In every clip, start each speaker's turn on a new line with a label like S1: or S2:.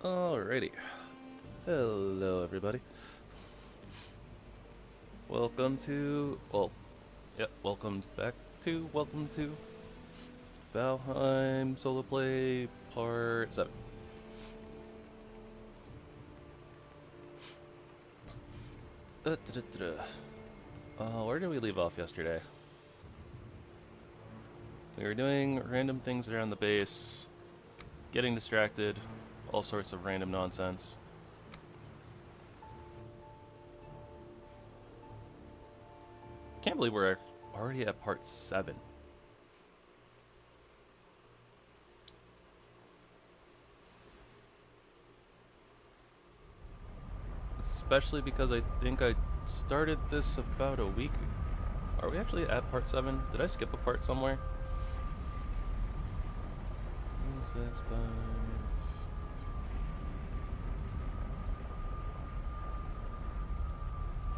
S1: Alrighty. Hello, everybody. Welcome to, welcome to Valheim Solo Play Part 7. Where did we leave off yesterday? We were doing random things around the base, getting distracted, all sorts of random nonsense. Can't believe we're already at Part 7. Especially because I think I started this about a week. Are we actually at Part 7? Did I skip a part somewhere? 1, 6, 5...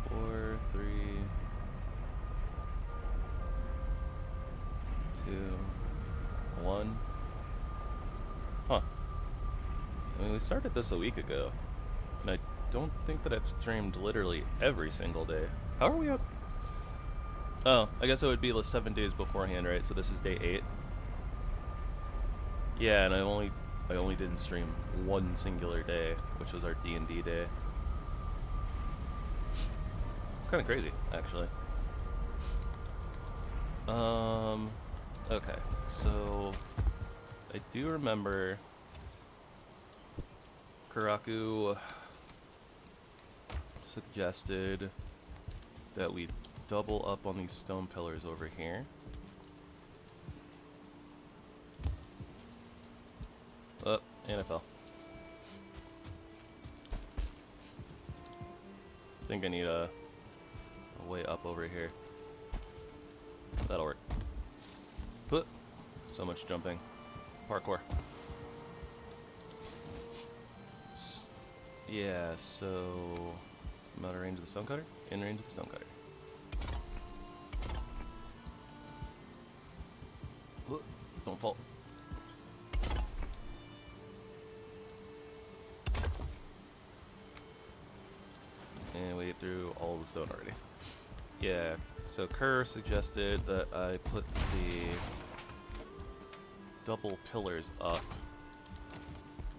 S1: 4, 3, 2, 1. Huh. I mean, we started this a week ago, and I don't think that I've streamed literally every single day. How are we up? Oh, I guess it would be the 7 days beforehand, right? So this is day 8. Yeah, and I only didn't stream one singular day, which was our D&D day. It's kind of crazy, actually. Okay, so I do remember Karaku suggested that we double up on these stone pillars over here. Oh, and I fell. I think I need a way up over here. That'll work. But so much jumping. Parkour. Yeah, so I'm out of range of the stonecutter? In range of the stonecutter. Don't fall. And we get through all the stone already. Yeah, so Kerr suggested that I put the double pillars up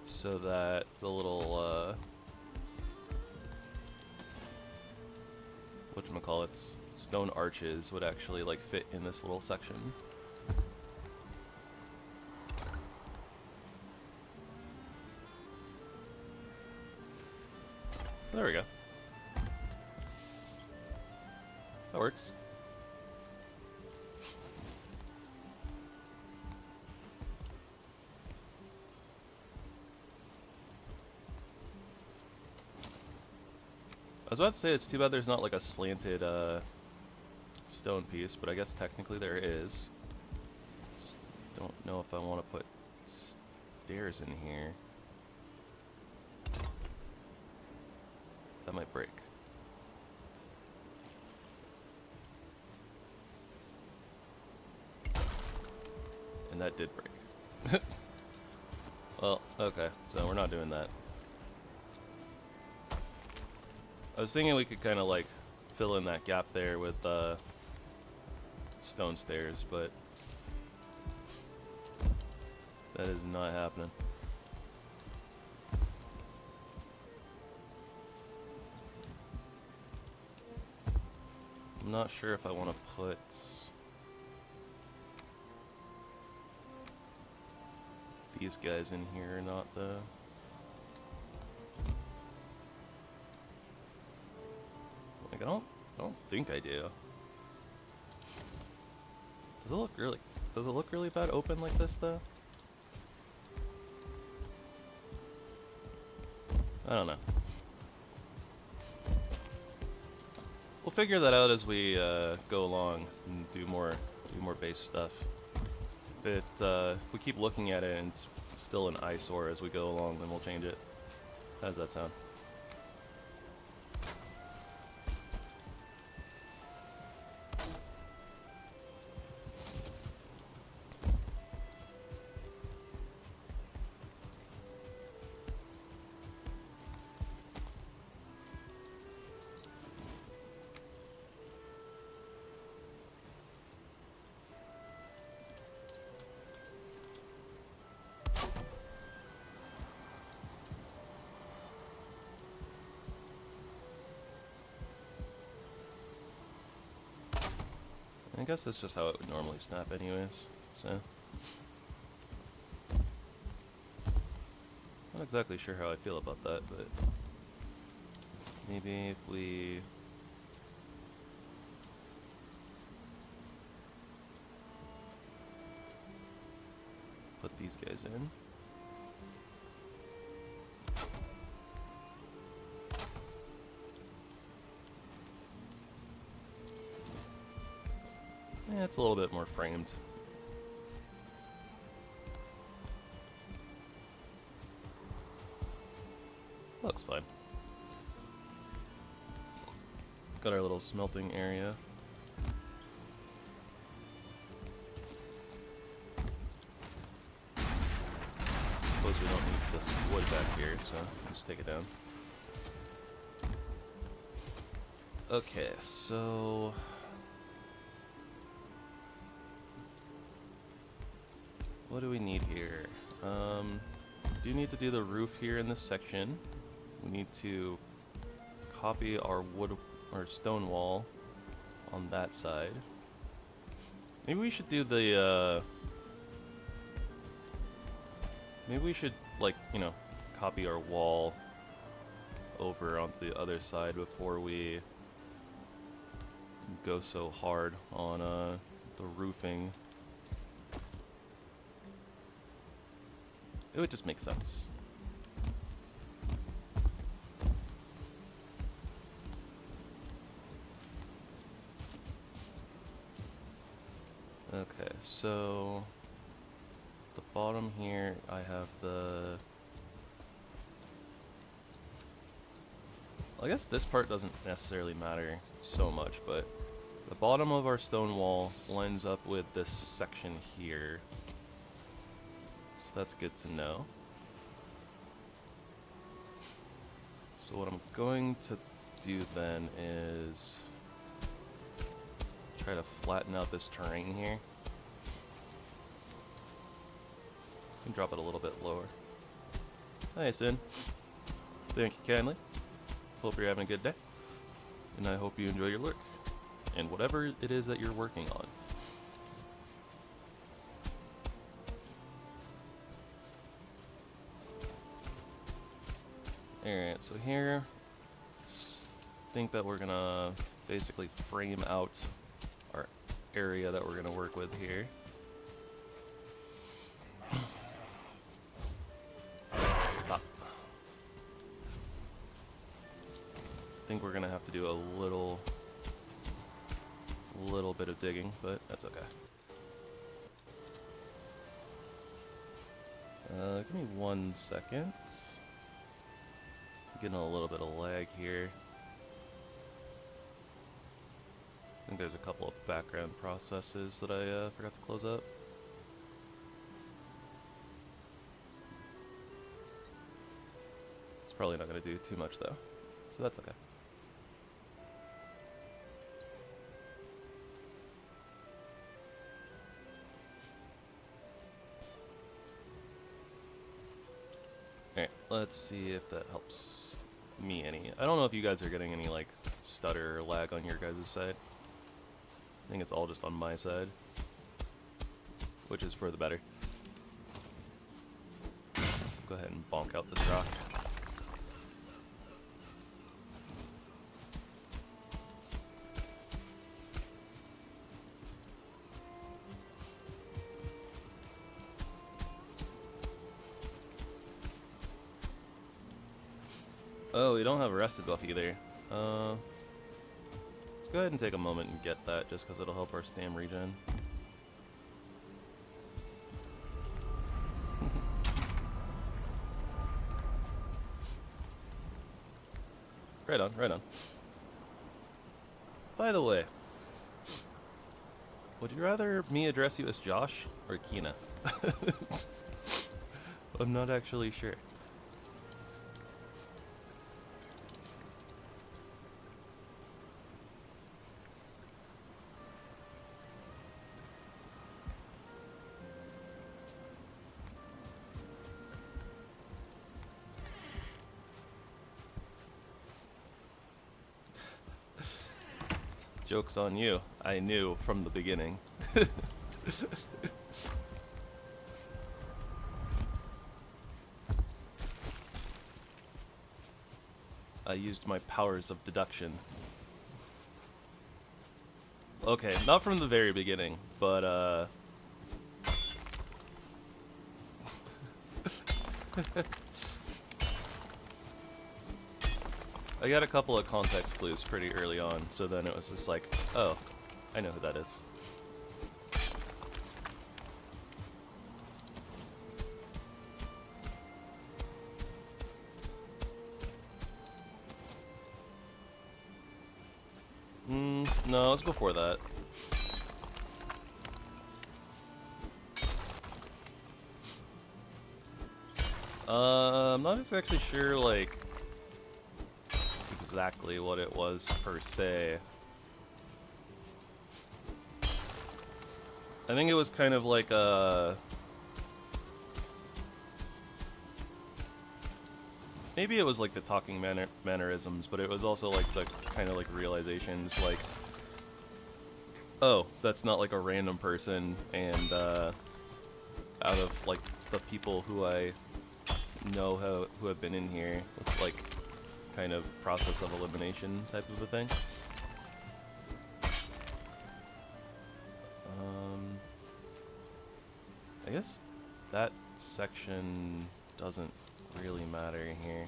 S1: so that the little, whatchamacallits, stone arches would actually, like, fit in this little section. There we go. That works. I was about to say it's too bad there's not like a slanted stone piece, but I guess technically there is. Just don't know if I want to put stairs in here. That might break. And that did break. Well, okay, so we're not doing that. I was thinking we could kind of like fill in that gap there with stone stairs, but that is not happening. I'm not sure if I want to put these guys in here or not, though. Like, I don't think I do. Does it look really bad open like this, though? I don't know. We'll figure that out as we go along and do more base stuff. If we keep looking at it and it's still an eyesore as we go along, then we'll change it. How does that sound? guess that's just how it would normally snap anyways, so. Not exactly sure how I feel about that, but maybe if we put these guys in. Yeah, it's a little bit more framed. Looks fine. Got our little smelting area. Suppose we don't need this wood back here, so just take it down. Okay, so what do we need here? Do need to do the roof here in this section. We need to copy our wood or stone wall on that side. Maybe we should do the maybe we should, like, you know, copy our wall over onto the other side before we go so hard on the roofing. It would just make sense. Okay, so the bottom here, I have the... I guess this part doesn't necessarily matter so much, but the bottom of our stone wall lines up with this section here. So that's good to know. So what I'm going to do then is try to flatten out this terrain here. And drop it a little bit lower. Hi, Sin. Thank you kindly. Hope you're having a good day. And I hope you enjoy your work. And whatever it is that you're working on. Alright, so here, I think that we're gonna basically frame out our area that we're gonna work with here. Ah. I think we're gonna have to do a little bit of digging, but that's okay. Give me 1 second. Getting a little bit of lag here. I think there's a couple of background processes that I forgot to close up. It's probably not going to do too much though, so that's okay. Alright, let's see if that helps me any. I don't know if you guys are getting any, like, stutter or lag on your guys' side. I think it's all just on my side, which is for the better. Go ahead and bonk out this rock. Oh, we don't have a rested buff either. Let's go ahead and take a moment and get that, just because it'll help our stam regen. Right on, right on. By the way, would you rather me address you as Josh or Kina? I'm not actually sure. Joke's on you. I knew from the beginning. I used my powers of deduction. Okay, not from the very beginning, but I got a couple of context clues pretty early on, so then it was just like, oh, I know who that is. No, it was before that. I'm not exactly sure, like, exactly what it was per se. I think it was kind of like maybe it was like the talking mannerisms, but it was also like the kind of like realizations, like, oh, that's not like a random person, and out of like the people who I know who have been in here, it's like kind of process of elimination type of a thing. I guess that section doesn't really matter here.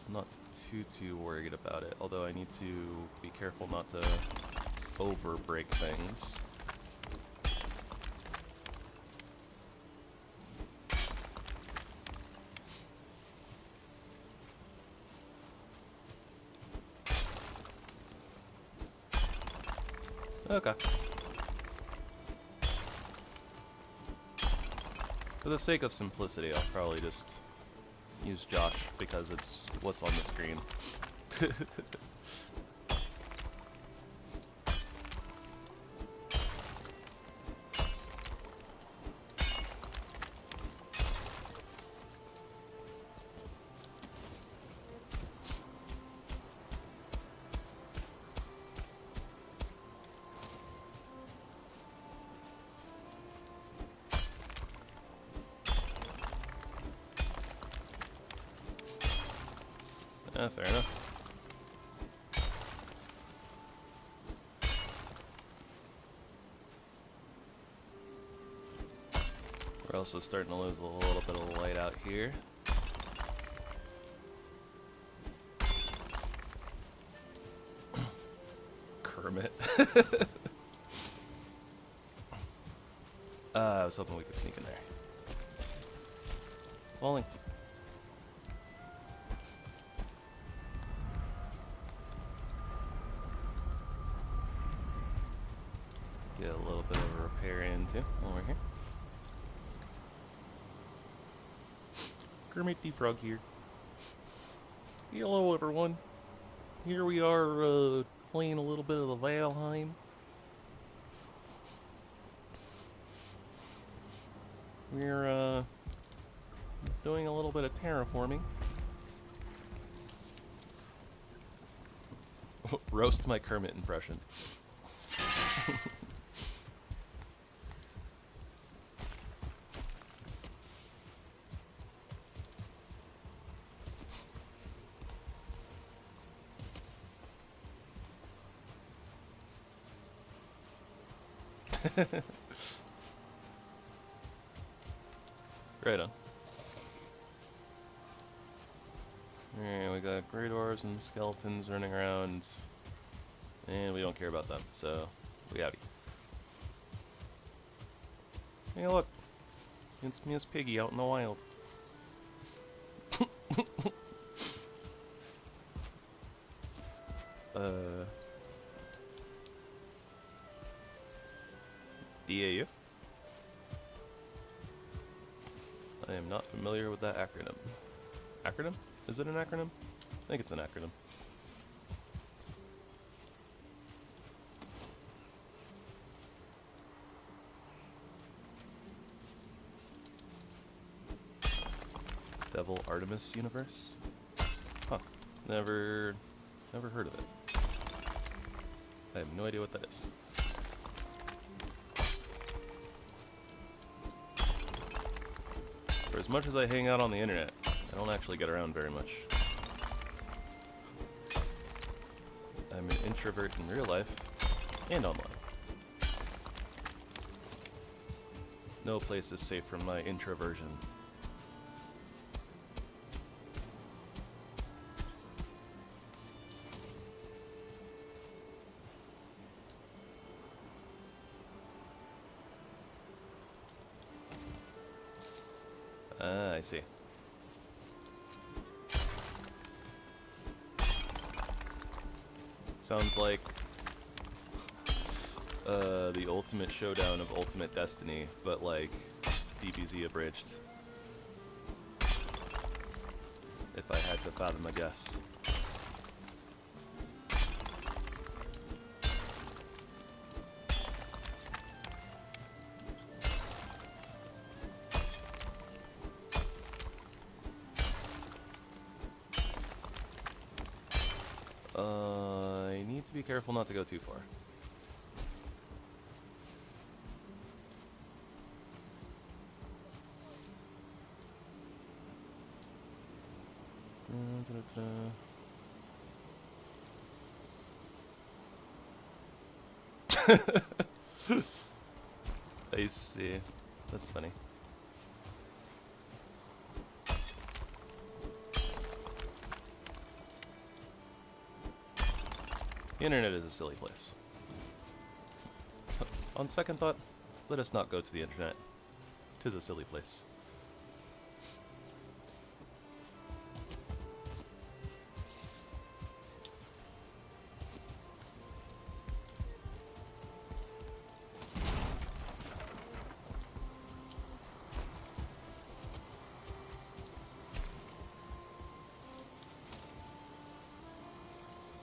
S1: I'm not too worried about it, although I need to be careful not to over break things. Okay. For the sake of simplicity, I'll probably just use Josh because it's what's on the screen. Fair enough. We're also starting to lose a little bit of light out here. Kermit. I was hoping we could sneak in there. Falling. Get a little bit of a repair in too while we're here. Kermit the Frog here. Hello everyone. Here we are playing a little bit of the Valheim. We're doing a little bit of terraforming. Roast my Kermit impression. Right on. Alright, we got great dwarves and skeletons running around, and we don't care about them, so we have you. Hey look, it's Miss Piggy out in the wild. DAU? I am not familiar with that acronym. Acronym? Is it an acronym? I think it's an acronym. Devil Artemis universe? Huh. Never heard of it. I have no idea what that is. For as much as I hang out on the internet, I don't actually get around very much. I'm an introvert in real life and online. No place is safe from my introversion. Ah, I see. Sounds like the ultimate showdown of Ultimate Destiny, but like DBZ abridged. If I had to fathom a guess. I need to be careful not to go too far. I see. That's funny. The internet is a silly place. On second thought, let us not go to the internet. 'Tis a silly place.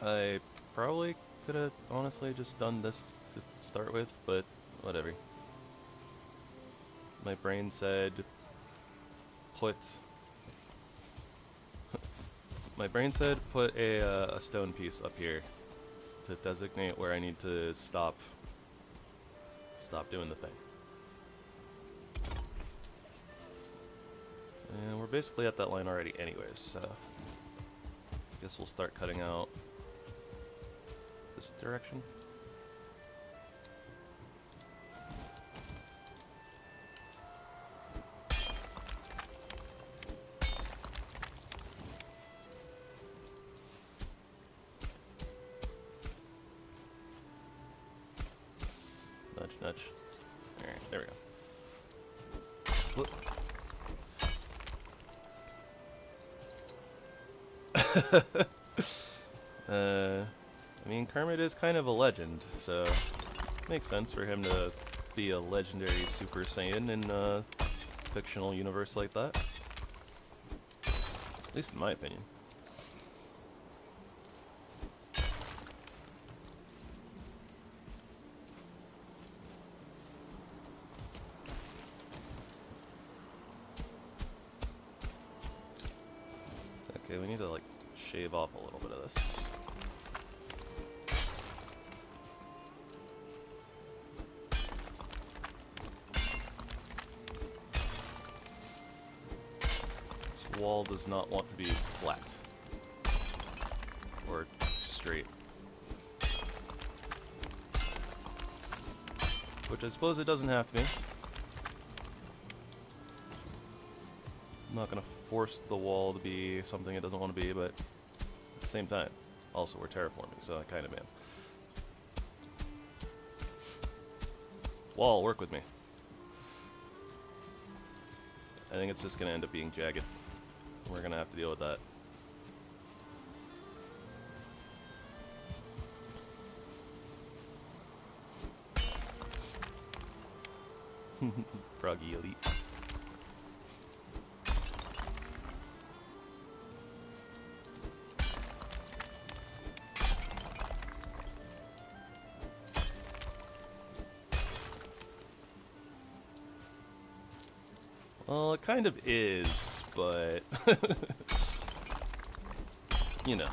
S1: I probably could have honestly just done this to start with, but whatever. My brain said put a stone piece up here to designate where I need to stop doing the thing. And we're basically at that line already anyways, so I guess we'll start cutting out this direction. Nudge, nudge. Alright, there we go. I mean, Kermit is kind of a legend, so makes sense for him to be a legendary Super Saiyan in a fictional universe like that. At least in my opinion. Okay, we need to like shave off a little bit of this. This wall does not want to be flat or straight. Which I suppose it doesn't have to be. I'm not gonna force the wall to be something it doesn't want to be, but at the same time, also we're terraforming, so I kind of am. Wall, work with me. I think it's just gonna end up being jagged. We're gonna have to deal with that. Froggy Elite. Well, it kind of is, but... you know.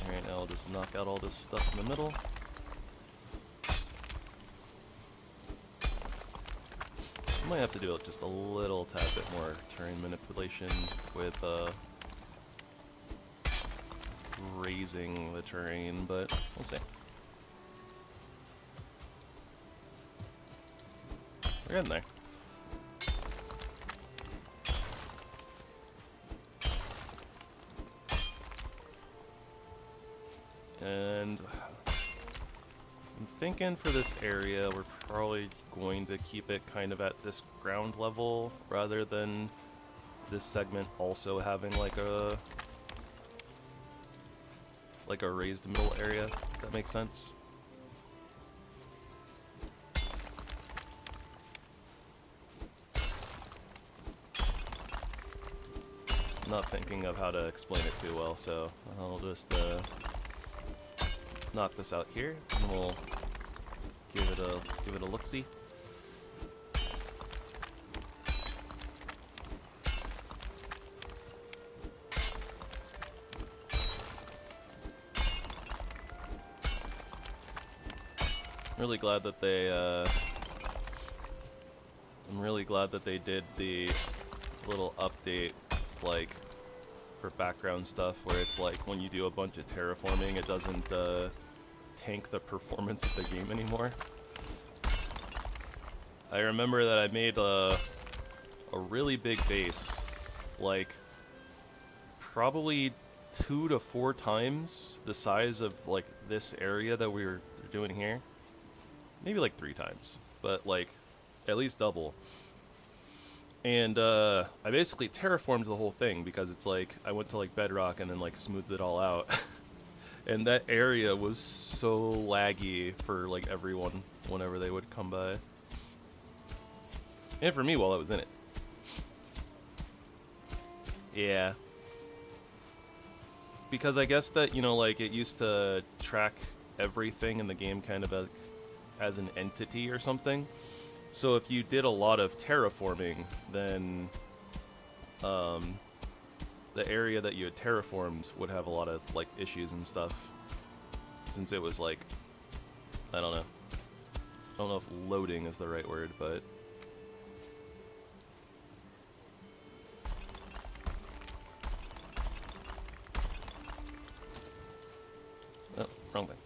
S1: Alright, now I'll just knock out all this stuff in the middle. I might have to do just a little tad bit more terrain manipulation with raising the terrain, but we'll see. We're getting there. And I'm thinking for this area, we're probably going to keep it kind of at this ground level rather than this segment also having like a raised middle area, if that makes sense. Not thinking of how to explain it too well, so I'll just knock this out here, and we'll give it a look-see. Really glad that they I'm really glad that they did the little update, like, for background stuff, where it's like when you do a bunch of terraforming, it doesn't tank the performance of the game anymore. I remember that I made a really big base, like probably 2 to 4 times the size of like this area that we were doing here. Maybe like 3 times, but like at least double. And I basically terraformed the whole thing because it's like I went to like bedrock and then like smoothed it all out. And that area was so laggy for like everyone whenever they would come by. And for me while I was in it. Yeah. Because I guess that, you know, like it used to track everything in the game kind of as an entity or something. So if you did a lot of terraforming, then the area that you had terraformed would have a lot of like issues and stuff, since it was like, I don't know if loading is the right word, but oh, wrong thing.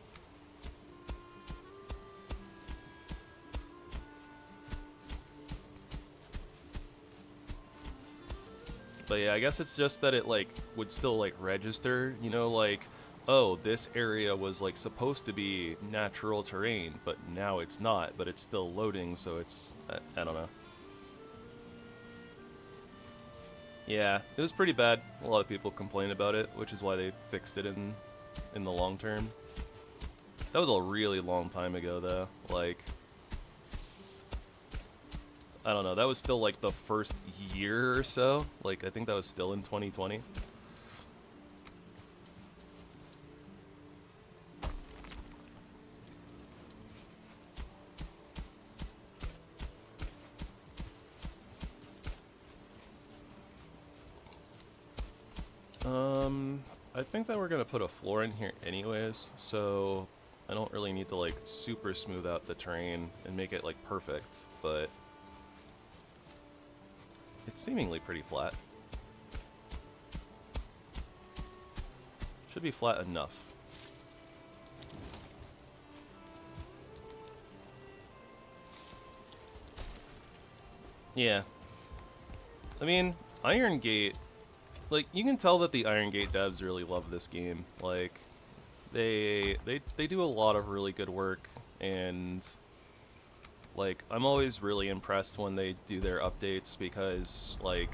S1: But yeah, I guess it's just that it like would still like register, you know, like, oh, this area was like supposed to be natural terrain, but now it's not, but it's still loading, so it's, I don't know. Yeah, it was pretty bad. A lot of people complained about it, which is why they fixed it in the long term. That was a really long time ago though, like, I don't know, that was still like the first year or so. Like, I think that was still in 2020. I think that we're gonna put a floor in here anyways, so I don't really need to like super smooth out the terrain and make it like perfect, but it's seemingly pretty flat. Should be flat enough. Yeah. I mean, Iron Gate, like, you can tell that the Iron Gate devs really love this game. Like, they do a lot of really good work, and like, I'm always really impressed when they do their updates because, like,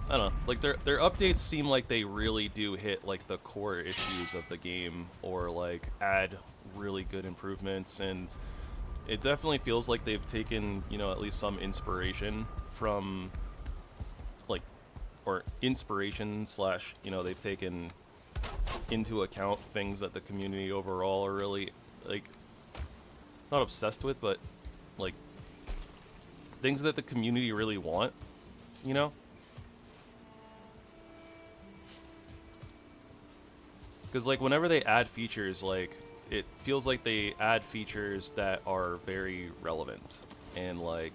S1: I don't know, like their updates seem like they really do hit like the core issues of the game, or like add really good improvements, and it definitely feels like they've taken, you know, at least some inspiration from like or inspiration slash, you know, they've taken into account things that the community overall are really, like, not obsessed with, but, like, things that the community really want, you know? Because, like, whenever they add features, like, it feels like they add features that are very relevant. And, like,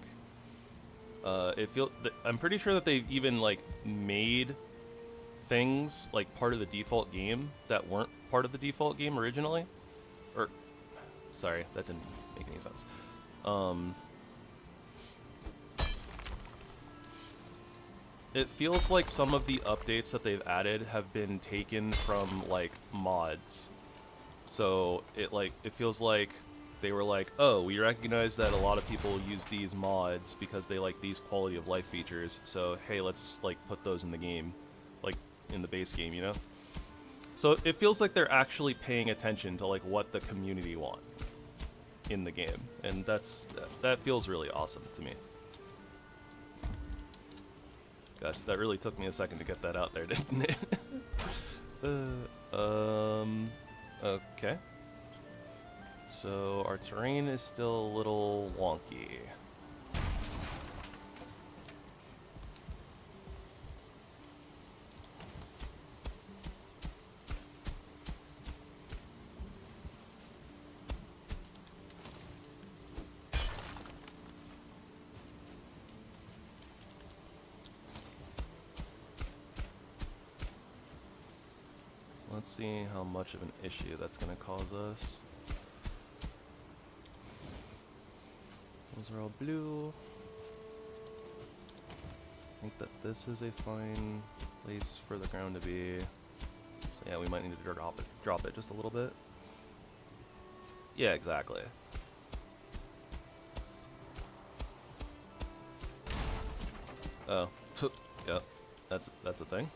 S1: I'm pretty sure that they've even, like, made things, like, part of the default game that weren't part of the default game originally. Or, sorry, that didn't make any sense. It feels like some of the updates that they've added have been taken from, like, mods. So it feels like they were like, oh, we recognize that a lot of people use these mods because they like these quality of life features, so hey, let's, like, put those in the game, like, in the base game, you know? So it feels like they're actually paying attention to, like, what the community want in the game, and that feels really awesome to me. Gosh, that really took me a second to get that out there, didn't it? Okay. So our terrain is still a little wonky. Let's see how much of an issue that's going to cause us. Those are all blue. I think that this is a fine place for the ground to be. So yeah, we might need to drop it just a little bit. Yeah, exactly. Oh, yep, that's a thing.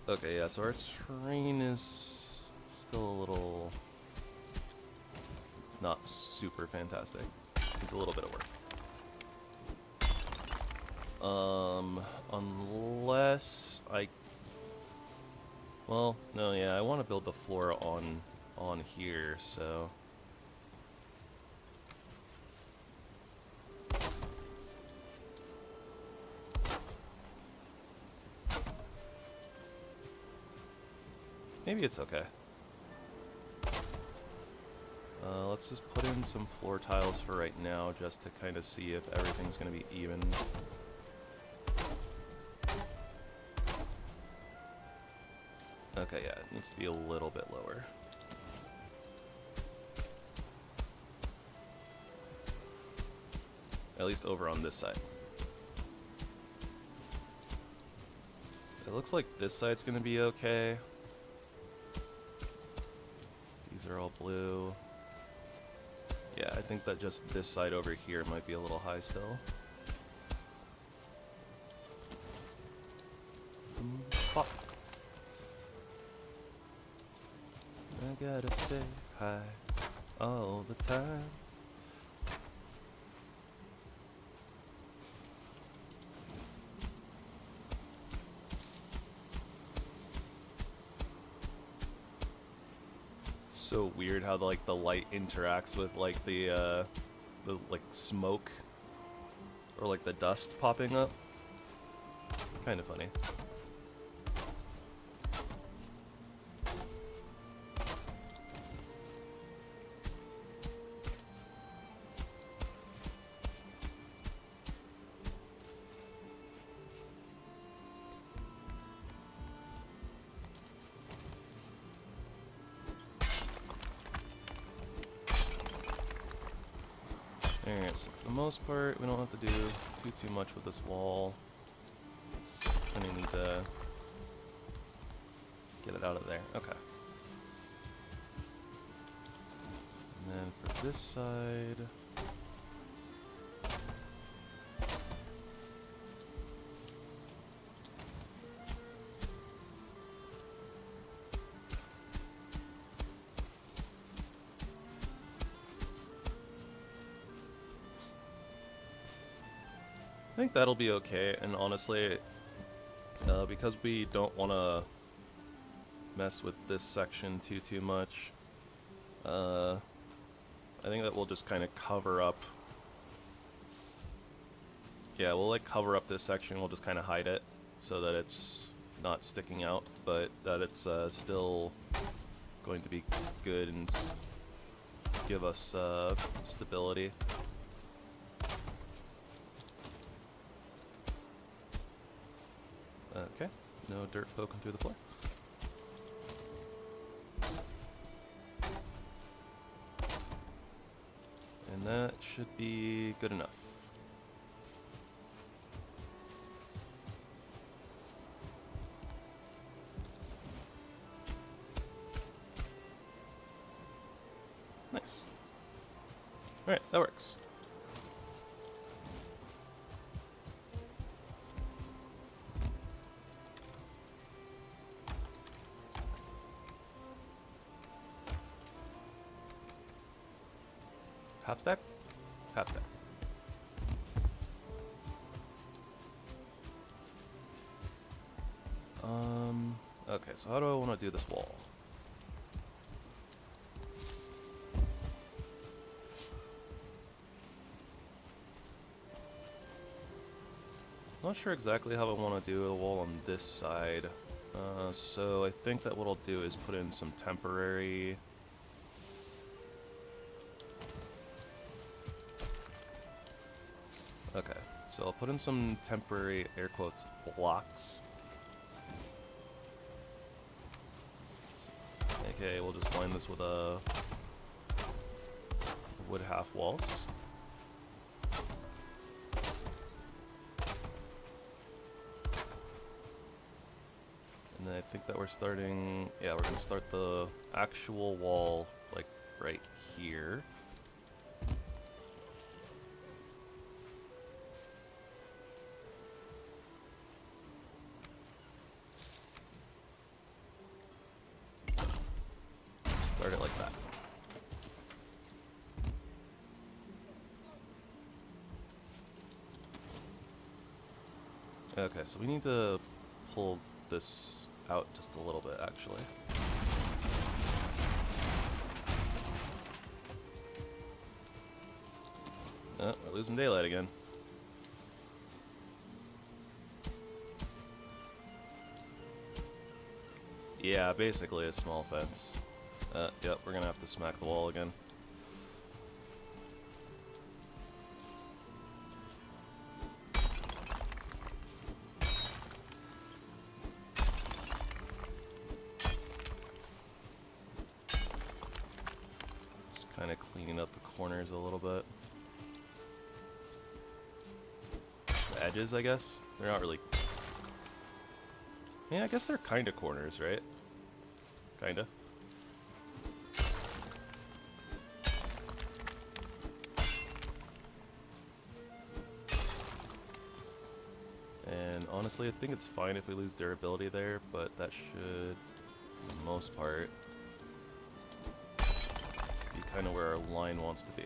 S1: Okay, yeah, so our terrain is still a little not super fantastic. It's a little bit of work. Unless well, no, yeah, I want to build the floor on here, so maybe it's okay. Let's just put in some floor tiles for right now, just to kind of see if everything's going to be even. Okay, yeah, it needs to be a little bit lower. At least over on this side. It looks like this side's going to be okay. These are all blue. Yeah, I think that just this side over here might be a little high still. Pop. I gotta stay high all the time. So weird how the light interacts with like the like smoke or like the dust popping up. Kind of funny. Alright, so for the most part, we don't have to do too much with this wall. Just kind of need to get it out of there. Okay. And then for this side... I think that'll be okay, and honestly, because we don't want to mess with this section too much, I think that we'll just kind of cover up. Yeah, we'll like cover up this section, we'll just kind of hide it so that it's not sticking out, but that it's still going to be good and give us stability. Okay, no dirt poking through the floor. And that should be good enough. Nice. Alright, that works. Half stack? Half stack. Okay, so how do I want to do this wall? Not sure exactly how I want to do the wall on this side. So I think that what I'll do is put in some temporary... Okay, so I'll put in some temporary, air quotes, blocks. Okay, we'll just line this with a wood half walls. And then I think that we're starting, yeah, we're gonna start the actual wall like right here. Start it like that. Okay, so we need to pull this out just a little bit, actually. Oh, we're losing daylight again. Yeah, basically a small fence. Yep, we're gonna have to smack the wall again. Just kind of cleaning up the corners a little bit. The edges, I guess? They're not really... Yeah, I guess they're kind of corners, right? Kind of. And honestly, I think it's fine if we lose durability there, but that should, for the most part, be kind of where our line wants to be.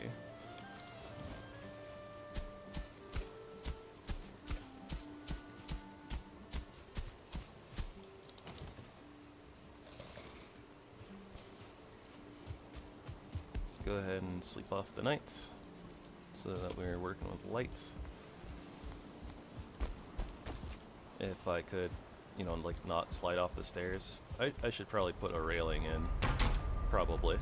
S1: Let's go ahead and sleep off the night so that we're working with light. If I could, you know, like not slide off the stairs. I should probably put a railing in. Probably.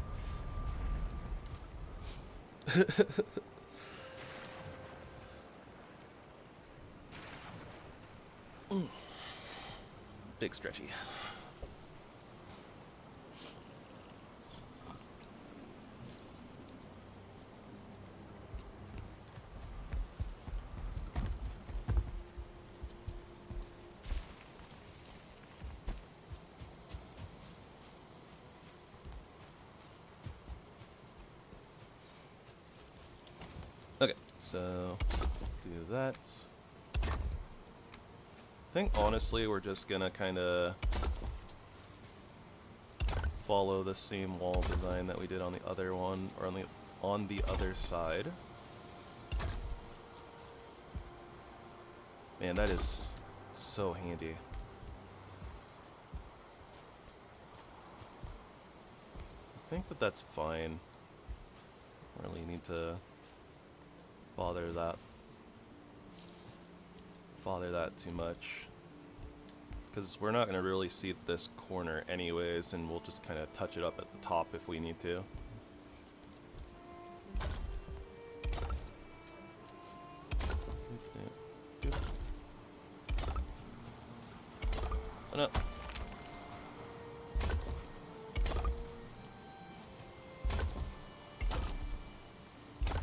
S1: Big stretchy. Okay, so do that. I think honestly we're just gonna kinda follow the same wall design that we did on the other one, or on the other side. Man, that is so handy. I think that that's fine. Don't really need to bother that too much, because we're not going to really see this corner anyways, and we'll just kind of touch it up at the top if we need to. Oh no.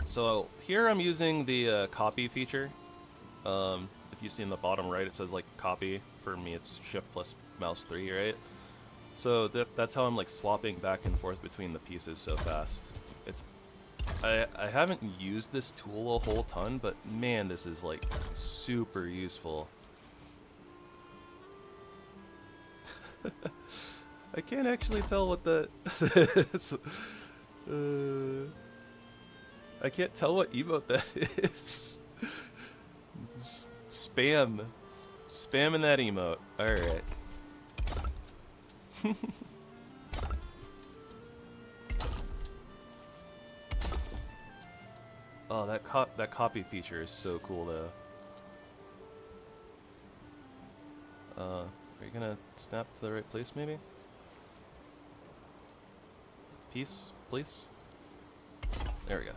S1: So here I'm using the copy feature. If you see in the bottom right, it says like copy. For me, it's Shift plus mouse 3, right? So that's how I'm like swapping back and forth between the pieces so fast. I haven't used this tool a whole ton, but man, this is like super useful. I can't actually tell what the I can't tell what emote that is. Spamming that emote. Alright. Oh, that copy feature is so cool though. Are you gonna snap to the right place maybe? Peace, please? There we go.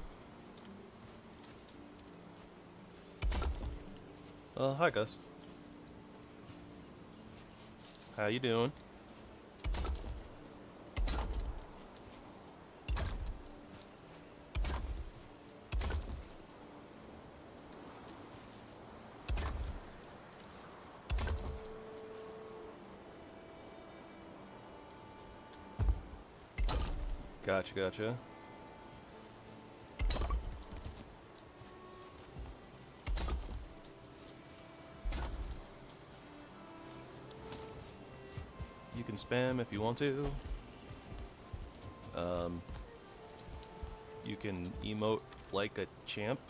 S1: Hi Gust. How you doing? Gotcha. You can spam if you want to. You can emote like a champ.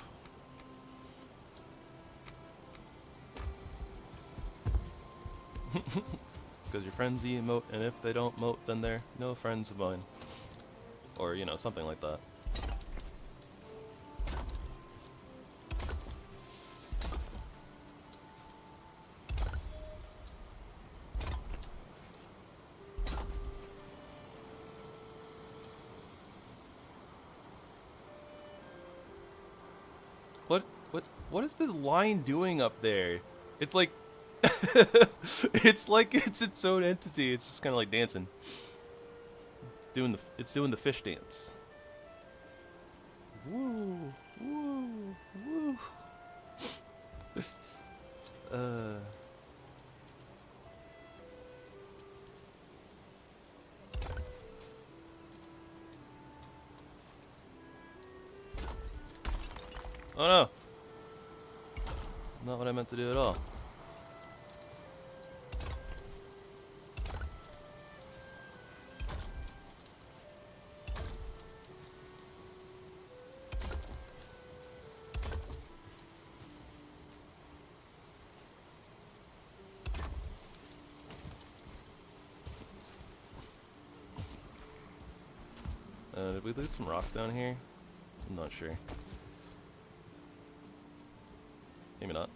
S1: Because your friends emote, and if they don't emote, then they're no friends of mine. Or, you know, something like that. What is this line doing up there? It's like it's its own entity. It's just kind of like dancing. It's doing the fish dance. Woo, woo, woo. Oh no. Not what I meant to do at all. Did we lose some rocks down here? I'm not sure. Maybe not.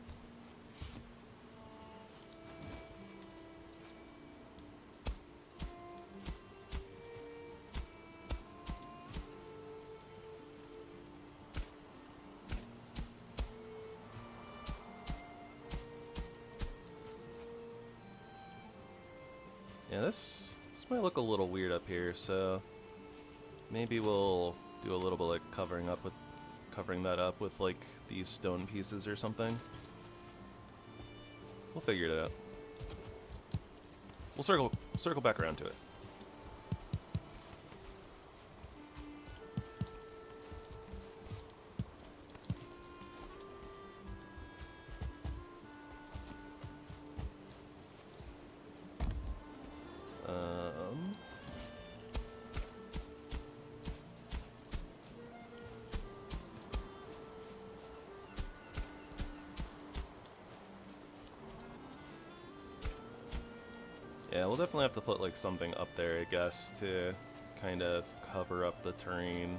S1: Yeah, this might look a little weird up here, so maybe we'll do a little bit like covering that up with like these stone pieces or something. We'll figure it out. We'll circle back around to it. we'll definitely have to put like something up there, I guess, to kind of cover up the terrain.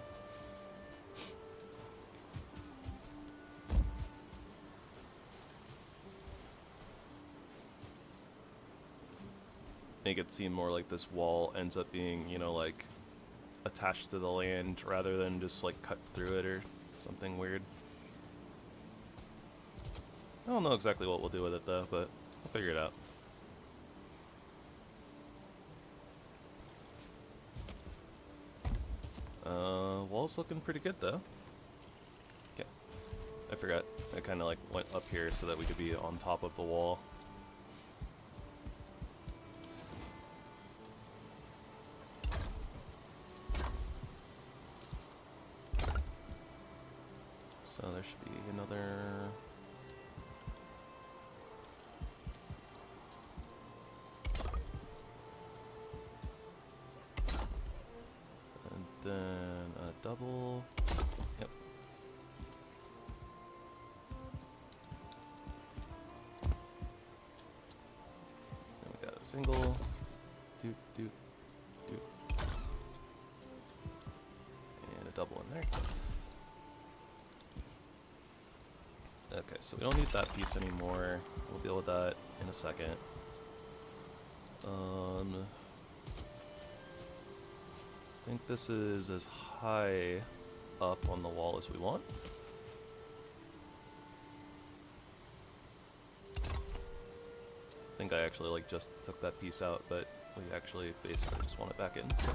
S1: Make it seem more like this wall ends up being, you know, like attached to the land rather than just like cut through it or something weird. I don't know exactly what we'll do with it though, but we'll figure it out. Wall's looking pretty good though. Okay, I forgot. I kind of like went up here so that we could be on top of the wall. So there should be another... And then a double. Yep. And we got a single. Doot, doot, doot. And a double in there. Okay, so we don't need that piece anymore. We'll deal with that in a second. I think this is as high up on the wall as we want. I think I actually like just took that piece out, but we actually basically just want it back in, so.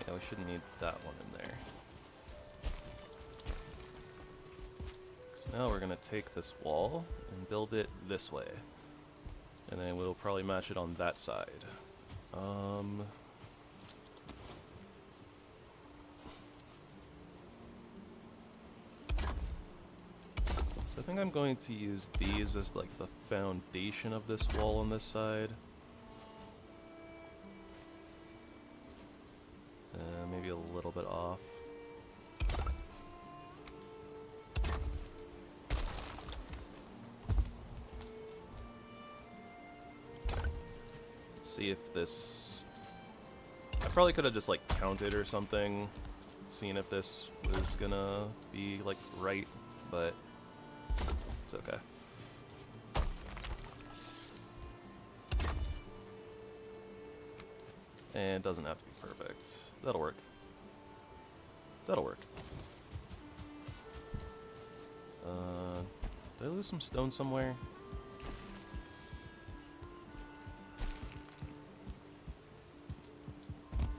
S1: Yeah, we shouldn't need that one in there. So now we're gonna take this wall and build it this way. And then we'll probably match it on that side. So I think I'm going to use these as like the foundation of this wall on this side. Maybe a little bit off. Let's see if this... I probably could have just like counted or something, seen if this was gonna be like right, but it's okay. And it doesn't have to be perfect. That'll work. That'll work. Did I lose some stone somewhere?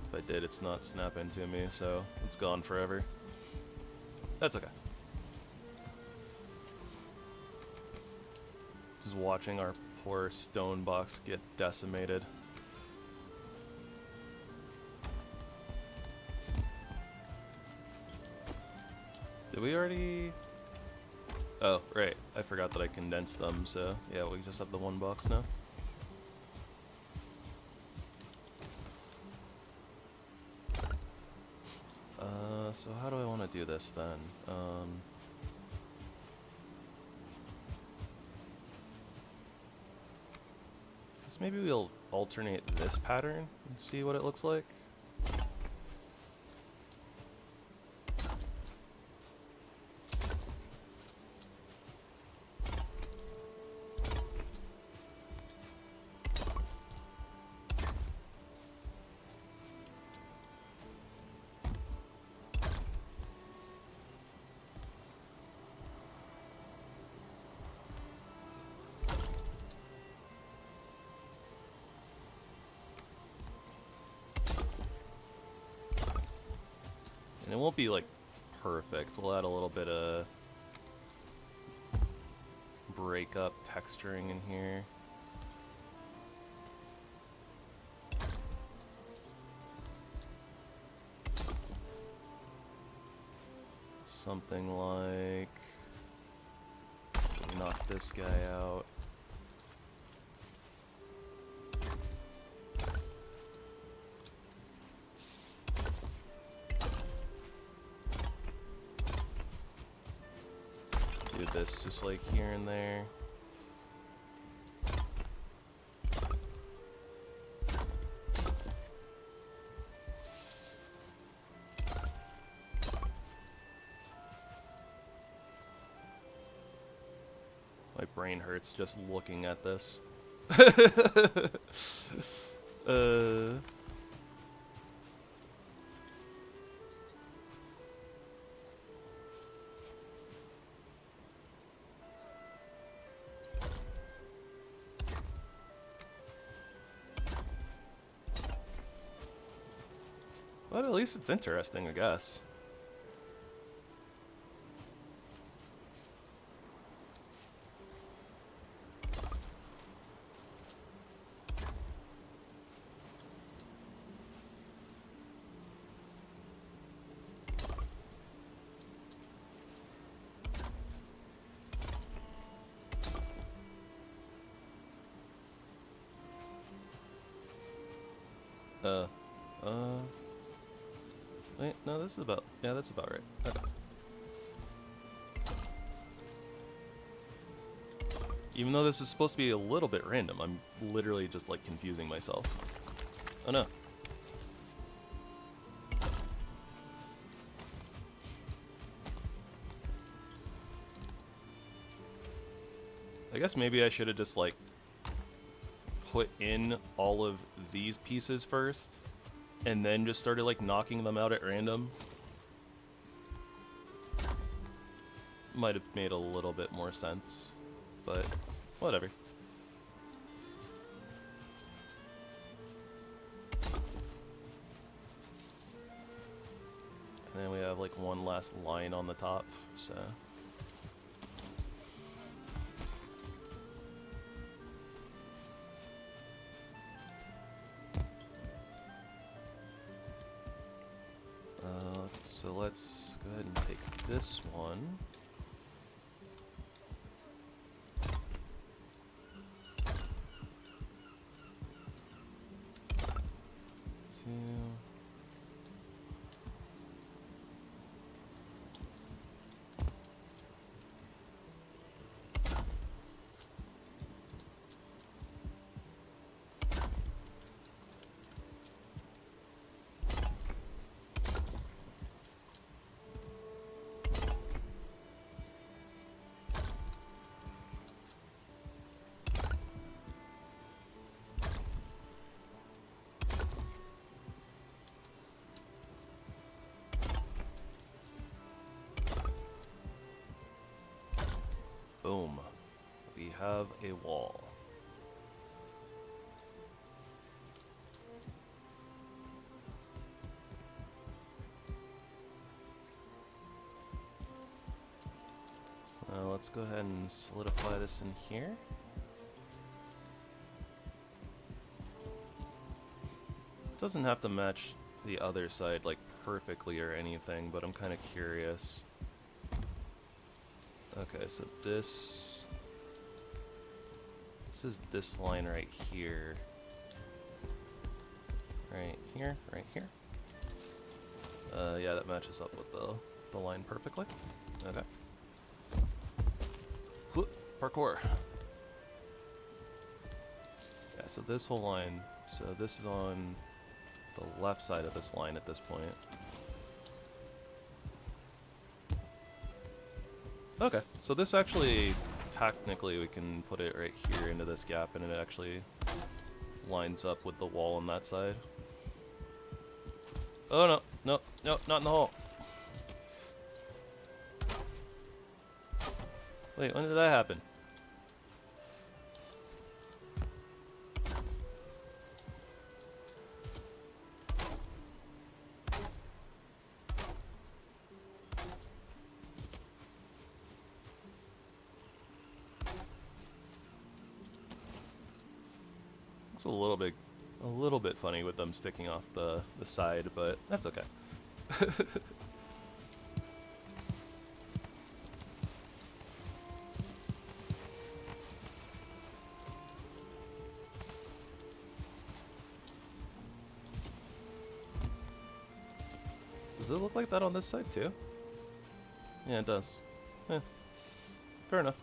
S1: If I did, it's not snapping to me, so it's gone forever. That's okay. Just watching our poor stone box get decimated. Did we already... Oh, right. I forgot that I condensed them, so yeah, we just have the one box now. So how do I want to do this then? Guess maybe we'll alternate this pattern and see what it looks like. And it won't be like perfect. We'll add a little bit of breakup texturing in here. something like knock this guy out. Do this just like here and there. My brain hurts just looking at this. But at least it's interesting, I guess. Wait, no, this is about, yeah, that's about right. Okay. Even though this is supposed to be a little bit random, I'm literally just like confusing myself. Oh no. I guess maybe I should have just like put in all of these pieces first and then just started like knocking them out at random. Might have made a little bit more sense, but whatever. And then we have like one last line on the top, so. So let's go ahead and take this one. Boom. We have a wall. So let's go ahead and solidify this in here. Doesn't have to match the other side like perfectly or anything, but I'm kind of curious. Okay, so this is this line right here. Right here, right here. Yeah, that matches up with the line perfectly. Okay. Whoop, parkour. Yeah, so this whole line, so this is on the left side of this line at this point. Okay, so this actually, technically we can put it right here into this gap and it actually lines up with the wall on that side. Oh no, no, no, not in the hole. Wait, when did that happen? It's a little bit funny with them sticking off the side, but that's okay. Does it look like that on this side too? Yeah, it does. Eh, fair enough.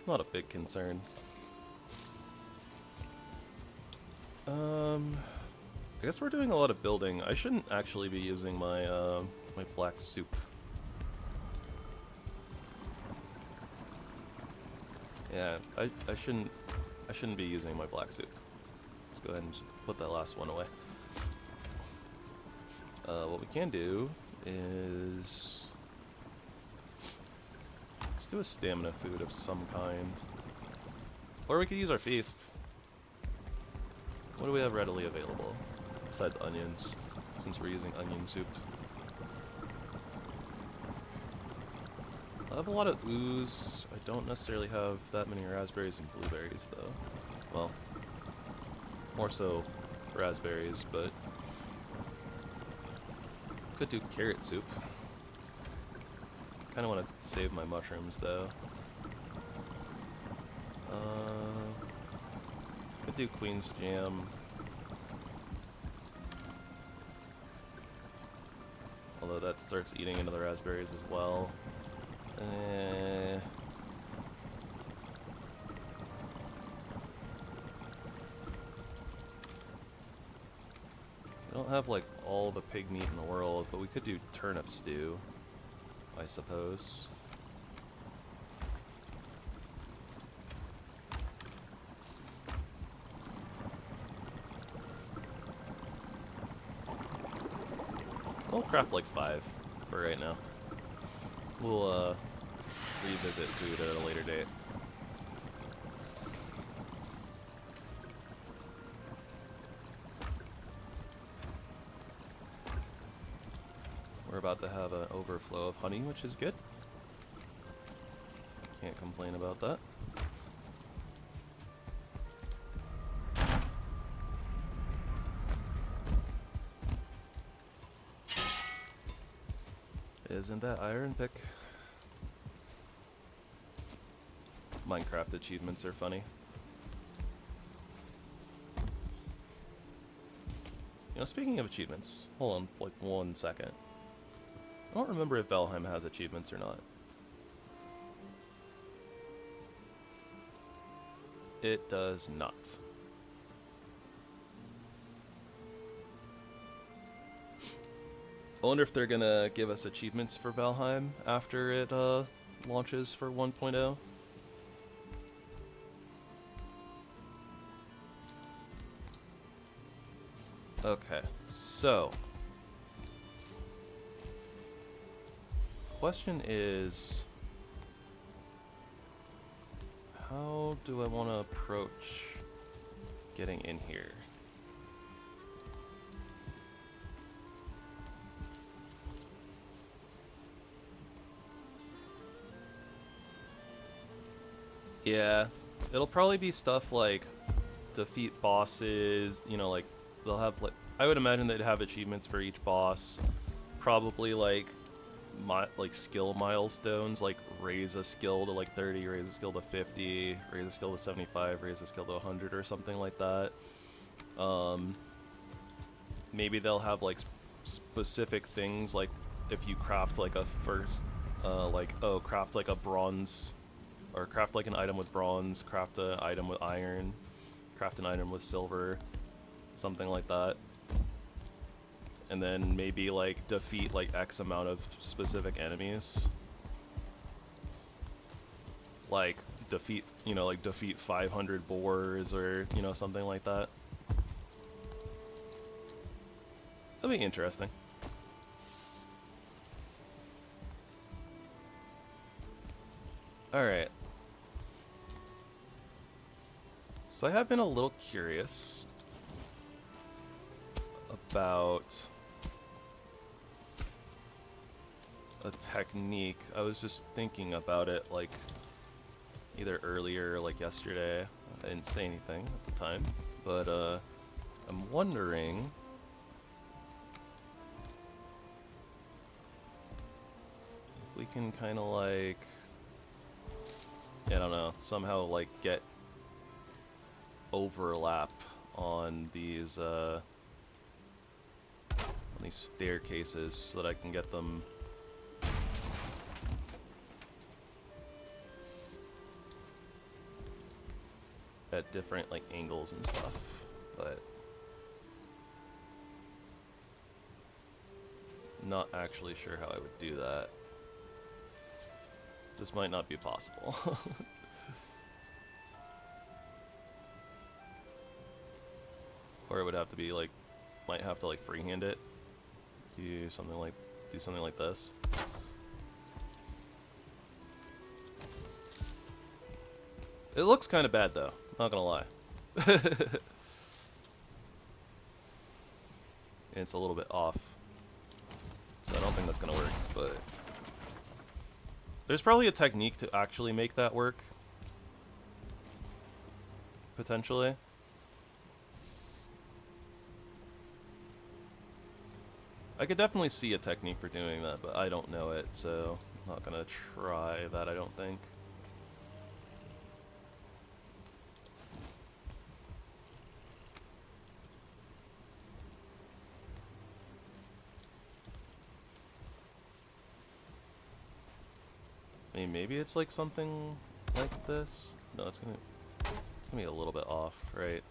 S1: Not a big concern. I guess we're doing a lot of building. I shouldn't actually be using my my black soup. Yeah, I shouldn't be using my black soup. Let's go ahead and just put that last one away. What we can do is let's do a stamina food of some kind, or we could use our feast. What do we have readily available besides onions, since we're using onion soup? I have a lot of ooze. I don't necessarily have that many raspberries and blueberries, though. Well, more so raspberries, but could do carrot soup. Kind of want to save my mushrooms, though. Could do Queen's Jam. Although that starts eating into the raspberries as well. I don't have like all the pig meat in the world, but we could do turnip stew, I suppose. We'll craft like 5 for right now. We'll revisit food at a later date. We're about to have an overflow of honey, which is good. Can't complain about that. Isn't that iron pick? Minecraft achievements are funny. You know, speaking of achievements, hold on like 1 second. I don't remember if Valheim has achievements or not. It does not. I wonder if they're gonna give us achievements for Valheim after it launches for 1.0. Okay, so question is, how do I want to approach getting in here? Yeah, it'll probably be stuff like defeat bosses, you know, like they'll have like, I would imagine they'd have achievements for each boss, probably like skill milestones, like raise a skill to like 30, raise a skill to 50, raise a skill to 75, raise a skill to 100 or something like that. Maybe they'll have like specific things, like if you craft like a first, craft like a bronze, or craft like an item with bronze, craft an item with iron, craft an item with silver, something like that. And then maybe like defeat like X amount of specific enemies. Like defeat, you know, like defeat 500 boars or, you know, something like that. That'll be interesting. Alright. So I have been a little curious about a technique. I was just thinking about it like either earlier or like yesterday. I didn't say anything at the time, but I'm wondering if we can kind of like, I don't know, somehow like get overlap on these these staircases so that I can get them at different like angles and stuff, but not actually sure how I would do that. This might not be possible. Or it would have to be like, might have to like freehand it. Do something like this. It looks kind of bad though, not gonna lie. It's a little bit off, so I don't think that's gonna work, but there's probably a technique to actually make that work, potentially. I could definitely see a technique for doing that, but I don't know it, so I'm not gonna try that, I don't think. I mean, maybe it's like something like this? No, it's gonna be a little bit off, right?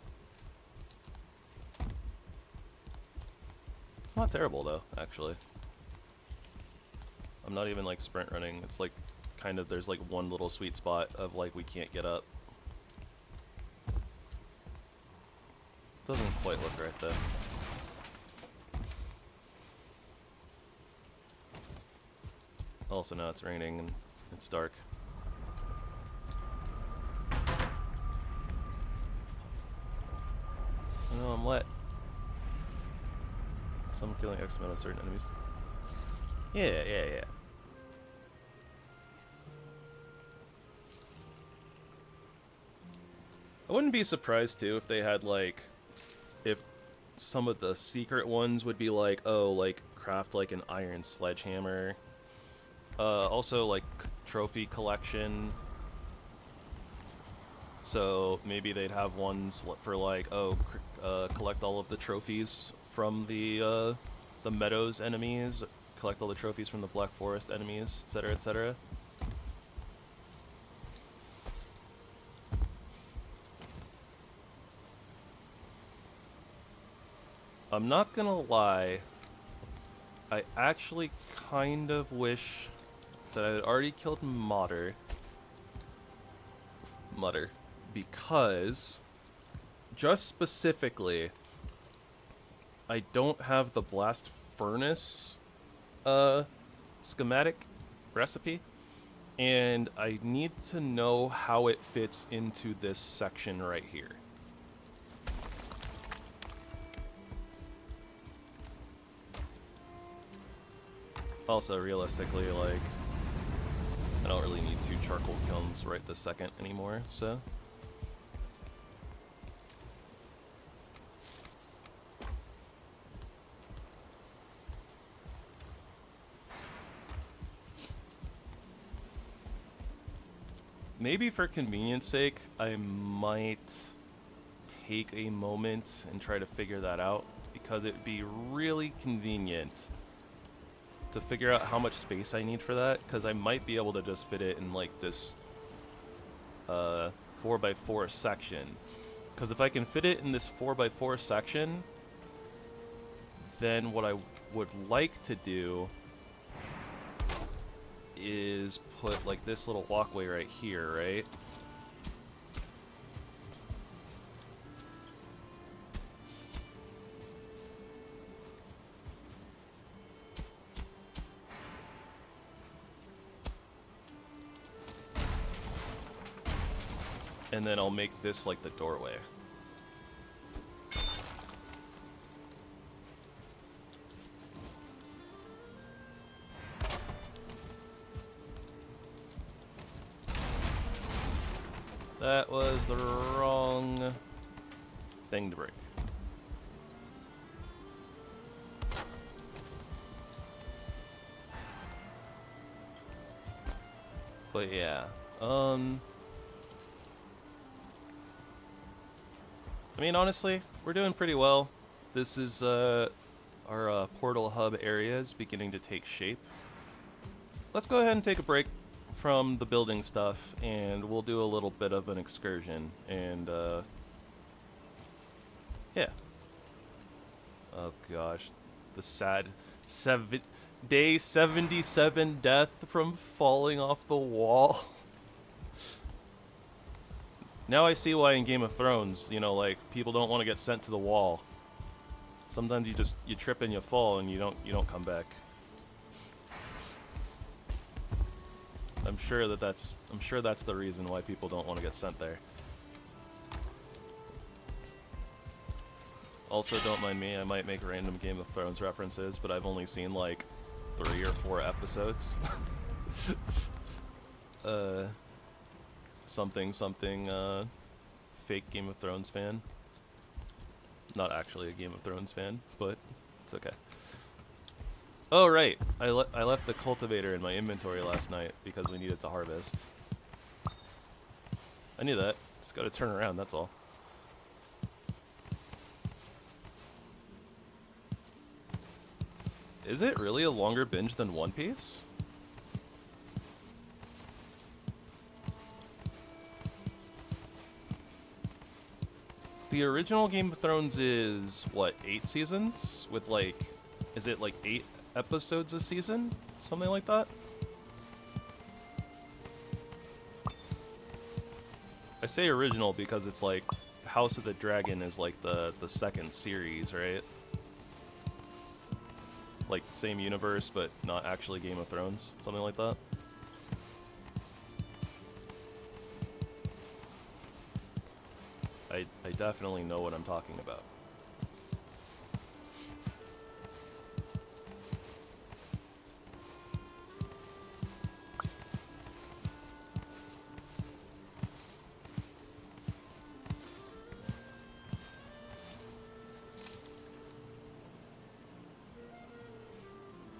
S1: It's not terrible though, actually. I'm not even like sprint running. It's like kind of, there's like one little sweet spot of like we can't get up. Doesn't quite look right though. Also now it's raining and it's dark. Oh no, I'm wet. Some killing X amount of certain enemies. Yeah. I wouldn't be surprised too if they had like, if some of the secret ones would be like, oh, like craft like an iron sledgehammer. Also like trophy collection. So maybe they'd have ones for like, oh, collect all of the trophies from the Meadows enemies, collect all the trophies from the Black Forest enemies, etc., etc. I'm not gonna lie, I actually kind of wish that I had already killed Mutter, because just specifically, I don't have the blast furnace schematic recipe, and I need to know how it fits into this section right here. Also, realistically, like, I don't really need 2 charcoal kilns right this second anymore, so. Maybe for convenience sake, I might take a moment and try to figure that out, because it'd be really convenient to figure out how much space I need for that, because I might be able to just fit it in like this 4x4 section. Because if I can fit it in this 4x4 section, then what I would like to do is put like this little walkway right here, right? And then I'll make this like the doorway. That was the wrong thing to break. But yeah, I mean, honestly, we're doing pretty well. This is Our portal hub area is beginning to take shape. Let's go ahead and take a break from the building stuff, and we'll do a little bit of an excursion. And yeah. Oh gosh, the sad day 77 death from falling off the wall. Now I see why in Game of Thrones, you know, like, people don't want to get sent to the wall. Sometimes you trip and you fall and you don't come back. I'm sure that's the reason why people don't want to get sent there. Also, don't mind me, I might make random Game of Thrones references, but I've only seen like 3 or 4 episodes. Something, fake Game of Thrones fan. Not actually a Game of Thrones fan, but it's okay. Oh right, I left the cultivator in my inventory last night because we needed to harvest. I knew that, just gotta turn around, that's all. Is it really a longer binge than One Piece? The original Game of Thrones is, what, 8 seasons? With like, is it like 8 episodes a season? Something like that? I say original because it's like, House of the Dragon is like the second series, right? Like, same universe, but not actually Game of Thrones, something like that. I definitely know what I'm talking about.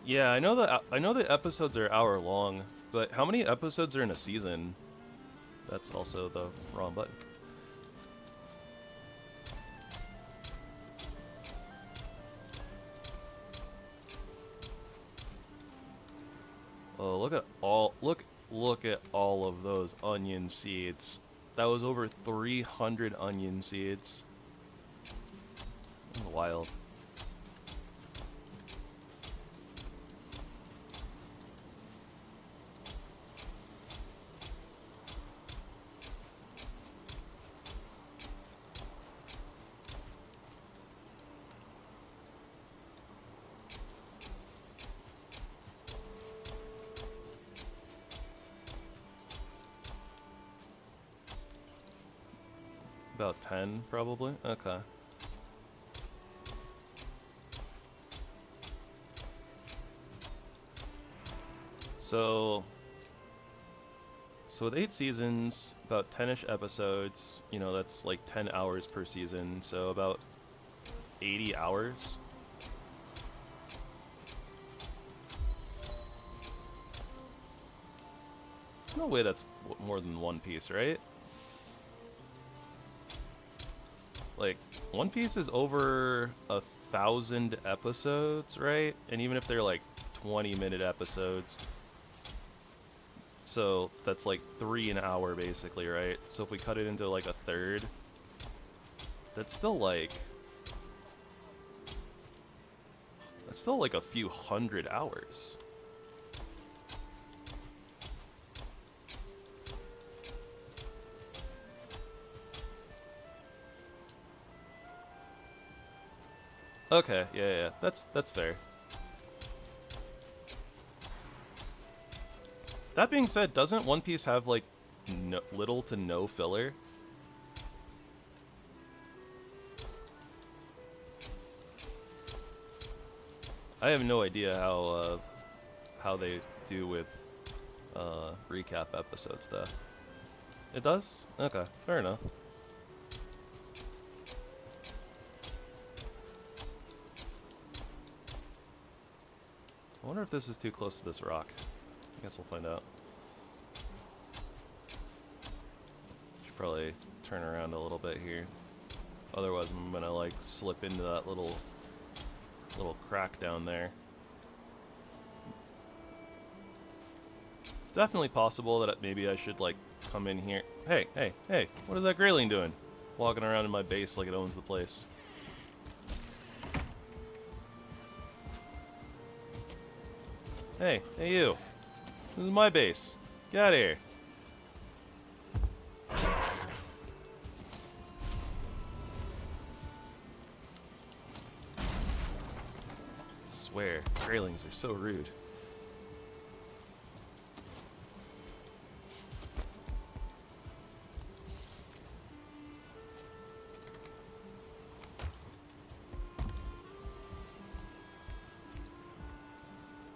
S1: Yeah, I know the episodes are hour long, but how many episodes are in a season? That's also the wrong button. Oh, look at all of those onion seeds. That was over 300 onion seeds. That was wild. About 10, probably? Okay. So with 8 seasons, about 10-ish episodes, you know, that's like 10 hours per season, so about 80 hours. No way that's more than One Piece, right? Like, One Piece is over 1,000 episodes, right? And even if they're like 20-minute episodes, so that's like 3 an hour basically, right? So if we cut it into like a third, that's still like a few hundred hours. Okay, yeah, that's fair. That being said, doesn't One Piece have like little to no filler? I have no idea how they do with recap episodes though. It does? Okay, fair enough. I wonder if this is too close to this rock. I guess we'll find out. Should probably turn around a little bit here. Otherwise I'm gonna like slip into that little crack down there. Definitely possible that maybe I should, like, come in here. Hey, hey, hey, what is that grayling doing? Walking around in my base like it owns the place. Hey, hey you. This is my base. Get out of here. I swear, graylings are so rude.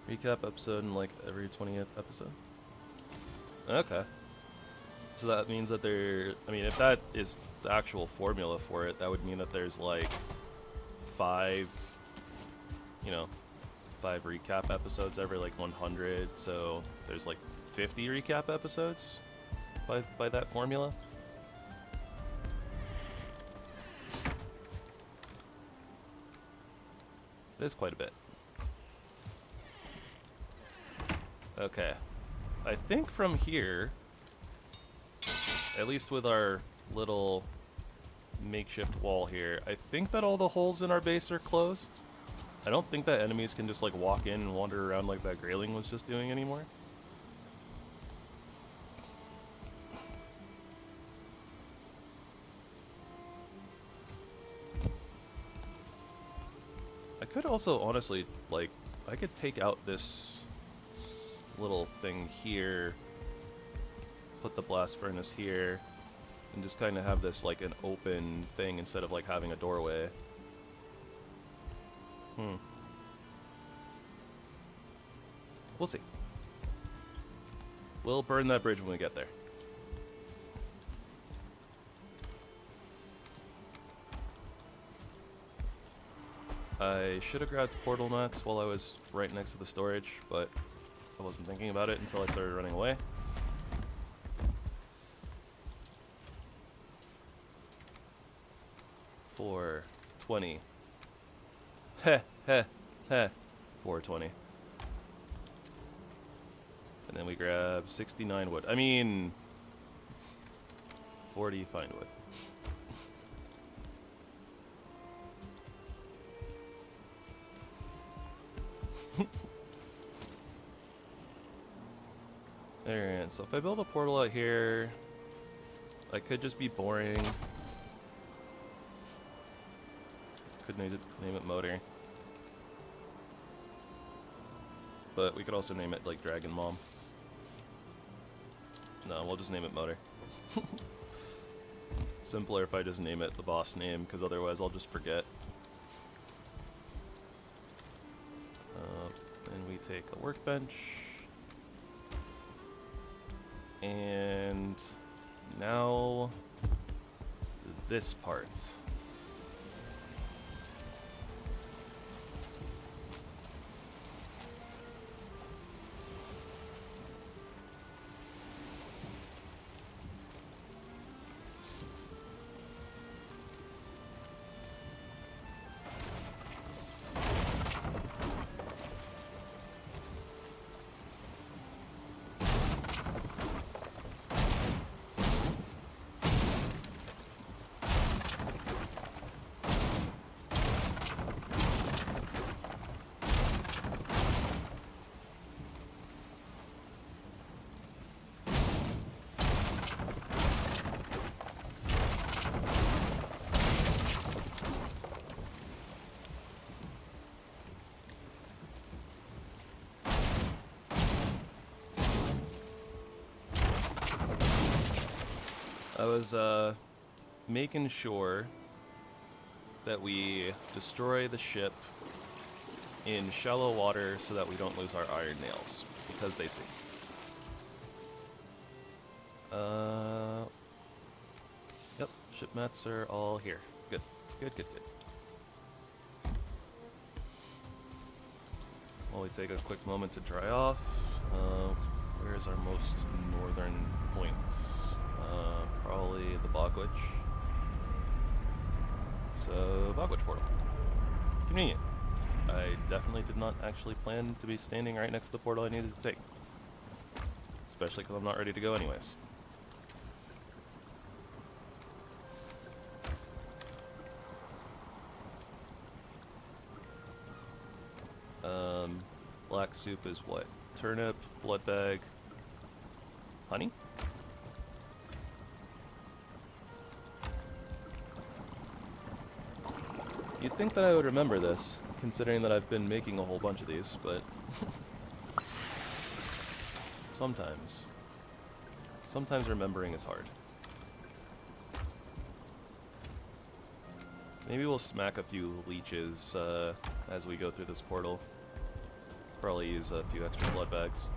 S1: Recap episode in like every 20th episode? Okay. So that means that there, I mean, if that is the actual formula for it, that would mean that there's like 5, you know, 5 recap episodes every like 100, so there's like 50 recap episodes by that formula. It is quite a bit. Okay, I think from here, at least with our little makeshift wall here, I think that all the holes in our base are closed. I don't think that enemies can just like walk in and wander around like that grayling was just doing anymore. I could also honestly, like, I could take out this little thing here, put the blast furnace here, and just kind of have this like an open thing instead of like having a doorway. We'll see. We'll burn that bridge when we get there. I should have grabbed portal mats while I was right next to the storage, but I wasn't thinking about it until I started running away. $420. Heh, heh, heh. $420. And then we grab 69 wood. I mean, 40 fine wood. Alright, so if I build a portal out here, I could just be boring. Could name it motor. But we could also name it like Dragon Mom. No, we'll just name it motor. Simpler if I just name it the boss name, because otherwise I'll just forget. And we take a workbench. And now this part. I was making sure that we destroy the ship in shallow water so that we don't lose our iron nails, because they sink. Yep, ship mats are all here. Good, good, good, good. While we take a quick moment to dry off, where's our most northern point? Probably the Bogwitch. So, Bogwitch portal. Convenient. I definitely did not actually plan to be standing right next to the portal I needed to take. Especially because I'm not ready to go anyways. Black soup is what? Turnip, blood bag, honey? You'd think that I would remember this, considering that I've been making a whole bunch of these, but sometimes remembering is hard. Maybe we'll smack a few leeches as we go through this portal. Probably use a few extra blood bags.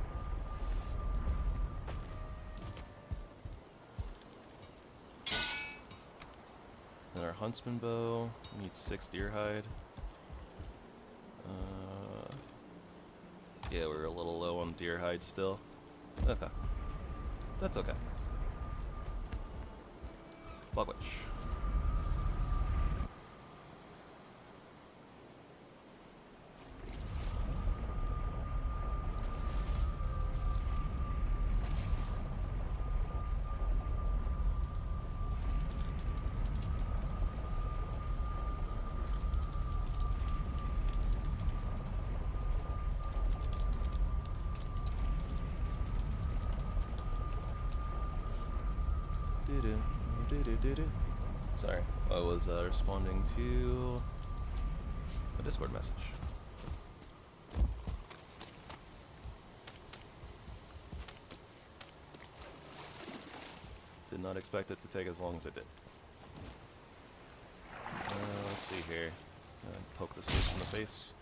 S1: And our huntsman bow needs 6 deer hide. Yeah, we're a little low on deer hide still. Okay. That's okay. Bug witch. Sorry, I was responding to a Discord message. Did not expect it to take as long as it did. Let's see here. Poke this fish in the face.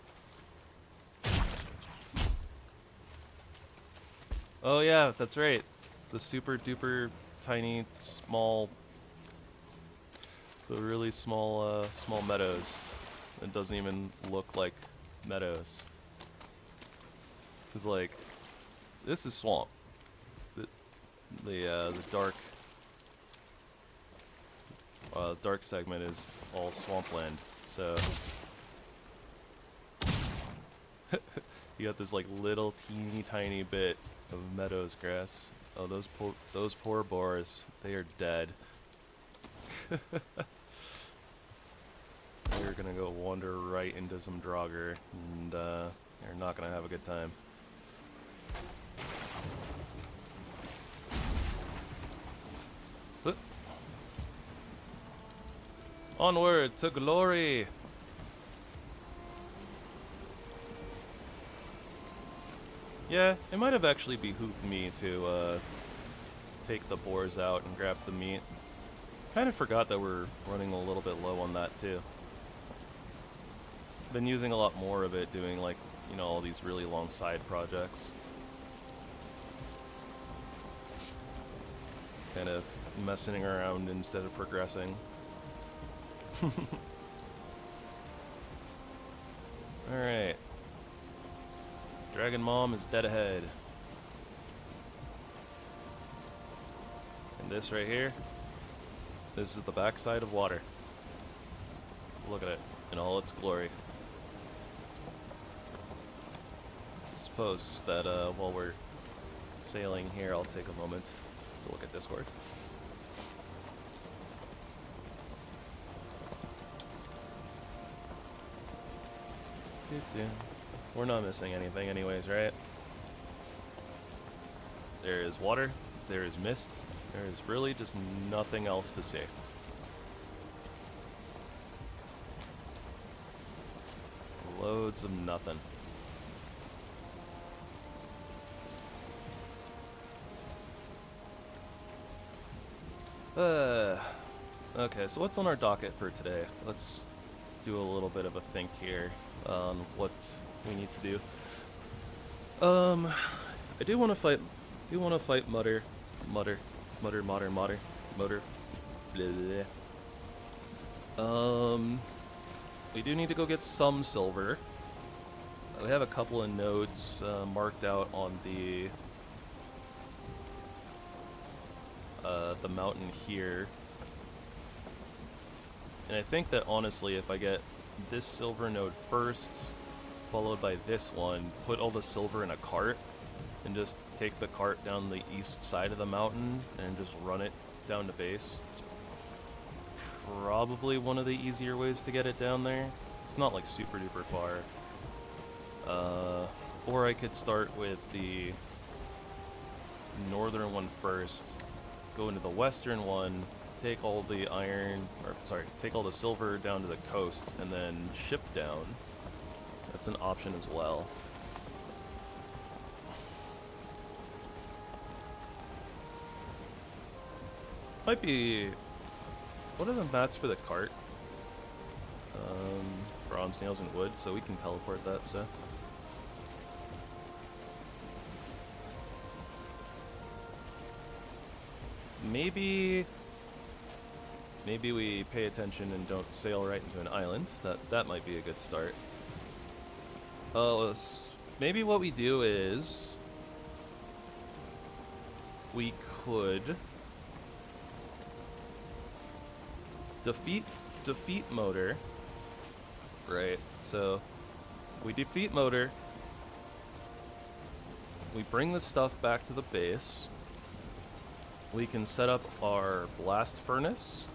S1: Oh yeah, that's right. The super duper tiny small, the really small small meadows. It doesn't even look like meadows. It's like, this is swamp. The dark segment is all swampland. So you got this like little teeny tiny bit of meadows grass. Oh, those poor boars, they are dead. They're gonna go wander right into some Draugr, and they're not gonna have a good time. Onward to glory! Yeah, it might have actually behooved me to take the boars out and grab the meat. Kind of forgot that we're running a little bit low on that too. Been using a lot more of it doing, like, you know, all these really long side projects. Kind of messing around instead of progressing. Alright. Dragon Mom is dead ahead. And this right here, this is the backside of water. Look at it in all its glory. I suppose that while we're sailing here, I'll take a moment to look at Discord. We're not missing anything anyways, right? There is water, there is mist, there is really just nothing else to see. Loads of nothing. Okay, so what's on our docket for today? Let's do a little bit of a think here on what we need to do. I do want to fight. Mutter. We do need to go get some silver. We have a couple of nodes marked out on the mountain here. And I think that honestly, if I get this silver node first, followed by this one, put all the silver in a cart, and just take the cart down the east side of the mountain and just run it down to base. It's probably one of the easier ways to get it down there. It's not like super duper far. Or I could start with the northern one first, go into the western one, take all the take all the silver down to the coast, and then ship down. That's an option as well. Might be... What are the mats for the cart? Bronze, nails, and wood, so we can teleport that, so... Maybe we pay attention and don't sail right into an island. That might be a good start. Maybe what we do is we could defeat Motor. Right. So we defeat Motor. We bring the stuff back to the base. We can set up our blast furnace.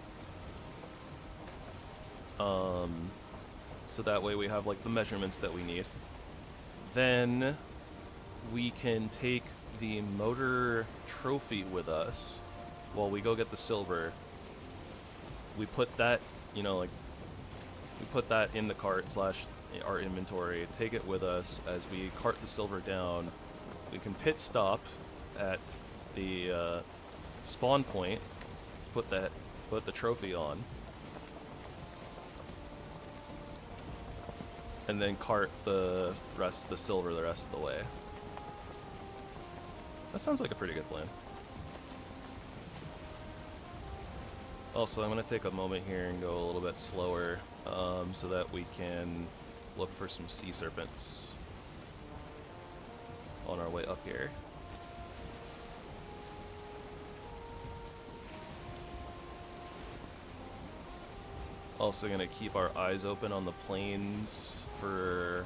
S1: So that way we have like the measurements that we need. Then we can take the motor trophy with us while we go get the silver. We put that, you know, like, we put that in the cart / our inventory, take it with us as we cart the silver down. We can pit stop at the spawn point to put the trophy on, and then cart the rest of the silver the rest of the way. That sounds like a pretty good plan. Also, I'm going to take a moment here and go a little bit slower so that we can look for some sea serpents on our way up here. Also going to keep our eyes open on the plains for...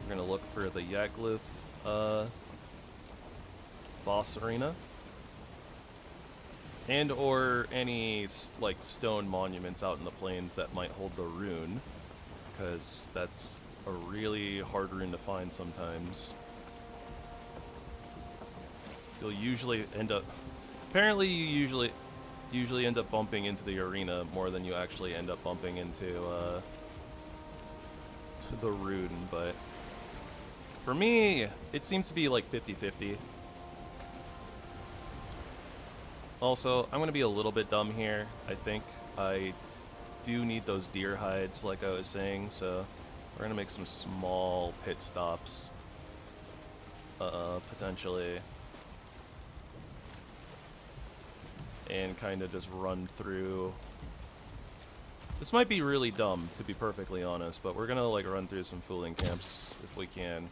S1: We're going to look for the Yagluth boss arena. And or any like stone monuments out in the plains that might hold the rune, because that's a really hard rune to find sometimes. You'll usually end up... Apparently you usually end up bumping into the arena more than you actually end up bumping into the rune, but for me, it seems to be like 50-50. Also, I'm going to be a little bit dumb here. I think I do need those deer hides, like I was saying, so we're going to make some small pit stops, potentially, and kind of just run through. This might be really dumb, to be perfectly honest, but we're going to like run through some fooling camps if we can.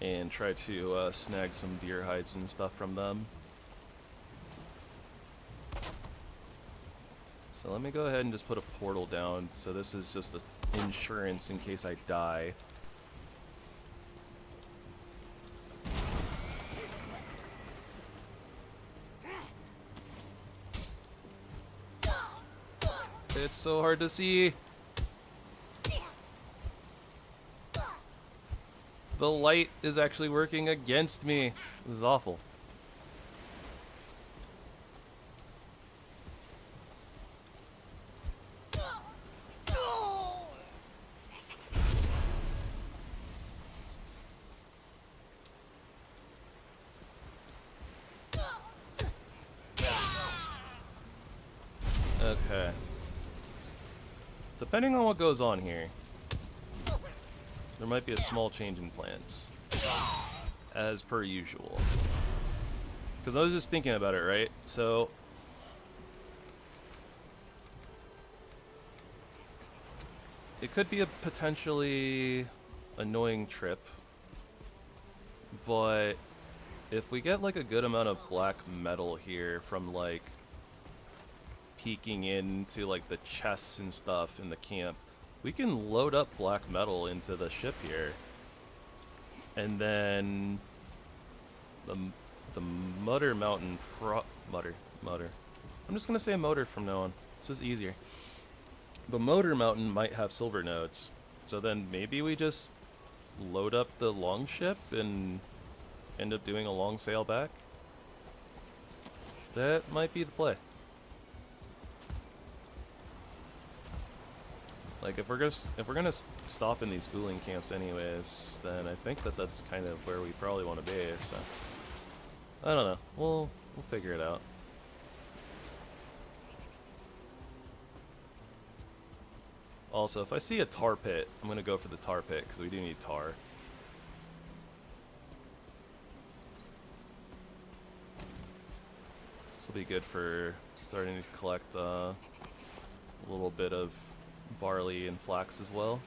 S1: And try to snag some deer hides and stuff from them. So let me go ahead and just put a portal down. So this is just the insurance in case I die. It's so hard to see. The light is actually working against me. This is awful. Okay. Depending on what goes on here, there might be a small change in plans, as per usual. Because I was just thinking about it, right? So, it could be a potentially annoying trip, but if we get like a good amount of black metal here from like peeking into like the chests and stuff in the camp, we can load up black metal into the ship here. And then the Mutter Mountain Mutter. I'm just gonna say motor from now on. This is easier. The Motor Mountain might have silver nodes, so then maybe we just load up the long ship and end up doing a long sail back. That might be the play. Like if we're gonna stop in these fooling camps anyways, then I think that that's kind of where we probably want to be. So I don't know. We'll figure it out. Also, if I see a tar pit, I'm gonna go for the tar pit because we do need tar. This will be good for starting to collect a little bit of barley and flax as well.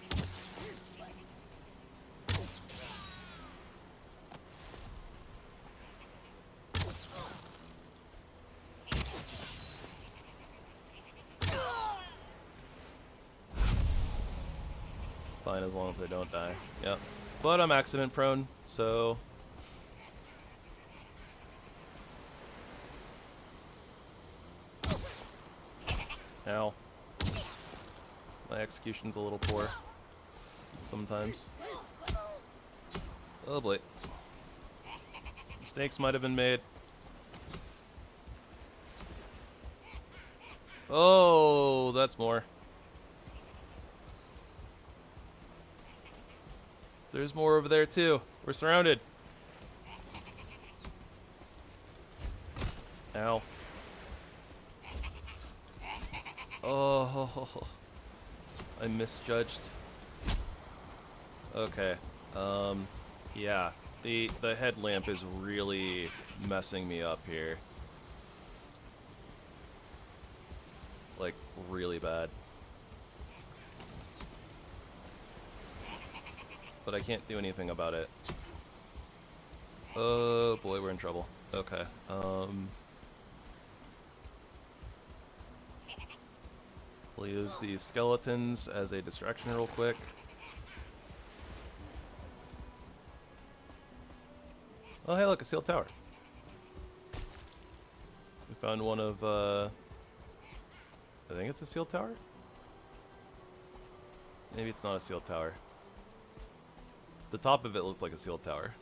S1: Fine as long as I don't die. Yep. But I'm accident prone, so ow. My execution's a little poor sometimes. Oh boy. Mistakes might have been made. Oh, that's more. There's more over there too. We're surrounded. Ow. Oh, I misjudged. Okay. Yeah. The headlamp is really messing me up here. Like, really bad. But I can't do anything about it. Oh boy, we're in trouble. Okay. We'll use these skeletons as a distraction real quick. Oh hey look, a sealed tower. We found one of, I think it's a sealed tower? Maybe it's not a sealed tower. The top of it looked like a sealed tower.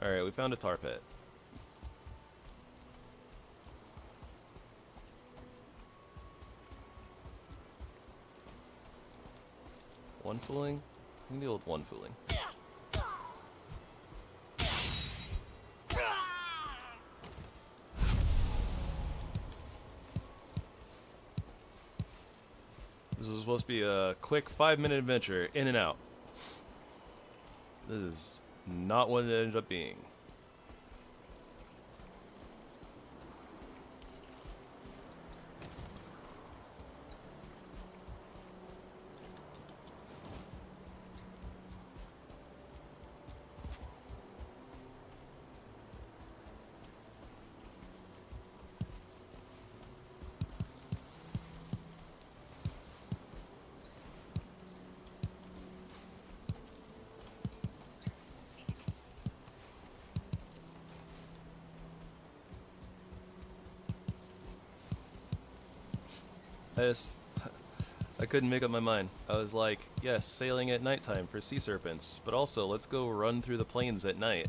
S1: Alright, we found a tar pit. One fooling? I can deal with one fooling. This was supposed to be a quick 5-minute adventure, in and out. This is not what it ended up being. I couldn't make up my mind. I was like, yes, sailing at nighttime for sea serpents, but also let's go run through the plains at night.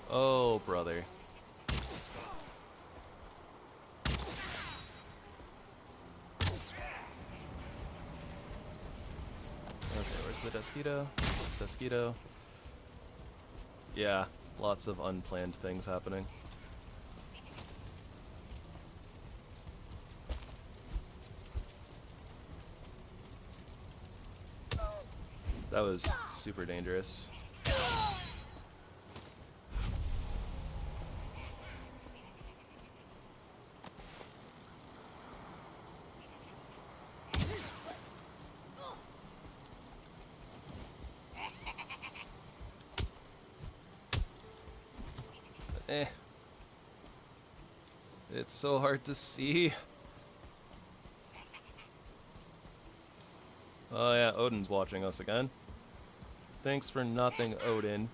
S1: Oh, brother. The Desquito. Yeah, lots of unplanned things happening. That was super dangerous. It's so hard to see. Oh yeah, Odin's watching us again. Thanks for nothing, Odin.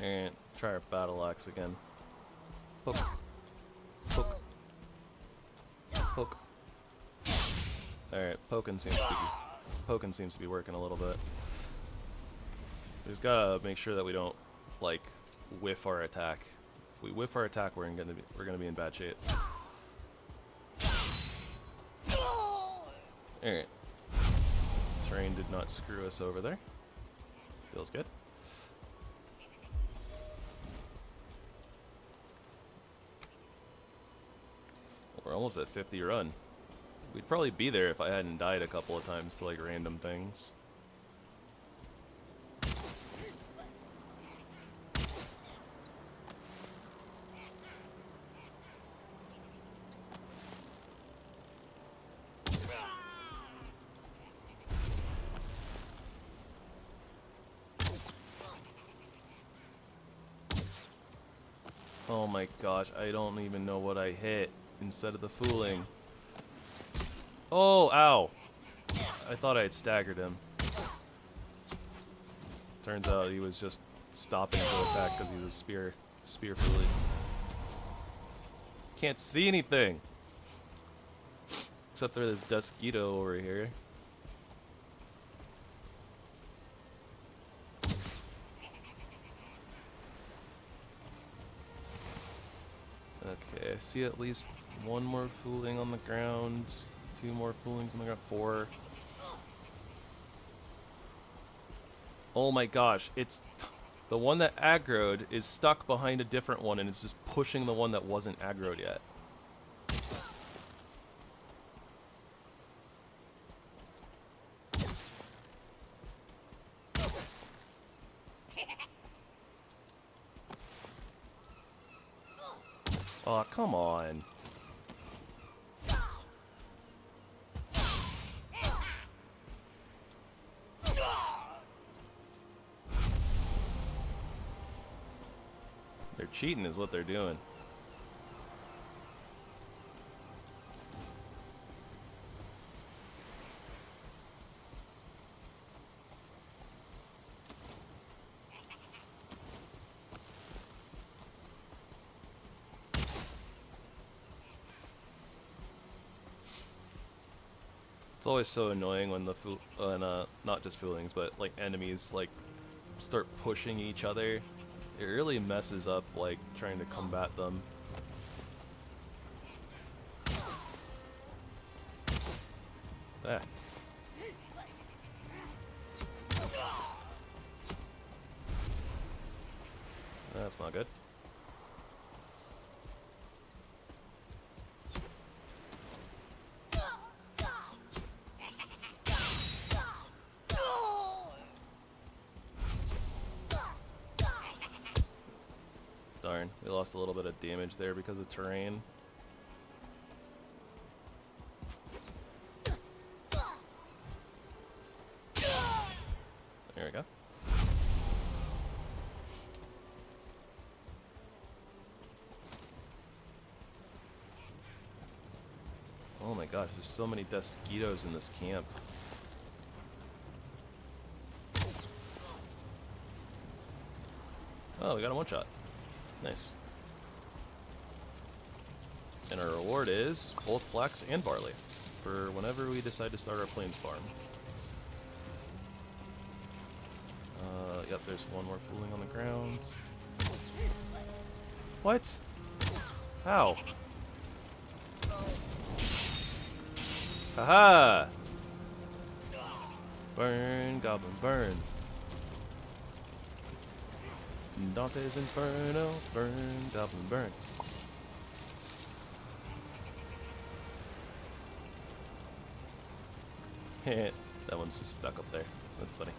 S1: And try our battle axe again. Poke. Poke. Poke. Alright, poking seems to be working a little bit. We just gotta make sure that we don't like whiff our attack. If we whiff our attack, we're gonna be in bad shape. Alright. Terrain did not screw us over there. Feels good. We're almost at 50 run. We'd probably be there if I hadn't died a couple of times to like random things. Oh my gosh, I don't even know what I hit instead of the fooling. Oh, ow! I thought I had staggered him. Turns out he was just stopping to attack because he was spear fooling. Can't see anything! Except for this Dusquito over here. Okay, I see at least one more fooling on the ground, 2 more foolings on the ground, 4. Oh my gosh, it's the one that aggroed is stuck behind a different one and it's just pushing the one that wasn't aggroed yet. Oh, come on. They're cheating is what they're doing. It's always so annoying when the not just foolings, but like enemies like start pushing each other. It really messes up like trying to combat them. Ah. That's not good. Darn, we lost a little bit of damage there because of terrain. There we go. Oh my gosh, there's so many Dusquitos in this camp. Oh, we got a one-shot. Nice. And our reward is both flax and barley for whenever we decide to start our plains farm. Yep, there's one more fooling on the ground. What? How? Haha! Burn, goblin, burn. Dante's Inferno, burn, goblin, burn. Heh, that one's just stuck up there. That's funny.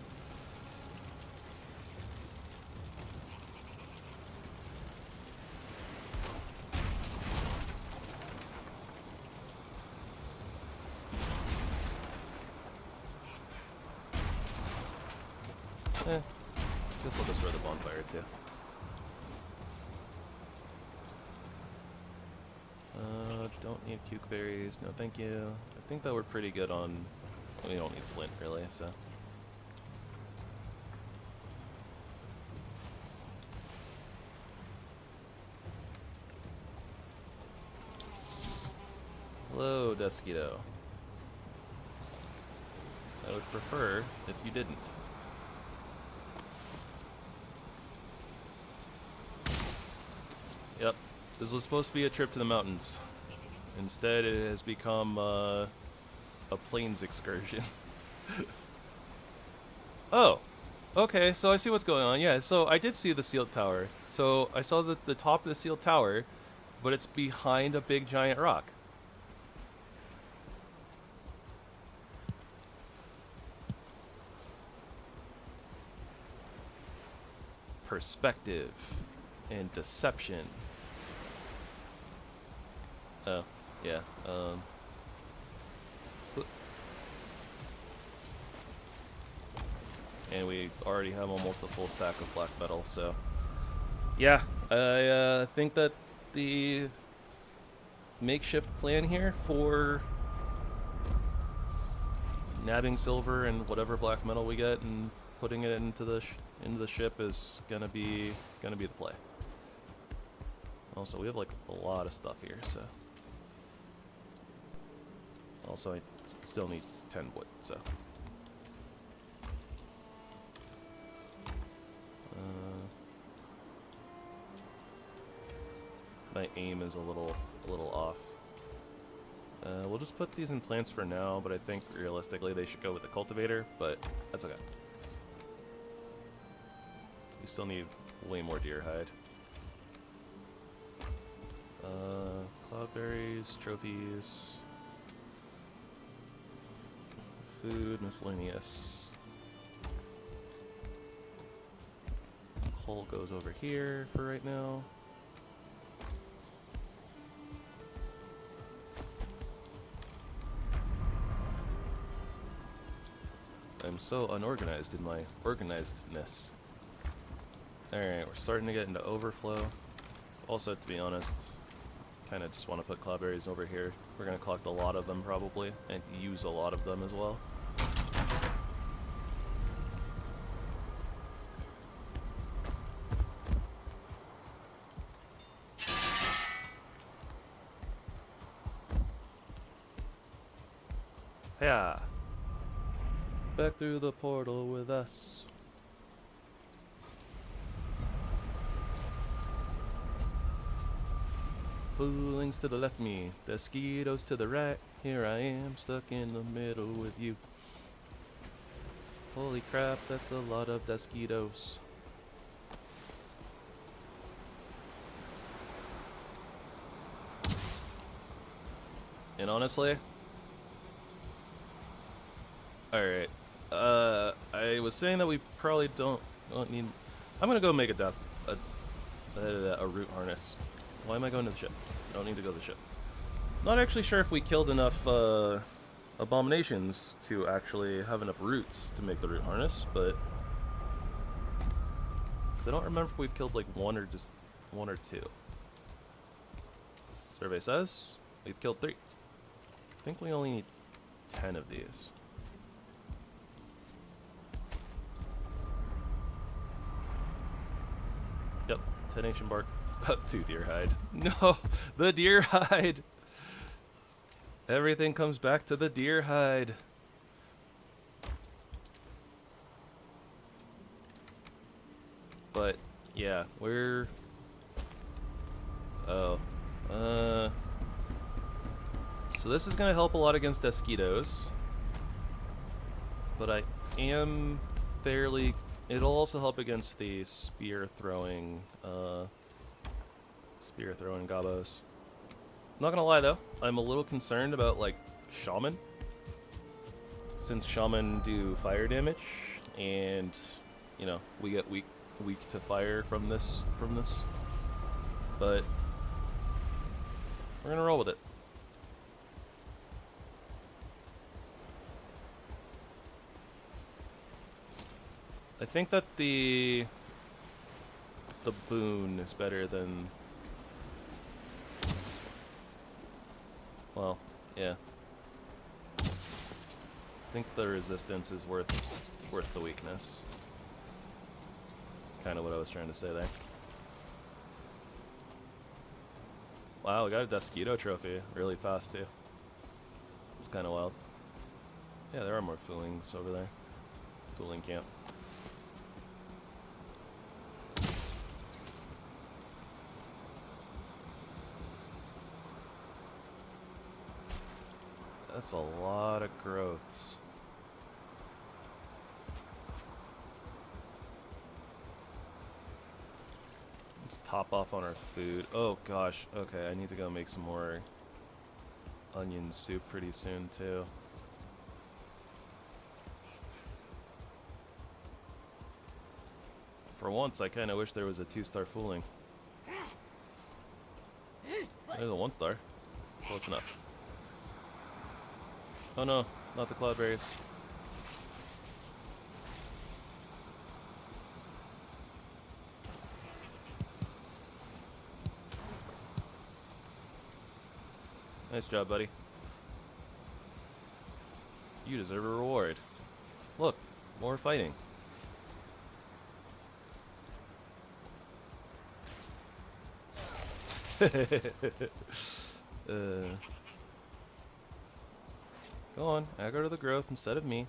S1: Guess I'll destroy the bonfire too. Don't need cuke berries. No, thank you. I think that we're pretty good on. We don't need flint really, so. Hello, Deskito. I would prefer if you didn't. Yep, this was supposed to be a trip to the mountains. Instead, it has become a plains excursion. Oh, okay, so I see what's going on. Yeah, so I did see the sealed tower. So I saw the top of the sealed tower, but it's behind a big giant rock. Perspective and deception. Oh, yeah. And we already have almost a full stack of black metal, so yeah, I think that the makeshift plan here for nabbing silver and whatever black metal we get and putting it into the ship is gonna be the play. Also, we have like a lot of stuff here, so. Also, I still need 10 wood, so. My aim is a little off. We'll just put these in plants for now, but I think realistically they should go with the cultivator, but that's okay. We still need way more deer hide. Cloudberries, trophies, food, miscellaneous. Coal goes over here for right now. I'm so unorganized in my organizedness. Alright, we're starting to get into overflow. Also, to be honest, kind of just want to put cloudberries over here. We're going to collect a lot of them probably, and use a lot of them as well. Yeah. Back through the portal with us. Foolings to the left of me, the mosquitoes to the right. Here I am, stuck in the middle with you. Holy crap, that's a lot of mosquitoes. And honestly, alright. I was saying that we probably don't need. I'm gonna go make a root harness. Why am I going to the ship? I don't need to go to the ship. Not actually sure if we killed enough abominations to actually have enough roots to make the root harness, but because I don't remember if we've killed like one or just one or two. Survey says we've killed 3. I think we only need 10 of these. Yep, 10 ancient bark. 2 deer hide. No, the deer hide. Everything comes back to the deer hide. But yeah, we're. Oh, So this is going to help a lot against mosquitoes. But I am fairly... It'll also help against the spear-throwing gobos. I'm not gonna lie though, I'm a little concerned about, like, shaman. Since shaman do fire damage, and, you know, we get weak to fire from this. But we're gonna roll with it. I think that the boon is better than... Well, yeah. I think the resistance is worth the weakness. That's kind of what I was trying to say there. Wow, we got a Mosquito trophy really fast too. It's kind of wild. Yeah, there are more foolings over there. Fooling camp. That's a lot of growths. Let's top off on our food. Oh gosh, okay, I need to go make some more onion soup pretty soon too. For once, I kind of wish there was a 2-star fooling. There's a 1-star. Close enough. Oh no, not the cloudberries. Nice job, buddy. You deserve a reward. Look, more fighting. Go on, aggro to the growth instead of me.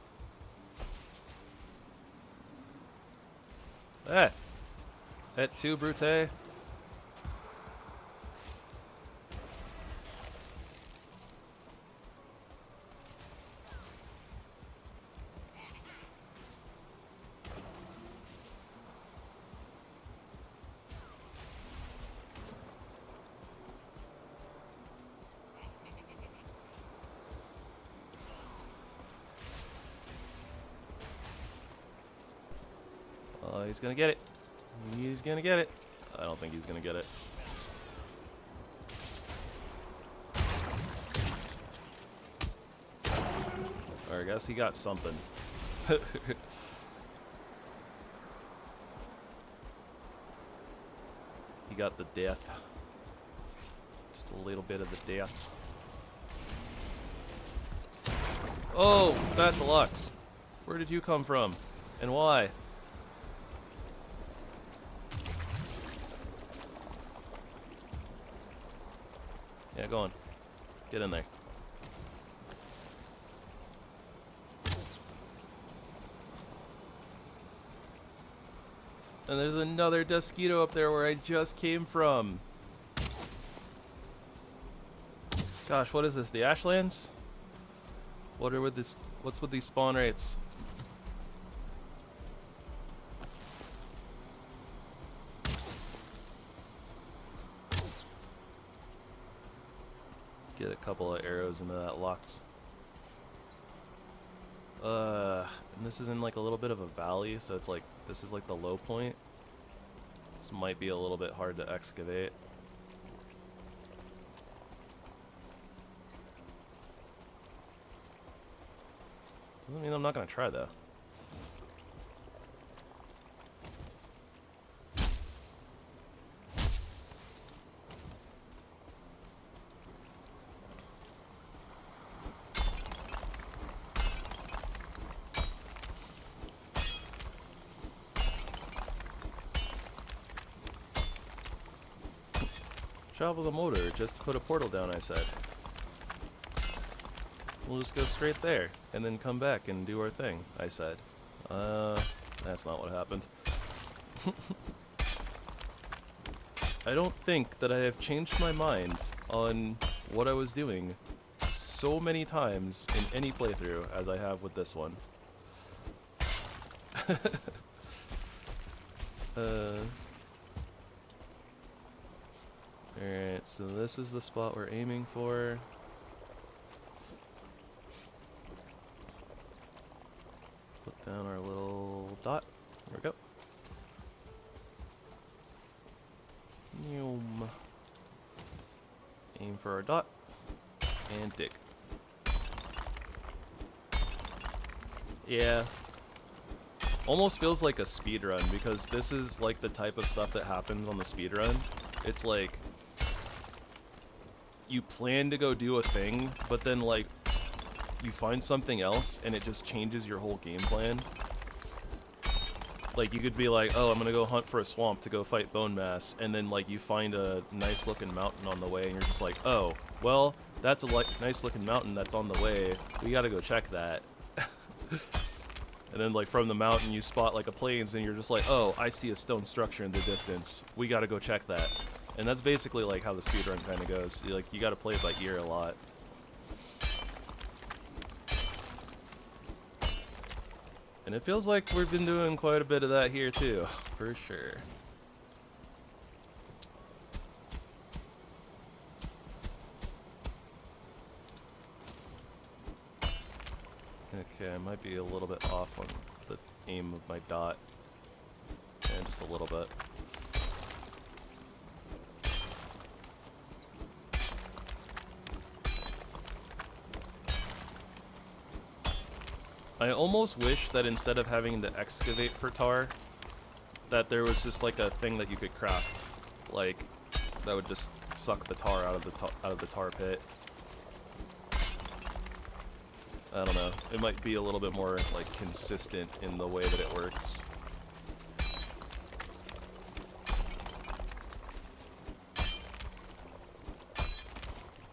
S1: Ah! Et tu, Brute? He's gonna get it. He's gonna get it. I don't think he's gonna get it. Or I guess he got something. He got the death. Just a little bit of the death. Oh, that's Lux. Where did you come from? And why? Yeah, go on. Get in there. And there's another Mosquito up there where I just came from. Gosh, what is this? The Ashlands? What are with this? What's with these spawn rates? Get a couple of arrows into that Lux. And this is in like a little bit of a valley, so it's like, this is like the low point. This might be a little bit hard to excavate. Doesn't mean I'm not gonna try though. Travel the motor, just put a portal down, I said. We'll just go straight there, and then come back and do our thing, I said. That's not what happened. I don't think that I have changed my mind on what I was doing so many times in any playthrough as I have with this one. Alright, so this is the spot we're aiming for. Put down our little dot. There we go. Noom. Aim for our dot. And dig. Yeah. Almost feels like a speedrun, because this is like the type of stuff that happens on the speedrun. It's like you plan to go do a thing, but then like you find something else and it just changes your whole game plan. Like you could be like, oh, I'm gonna go hunt for a swamp to go fight bone mass, and then like you find a nice looking mountain on the way and you're just like, oh, well, that's a nice looking mountain that's on the way, we gotta go check that. And then like from the mountain you spot like a plains and you're just like, oh, I see a stone structure in the distance, we gotta go check that. And that's basically like how the speedrun kind of goes. You gotta play it by ear a lot. And it feels like we've been doing quite a bit of that here too, for sure. Okay, I might be a little bit off on the aim of my dot. And just a little bit. I almost wish that instead of having to excavate for tar, that there was just like a thing that you could craft, like that would just suck the tar out of the tar pit. I don't know. It might be a little bit more like consistent in the way that it works.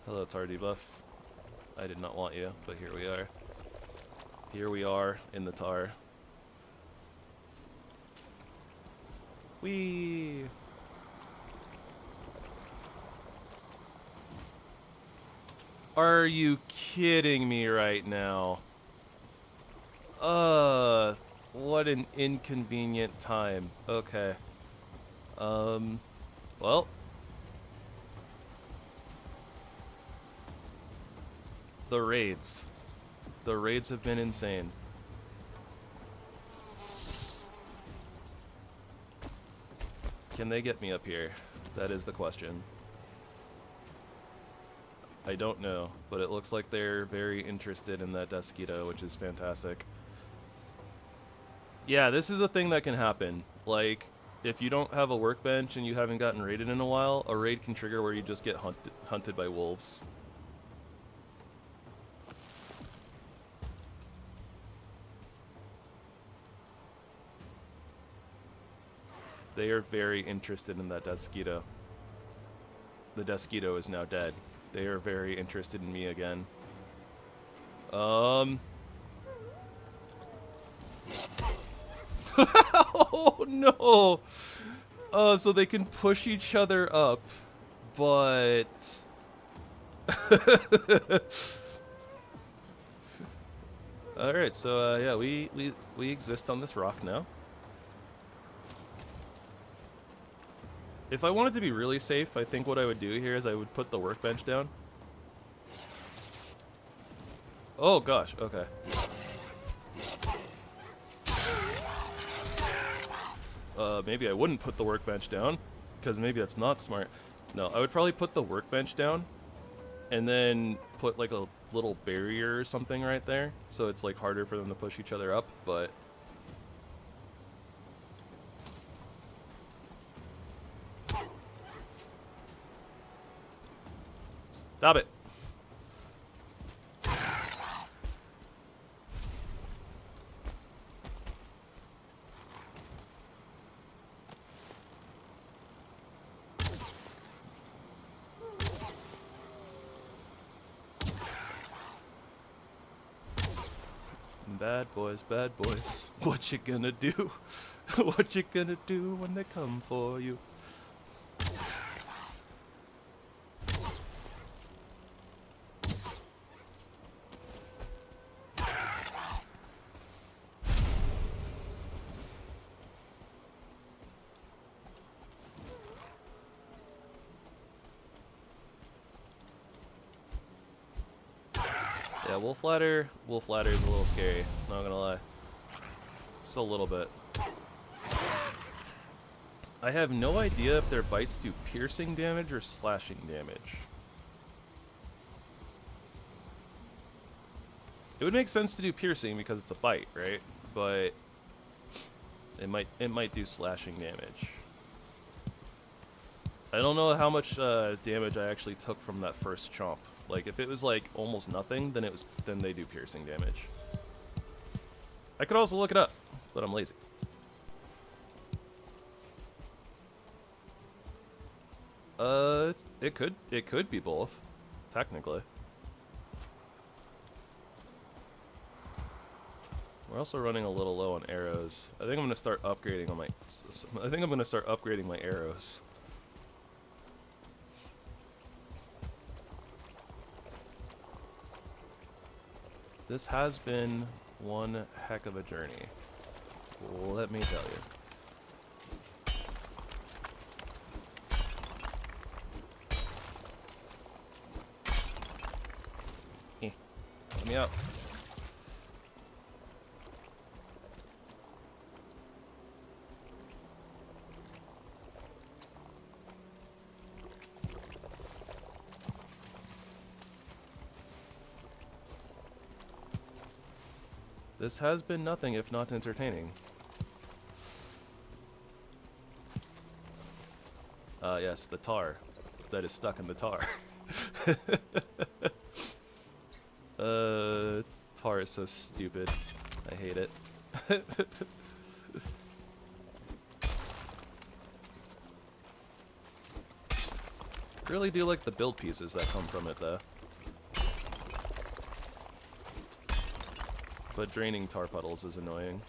S1: Hello, tar debuff. I did not want you, but here we are. Here we are in the tar. Whee! Are you kidding me right now? What an inconvenient time. Okay. Well. The raids. The raids have been insane. Can they get me up here? That is the question. I don't know, but it looks like they're very interested in that Desquito, which is fantastic. Yeah, this is a thing that can happen. Like, if you don't have a workbench and you haven't gotten raided in a while, a raid can trigger where you just get hunted by wolves. They are very interested in that Desquito. The Desquito is now dead. They are very interested in me again. Oh no! So they can push each other up, but... Alright, so yeah, we exist on this rock now. If I wanted to be really safe, I think what I would do here is I would put the workbench down. Oh gosh, okay. Maybe I wouldn't put the workbench down, because maybe that's not smart. No, I would probably put the workbench down, and then put like a little barrier or something right there, so it's like harder for them to push each other up, but... Stop it! Bad boys, what you gonna do? What you gonna do when they come for you? Yeah, wolf ladder is a little scary, not gonna lie. Just a little bit. I have no idea if their bites do piercing damage or slashing damage. It would make sense to do piercing because it's a bite, right? But it might do slashing damage. I don't know how much damage I actually took from that first chomp. Like if it was like almost nothing, then they do piercing damage. I could also look it up, but I'm lazy. It could be both, technically. We're also running a little low on arrows. I think I'm gonna start upgrading on my. I think I'm gonna start upgrading my arrows. This has been one heck of a journey. Let me tell you. Let me out. This has been nothing if not entertaining. Yes, the tar that is stuck in the tar. Tar is so stupid. I hate it. Really do like the build pieces that come from it though. But draining tar puddles is annoying.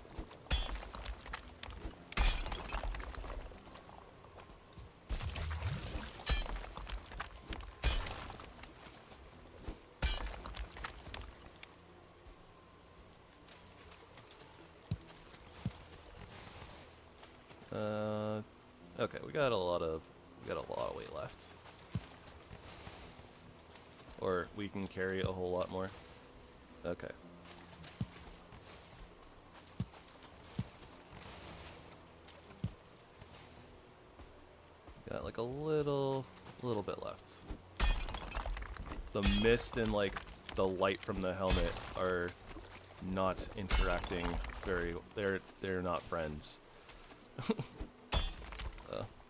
S1: Okay, we got a lot of weight left. Or we can carry a whole lot more. Okay. Got like a little bit left. The mist and like the light from the helmet are not interacting very. They're not friends.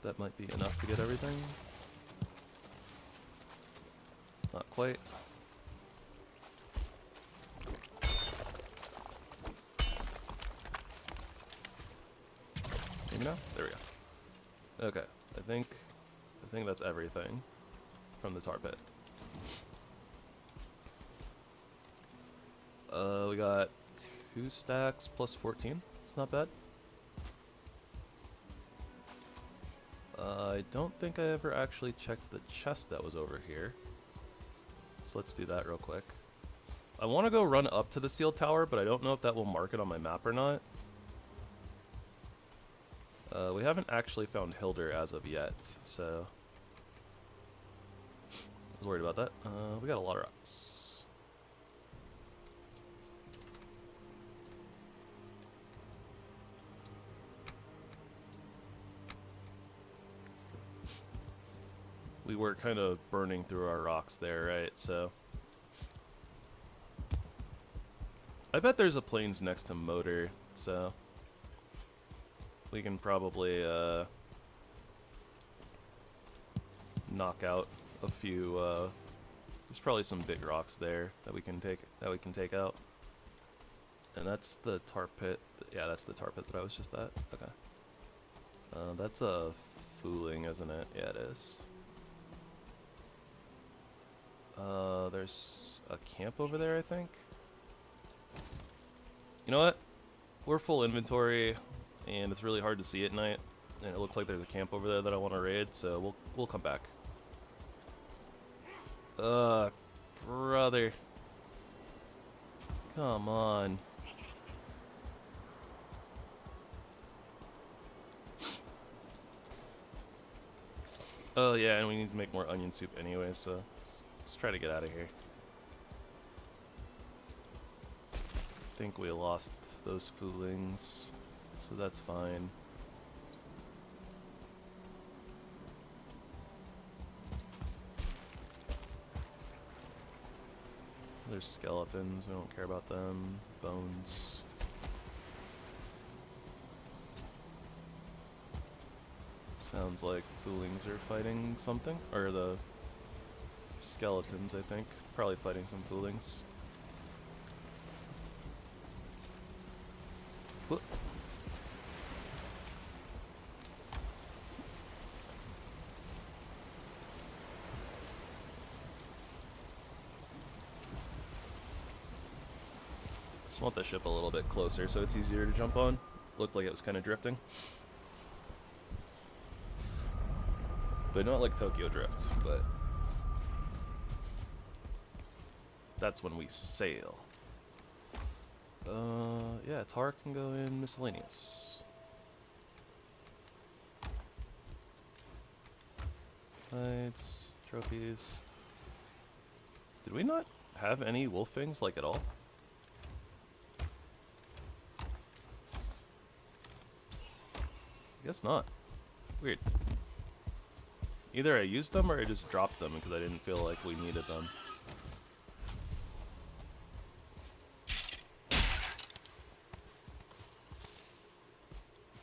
S1: That might be enough to get everything. Not quite. Maybe now? There we go. Okay, I think that's everything from the tar pit. We got 2 stacks plus 14. It's not bad. I don't think I ever actually checked the chest that was over here. So let's do that real quick. I want to go run up to the sealed tower, but I don't know if that will mark it on my map or not. We haven't actually found Hilder as of yet, so I was worried about that. We got a lot of rocks. We were kind of burning through our rocks there, right? So I bet there's a plains next to Motor, so we can probably knock out a few. There's probably some big rocks there that we can take out. And that's the tar pit. Yeah, that's the tar pit that I was just at. Okay. That's a fooling, isn't it? Yeah, it is. There's a camp over there, I think. You know what? We're full inventory, and it's really hard to see at night. And it looks like there's a camp over there that I want to raid, so we'll come back. Brother. Come on. Oh yeah, and we need to make more onion soup anyway, so let's try to get out of here. think we lost those foolings, so that's fine. There's skeletons, we don't care about them. Bones. Sounds like foolings are fighting something, or the skeletons, I think. Probably fighting some foolings. Whoop. Just want the ship a little bit closer so it's easier to jump on. Looked like it was kind of drifting. But not like Tokyo Drift, but that's when we sail. Yeah, tar can go in miscellaneous. Hides, trophies. Did we not have any wolf fangs, like, at all? I guess not. Weird. Either I used them or I just dropped them because I didn't feel like we needed them.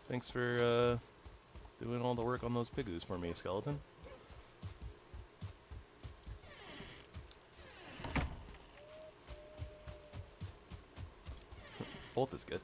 S1: Thanks for doing all the work on those pigoos for me, skeleton. Both is good.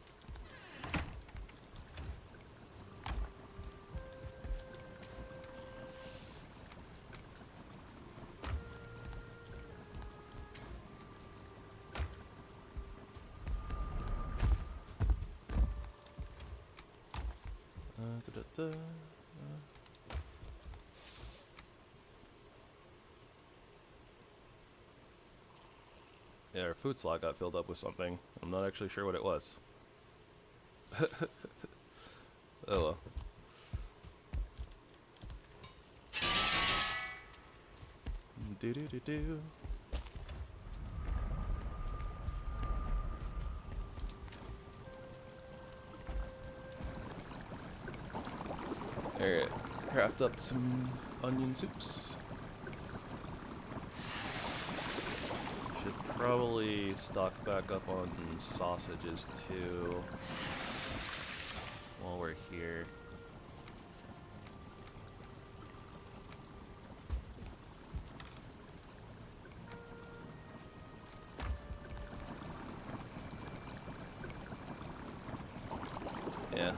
S1: Yeah, our food slot got filled up with something. I'm not actually sure what it was. Oh well. Do do do do. Alright, craft up some onion soups. Should probably stock back up on sausages too while we're here. Yeah.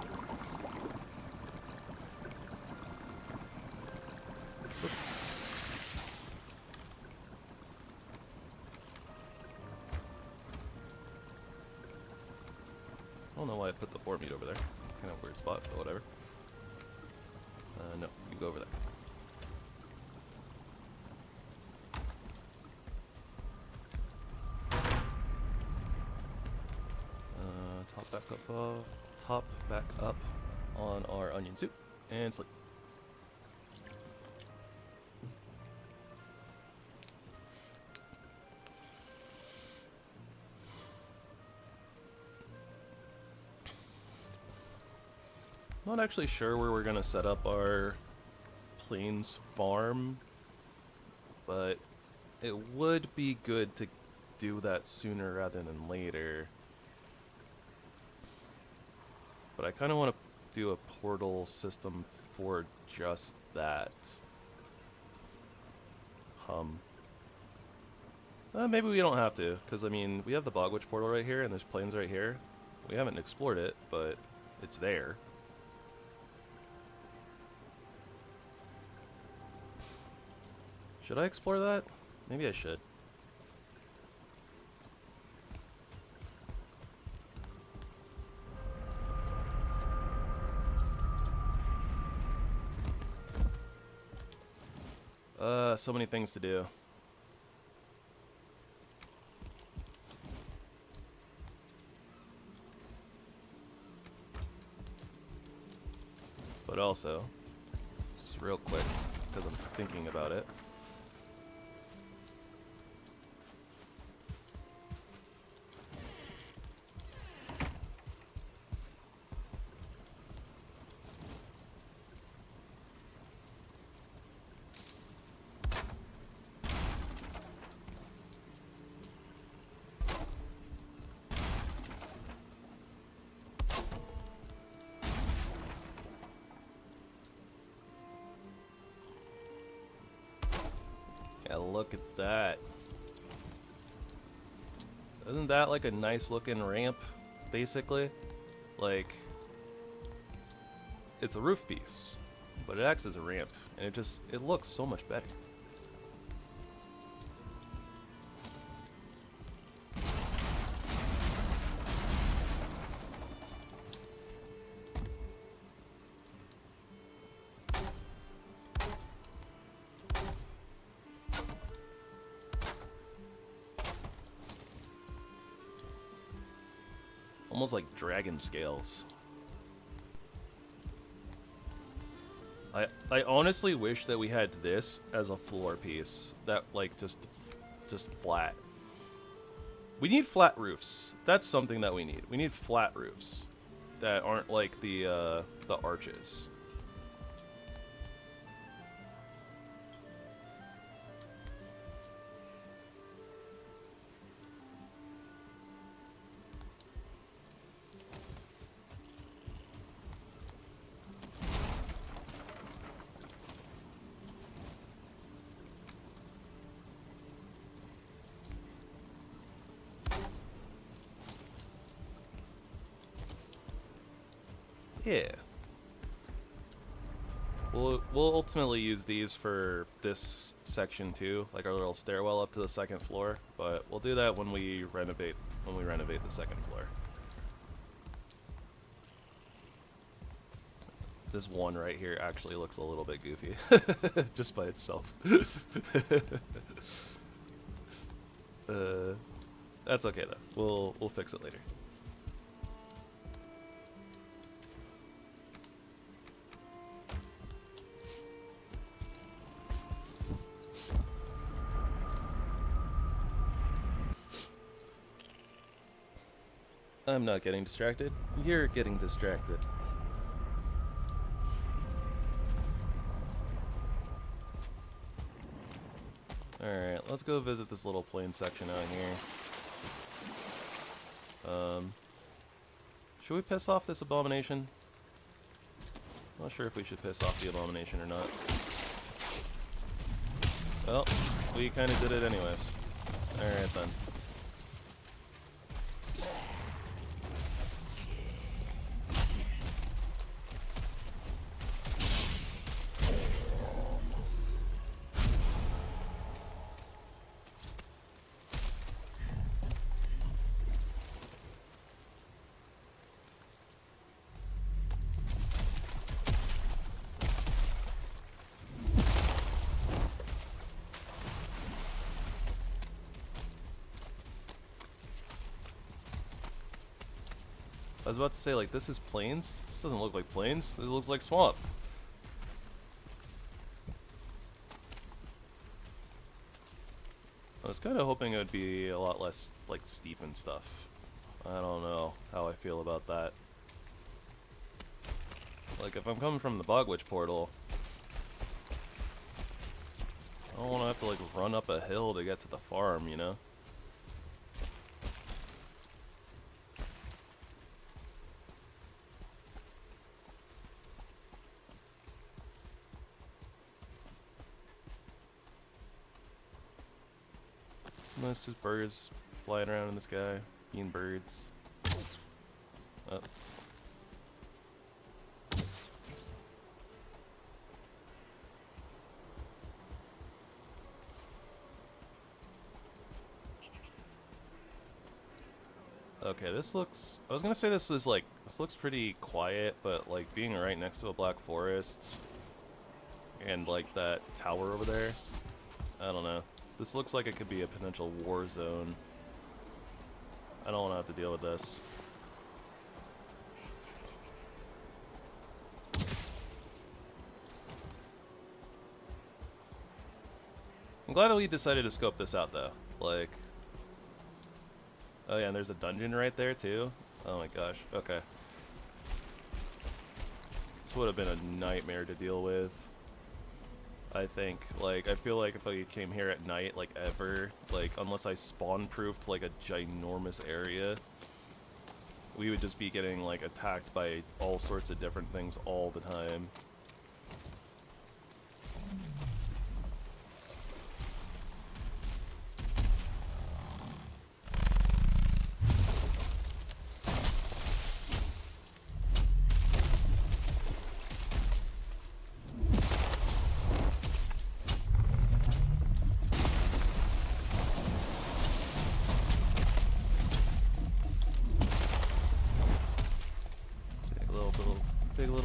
S1: I don't know why I put the boar meat over there. Kind of weird spot, but whatever. No, you go over there. Top back up on our onion soup and sleep. Not actually sure where we're gonna set up our plains farm, but it would be good to do that sooner rather than later. But I kind of want to do a portal system for just that. Maybe we don't have to, because I mean, we have the Bogwitch portal right here, and there's plains right here. We haven't explored it, but it's there. Should I explore that? Maybe I should. So many things to do. But also, just real quick, because I'm thinking about it. look at that. Isn't that like a nice looking ramp, basically? Like, it's a roof piece, but it acts as a ramp, and it looks so much better. Almost like dragon scales. I honestly wish that we had this as a floor piece that like just flat. We need flat roofs. That's something that we need. We need flat roofs that aren't like the arches. Yeah. We'll ultimately use these for this section too, like our little stairwell up to the second floor, but we'll do that when we renovate the second floor. This one right here actually looks a little bit goofy just by itself. That's okay though. We'll fix it later. I'm not getting distracted. You're getting distracted. Alright, let's go visit this little plain section out here. Should we piss off this abomination? I'm not sure if we should piss off the abomination or not. Well, we kind of did it anyways. Alright then. I was about to say, like, this is plains? This doesn't look like plains. This looks like swamp. I was kind of hoping it would be a lot less, like, steep and stuff. I don't know how I feel about that. Like, if I'm coming from the Bogwitch portal, I don't want to have to, like, run up a hill to get to the farm, you know? It's just birds flying around in the sky, being birds. Oh. Okay, this looks... I was gonna say this looks pretty quiet, but like being right next to a black forest and like that tower over there, I don't know. This looks like it could be a potential war zone. I don't want to have to deal with this. I'm glad that we decided to scope this out though. Like... Oh yeah, and there's a dungeon right there too. Oh my gosh, okay. This would have been a nightmare to deal with. I think, like, I feel like if I came here at night, like, ever, like, unless I spawn-proofed, like, a ginormous area, we would just be getting, like, attacked by all sorts of different things all the time.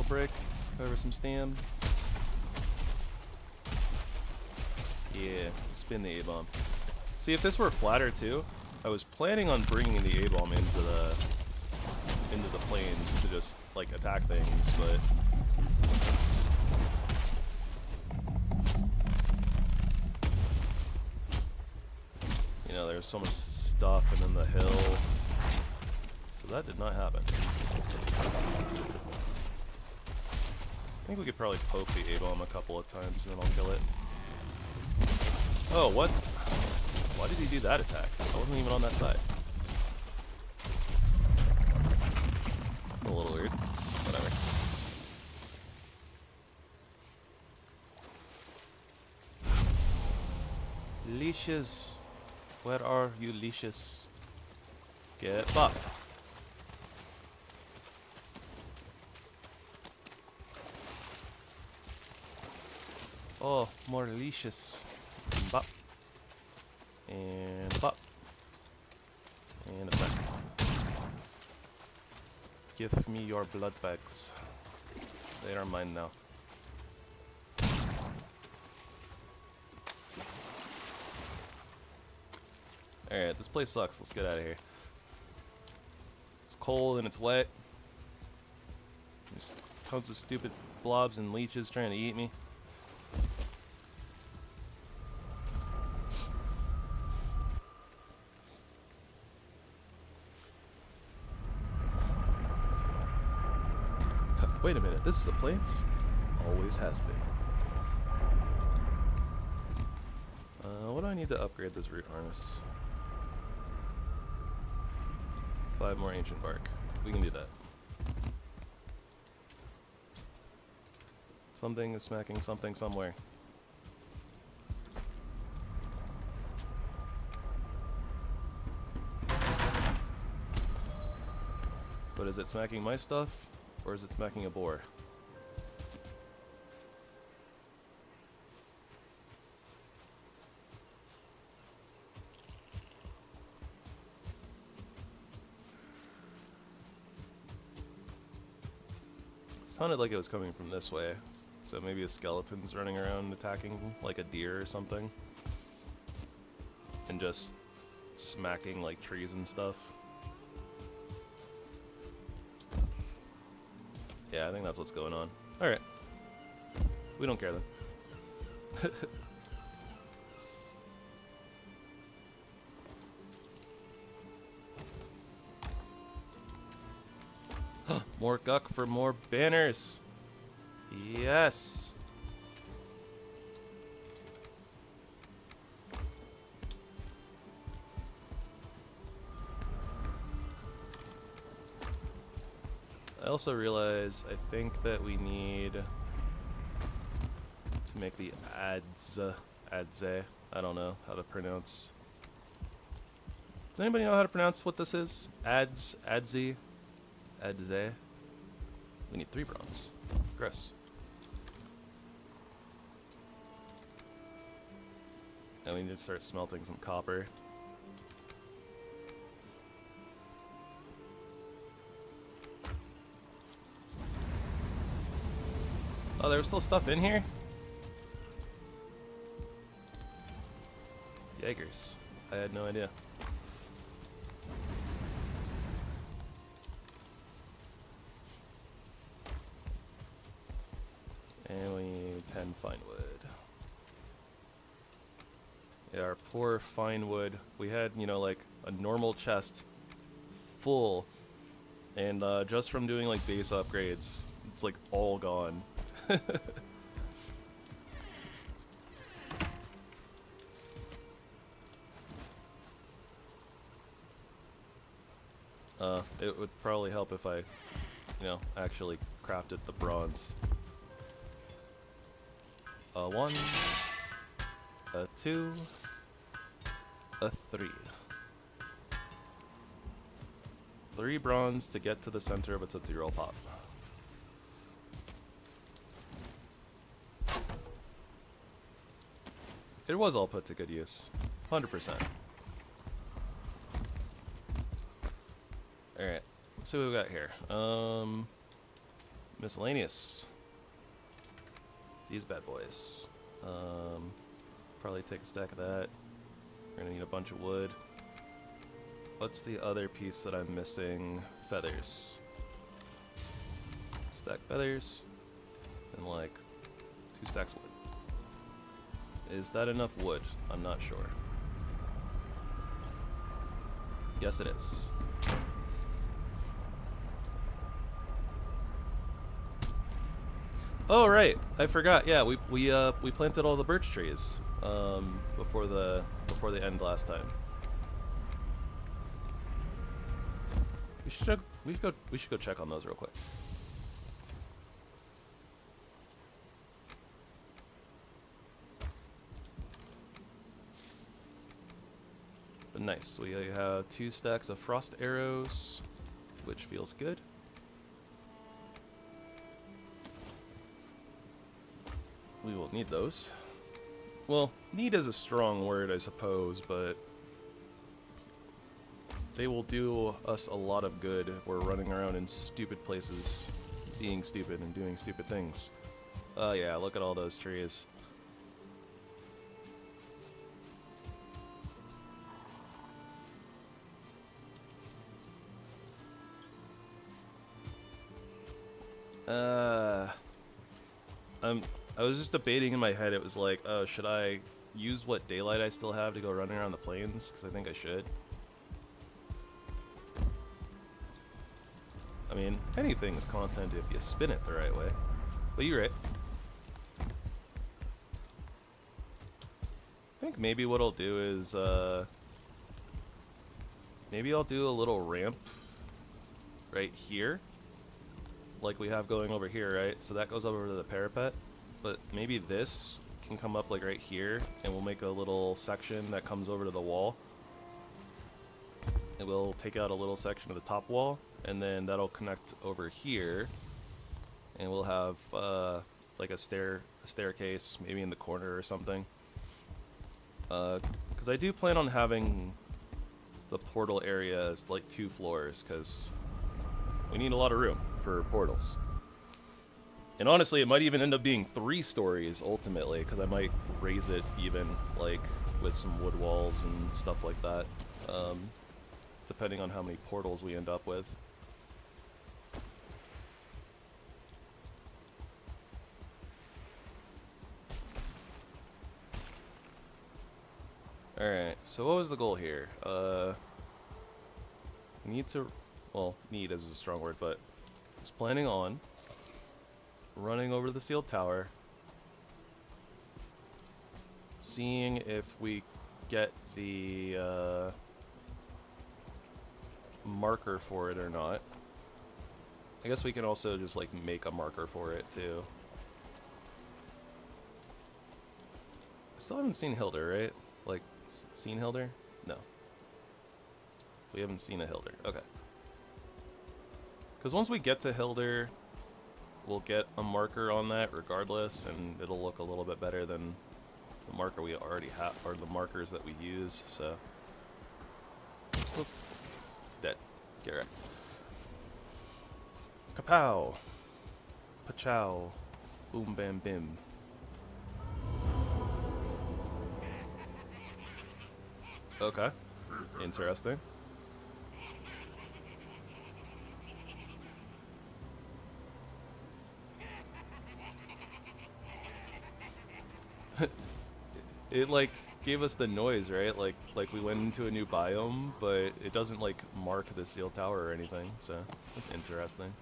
S1: This'll break. Cover some stam. Yeah, spin the A-bomb. See, if this were flatter too, I was planning on bringing the A-bomb into the planes to just like attack things, but you know, there's so much stuff and then the hill, so that did not happen. I think we could probably poke the A-bomb a couple of times and then I'll kill it. Oh, what? Why did he do that attack? I wasn't even on that side. A little weird. Whatever. Leashes. Where are you, leashes? Get fucked. Oh, more leashes. Bop. And bop. And attack. Give me your blood bags. They are mine now. Alright, this place sucks. Let's get out of here. It's cold and it's wet. There's tons of stupid blobs and leeches trying to eat me. Wait a minute, this is a place? Always has been. What do I need to upgrade this root harness? 5 more ancient bark. We can do that. Something is smacking something somewhere. But is it smacking my stuff? Or is it smacking a boar? Sounded like it was coming from this way, so maybe a skeleton's running around attacking like a deer or something, and just smacking like trees and stuff. Yeah, I think that's what's going on. Alright. We don't care then. More guck for more banners. Yes. I also realize I think that we need to make the adze. I don't know how to pronounce. Does anybody know how to pronounce what this is? Adze. We need 3 bronze. Gross. And we need to start smelting some copper. Oh, there was still stuff in here? Yikers. I had no idea. And we need 10 fine wood. Yeah, our poor fine wood. We had, you know, like a normal chest full, and just from doing like base upgrades, it's like all gone. It would probably help if I, you know, actually crafted the bronze. 1, a 2, a 3. 3 bronze to get to the center of a Tootsie Roll Pop. It was all put to good use. 100%. Alright, let's see what we got here. Miscellaneous. These bad boys. Probably take a stack of that. We're gonna need a bunch of wood. What's the other piece that I'm missing? Feathers. Stack feathers. And like 2 stacks of wood. Is that enough wood? I'm not sure. Yes, it is. Oh right, I forgot. Yeah, we planted all the birch trees before the end last time. We should go check on those real quick. But nice. We have 2 stacks of frost arrows, which feels good. We will need those. Well, need is a strong word, I suppose, but they will do us a lot of good if we're running around in stupid places, being stupid and doing stupid things. Oh yeah, look at all those trees. I was just debating in my head. It was like, oh, should I use what daylight I still have to go running around the plains? Because I think I should. I mean, anything is content if you spin it the right way. But you're right. I think maybe what I'll do is, maybe I'll do a little ramp right here. Like we have going over here, right? So that goes over to the parapet. But maybe this can come up like right here, and we'll make a little section that comes over to the wall. And we'll take out a little section of the top wall, and then that'll connect over here. And we'll have like a staircase, maybe in the corner or something. Because I do plan on having the portal area as like 2 floors, because we need a lot of room for portals. And honestly, it might even end up being 3 stories ultimately, because I might raise it even, like, with some wood walls and stuff like that, depending on how many portals we end up with. Alright, so what was the goal here? Need to, well, need is a strong word, but I was planning on running over the sealed tower, seeing if we get the marker for it or not. I guess we can also just like make a marker for it too. I still haven't seen Hilder, right? Like, seen Hilder? No. We haven't seen a Hilder. Okay. Because once we get to Hilder, we'll get a marker on that regardless, and it'll look a little bit better than the marker we already have, or the markers that we use, so. Oop. Dead. Get wrecked. Kapow! Pachow! Boom bam bim. Okay. Interesting. It like gave us the noise, right? Like we went into a new biome, but it doesn't like mark the sealed tower or anything, so that's interesting.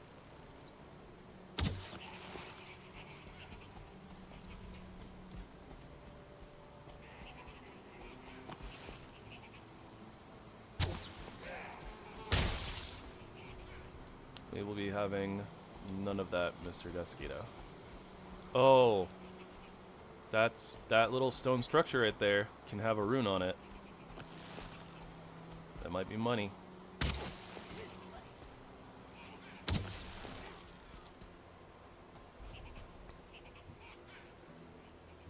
S1: We will be having none of that, Mr. Desquito. Oh, that little stone structure right there can have a rune on it. That might be money.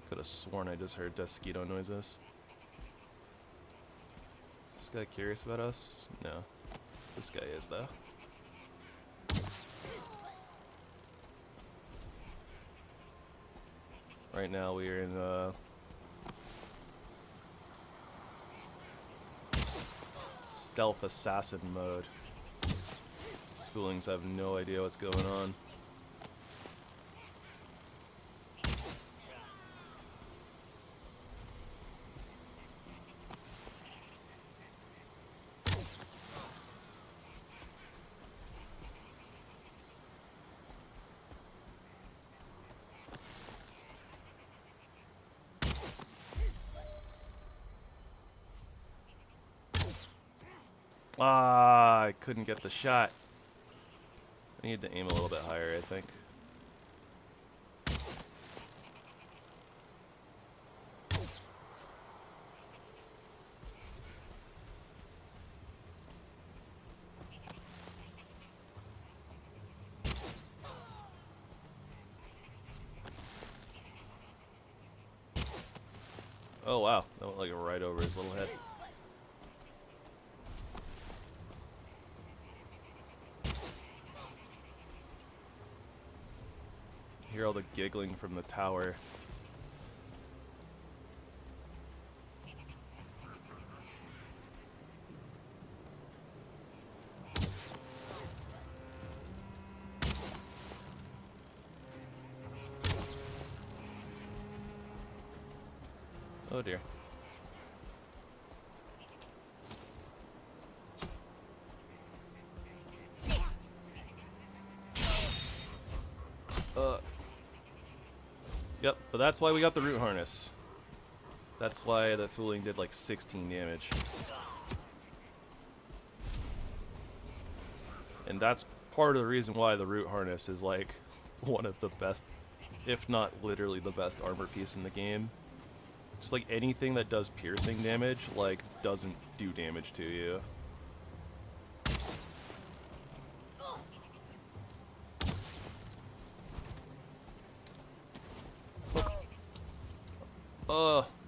S1: Could have sworn I just heard Desquito noises. Is this guy curious about us? No. This guy is, though. Right now we are in stealth assassin mode. These foolings have no idea what's going on. Ah, I couldn't get the shot. I need to aim a little bit higher, I think. Oh wow, that went like right over his little head. Hear all the giggling from the tower. Oh dear. Yep, but that's why we got the root harness. That's why the fooling did like 16 damage. And that's part of the reason why the root harness is like one of the best, if not literally the best armor piece in the game. Just like anything that does piercing damage, like, doesn't do damage to you.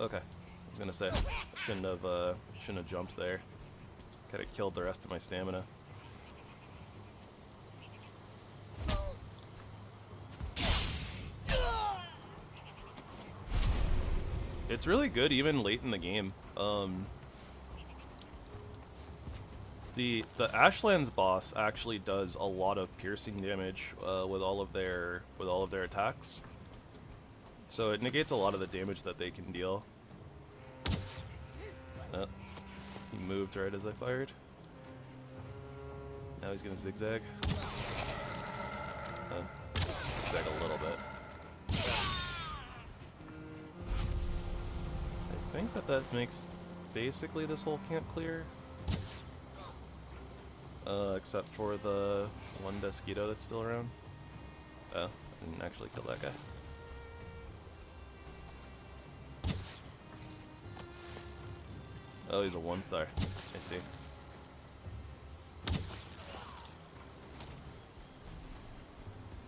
S1: Okay. I was gonna say, I shouldn't have jumped there. Could have killed the rest of my stamina. It's really good even late in the game. The Ashlands boss actually does a lot of piercing damage with all of their attacks. So it negates a lot of the damage that they can deal. He moved right as I fired. Now he's gonna zigzag. Zigzag a little bit. I think that makes basically this whole camp clear. Except for the one Desquito that's still around. Oh, I didn't actually kill that guy. Oh, he's a 1-star. I see.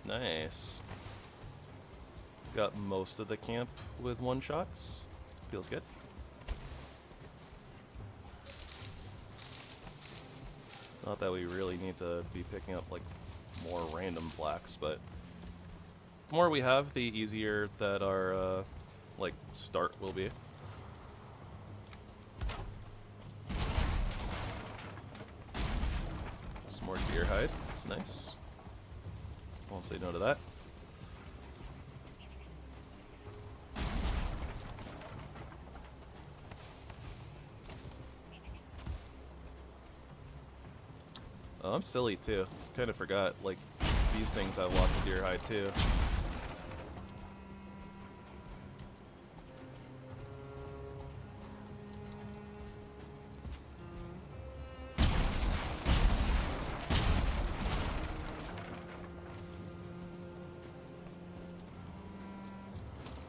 S1: Nice. Got most of the camp with 1-shots. Feels good. Not that we really need to be picking up like more random plaques, but the more we have, the easier that our like start will be. Some more deer hide. It's nice. Won't say no to that. Oh, I'm silly too. Kind of forgot, like, these things have lots of deer hide too.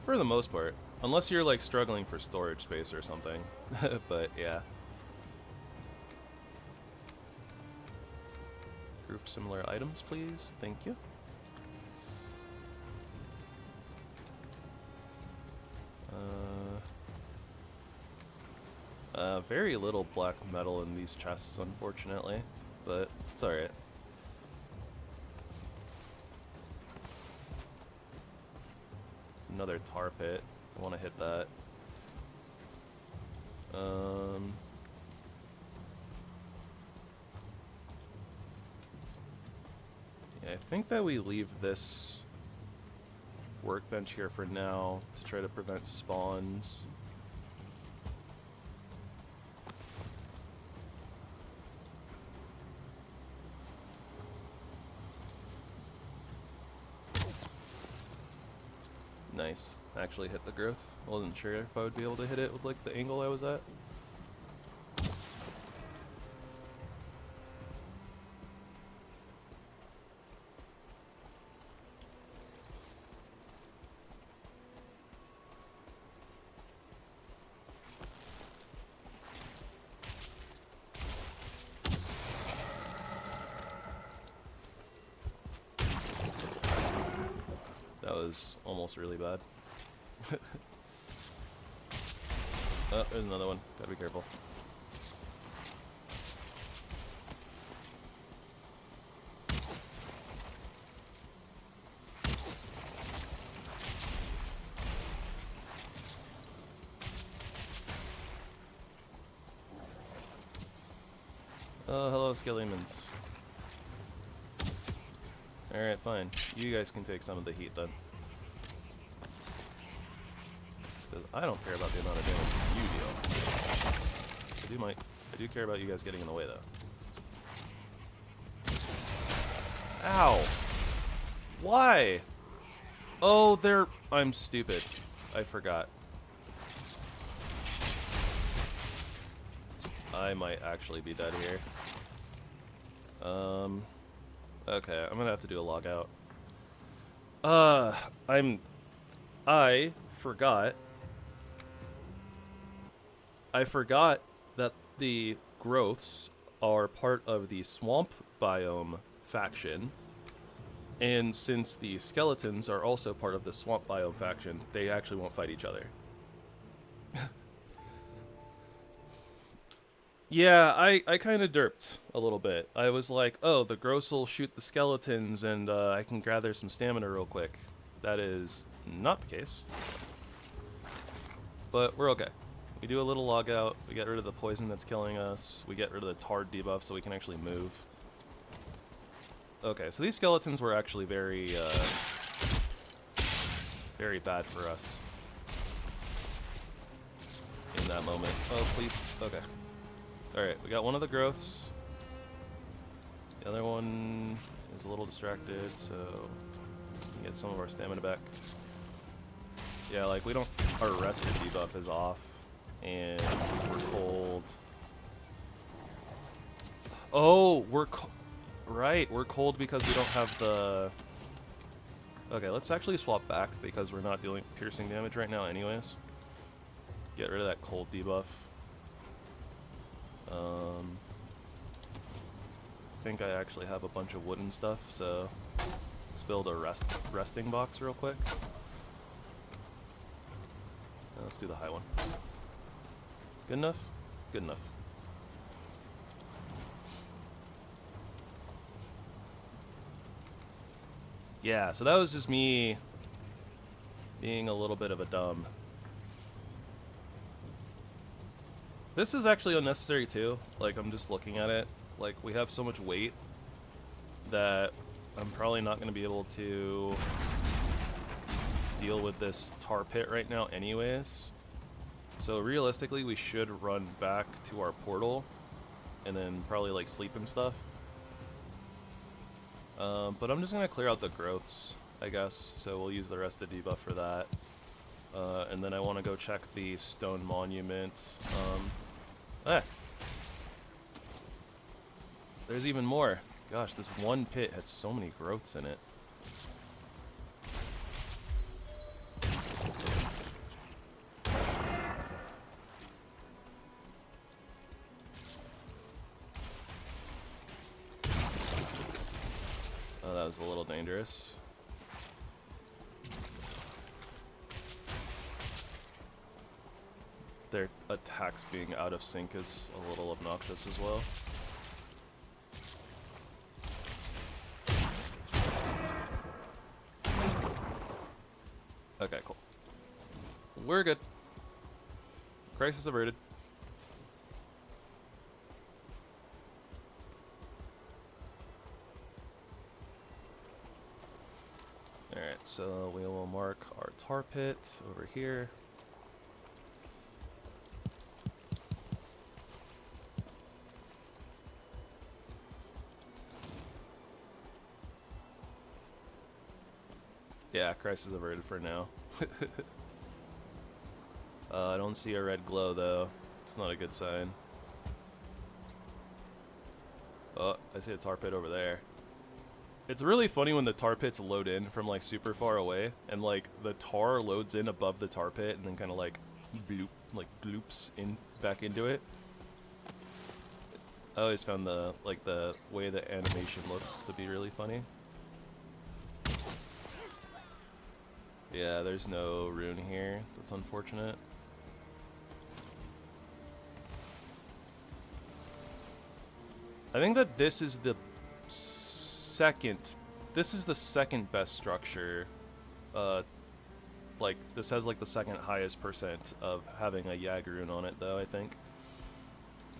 S1: For the most part. Unless you're, like, struggling for storage space or something. But, yeah. Group similar items, please. Thank you. Very little black metal in these chests, unfortunately, but it's alright. Another tar pit. I want to hit that. Yeah, I think that we leave this workbench here for now to try to prevent spawns. Nice. Actually hit the growth. Wasn't sure if I would be able to hit it with like the angle I was at. That was almost really bad. Oh, there's another one. Gotta be careful. Oh, hello, Skellimans. Alright, fine. You guys can take some of the heat then. Because I don't care about the amount of damage you deal. I do care about you guys getting in the way though. Ow! Why? Oh, I'm stupid. I forgot. I might actually be dead here. Okay, I'm gonna have to do a log out. I forgot that the growths are part of the swamp biome faction, and since the skeletons are also part of the swamp biome faction, they actually won't fight each other. Yeah, I kind of derped a little bit. I was like, oh, the growths will shoot the skeletons and I can gather some stamina real quick. That is not the case. But we're okay. We do a little log out, we get rid of the poison that's killing us, we get rid of the tard debuff so we can actually move. Okay, so these skeletons were actually very bad for us in that moment. Oh, please. Okay. Alright, we got one of the growths. The other one is a little distracted, so we can get some of our stamina back. Yeah, like, we don't... Our rested debuff is off, and we're cold. Oh, right, we're cold because we don't have the... Okay, let's actually swap back, because we're not dealing piercing damage right now anyways. Get rid of that cold debuff. I think I actually have a bunch of wooden stuff, so let's build a resting box real quick. Let's do the high one. Good enough? Good enough. Yeah, so that was just me being a little bit of a dumb. This is actually unnecessary too. Like, I'm just looking at it. Like, we have so much weight that I'm probably not going to be able to deal with this tar pit right now anyways. So realistically, we should run back to our portal and then probably like sleep and stuff. But I'm just going to clear out the growths, I guess. So we'll use the rested debuff for that. And then I want to go check the stone monument. There's even more. Gosh, this one pit had so many growths in it. Oh, that was a little dangerous. Their attacks being out of sync is a little obnoxious as well. Okay, cool. We're good. Crisis averted. Alright, so we will mark our tar pit over here. Yeah, crisis averted for now. I don't see a red glow though. It's not a good sign. Oh, I see a tar pit over there. It's really funny when the tar pits load in from like super far away, and like the tar loads in above the tar pit and then kind of like bloop, like gloops in back into it. I always found the way the animation looks to be really funny. Yeah, there's no rune here. That's unfortunate. I think that this is the second best structure. Like this has like the second highest percent of having a Yag rune on it though, I think.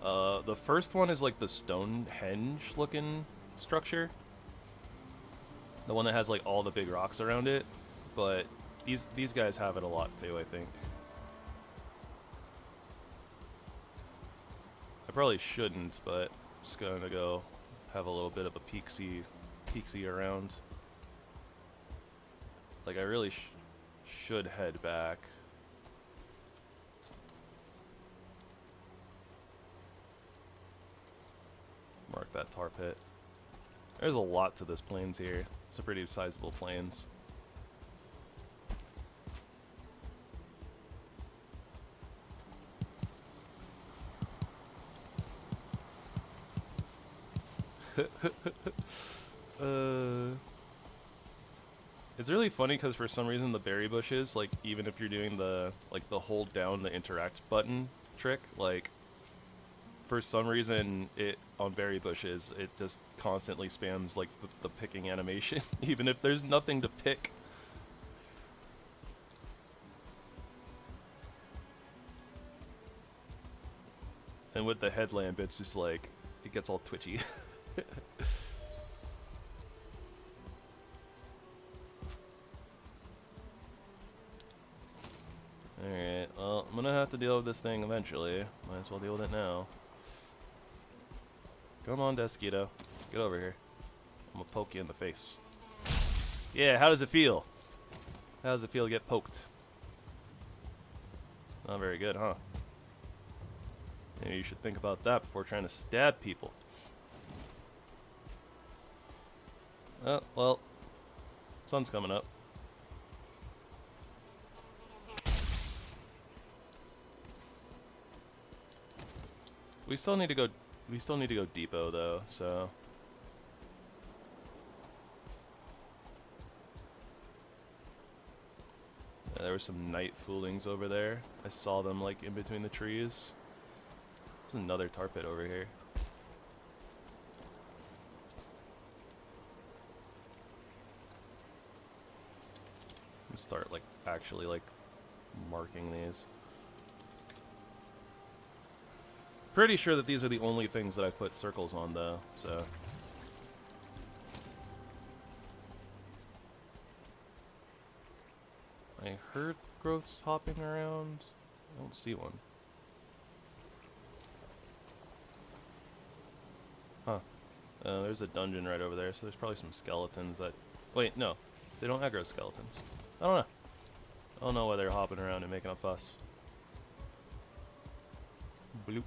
S1: The first one is like the Stonehenge looking structure. The one that has like all the big rocks around it, but these guys have it a lot too, I think. I probably shouldn't, but I'm just gonna go have a little bit of a peek-see around. Like I really should head back. Mark that tar pit. There's a lot to this plains here. It's a pretty sizable plains. It's really funny because for some reason the berry bushes, like even if you're doing the the hold down the interact button trick, like for some reason it on berry bushes it just constantly spams like the picking animation even if there's nothing to pick. And with the headlamp it's just like it gets all twitchy. Alright, well, I'm gonna have to deal with this thing eventually. Might as well deal with it now. Come on, Desquito. Get over here. I'm gonna poke you in the face. Yeah, how does it feel? How does it feel to get poked? Not very good, huh? Maybe you should think about that before trying to stab people. Oh, well, sun's coming up. We still need to go depot though, so yeah, there were some night foolings over there. I saw them like in between the trees. There's another tar pit over here. Start like actually like marking these. Pretty sure that these are the only things that I put circles on though, so. I heard growths hopping around. I don't see one. Huh. There's a dungeon right over there, so there's probably some skeletons that... Wait, no. They don't aggro skeletons. I don't know. I don't know why they're hopping around and making a fuss. Bloop.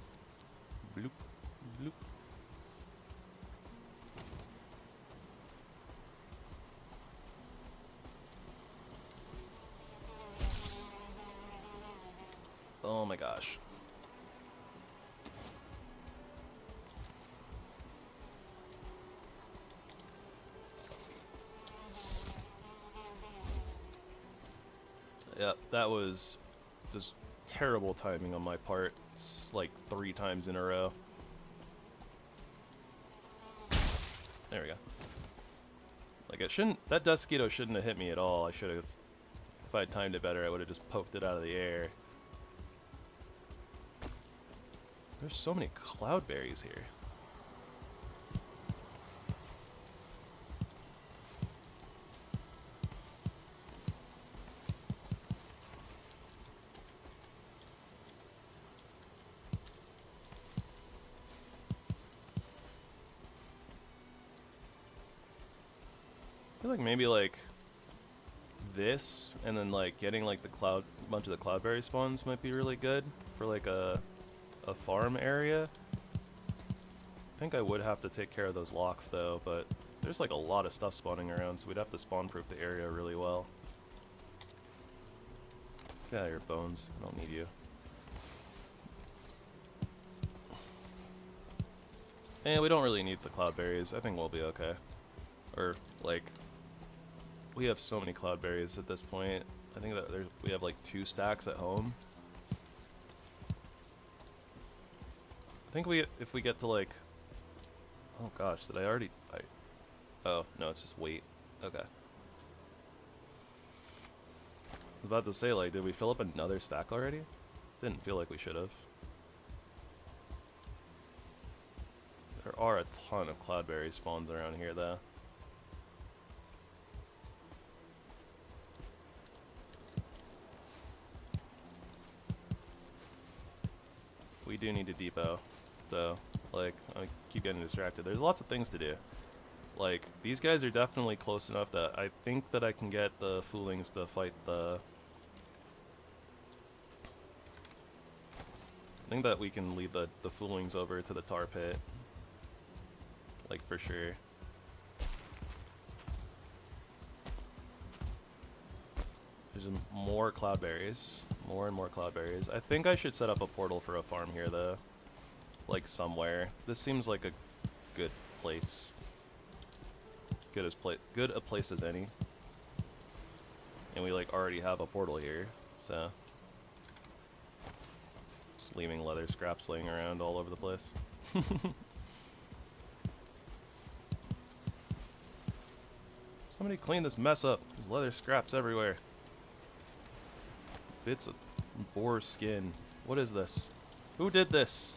S1: Bloop. Bloop. Oh my gosh. Yeah, that was just terrible timing on my part. It's like 3 times in a row. There we go. Like it shouldn't, that Dusketo shouldn't have hit me at all. I should have If I'd timed it better, I would have just poked it out of the air. There's so many cloudberries here. I feel like maybe like this, and then like getting like the bunch of the cloudberry spawns might be really good for like a farm area. I think I would have to take care of those locks though, but there's like a lot of stuff spawning around, so we'd have to spawn proof the area really well. Get out of here, bones. I don't need you. And we don't really need the cloudberries. I think we'll be okay. Or like, we have so many cloudberries at this point. I think that we have like 2 stacks at home. I think if we get to like, oh gosh, did I already? Oh no, it's just weight. Okay. I was about to say, like, did we fill up another stack already? Didn't feel like we should have. There are a ton of cloudberry spawns around here though. We do need a depot, though. Like, I keep getting distracted. There's lots of things to do. Like, these guys are definitely close enough that I think that I can get the foolings to fight the... I think that we can lead the foolings over to the tar pit. Like, for sure. There's more cloudberries. More and more cloudberries. I think I should set up a portal for a farm here, though. Like, somewhere. This seems like a good place. Good a place as any. And we, like, already have a portal here, so... Just leaving leather scraps laying around all over the place. Somebody clean this mess up. There's leather scraps everywhere. Bits of boar skin. What is this? Who did this?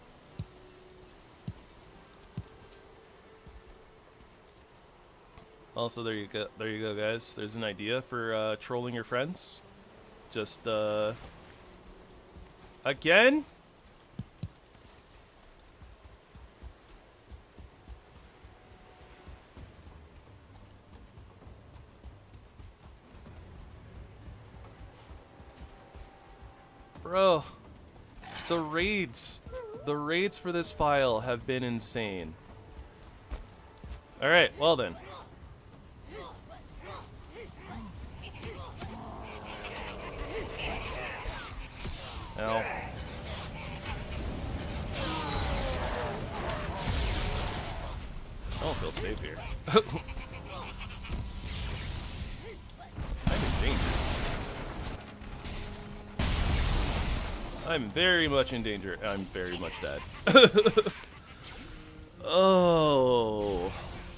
S1: Also, there you go, guys. There's an idea for trolling your friends. Just again? Bro, the raids for this file have been insane. Alright, well then. Ow. I don't feel safe here. I'm in danger. I'm very much in danger. I'm very much dead. Oh,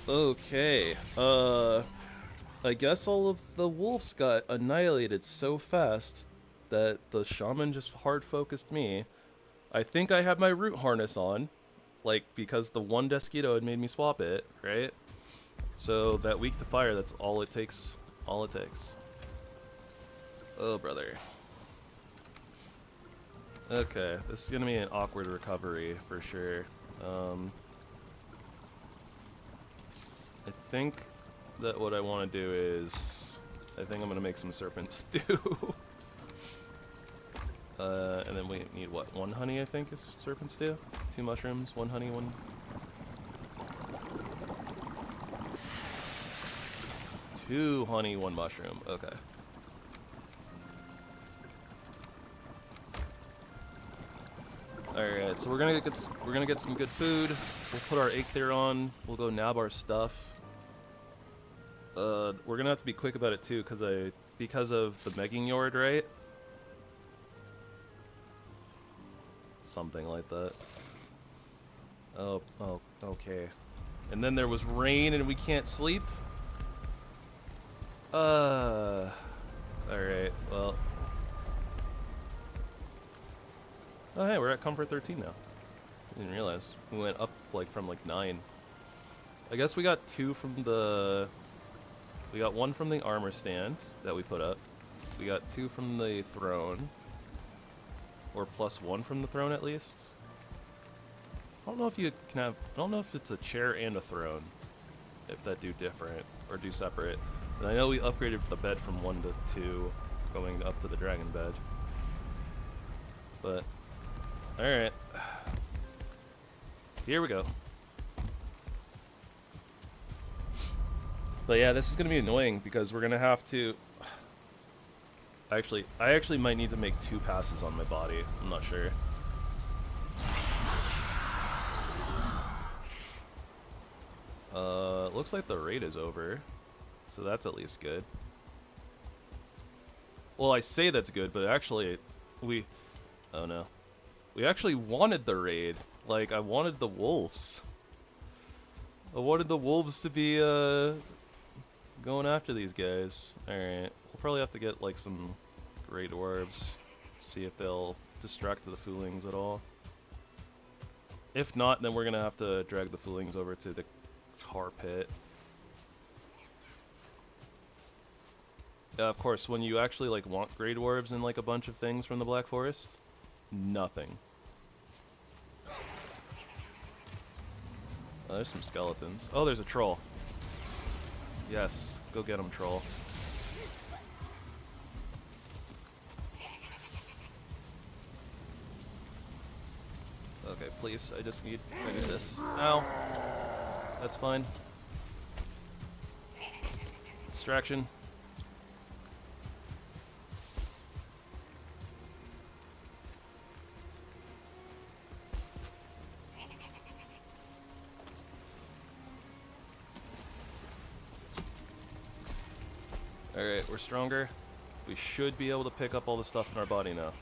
S1: okay. I guess all of the wolves got annihilated so fast that the shaman just hard focused me. I think I have my root harness on, like, because the one Desquito had made me swap it, right? So that weak to fire, that's all it takes. All it takes. Oh, brother. Okay, this is gonna be an awkward recovery for sure. I think that what I want to do is, I think I'm gonna make some serpent stew. And then we need what? 1 honey, I think, is serpent stew. 2 mushrooms, 1 honey, 1. 2 honey, 1 mushroom. Okay. Alright, so we're gonna get some good food. We'll put our Eikthyr on. We'll go nab our stuff. We're gonna have to be quick about it too, because of the Megging Yord, right? Something like that. Oh, okay. And then there was rain and we can't sleep? Alright, well. Oh hey, we're at comfort 13 now. I didn't realize. We went up like from like 9. I guess we got 2 from the... We got 1 from the armor stand that we put up. We got 2 from the throne. Or +1 from the throne at least. I don't know if you can have... I don't know if it's a chair and a throne. If that do different. Or do separate. And I know we upgraded the bed from 1 to 2. Going up to the dragon bed. But... Alright. Here we go. But yeah, this is going to be annoying because we're going to have to... I actually might need to make 2 passes on my body. I'm not sure. Looks like the raid is over. So that's at least good. Well, I say that's good, but actually, oh no. We actually wanted the raid. Like, I wanted the wolves. I wanted the wolves to be, going after these guys. Alright. We'll probably have to get, like, some Grey Dwarves. See if they'll distract the Foolings at all. If not, then we're gonna have to drag the Foolings over to the tar pit. Of course, when you actually, like, want Grey Dwarves and, like, a bunch of things from the Black Forest, nothing. Oh, there's some skeletons. Oh, there's a troll. Yes, go get him, troll. Okay, please, I need this. Ow. That's fine. Distraction. Alright, we're stronger. We should be able to pick up all the stuff in our body now.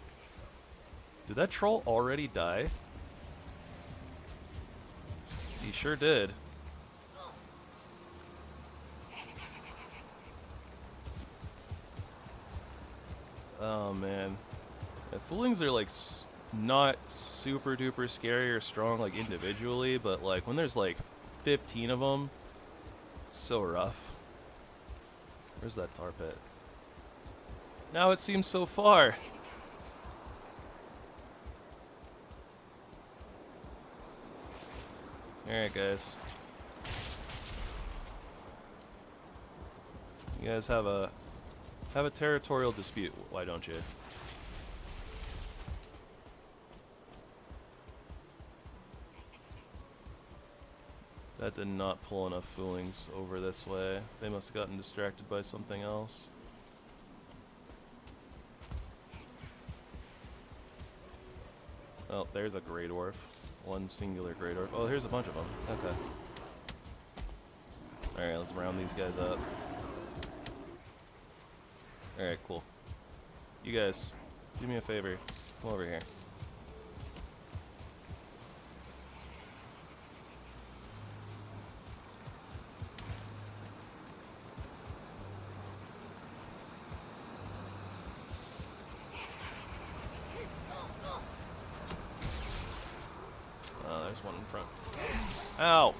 S1: Did that troll already die? He sure did. Oh man. Yeah, Foolings are like not super duper scary or strong like individually, but like when there's like 15 of them, it's so rough. Where's that tar pit? Now it seems so far. Alright guys. You guys have a territorial dispute, why don't you? That did not pull enough Foolings over this way. They must have gotten distracted by something else. Oh, there's a Grey Dwarf. One singular Grey Dwarf. Oh, here's a bunch of them. Okay. Alright, let's round these guys up. Alright, cool. You guys, do me a favor. Come over here. There's one in front. Ow!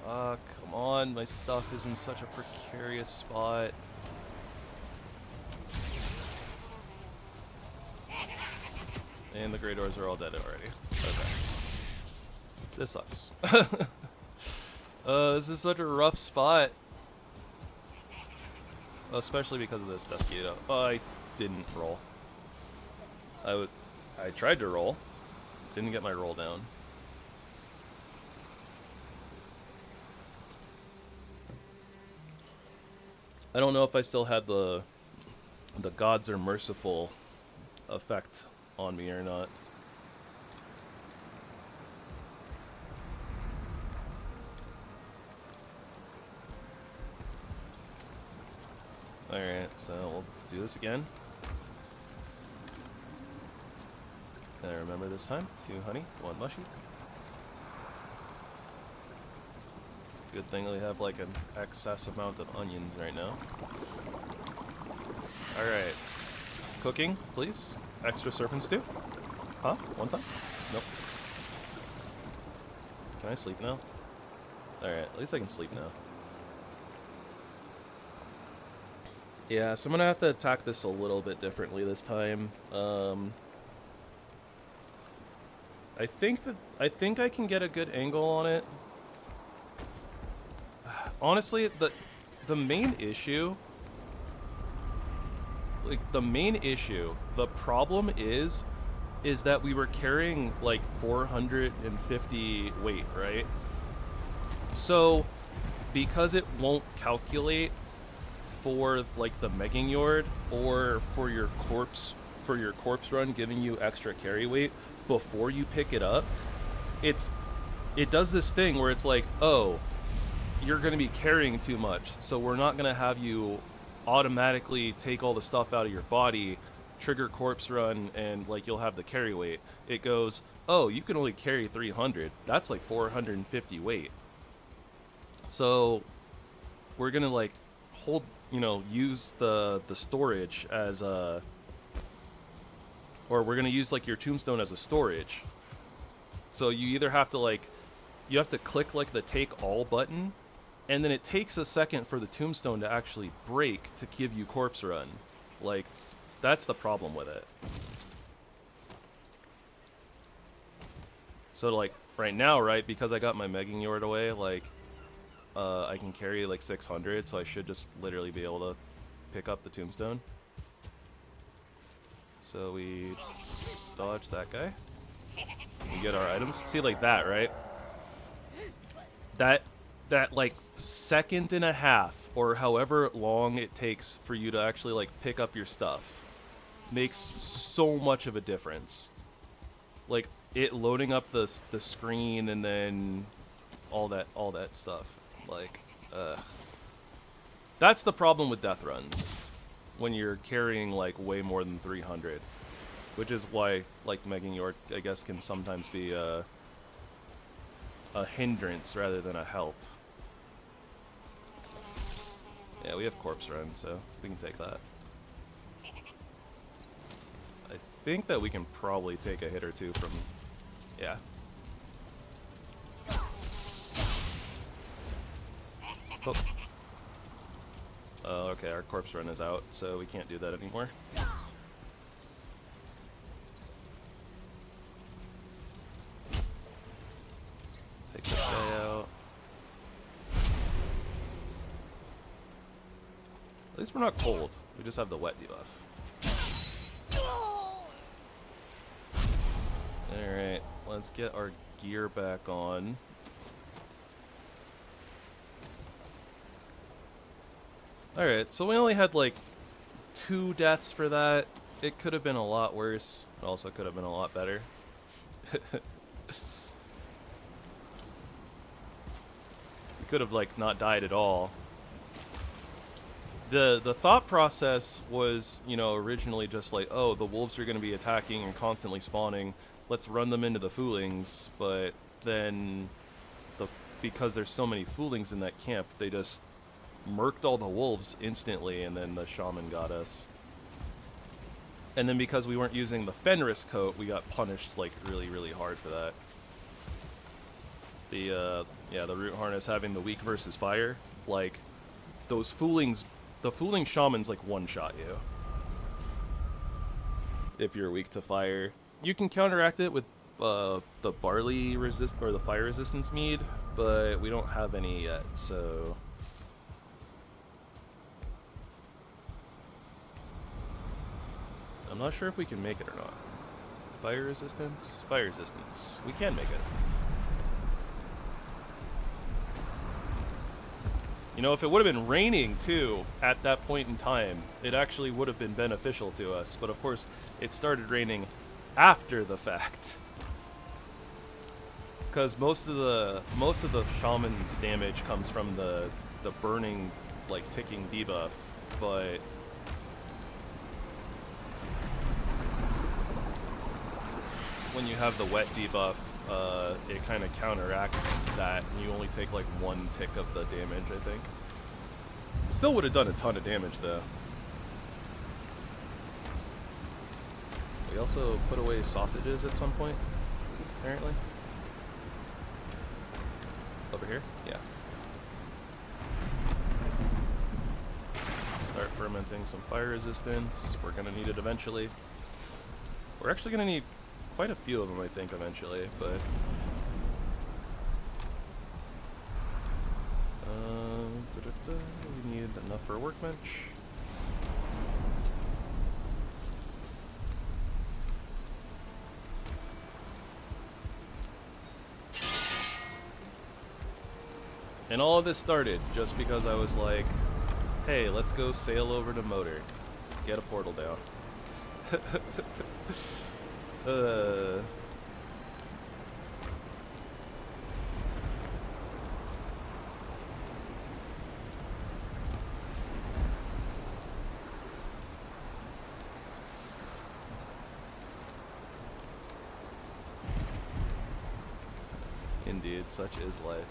S1: Come on, my stuff is in such a precarious spot. And the Grey Doors are all dead already. Okay. This sucks. This is such a rough spot. Especially because of this Desquito. Oh, I didn't roll. I tried to roll. Didn't get my roll down. I don't know if I still had the gods are merciful effect on me or not. Alright, so we'll do this again. And I remember this time, 2 honey, 1 mushy. Good thing we have like an excess amount of onions right now. Alright. Cooking, please. Extra serpent stew. Huh? One time? Nope. Can I sleep now? Alright, at least I can sleep now. Yeah, so I'm gonna have to attack this a little bit differently this time. I think I can get a good angle on it. Honestly, the main issue, the problem is that we were carrying like 450 weight, right? So, because it won't calculate for like the Megging Yord or for your corpse run giving you extra carry weight before you pick it up, it does this thing where it's like, oh, you're going to be carrying too much, so we're not going to have you automatically take all the stuff out of your body, trigger corpse run, and like you'll have the carry weight. It goes, oh, you can only carry 300. That's like 450 weight. So we're going to like hold, use the storage as a, or we're going to use like your tombstone as a storage. So you either have to you have to click like the take all button, and then it takes a second for the tombstone to actually break to give you corpse run. Like, that's the problem with it. So like right now, right, because I got my Megging Yord away, like I can carry like 600, so I should just literally be able to pick up the tombstone. So we dodge that guy. We get our items. See, like that, right? That like second and a half, or however long it takes for you to actually like pick up your stuff, makes so much of a difference. Like it loading up the screen and then all that stuff. Like, that's the problem with death runs when you're carrying like way more than 300, which is why like Megging Yord, I guess, can sometimes be a hindrance rather than a help. Yeah, we have corpse run, so we can take that. I think that we can probably take a hit or two from, yeah. Oh, okay, our corpse run is out, so we can't do that anymore. Take this guy out. At least we're not cold. We just have the wet debuff. Alright, let's get our gear back on. Alright, so we only had like 2 deaths for that. It could have been a lot worse. It also could have been a lot better. We could have like not died at all. The thought process was, originally just like, oh, the wolves are going to be attacking and constantly spawning. Let's run them into the foolings. But then, because there's so many foolings in that camp, they just murked all the wolves instantly, and then the shaman got us. And then because we weren't using the Fenris coat, we got punished like really, really hard for that. The root harness having the weak versus fire, like those foolings, the fooling shamans like one-shot you if you're weak to fire. You can counteract it with the barley resist or the fire resistance mead, but we don't have any yet, so. I'm not sure if we can make it or not. Fire resistance? Fire resistance. We can make it. If it would have been raining too at that point in time, it actually would have been beneficial to us. But of course, it started raining after the fact. Because most of the shaman's damage comes from the burning, like, ticking debuff, but when you have the wet debuff, it kind of counteracts that, and you only take like 1 tick of the damage, I think. Still would have done a ton of damage though. We also put away sausages at some point, apparently. Over here? Yeah. Start fermenting some fire resistance. We're gonna need it eventually. We're actually gonna need quite a few of them, I think, eventually, but... we need enough for a workbench. And all of this started just because I was like, hey, let's go sail over to Motor. Get a portal down. Indeed, such is life.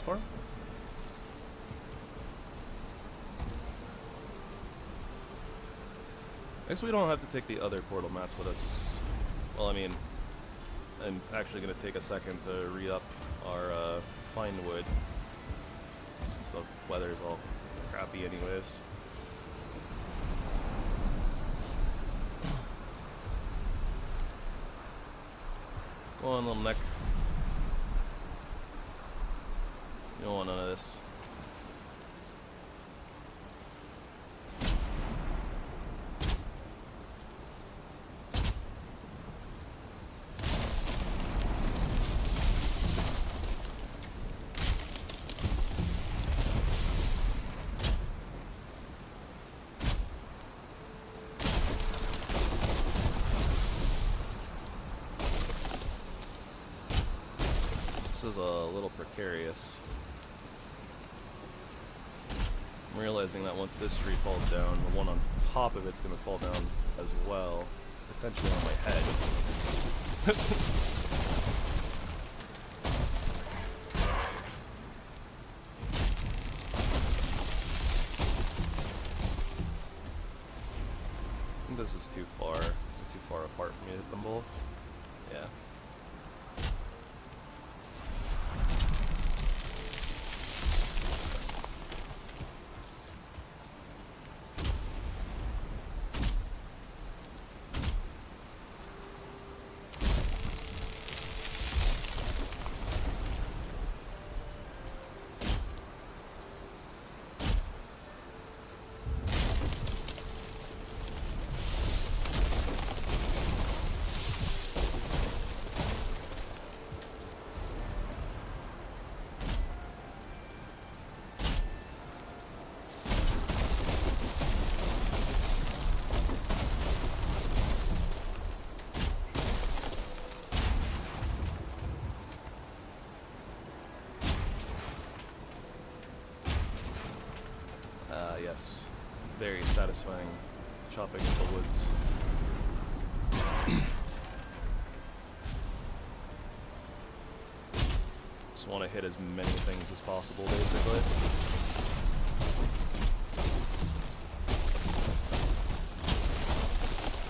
S1: Farm. I guess we don't have to take the other portal mats with us. Well, I mean, I'm actually going to take a second to re-up our fine wood, since the weather's all crappy anyways. Go on, little neck. You don't want none of this. This is a little precarious. I'm realizing that once this tree falls down, the one on top of it's going to fall down as well, potentially on my head. I think this is too far apart for me to hit them both. Yeah. Yes, very satisfying chopping in the woods. Just want to hit as many things as possible, basically.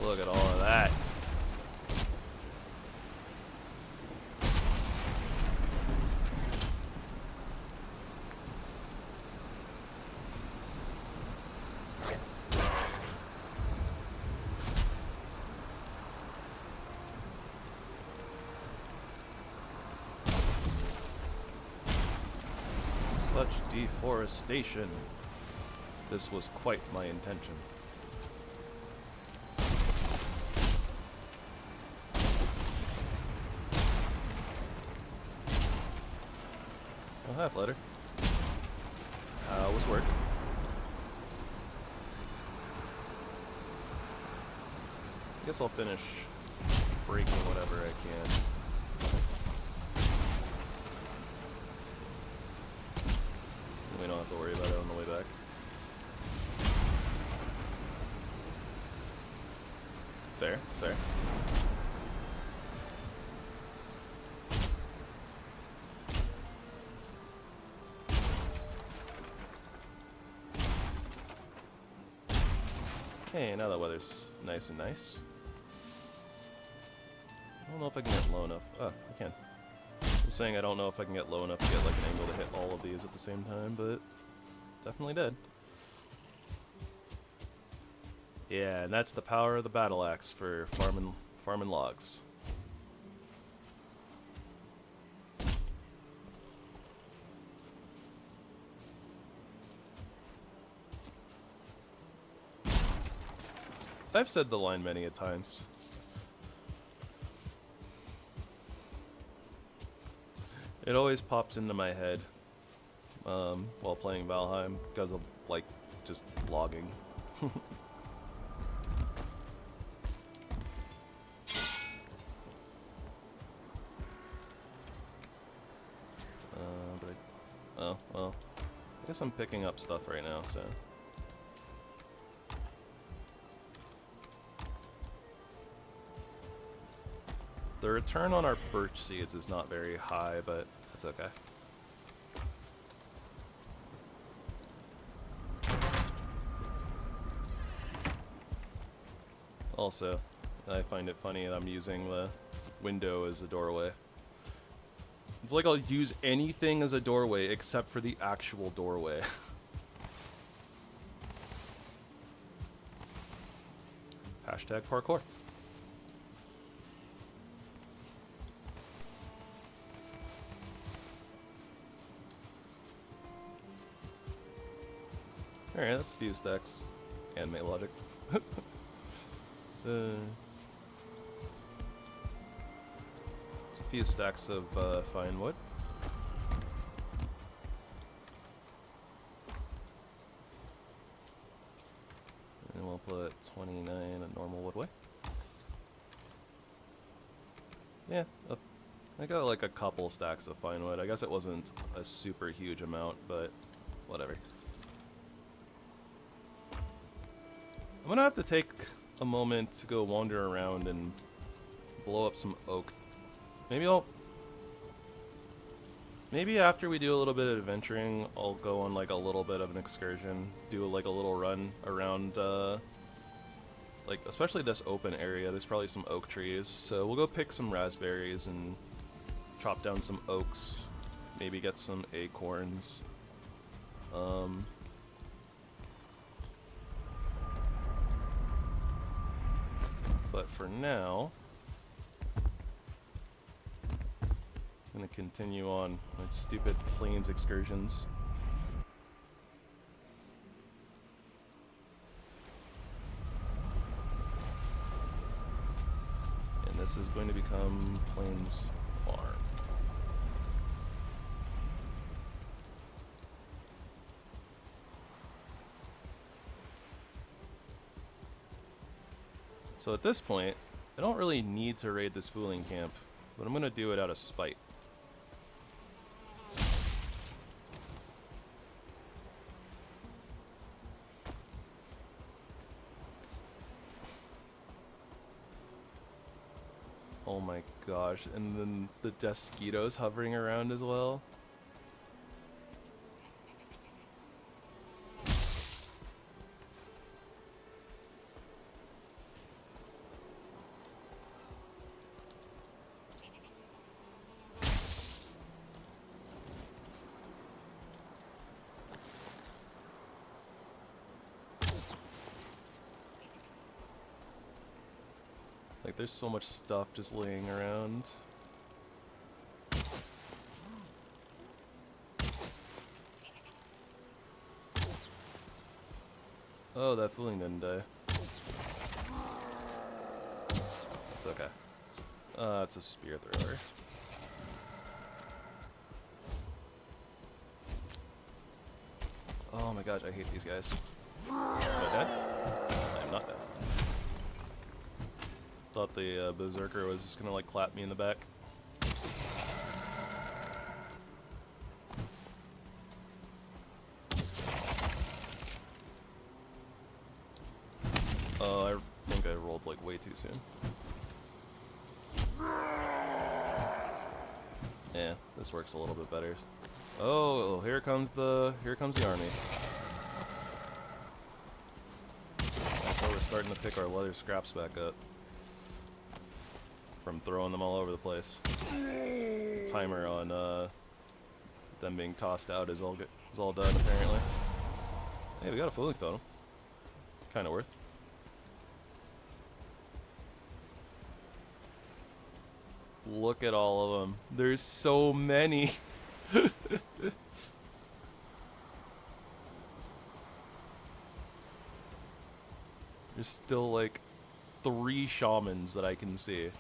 S1: Look at all of that. Such deforestation. This was quite my intention. Oh, hi, Flutter. How was work? I guess I'll finish breaking whatever I can. fair. Hey, now the weather's nice and nice. I don't know if I can get low enough. Oh, I can. I was saying I don't know if I can get low enough to get like an angle to hit all of these at the same time, but definitely did. Yeah, and that's the power of the battle axe for farming logs. I've said the line many a times. It always pops into my head while playing Valheim because of like just logging. Oh well, I guess I'm picking up stuff right now, so. The return on our birch seeds is not very high, but it's okay. Also, I find it funny that I'm using the window as a doorway. It's like I'll use anything as a doorway except for the actual doorway. Hashtag parkour. Alright, that's a few stacks. Anime logic. It's a few stacks of fine wood. And we'll put 29 a normal woodway. Yeah, I got like a couple stacks of fine wood. I guess it wasn't a super huge amount, but whatever. I'm gonna have to take a moment to go wander around and blow up some oak. Maybe after we do a little bit of adventuring, I'll go on like a little bit of an excursion, do like a little run around, like especially this open area. There's probably some oak trees, so we'll go pick some raspberries and chop down some oaks, maybe get some acorns. But for now, I'm gonna continue on my stupid plains excursions. And this is going to become Plains Farm. So at this point, I don't really need to raid this fooling camp, but I'm gonna do it out of spite. Oh my gosh, and then the Desquitos hovering around as well. Like, there's so much stuff just laying around. Oh, that fooling didn't die. It's okay. It's a spear thrower. Oh my gosh, I hate these guys. Am I dead? I am not dead. Thought the berserker was just gonna like clap me in the back. Oh, I think I rolled like way too soon. Yeah, this works a little bit better. Oh, here comes the army. So we're starting to pick our leather scraps back up from throwing them all over the place. The timer on them being tossed out is all done apparently. Hey, we got a fooling totem. Kind of worth. Look at all of them. There's so many. There's still like 3 shamans that I can see.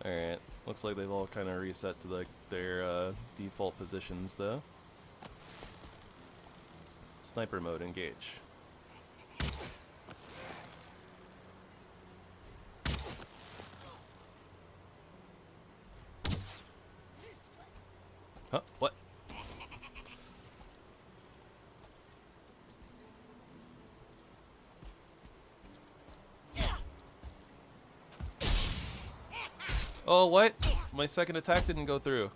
S1: Alright, looks like they've all kind of reset to like their default positions though. Sniper mode, engage. Huh? What? Oh, what? My second attack didn't go through.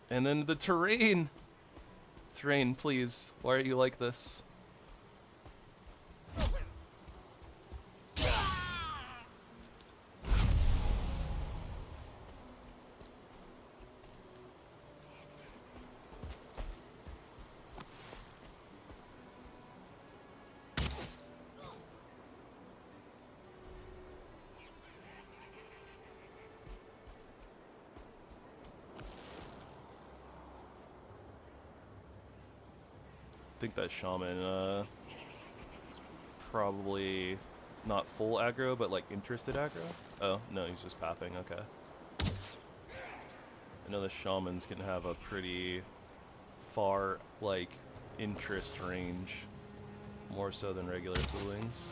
S1: And then the terrain. Terrain, please. Why are you like this? I think that shaman is probably not full aggro, but like interested aggro. Oh, no, he's just pathing, okay. I know the shamans can have a pretty far, like, interest range, more so than regular foolings.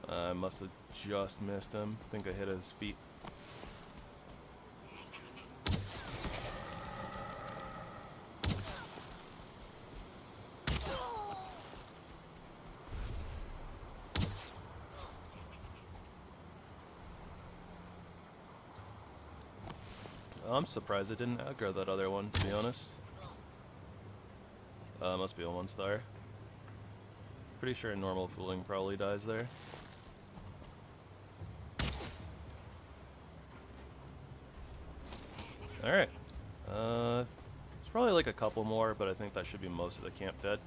S1: I must have just missed him. I think I hit his feet. I'm surprised it didn't aggro that other one, to be honest. Must be a 1-star. Pretty sure a normal fooling probably dies there. Alright. There's probably like a couple more, but I think that should be most of the camp dead.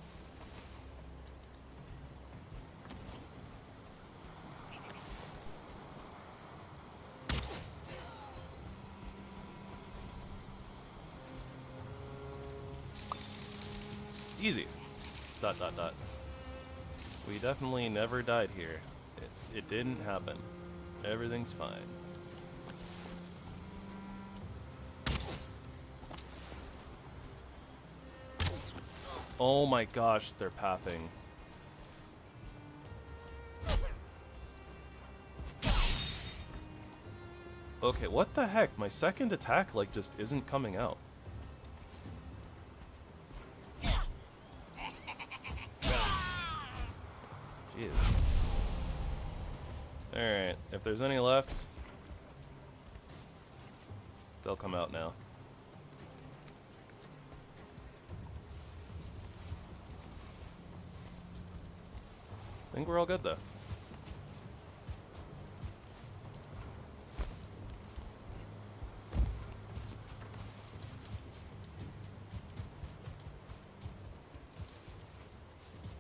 S1: Easy. ... We definitely never died here. It didn't happen. Everything's fine. Oh my gosh, they're pathing. Okay, what the heck? My second attack, like, just isn't coming out. Jeez. Alright, if there's any left, they'll come out now. I think we're all good though.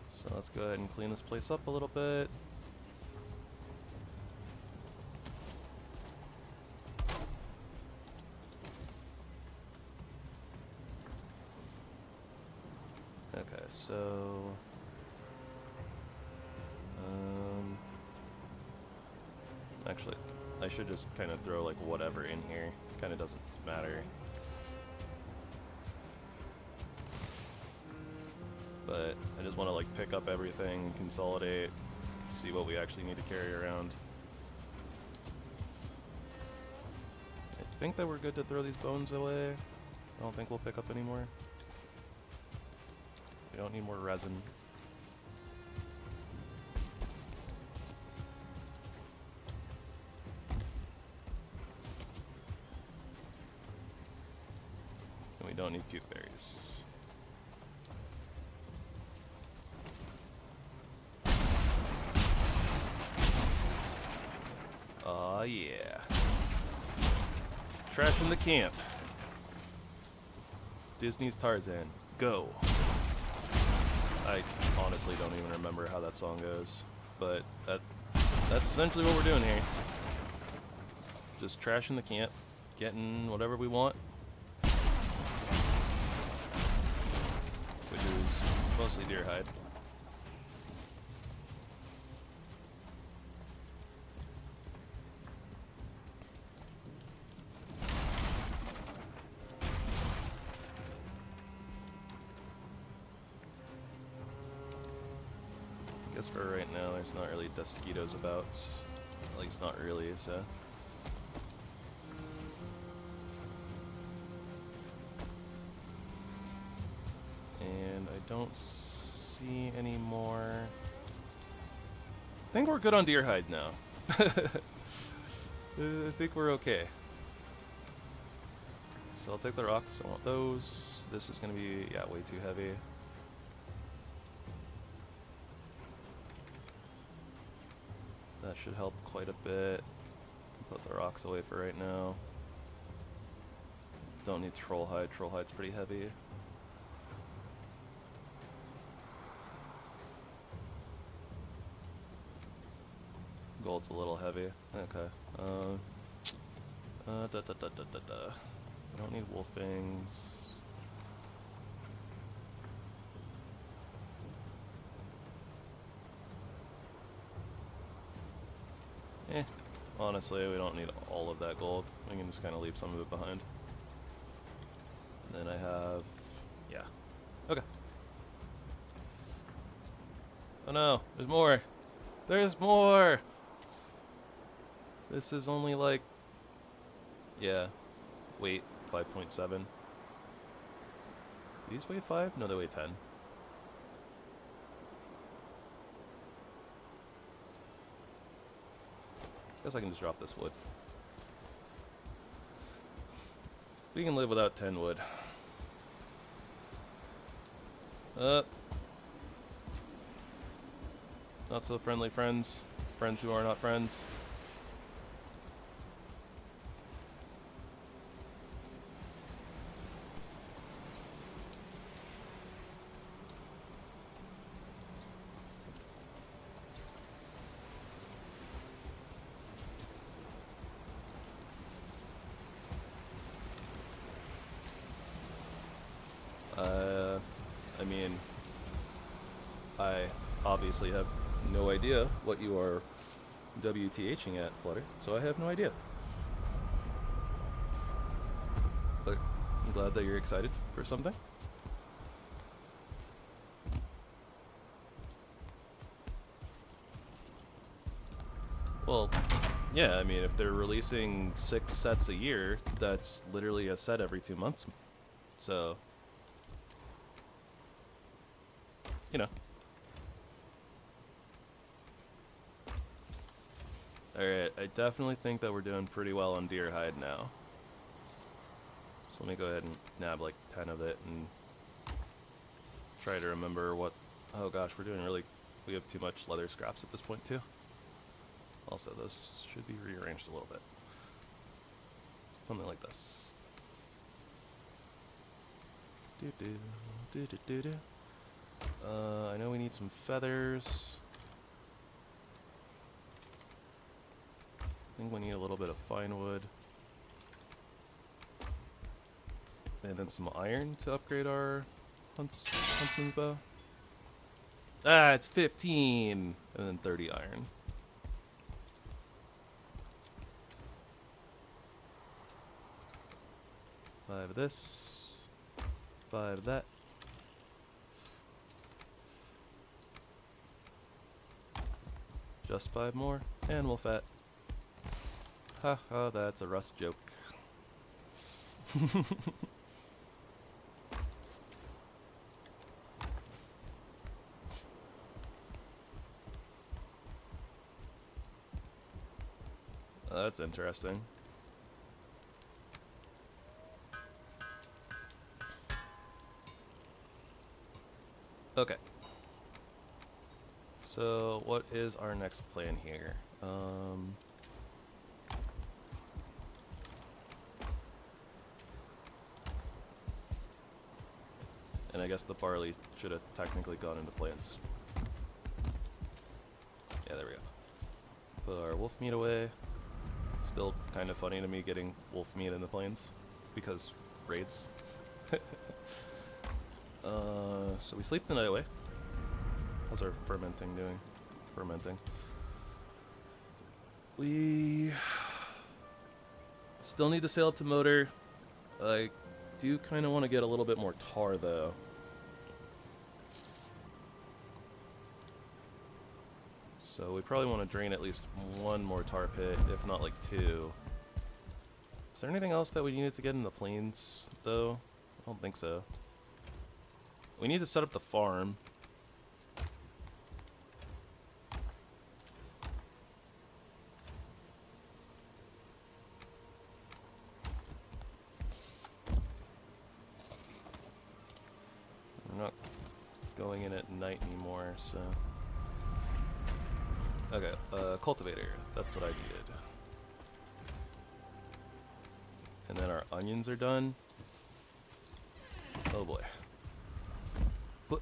S1: So let's go ahead and clean this place up a little bit. Okay, so Actually, I should just kind of throw like whatever in here. Kind of doesn't matter. But I just want to like pick up everything, consolidate, see what we actually need to carry around. I think that we're good to throw these bones away. I don't think we'll pick up any more. We don't need more resin. And we don't need puke berries. Aw, yeah. Trash in the camp. Disney's Tarzan. Go. I honestly don't even remember how that song goes, but that's essentially what we're doing here. Just trashing the camp, getting whatever we want, which is mostly deer hide. I guess for right now, there's not really mosquitoes about, at least not really, so. And I don't see any more. I think we're good on deer hide now. I think we're okay. So I'll take the rocks, I want those. This is gonna be, yeah, way too heavy. That should help quite a bit. Put the rocks away for right now. Don't need troll hide. Troll hide's pretty heavy. Gold's a little heavy. Okay. I don't need wolf fangs. Honestly, we don't need all of that gold. We can just kind of leave some of it behind. And then I have, yeah. Okay. Oh no, there's more. There's more. This is only like, yeah, weight 5.7. These weigh 5? No, they weigh 10. Guess I can just drop this wood. We can live without 10 wood. Not so friendly friends. Friends who are not friends. I mean, I obviously have no idea what you are WTHing at, Flutter, so I have no idea. But I'm glad that you're excited for something. Well, yeah, I mean, if they're releasing 6 sets a year, that's literally a set every 2 months. So, you know. Alright, I definitely think that we're doing pretty well on deer hide now. So let me go ahead and nab like 10 of it and try to remember what... Oh gosh, we're doing really... We have too much leather scraps at this point too. Also, those should be rearranged a little bit. Something like this. I know we need some feathers. I think we need a little bit of fine wood. And then some iron to upgrade our huntsman's bow. Ah, it's 15! And then 30 iron. 5 of this. 5 of that. Just 5 more, and we'll fat. Haha, that's a rust joke. That's interesting. Okay. So, what is our next plan here? And I guess the barley should have technically gone into plants. Yeah, there we go. Put our wolf meat away. Still kind of funny to me getting wolf meat in the plains, because raids. So we sleep the night away. How's our fermenting doing? Fermenting. We still need to sail up to motor. I do kind of want to get a little bit more tar though. So we probably want to drain at least one more tar pit, if not like 2. Is there anything else that we needed to get in the plains though? I don't think so. We need to set up the farm. We're not going in at night anymore, so... Okay, cultivator. That's what I needed. And then our onions are done. Oh boy. What?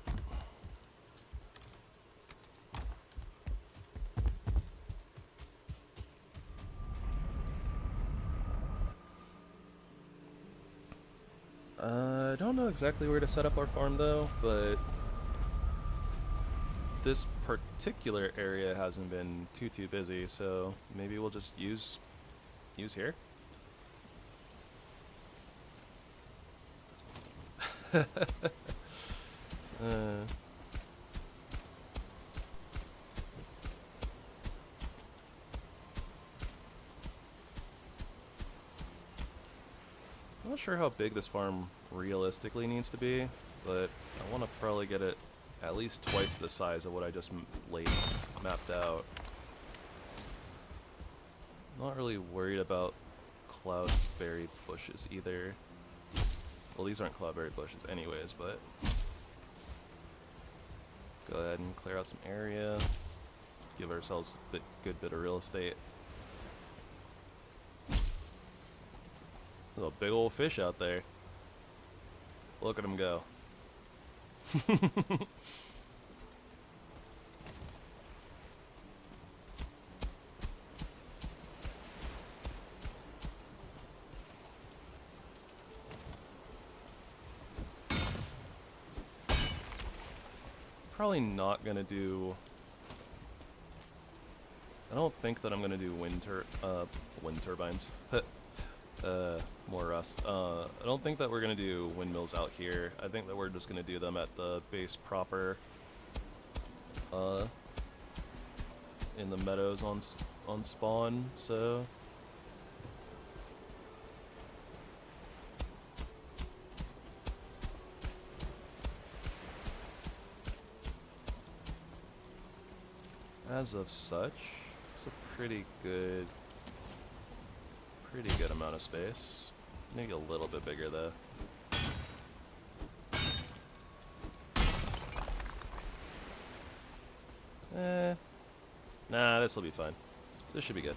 S1: I don't know exactly where to set up our farm though, but this particular area hasn't been too busy, so maybe we'll just use here. I'm not sure how big this farm realistically needs to be, but I want to probably get it at least twice the size of what I just mapped out. Not really worried about cloudberry bushes either. Well, these aren't cloudberry bushes anyways, but go ahead and clear out some area. Give ourselves a good bit of real estate. There's a big old fish out there. Look at him go. Probably not gonna do... I don't think that I'm gonna do wind turbines. More rust. I don't think that we're gonna do windmills out here. I think that we're just gonna do them at the base proper. In the meadows on spawn. So. As of such, it's a pretty good amount of space. Maybe a little bit bigger though. Nah, this will be fine. This should be good.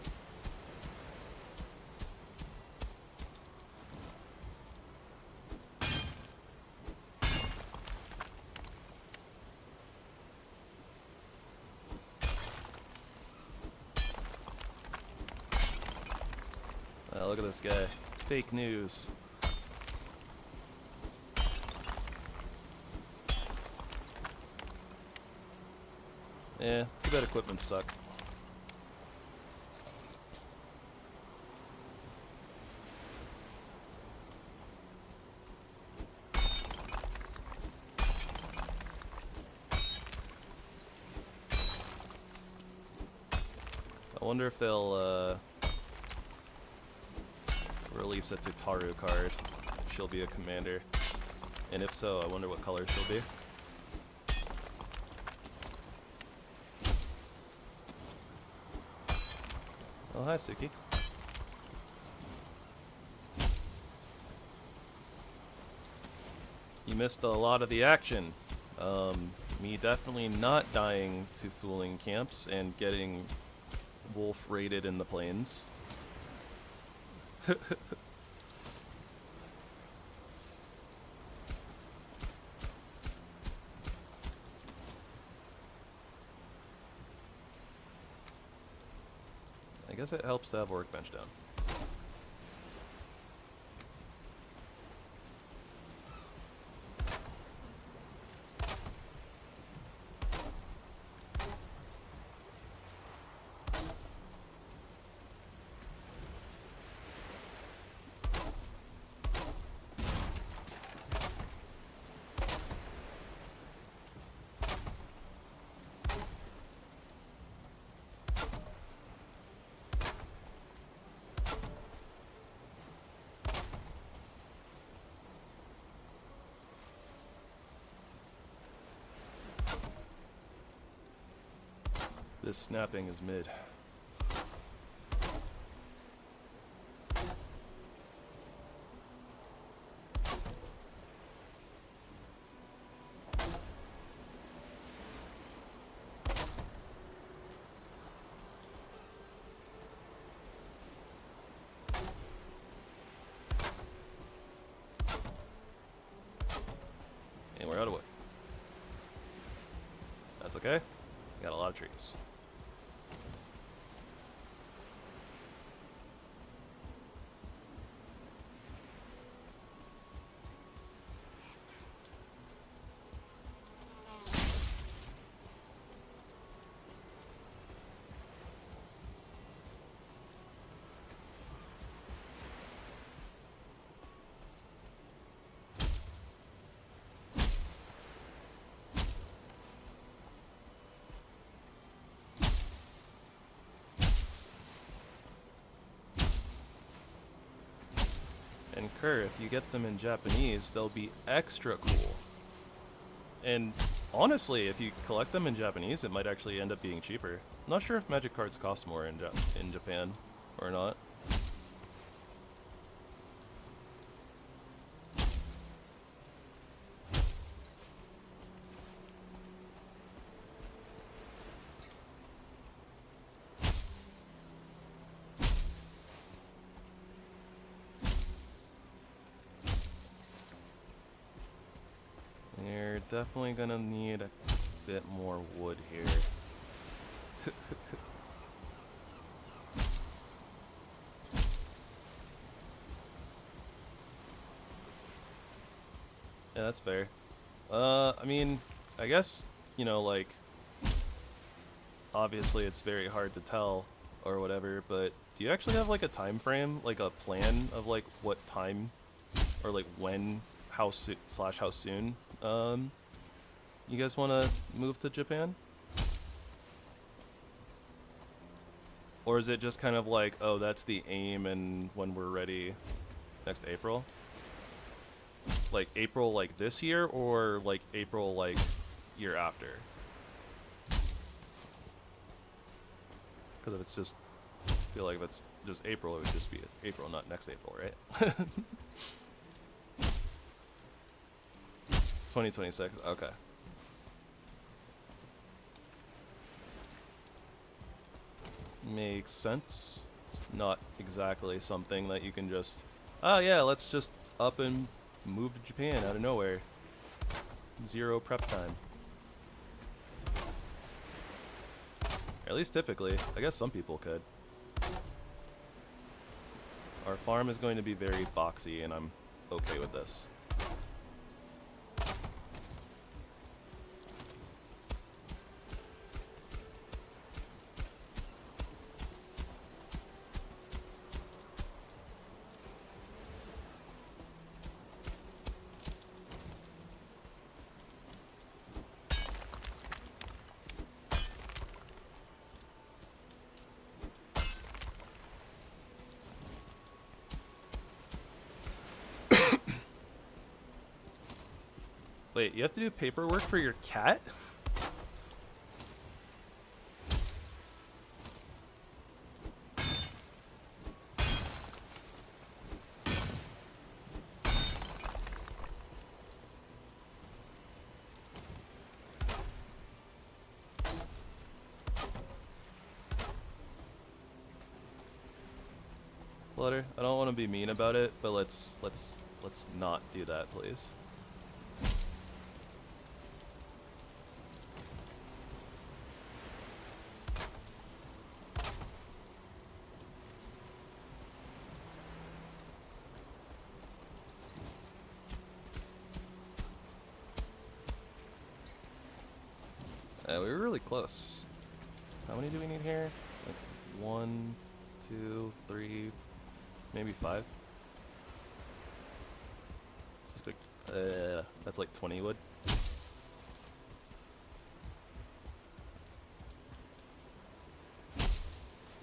S1: Look at this guy. Fake news. Yeah, too bad equipment suck. wonder if they'll release a Tataru card. She'll be a commander. And if so, I wonder what color she'll be. Oh, hi, Suki. You missed a lot of the action. Me definitely not dying to fooling camps and getting wolf raided in the plains. I guess it helps to have a workbench down. This snapping is mid. And we're out of wood. That's okay. We got a lot of trees. And Kerr, if you get them in Japanese, they'll be extra cool. And honestly, if you collect them in Japanese, it might actually end up being cheaper. I'm not sure if magic cards cost more in Japan or not. You're definitely gonna need a bit more wood here. Yeah, that's fair. I mean, I guess, you know, like, obviously it's very hard to tell or whatever, but do you actually have like a time frame, like a plan of like what time or like when, how soon you guys want to move to Japan? Or is it just kind of like, oh, that's the aim and when we're ready next April? Like April like this year or like April like year after? Because if it's just, I feel like if it's just April, it would just be April, not next April, right? 2026, okay. Makes sense. It's not exactly something that you can just, oh yeah, let's just up and move to Japan out of nowhere. Zero prep time. Or at least typically. I guess some people could. Our farm is going to be very boxy and I'm okay with this. Wait, you have to do paperwork for your cat? Flutter, I don't want to be mean about it, but let's not do that, please. We were really close. How many do we need here? Like 1, 2, 3, maybe 5. That's like 20 wood.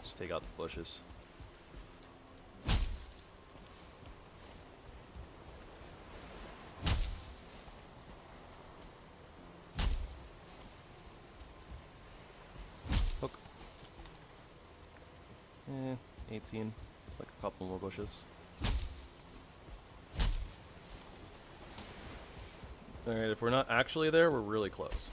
S1: Just take out the bushes. Hook. 18. It's like a couple more bushes. Alright, if we're not actually there, we're really close.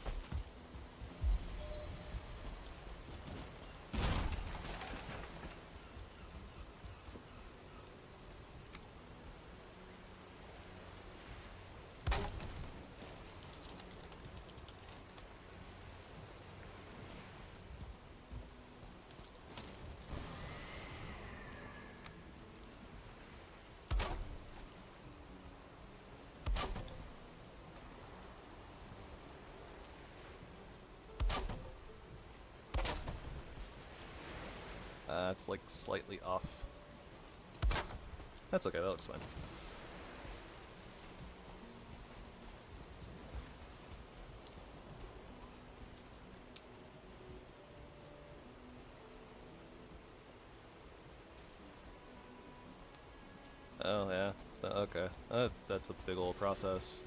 S1: It's like slightly off. That's okay, that looks fine. Oh yeah, okay. That's a big old process.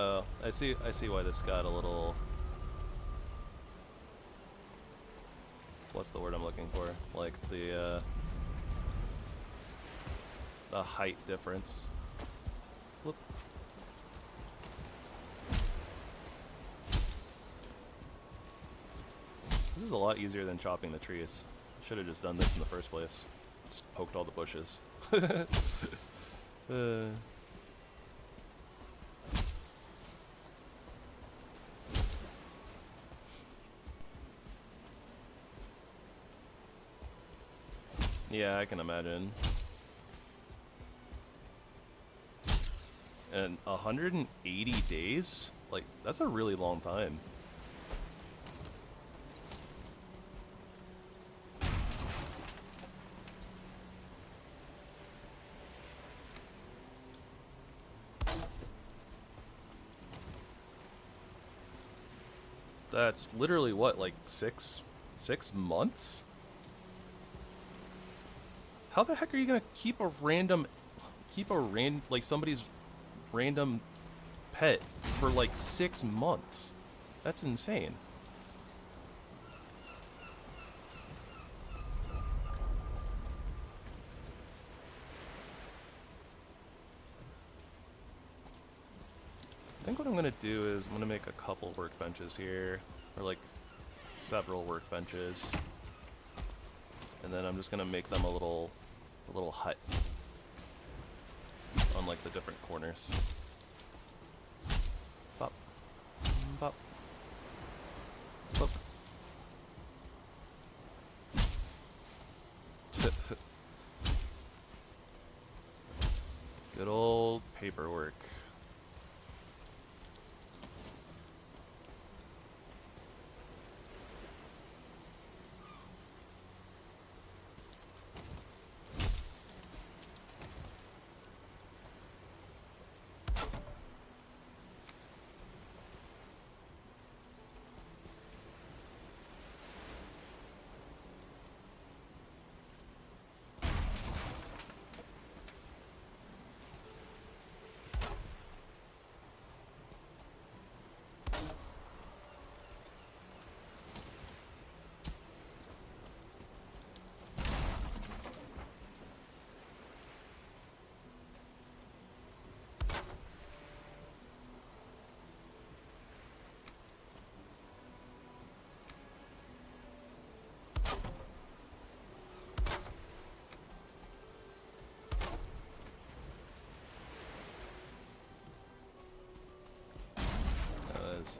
S1: Oh, I see why this got a little... What's the word I'm looking for? Like the height difference. Whoop. This is a lot easier than chopping the trees. Should have just done this in the first place. Just poked all the bushes. Yeah, I can imagine. And 180 days? Like, that's a really long time. That's literally what, like 6 months? How the heck are you gonna keep like somebody's random pet for like 6 months? That's insane. I think what I'm gonna do is I'm gonna make a couple workbenches here, or like several workbenches, and then I'm just gonna make them a little hut on like the different corners. Bop, bop, bop. Good old paperwork.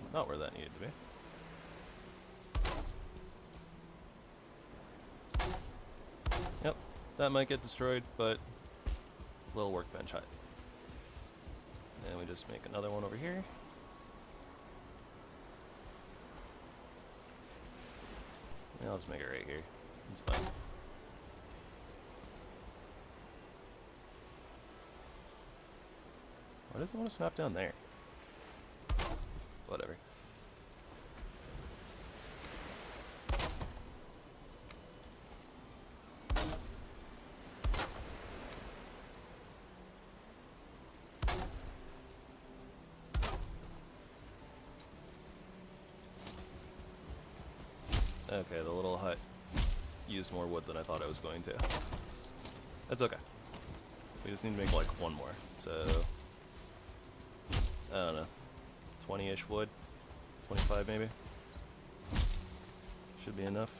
S1: That's not where that needed to be. Yep, that might get destroyed, but little workbench height. And we just make another one over here. Yeah, I'll just make it right here. It's fine. Why does it want to snap down there? Whatever. Okay, the little hut used more wood than I thought I was going to. That's okay. We just need to make like one more. So, I don't know, 20-ish wood, 25 maybe. Should be enough.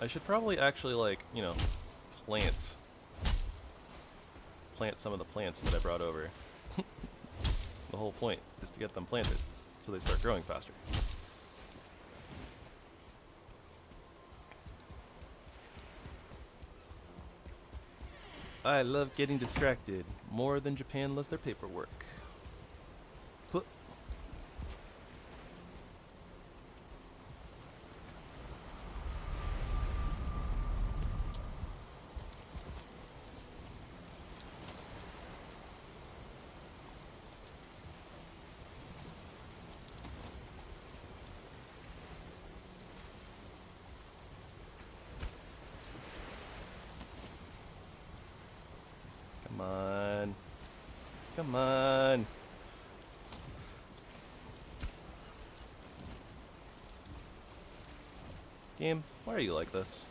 S1: I should probably actually, like, you know, plant some of the plants that I brought over. The whole point is to get them planted so they start growing faster. I love getting distracted more than Japan loves their paperwork. Huh. Come on. Come on. Game, why are you like this?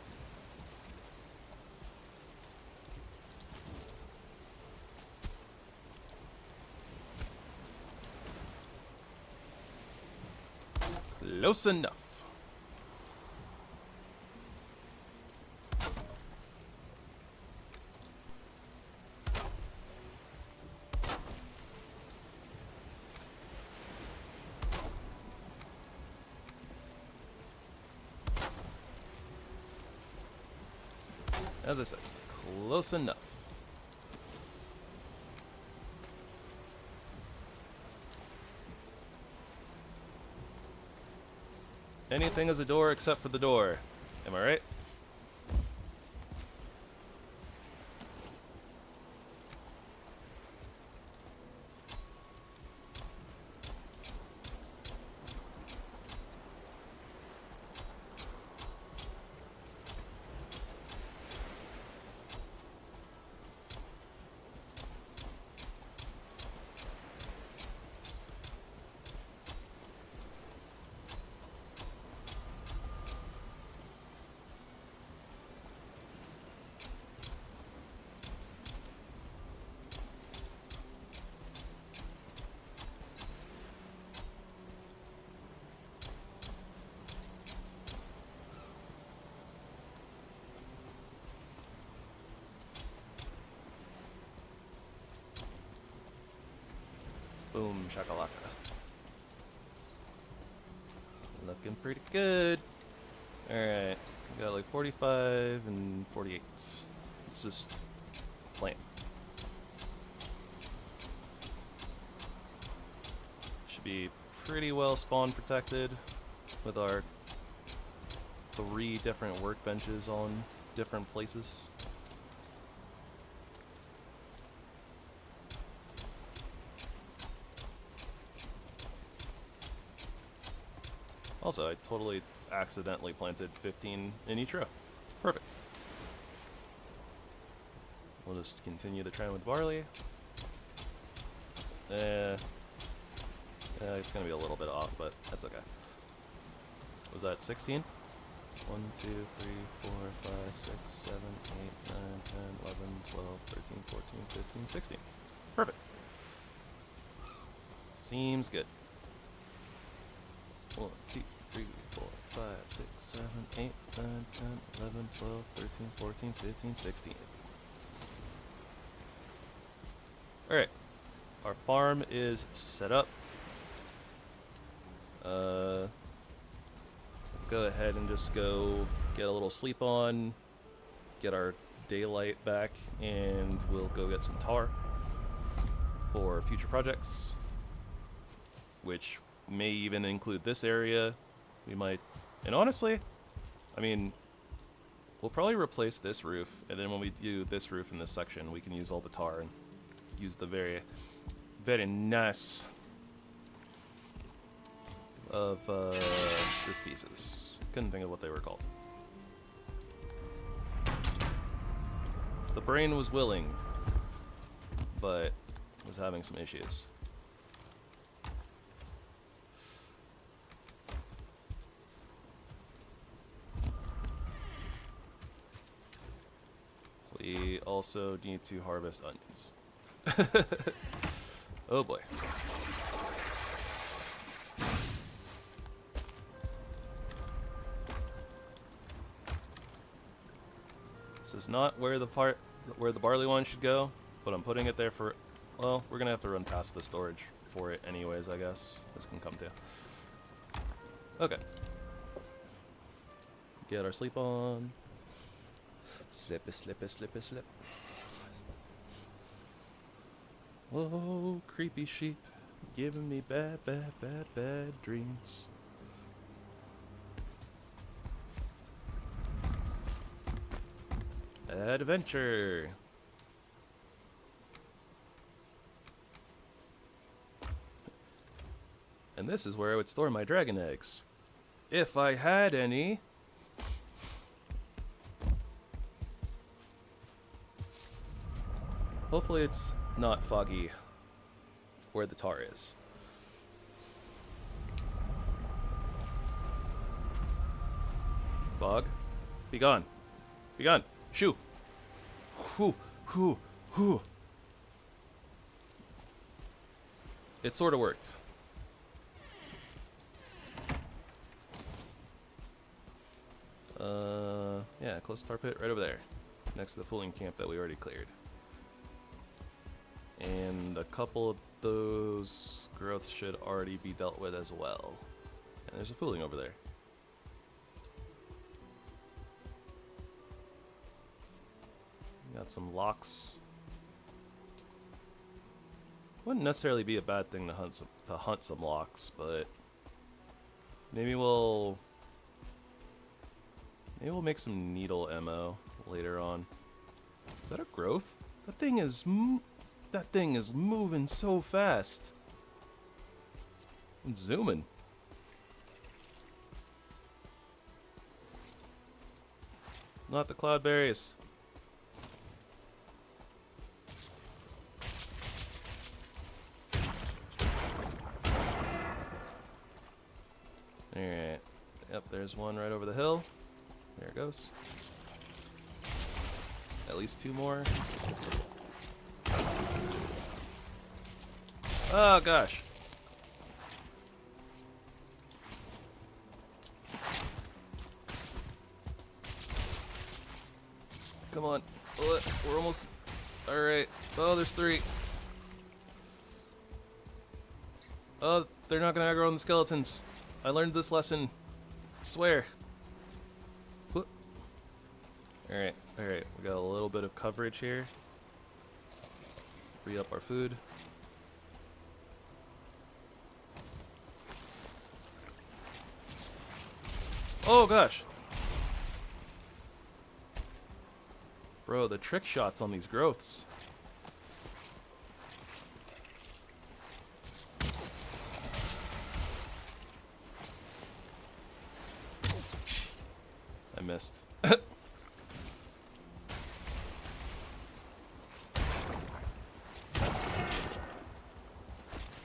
S1: Close enough. As I said, close enough. Anything is a door except for the door. Am I right? Boom, shakalaka. Looking pretty good. Alright, we got like 45 and 48. Let's just plant. Should be pretty well spawn protected with our 3 different workbenches on different places. Also, I totally accidentally planted 15 in each row. Perfect. We'll just continue the trend with barley. It's gonna be a little bit off, but that's okay. Was that 16? 1, 2, 3, 4, 5, 6, 7, 8, 9, 10, 11, 12, 13, 14, 15, 16. Perfect. Seems good. 1, 2, 3, 4, 5, 6, 7, 8, 9, 10, 11, 12, 13, 14, 15, 16. Alright. Our farm is set up. Go ahead and just go get a little sleep on, get our daylight back, and we'll go get some tar for future projects, which may even include this area. We might, and honestly, I mean, we'll probably replace this roof, and then when we do this roof in this section, we can use all the tar and use the very, very nice of roof pieces. Couldn't think of what they were called. The brain was willing, but was having some issues. We also need to harvest onions. Oh boy. This is not where the barley one should go, but I'm putting it there for, well, we're gonna have to run past the storage for it anyways, I guess. This can come to. Okay. Get our sleep on. Slip, slip, slip, slip. Oh, creepy sheep, giving me bad, bad, bad, bad dreams. Adventure! And this is where I would store my dragon eggs. If I had any. Hopefully it's not foggy where the tar is. Fog, be gone. Be gone. Shoo! Whoo! Whoo! Whoo! It sort of worked. Yeah, close tar pit right over there. Next to the fooling camp that we already cleared. And a couple of those growths should already be dealt with as well. And there's a fooling over there. Got some locks. Wouldn't necessarily be a bad thing to hunt some locks, but maybe we'll make some needle ammo later on. Is that a growth? That thing is moving so fast. It's zooming. Not the cloudberries. Alright. Yep, there's one right over the hill. There it goes. At least 2 more. Oh gosh. Come on. Oh, we're almost. Alright. Oh, there's 3. Oh, they're not gonna aggro on the skeletons. I learned this lesson. Swear. Alright, alright. We got a little bit of coverage here. Free up our food. Oh gosh! Bro, the trick shots on these growths. I missed.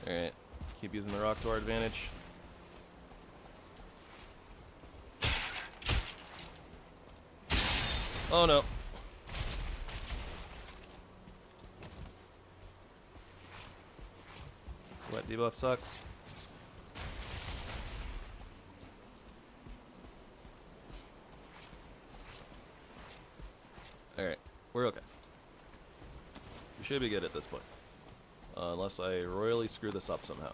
S1: Alright, keep using the rock to our advantage. Oh no. Wet debuff sucks. Alright, we're okay. We should be good at this point. Unless I royally screw this up somehow.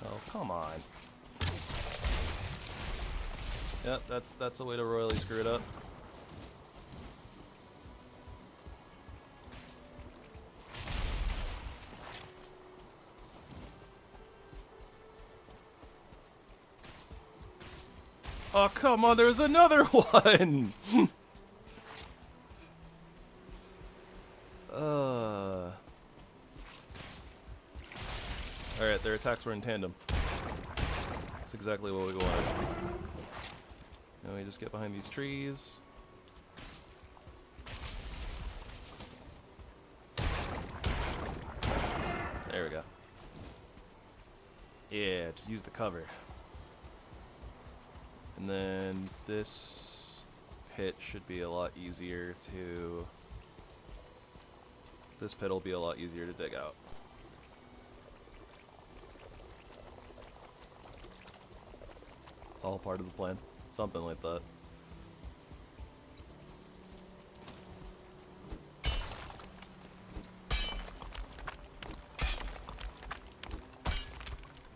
S1: Oh, come on. Yep, that's a way to royally screw it up. Oh, come on, there's another one! Alright, their attacks were in tandem. That's exactly what we wanted. Now we just get behind these trees. There we go. Yeah, just use the cover. And then this pit should be a lot easier to... This pit will be a lot easier to dig out. All part of the plan. Something like that.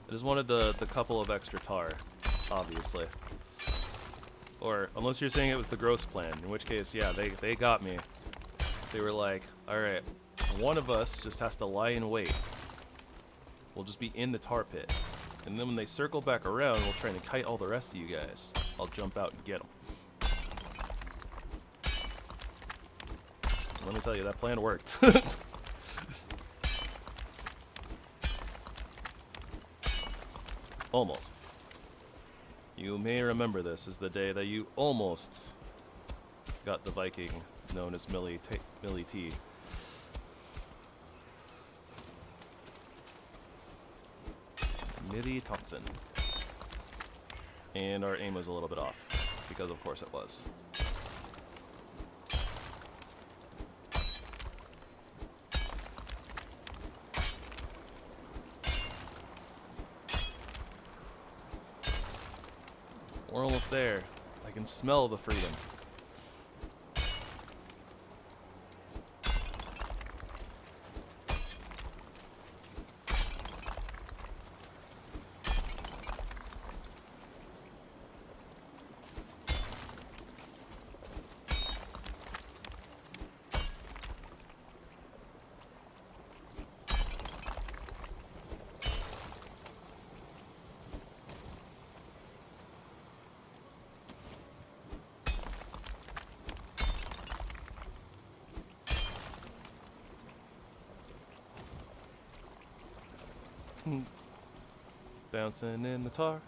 S1: I just wanted the couple of extra tar, obviously. Or, unless you're saying it was the gross plan, in which case, yeah, they got me. They were like, alright, one of us just has to lie in wait. We'll just be in the tar pit. And then when they circle back around, we'll try and kite all the rest of you guys. I'll jump out and get them. Let me tell you, that plan worked. Almost. You may remember this as the day that you almost got the Viking known as Millie T. Millie Thompson. And our aim was a little bit off, because of course it was. We're almost there. I can smell the freedom. Bouncing in the tar.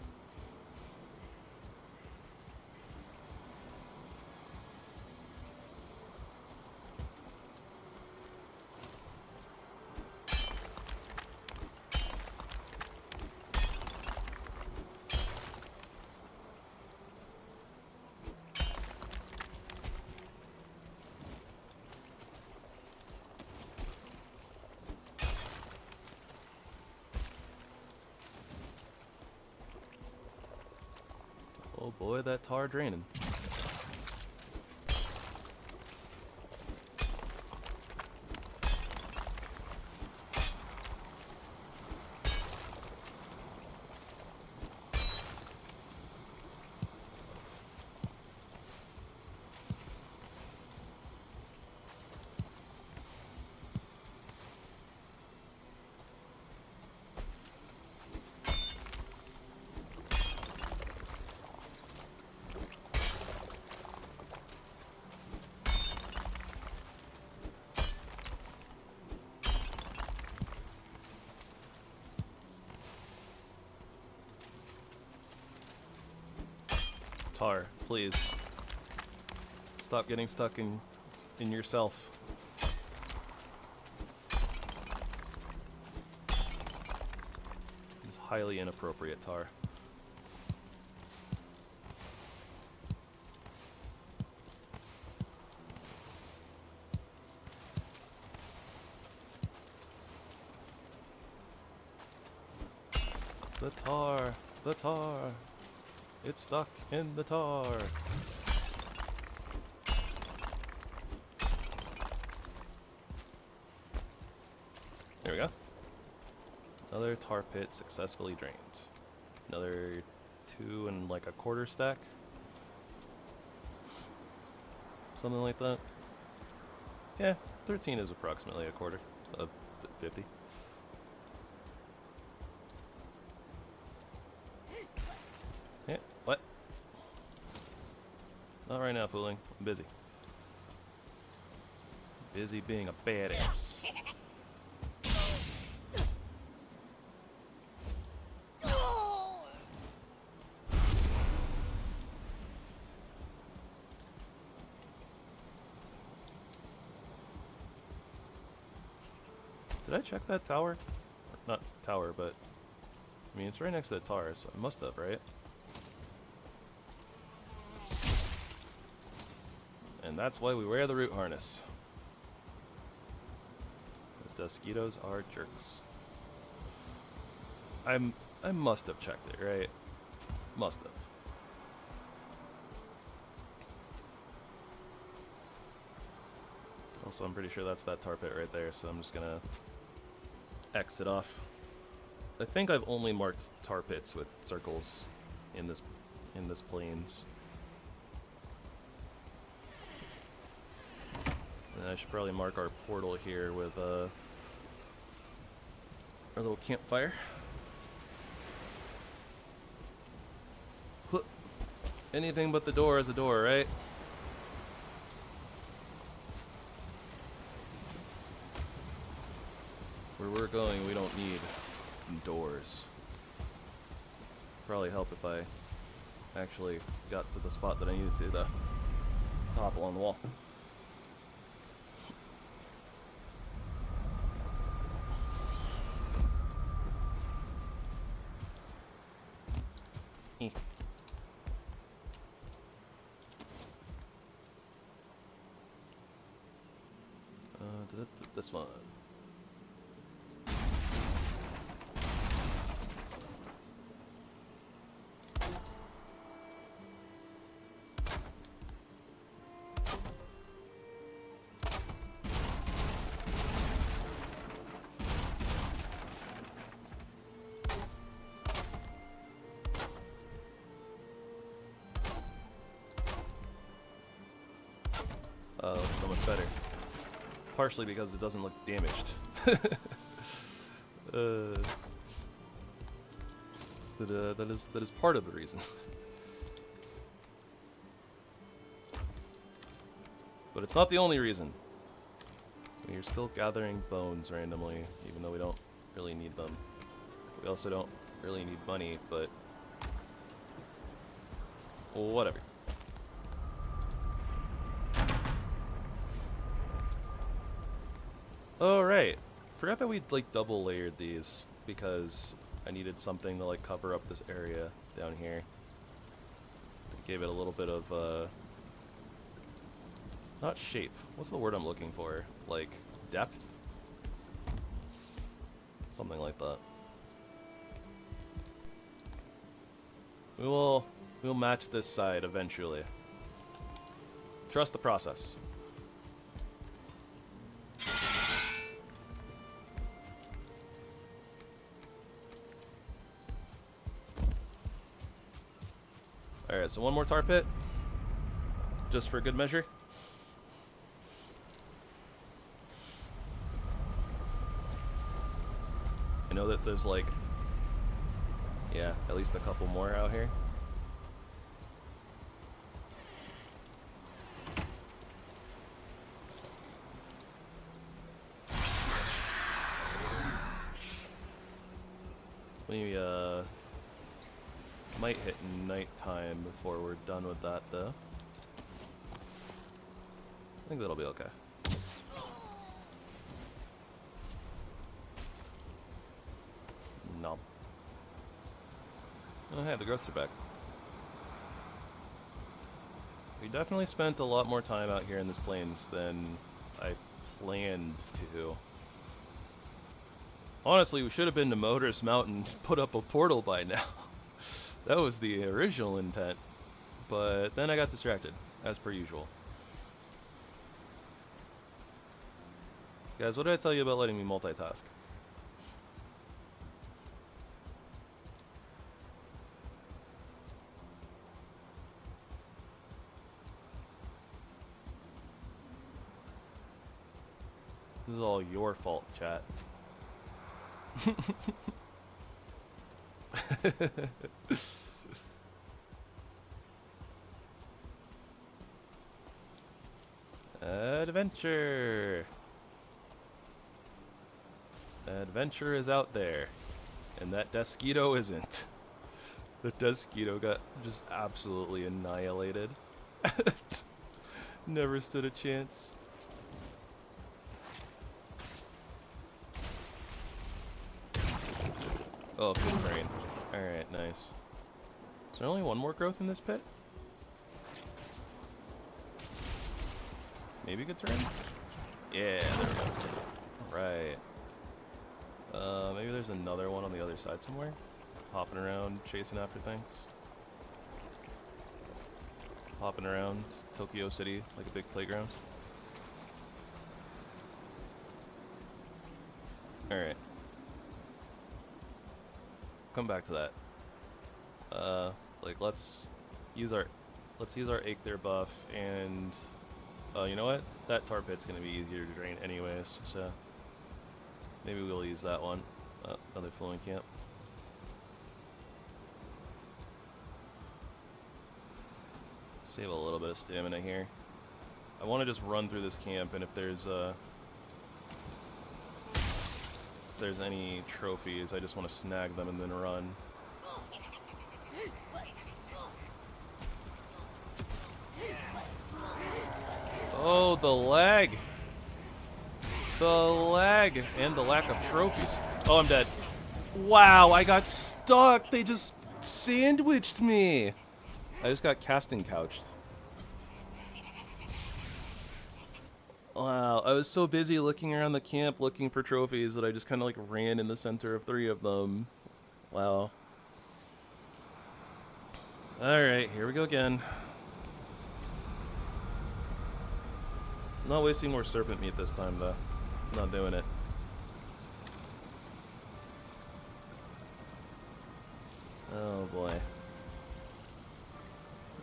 S1: Oh boy, that tar draining. Tar, please. Stop getting stuck in yourself. It's highly inappropriate, Tar. The tar! The tar! It's stuck in the tar! There we go. Another tar pit successfully drained. Another 2 and like a quarter stack. Something like that. Yeah, 13 is approximately a quarter of 50. Yeah, what? Not right now, fooling. I'm busy. Busy being a badass. Did I check that tower? Not tower, but I mean, it's right next to the tar, so I must have, right? And that's why we wear the root harness. Because mosquitoes are jerks. I must have checked it, right? Must have. Also, I'm pretty sure that's that tar pit right there, so I'm just gonna exit off. I think I've only marked tar pits with circles in this plains. And I should probably mark our portal here with our little campfire. Anything but the door is a door, right? Where we're going, we don't need doors. Probably help if I actually got to the spot that I needed to, the top along the wall. This one. Looks so much better. Partially because it doesn't look damaged. That is part of the reason. But it's not the only reason. We are still gathering bones randomly, even though we don't really need them. We also don't really need money, but whatever. Oh right, forgot that we'd like double layered these because I needed something to like cover up this area down here. It gave it a little bit of not shape. What's the word I'm looking for? Like depth? Something like that. We'll match this side eventually. Trust the process. Alright, so one more tar pit. Just for good measure. I know that there's like, yeah, at least a couple more out here. We might hit nighttime before we're done with that though. I think that'll be okay. No. Oh hey, the growths are back. We definitely spent a lot more time out here in this plains than I planned to. Honestly, we should have been to Motor's Mountain and put up a portal by now. That was the original intent. But then I got distracted, as per usual. Guys, what did I tell you about letting me multitask? This is all your fault, chat. Adventure! Adventure is out there. And that Desquito isn't. The Desquito got just absolutely annihilated. Never stood a chance. Oh, good terrain. Alright, nice. Is there only one more growth in this pit? Maybe good terrain? Yeah, there we go. Right. Maybe there's another one on the other side somewhere? Hopping around, chasing after things. Hopping around Tokyo City like a big playground. Alright. Come back to that. Like let's use our Aether buff, and you know what? That tar pit's gonna be easier to drain anyways, so maybe we'll use that one. Another flowing camp. Save a little bit of stamina here. I want to just run through this camp, and if there's any trophies, I just want to snag them and then run. Oh, the lag! The lag! And the lack of trophies. Oh, I'm dead. Wow, I got stuck! They just sandwiched me! I just got casting couched. Wow, I was so busy looking around the camp looking for trophies that I just kind of like ran in the center of 3 of them. Wow. Alright, here we go again. Not wasting more serpent meat this time though. Not doing it. Oh boy.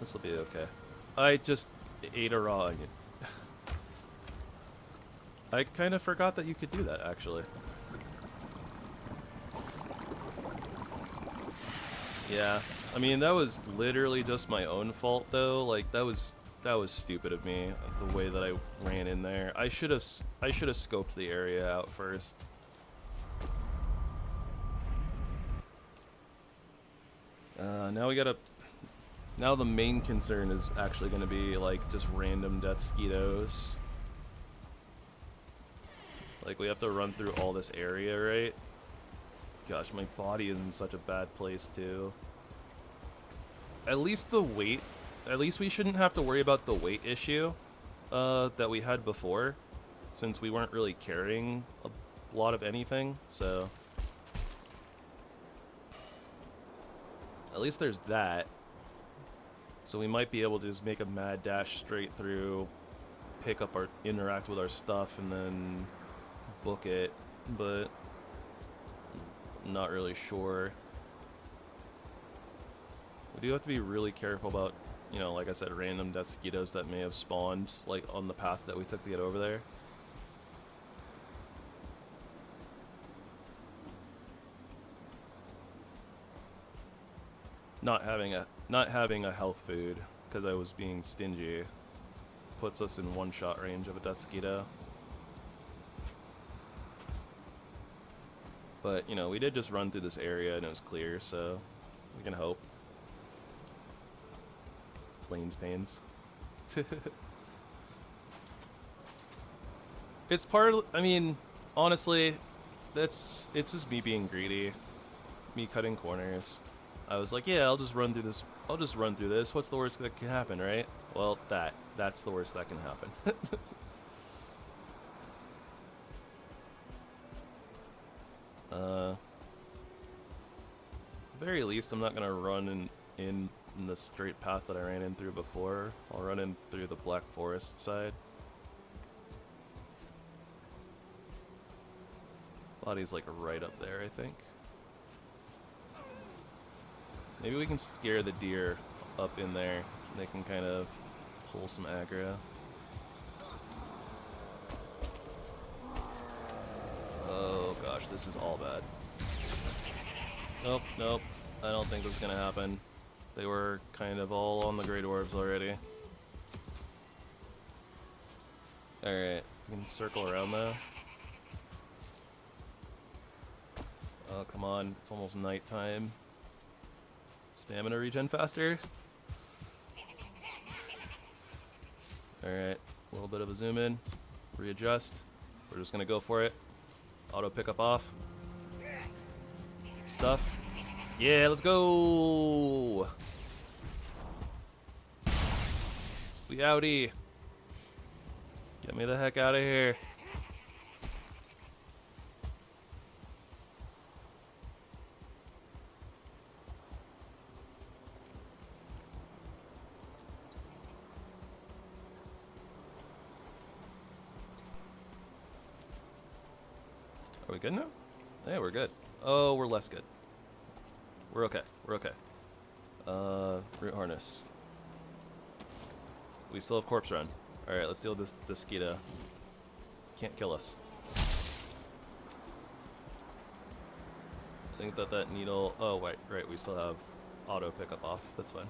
S1: This will be okay. I just ate a raw onion. I kind of forgot that you could do that, actually. Yeah, I mean, that was literally just my own fault, though. Like, that was stupid of me, the way that I ran in there. I should have scoped the area out first. Now the main concern is actually going to be, like, just random Deathsquitos. Like, we have to run through all this area, right? Gosh, my body is in such a bad place, too. At least we shouldn't have to worry about the weight issue that we had before, since we weren't really carrying a lot of anything, so... At least there's that. So we might be able to just make a mad dash straight through, interact with our stuff, and then book it, but I'm not really sure. We do have to be really careful about, you know, like I said, random Deathsquitos that may have spawned, like, on the path that we took to get over there. Not having a health food, because I was being stingy, puts us in one-shot range of a Deathsquito. But, you know, we did just run through this area and it was clear, so we can hope. Plains pains. It's I mean, honestly, it's just me being greedy. Me cutting corners. I was like, yeah, I'll just run through this. What's the worst that can happen, right? Well, that's the worst that can happen. very least, I'm not gonna run in the straight path that I ran in through before. I'll run in through the Black Forest side. Body's like right up there, I think. Maybe we can scare the deer up in there. They can kind of pull some aggro. Oh gosh, this is all bad. Nope, nope. I don't think this is gonna happen. They were kind of all on the Grey Dwarves already. Alright, we can circle around though. Oh, come on. It's almost nighttime. Stamina regen faster. Alright, a little bit of a zoom in. Readjust. We're just gonna go for it. Auto pickup off. Stuff. Yeah, let's go! We outie. Get me the heck out of here. Are we good now? Yeah, we're good. Oh, we're less good. We're okay. We're okay. Root harness. We still have corpse run. Alright, let's deal with this Skeeta. Can't kill us. I think that needle... Oh, wait, right, we still have auto pickup off. That's fine.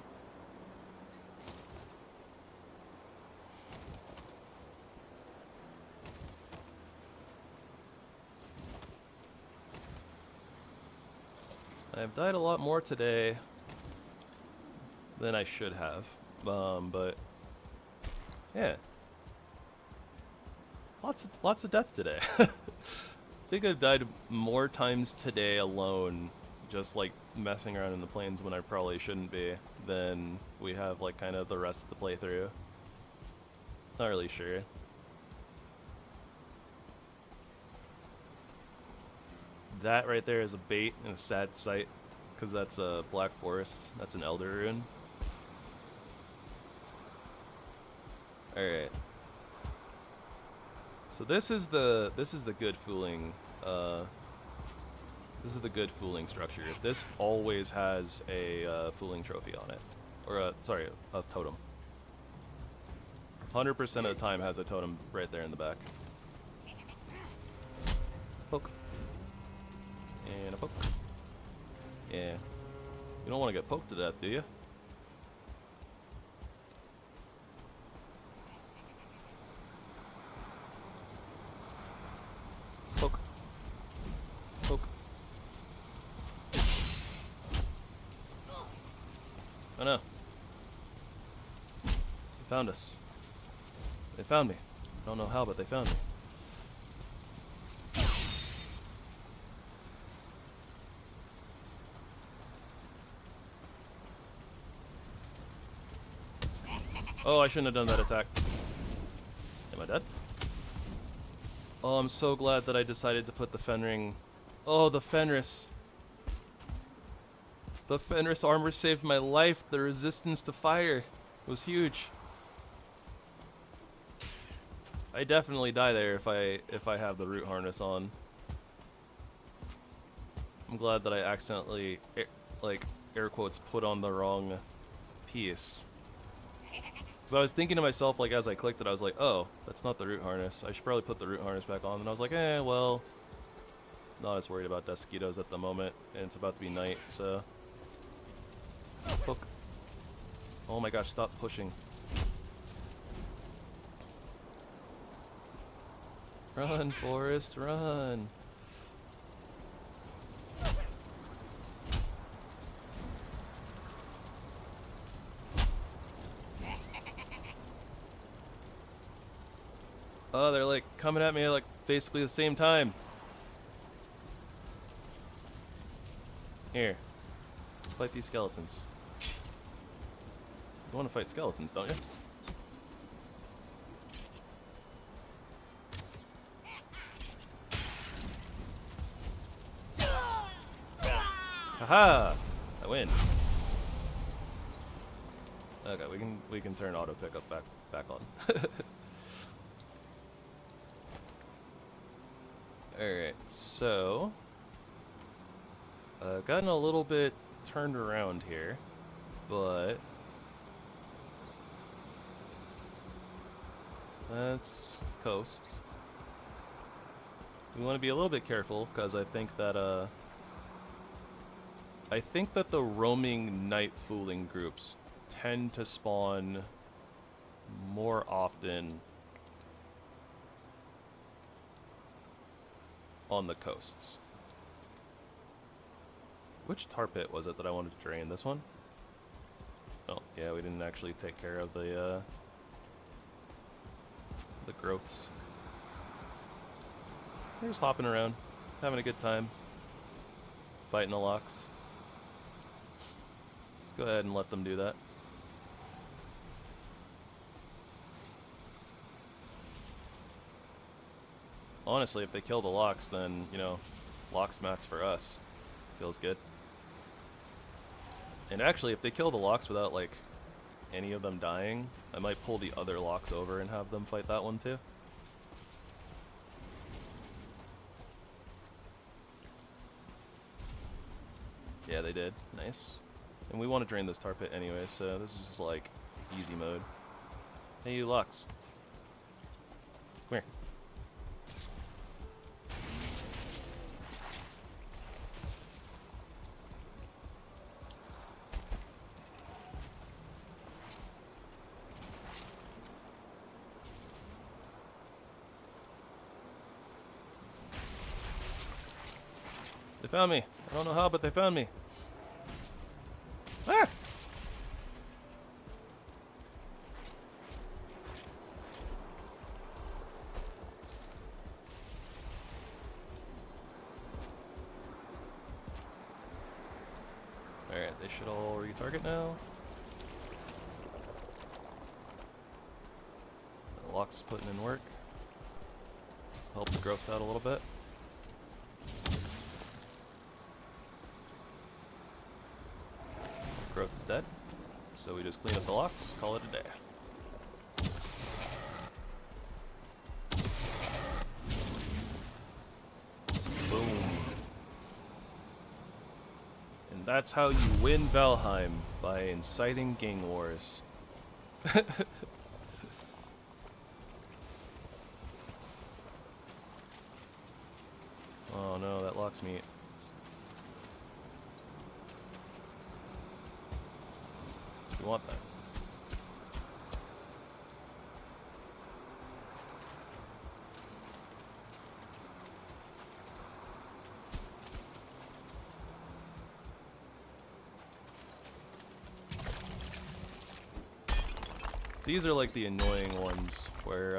S1: I've died a lot more today than I should have, but yeah, lots of death today. I think I've died more times today alone, just like messing around in the plains when I probably shouldn't be, than we have like kind of the rest of the playthrough. Not really sure. That right there is a bait and a sad sight, because that's a Black Forest. That's an Elder Rune. Alright. So this is the good fooling this is the good fooling structure. If this always has a fooling trophy on it. Or sorry, a totem. 100% of the time has a totem right there in the back. Poke. And a poke. Yeah. You don't want to get poked to death, do you? Poke. Poke. Oh no. They found us. They found me. I don't know how, but they found me. Oh, I shouldn't have done that attack. Am I dead? Oh, I'm so glad that I decided to put the Fenring. Oh, the Fenris. The Fenris armor saved my life. The resistance to fire was huge. I definitely die there if I have the root harness on. I'm glad that I accidentally, like, air quotes, put on the wrong piece. So I was thinking to myself, like, as I clicked it, I was like, oh, that's not the root harness. I should probably put the root harness back on. And I was like, well, not as worried about Desquitos at the moment. And it's about to be night, so. Poke. Oh my gosh, stop pushing. Run, Forrest, run. Oh, they're like coming at me at like basically the same time. Here. Fight these skeletons. You want to fight skeletons, don't you? Haha! win. Okay, we can turn auto pickup back on. Alright, so gotten a little bit turned around here, but that's the coast. We want to be a little bit careful because I think that the roaming night fooling groups tend to spawn more often on the coasts. Which tar pit was it that I wanted to drain? This one? Oh, yeah, we didn't actually take care of the growths. They're just hopping around, having a good time, fighting the locks. Let's go ahead and let them do that. Honestly, if they kill the locks, then, you know, locks mats for us. Feels good. And actually, if they kill the locks without, like, any of them dying, I might pull the other locks over and have them fight that one too. Yeah, they did. Nice. And we want to drain this tar pit anyway, so this is just like easy mode. Hey, you locks. Come here. They found me. I don't know how, but they found me. Ah! Alright, they should all retarget now. The lock's putting in work. Help the growths out a little bit. Growth is dead, so we just clean up the locks, call it a day. Boom. And that's how you win Valheim, by inciting gang wars. Oh no, that locks me. You want that. These are like the annoying ones where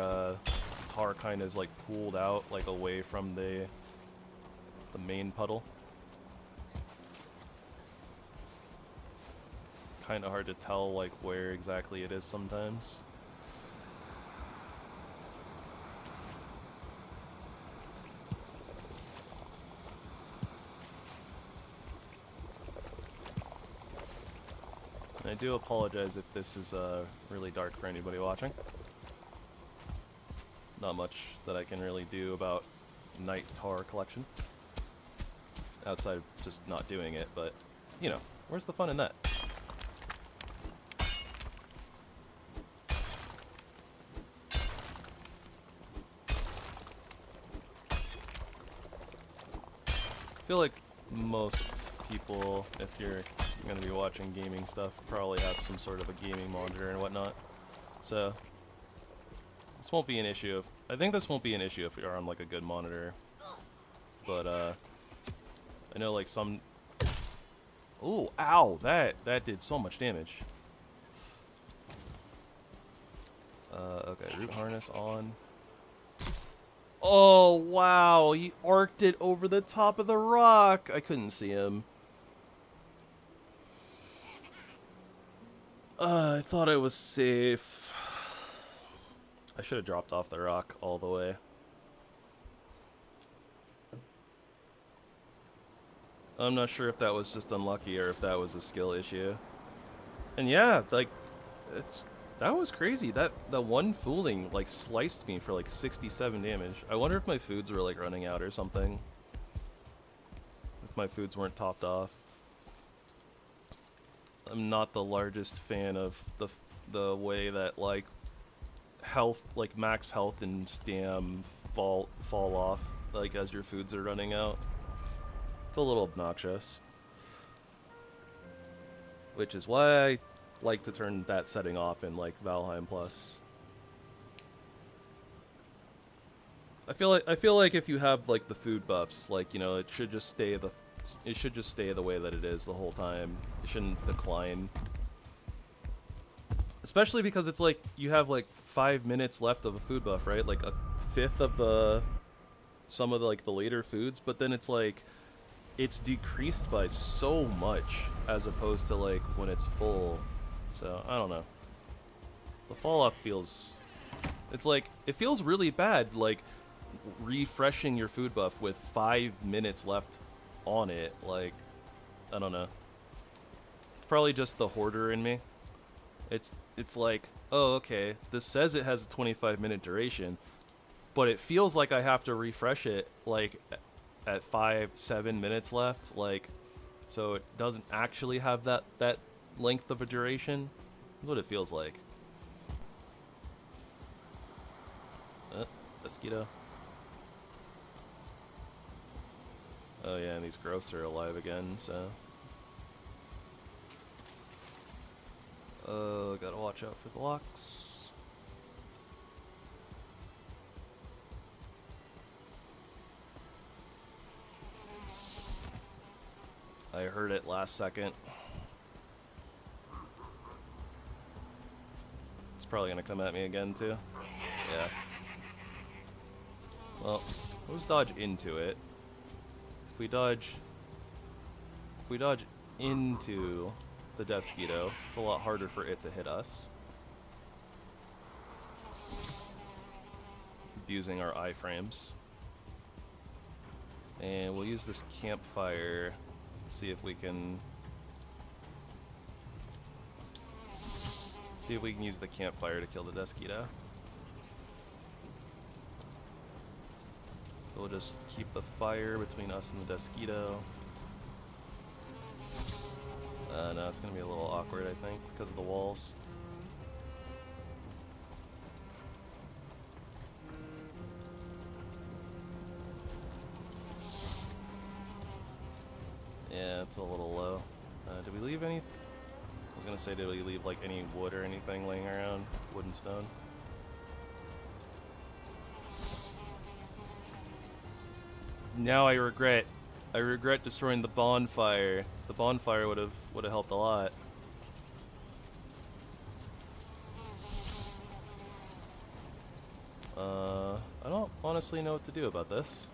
S1: tar kind of is like pooled out like away from the main puddle. Kind of hard to tell like where exactly it is sometimes. And I do apologize if this is really dark for anybody watching. Not much that I can really do about night tar collection outside of just not doing it, but you know, where's the fun in that? I feel like most people, if you're going to be watching gaming stuff, probably have some sort of a gaming monitor and whatnot. So this won't be an issue. I think this won't be an issue if you're on like a good monitor. But I know like some. Oh, ow! That did so much damage. Okay, root harness on. Oh, wow, he arced it over the top of the rock. I couldn't see him. I thought I was safe. I should have dropped off the rock all the way. I'm not sure if that was just unlucky or if that was a skill issue. And yeah, like, that was crazy. That one fooling like sliced me for like 67 damage. I wonder if my foods were like running out or something. If my foods weren't topped off. I'm not the largest fan of the way that like health, like max health and stam fall off like as your foods are running out. It's a little obnoxious. Which is why I like to turn that setting off in like Valheim Plus. I feel like if you have like the food buffs, like, you know, it should just stay the way that it is the whole time. It shouldn't decline. Especially because it's like you have like 5 minutes left of a food buff, right? Like a fifth of some of the, like the later foods, but then it's like it's decreased by so much as opposed to like when it's full. So I don't know. The fall off feels, it's like it feels really bad, like refreshing your food buff with 5 minutes left on it. Like, I don't know. It's probably just the hoarder in me. It's like, oh, okay, this says it has a 25-minute duration, but it feels like I have to refresh it like at 5-7 minutes left, like, so it doesn't actually have that length of a duration. That's what it feels like. Mosquito. Oh yeah, and these growths are alive again, so. Gotta watch out for the locks. I heard it last second. It's probably gonna come at me again too. Yeah. Well, let's dodge into it. If we dodge into the Deathsquito, it's a lot harder for it to hit us. Abusing our iframes. And we'll use this campfire, see if we can use the campfire to kill the Deathsquito. So we'll just keep the fire between us and the Deathsquito. No, it's gonna be a little awkward, I think, because of the walls. Yeah, it's a little low. Did we leave any? I was gonna say, did we leave like any wood or anything laying around? Wood and stone? Now I regret destroying the bonfire. The bonfire would have helped a lot. I don't honestly know what to do about this.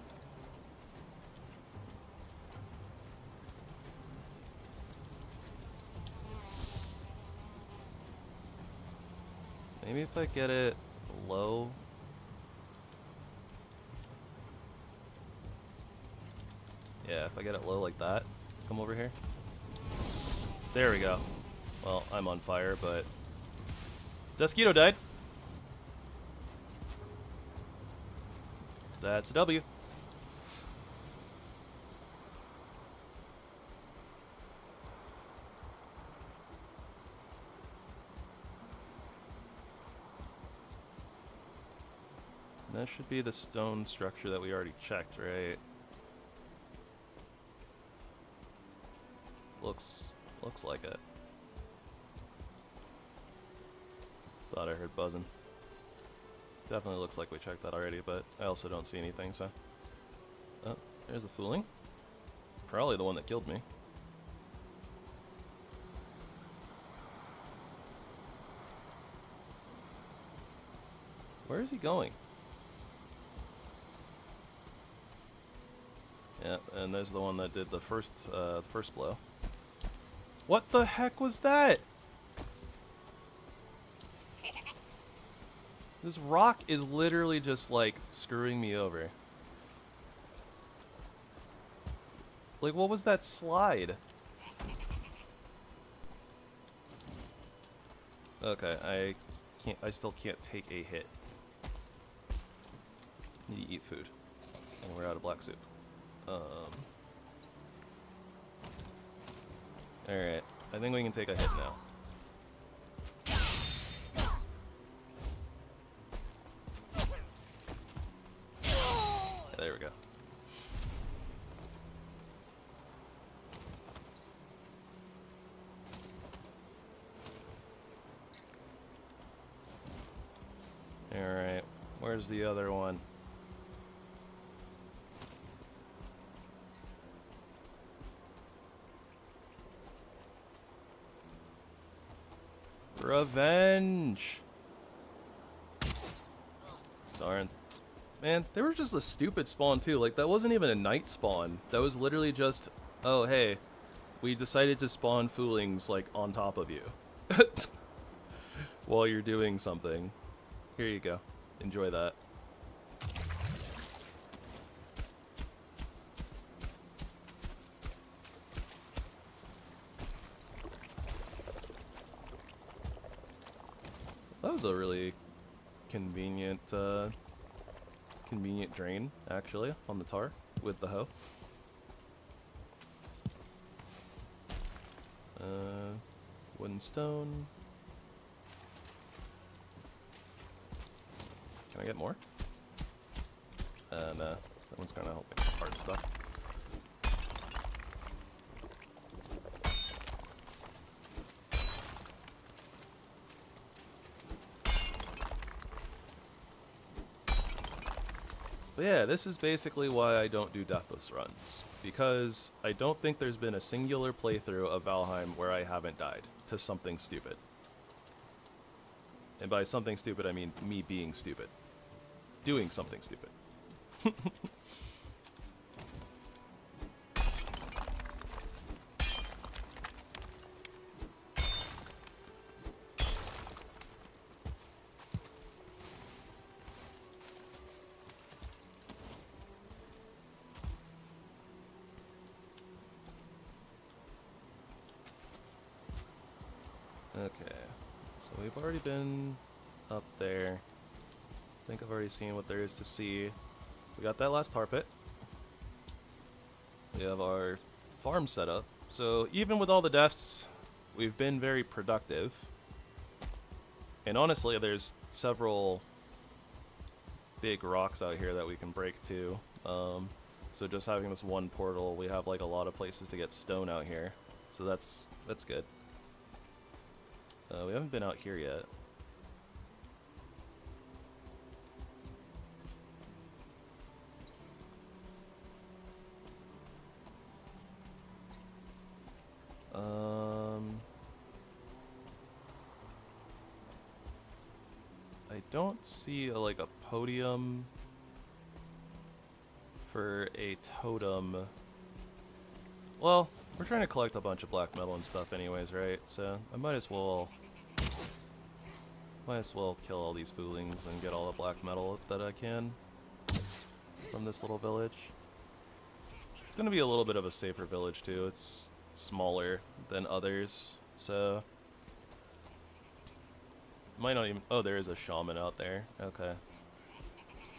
S1: Maybe if I get it low. Yeah, if I get it low like that, come over here. There we go. Well, I'm on fire, but Deathsquito died. That's a W. And that should be the stone structure that we already checked, right? Looks like it. Thought I heard buzzing. Definitely looks like we checked that already, but I also don't see anything, so. Oh, there's a fooling. Probably the one that killed me. Where is he going? Yeah, and there's the one that did the first blow. What the heck was that? This rock is literally just like screwing me over. Like, what was that slide? Okay, I still can't take a hit. Need to eat food. And we're out of black soup. Alright. I think we can take a hit now. Yeah, there we go. Alright. Where's the other one? Revenge! Darn. Man, they were just a stupid spawn too. Like, that wasn't even a night spawn. That was literally just, oh hey, we decided to spawn foolings, like, on top of you. While you're doing something. Here you go. Enjoy that. That was a really convenient, convenient drain, actually, on the tar with the hoe. Wooden stone. Can I get more? Nah, that one's kind of helping hard stuff. But yeah, this is basically why I don't do deathless runs, because I don't think there's been a singular playthrough of Valheim where I haven't died to something stupid. And by something stupid, I mean me being stupid. Doing something stupid. Okay, so we've already been up there. I think I've already seen what there is to see. We got that last tar pit. We have our farm set up. So even with all the deaths, we've been very productive. And honestly, there's several big rocks out here that we can break too. So just having this one portal, we have like a lot of places to get stone out here. So that's good. We haven't been out here yet. I don't see like a podium for a totem. Well, we're trying to collect a bunch of black metal and stuff anyways, right? So I might as well kill all these foolings and get all the black metal that I can from this little village. It's gonna be a little bit of a safer village too. It's smaller than others, so might not even. Oh, there is a shaman out there. Okay.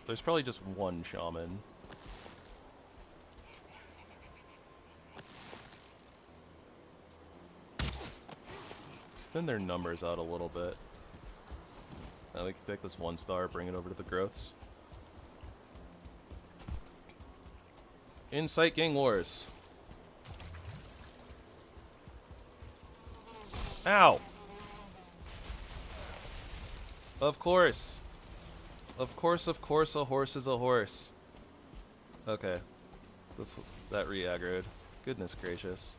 S1: There's probably just one shaman. Thin their numbers out a little bit. We can take this 1 star, bring it over to the growths. Insight Gang Wars. Ow! Of course! Of course, a horse is a horse. Okay. That re-aggroed. Goodness gracious.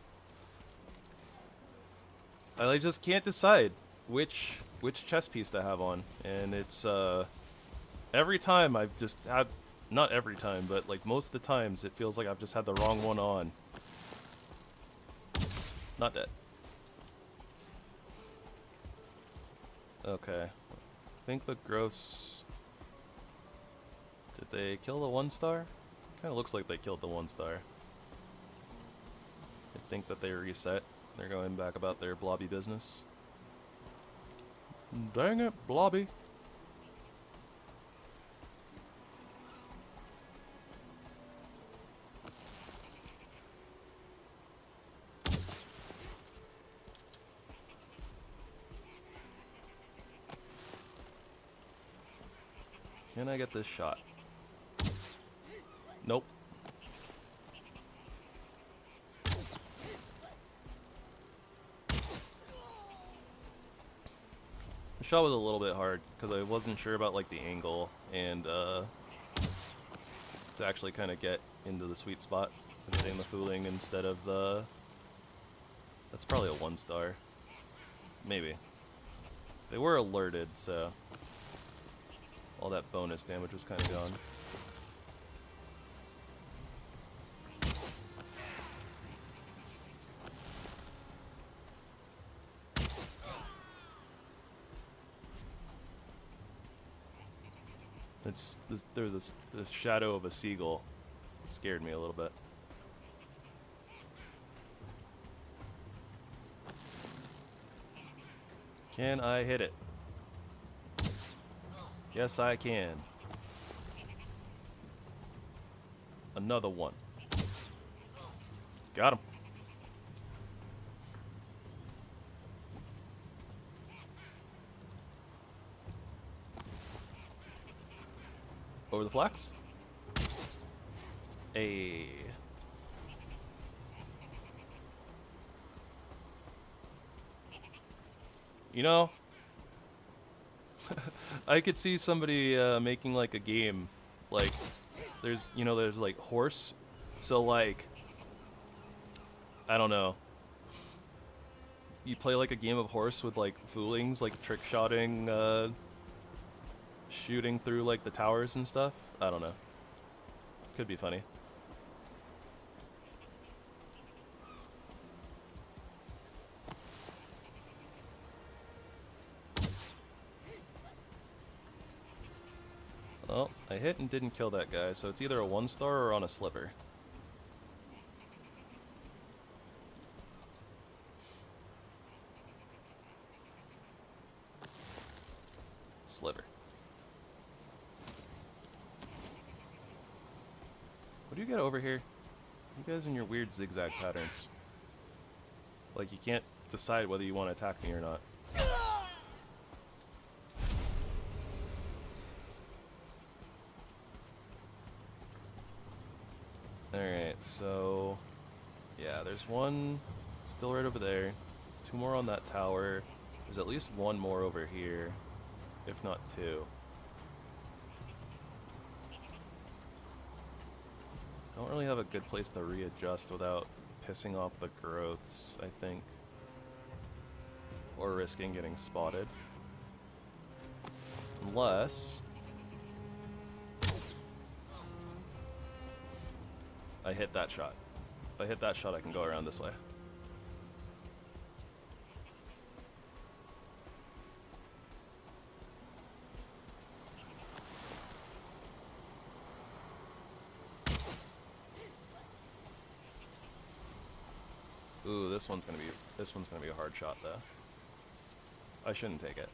S1: I just can't decide which chess piece to have on, and it's every time I've just had, not every time, but like most of the times it feels like I've just had the wrong one on. Not dead. Okay, I think the growths, did they kill the 1 star? Kind of looks like they killed the 1 star. think that they reset. They're going back about their blobby business. Dang it, blobby. Can I get this shot? Nope. The shot was a little bit hard because I wasn't sure about like the angle and to actually kind of get into the sweet spot and hitting the fooling instead of the. That's probably a 1-star. Maybe. They were alerted, so all that bonus damage was kind of gone. It's there was the shadow of a seagull. It scared me a little bit. Can I hit it? Yes, I can. Another one. Got him. Over the flax. Hey. You know, I could see somebody making like a game, like there's like horse, so like I don't know. You play like a game of horse with like foolings, like trick shotting, shooting through like the towers and stuff. I don't know. Could be funny. Well, I hit and didn't kill that guy, so it's either a 1-star or on a sliver. Sliver. What do you get over here? You guys and your weird zigzag patterns. Like you can't decide whether you want to attack me or not. Alright, so yeah, there's one still right over there. 2 more on that tower. There's at least 1 more over here, if not 2. I don't really have a good place to readjust without pissing off the growths, I think. Or risking getting spotted. Unless I hit that shot. If I hit that shot, I can go around this way. Ooh, this one's gonna be a hard shot though. I shouldn't take it.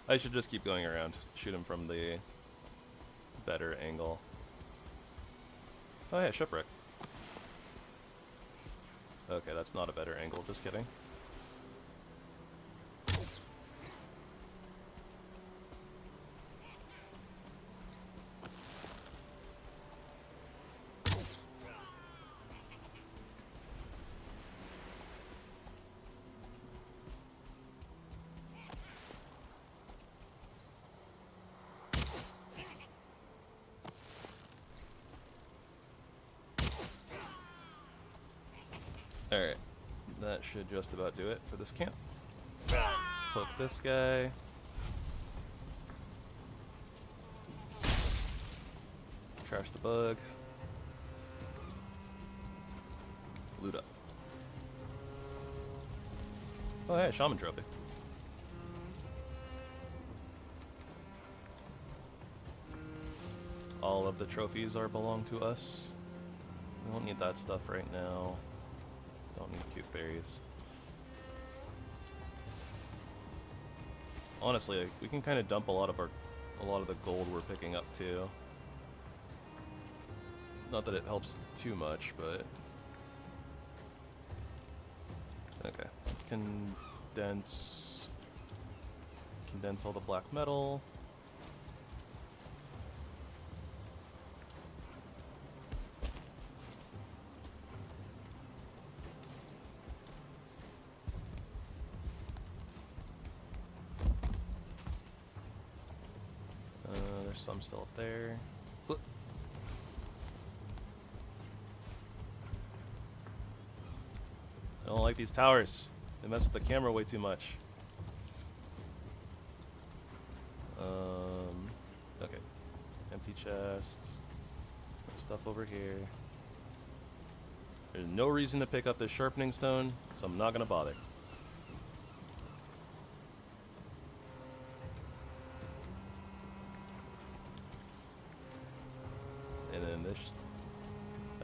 S1: I should just keep going around, shoot him from the better angle. Oh yeah, shipwreck. Okay, that's not a better angle, just kidding. Alright, that should just about do it for this camp. Poke this guy. Trash the bug. Loot up. Oh hey, shaman trophy. All of the trophies belong to us. We won't need that stuff right now. Don't need cute berries. Honestly, like, we can kind of dump a lot of the gold we're picking up too. Not that it helps too much, but okay. Let's condense all the black metal. There's some still up there. I don't like these towers. They mess with the camera way too much. Okay. Empty chests. Stuff over here. There's no reason to pick up this sharpening stone, so I'm not gonna bother. And then this.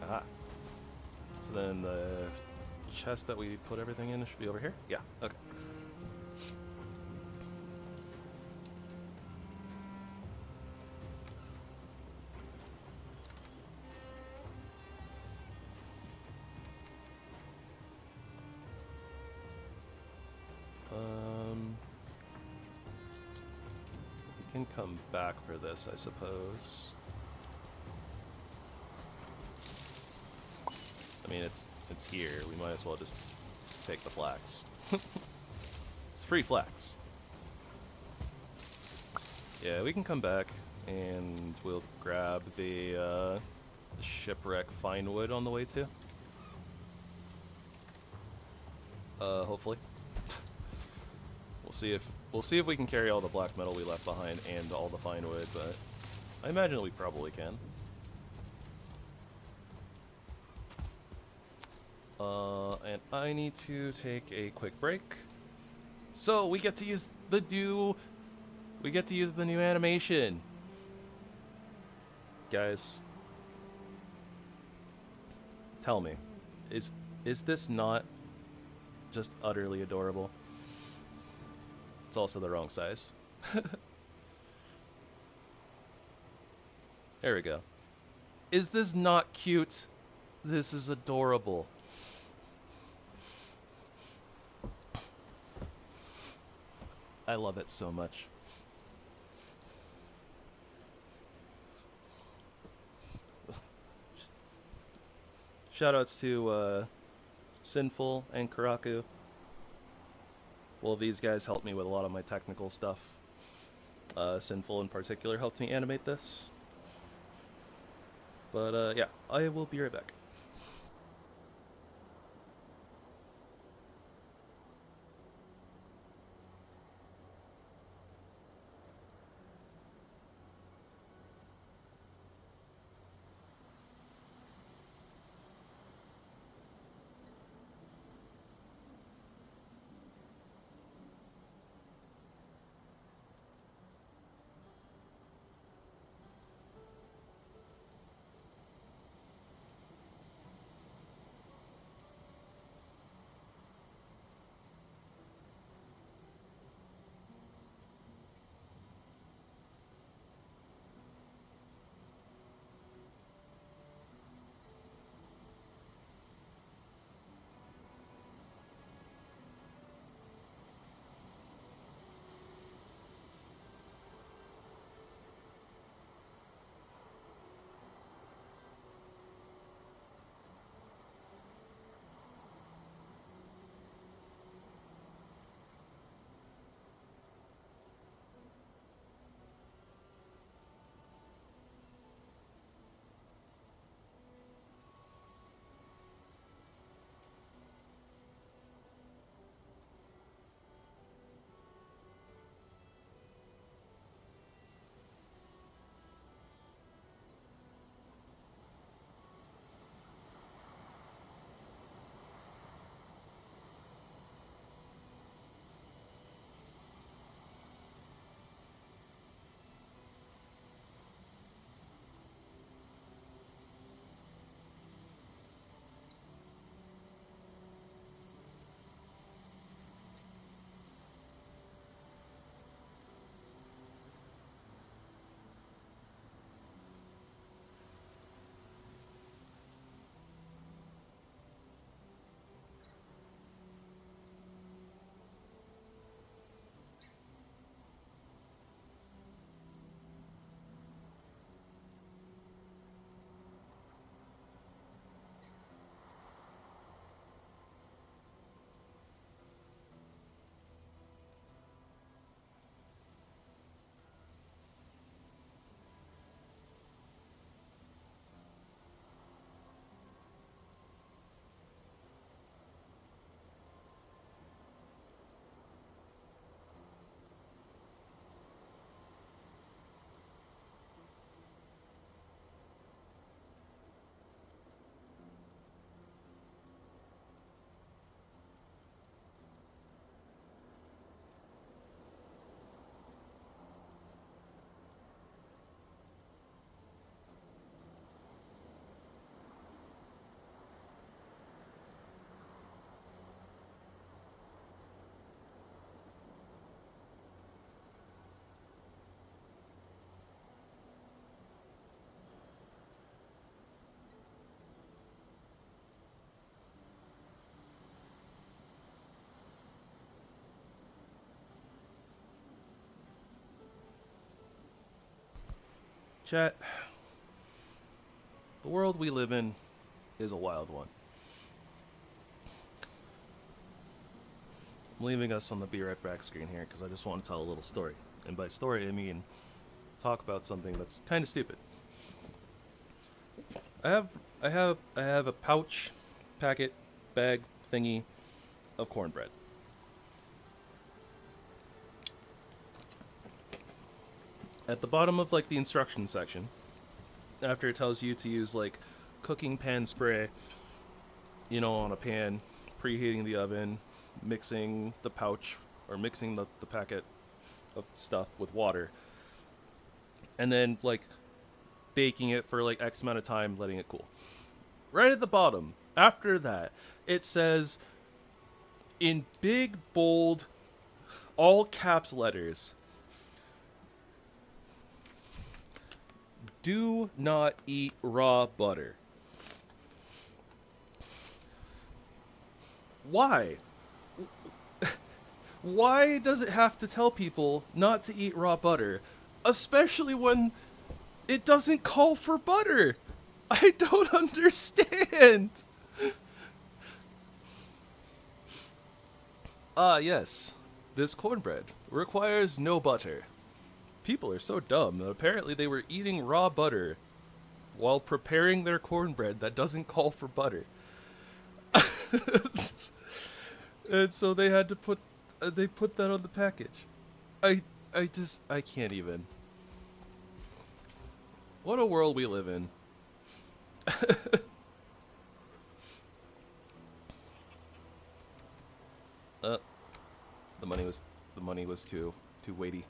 S1: Aha. So then the chest that we put everything in should be over here? Yeah, okay. We can come back for this, I suppose. I mean, it's here. We might as well just take the flax. It's free flax. Yeah, we can come back and we'll grab the shipwreck fine wood on the way too. Hopefully. We'll see if we can carry all the black metal we left behind and all the fine wood, but I imagine we probably can. And I need to take a quick break. So we get to use the new animation. Guys, tell me, is this not just utterly adorable? It's also the wrong size. There we go. Is this not cute? This is adorable. I love it so much. Shoutouts to Sinful and Karaku. Well, these guys helped me with a lot of my technical stuff. Sinful in particular helped me animate this. But yeah, I will be right back. Chat, the world we live in is a wild one. I'm leaving us on the Be Right Back screen here because I just want to tell a little story. And by story, I mean talk about something that's kind of stupid. I have a pouch, packet, bag thingy of cornbread. At the bottom of like the instruction section, after it tells you to use like cooking pan spray, you know, on a pan, preheating the oven, mixing the pouch or mixing the packet of stuff with water, and then like baking it for like X amount of time, letting it cool. Right at the bottom, after that, it says in big, bold, all caps letters, do not eat raw butter. Why? Why does it have to tell people not to eat raw butter? Especially when it doesn't call for butter. I don't understand. Ah, yes. This cornbread requires no butter. People are so dumb that apparently they were eating raw butter while preparing their cornbread that doesn't call for butter. And so they had to put that on the package. I can't even. What a world we live in. The money was too weighty.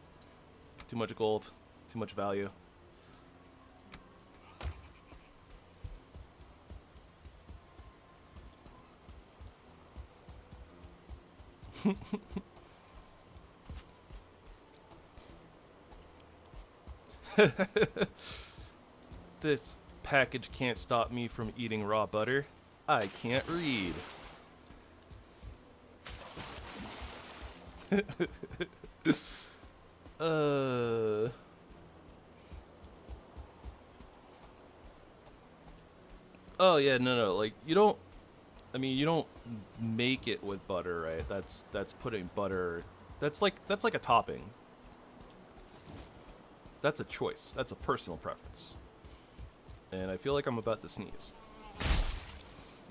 S1: Too much gold, too much value. This package can't stop me from eating raw butter. I can't read. Oh yeah, no, like you don't make it with butter, right? That's putting butter. That's like a topping. That's a choice. That's a personal preference. And I feel like I'm about to sneeze.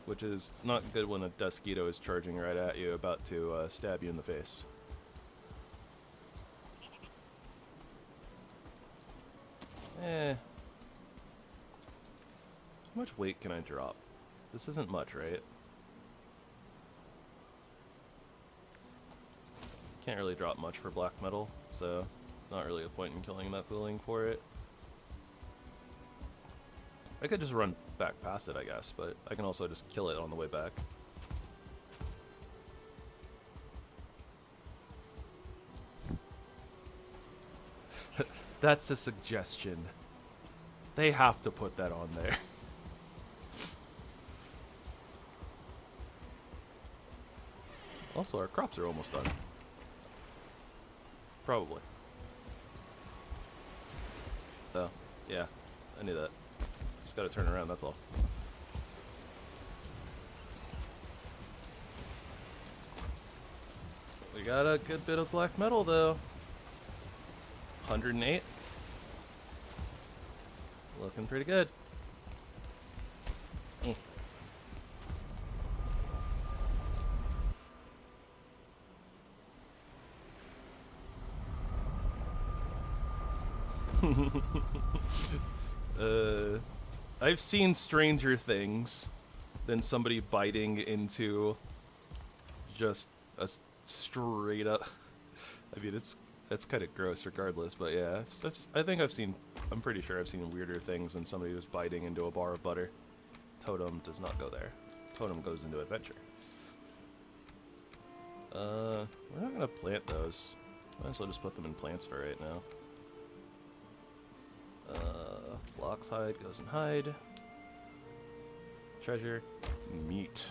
S1: Which is not good when a Dusquito is charging right at you, about to stab you in the face. How much weight can I drop? This isn't much, right? Can't really drop much for black metal, so not really a point in killing that fooling for it. I could just run back past it, I guess, but I can also just kill it on the way back. That's a suggestion. They have to put that on there. Also, our crops are almost done. Probably. Oh, yeah, I knew that. Just gotta turn around, that's all. We got a good bit of black metal, though. 108. Looking pretty good. I've seen stranger things than somebody biting into just a straight up. I mean, that's kind of gross regardless, but yeah, I'm pretty sure I've seen weirder things than somebody who's biting into a bar of butter. Totem does not go there. Totem goes into adventure. We're not gonna plant those. Might as well just put them in plants for right now. Blocks hide goes in hide. Treasure. Meat.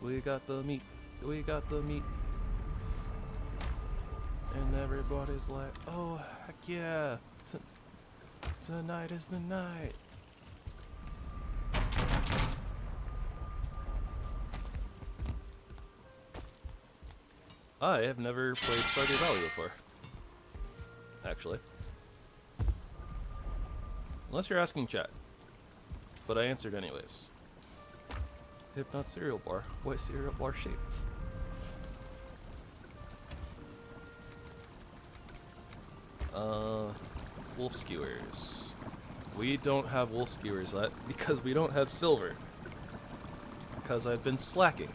S1: We got the meat. We got the meat. And everybody's like, oh, heck yeah. Tonight is the night. I have never played Stardew Valley before. Actually. Unless you're asking chat. But I answered anyways. Hypnot cereal bar. What cereal bar shaped? Wolf skewers. We don't have wolf skewers yet because we don't have silver. Because I've been slacking.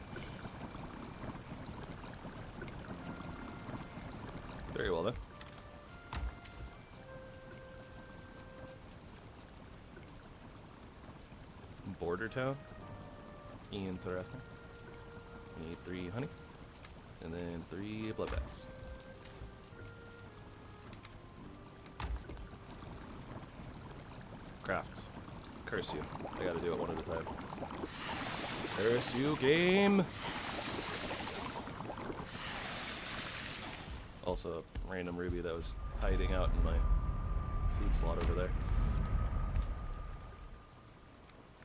S1: Very well then. Border town. Interesting. We need 3 honey. And then 3 blood bags. Craft. Curse you. I gotta do it one at a time. Curse you, game! Also, a random ruby that was hiding out in my food slot over there.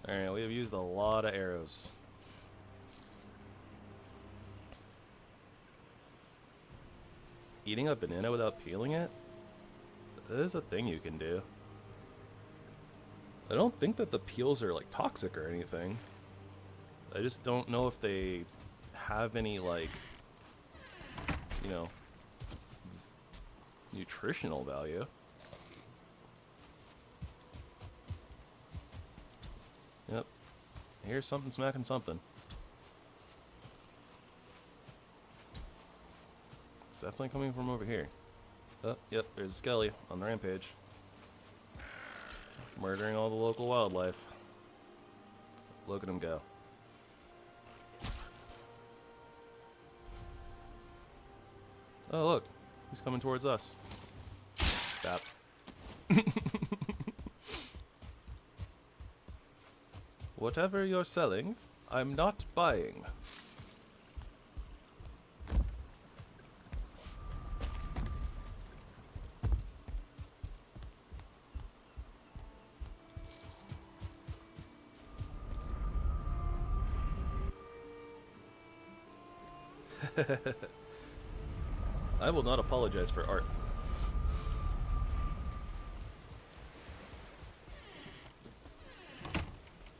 S1: Alright, we have used a lot of arrows. Eating a banana without peeling it? That is a thing you can do. I don't think that the peels are like toxic or anything. I just don't know if they have any like, you know, nutritional value. Yep. Here's something smacking something. It's definitely coming from over here. Oh, yep, there's a skelly on the rampage. Murdering all the local wildlife. Look at him go. Oh look, he's coming towards us. Stop. Whatever you're selling, I'm not buying. I will not apologize for art.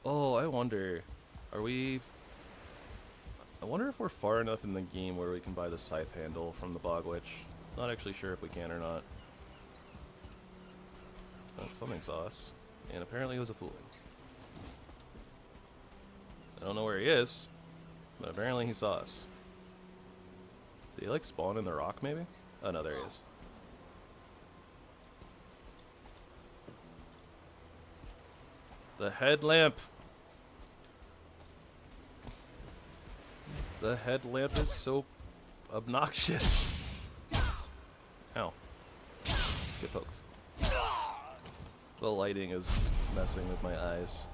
S1: Oh, I wonder, I wonder if we're far enough in the game where we can buy the scythe handle from the Bog Witch. Not actually sure if we can or not. But something saw us, and apparently it was a fooling. I don't know where he is, but apparently he saw us. Did he like spawn in the rock maybe? Oh no, there he is. The headlamp! The headlamp is so obnoxious. Ow. Get poked. The lighting is messing with my eyes.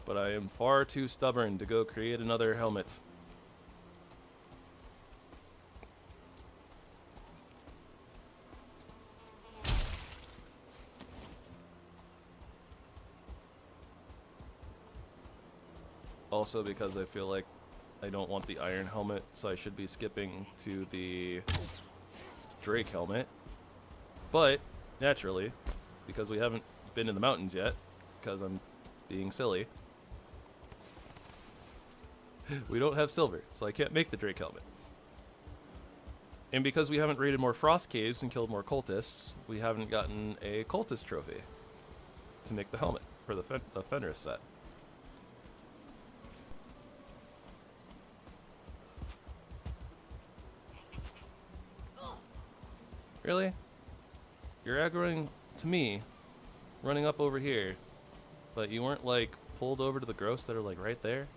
S1: But I am far too stubborn to go create another helmet. Also because I feel like I don't want the iron helmet, so I should be skipping to the Drake helmet. But, naturally, because we haven't been in the mountains yet, because I'm being silly, we don't have silver, so I can't make the Drake helmet. And because we haven't raided more frost caves and killed more cultists, we haven't gotten a cultist trophy to make the helmet for the Fenris set. Really? You're aggroing to me, running up over here, but you weren't like pulled over to the gross that are like right there?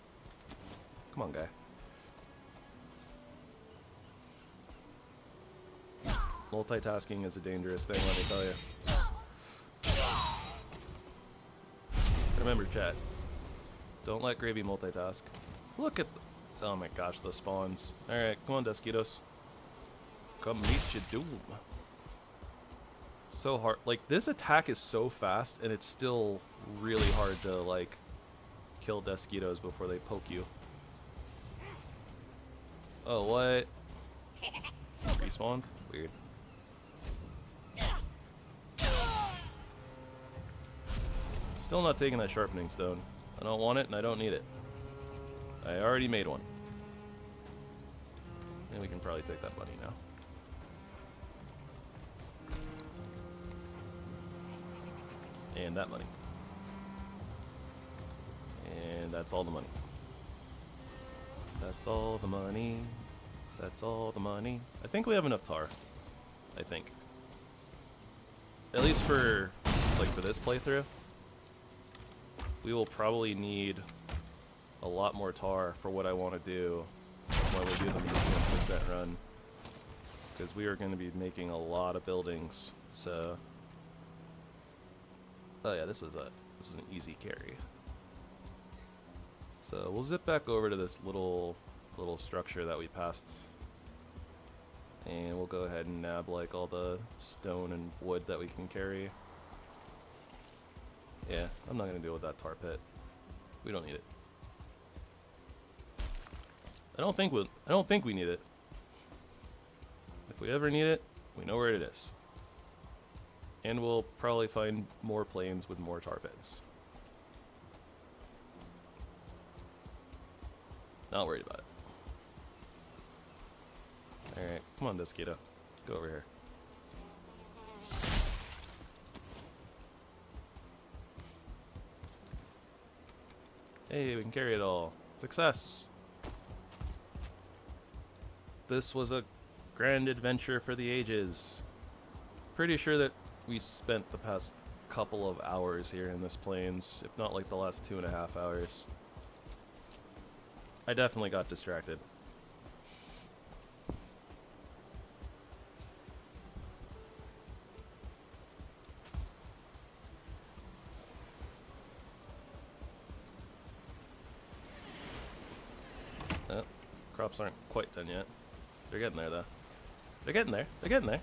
S1: Come on, guy. Multitasking is a dangerous thing, let me tell you. Remember, chat. Don't let Gravy multitask. Look at the... Oh my gosh, the spawns. Alright, come on, Desquitos. Come meet your doom. So hard. Like, this attack is so fast, and it's still really hard to, like, kill Desquitos before they poke you. Oh, what? Respawned? Weird. Still not taking that sharpening stone. I don't want it, and I don't need it. I already made one. And we can probably take that money now. And that money. And that's all the money. That's all the money. That's all the money. I think we have enough tar. I think. At least for, like, for this playthrough. We will probably need a lot more tar for what I want to do when we do the museum percent run. Because we are going to be making a lot of buildings, so... Oh yeah, this was an easy carry. So we'll zip back over to this little structure that we passed, and we'll go ahead and nab like all the stone and wood that we can carry. Yeah, I'm not gonna deal with that tar pit. We don't need it. I don't think we need it. If we ever need it, we know where it is. And we'll probably find more plains with more tar pits. Not worried about it. Alright, come on, Desquito. Go over here. Hey, we can carry it all. Success! This was a grand adventure for the ages. Pretty sure that we spent the past couple of hours here in this plains, if not like the last 2.5 hours. I definitely got distracted. Oh, crops aren't quite done yet. They're getting there though. They're getting there. They're getting there.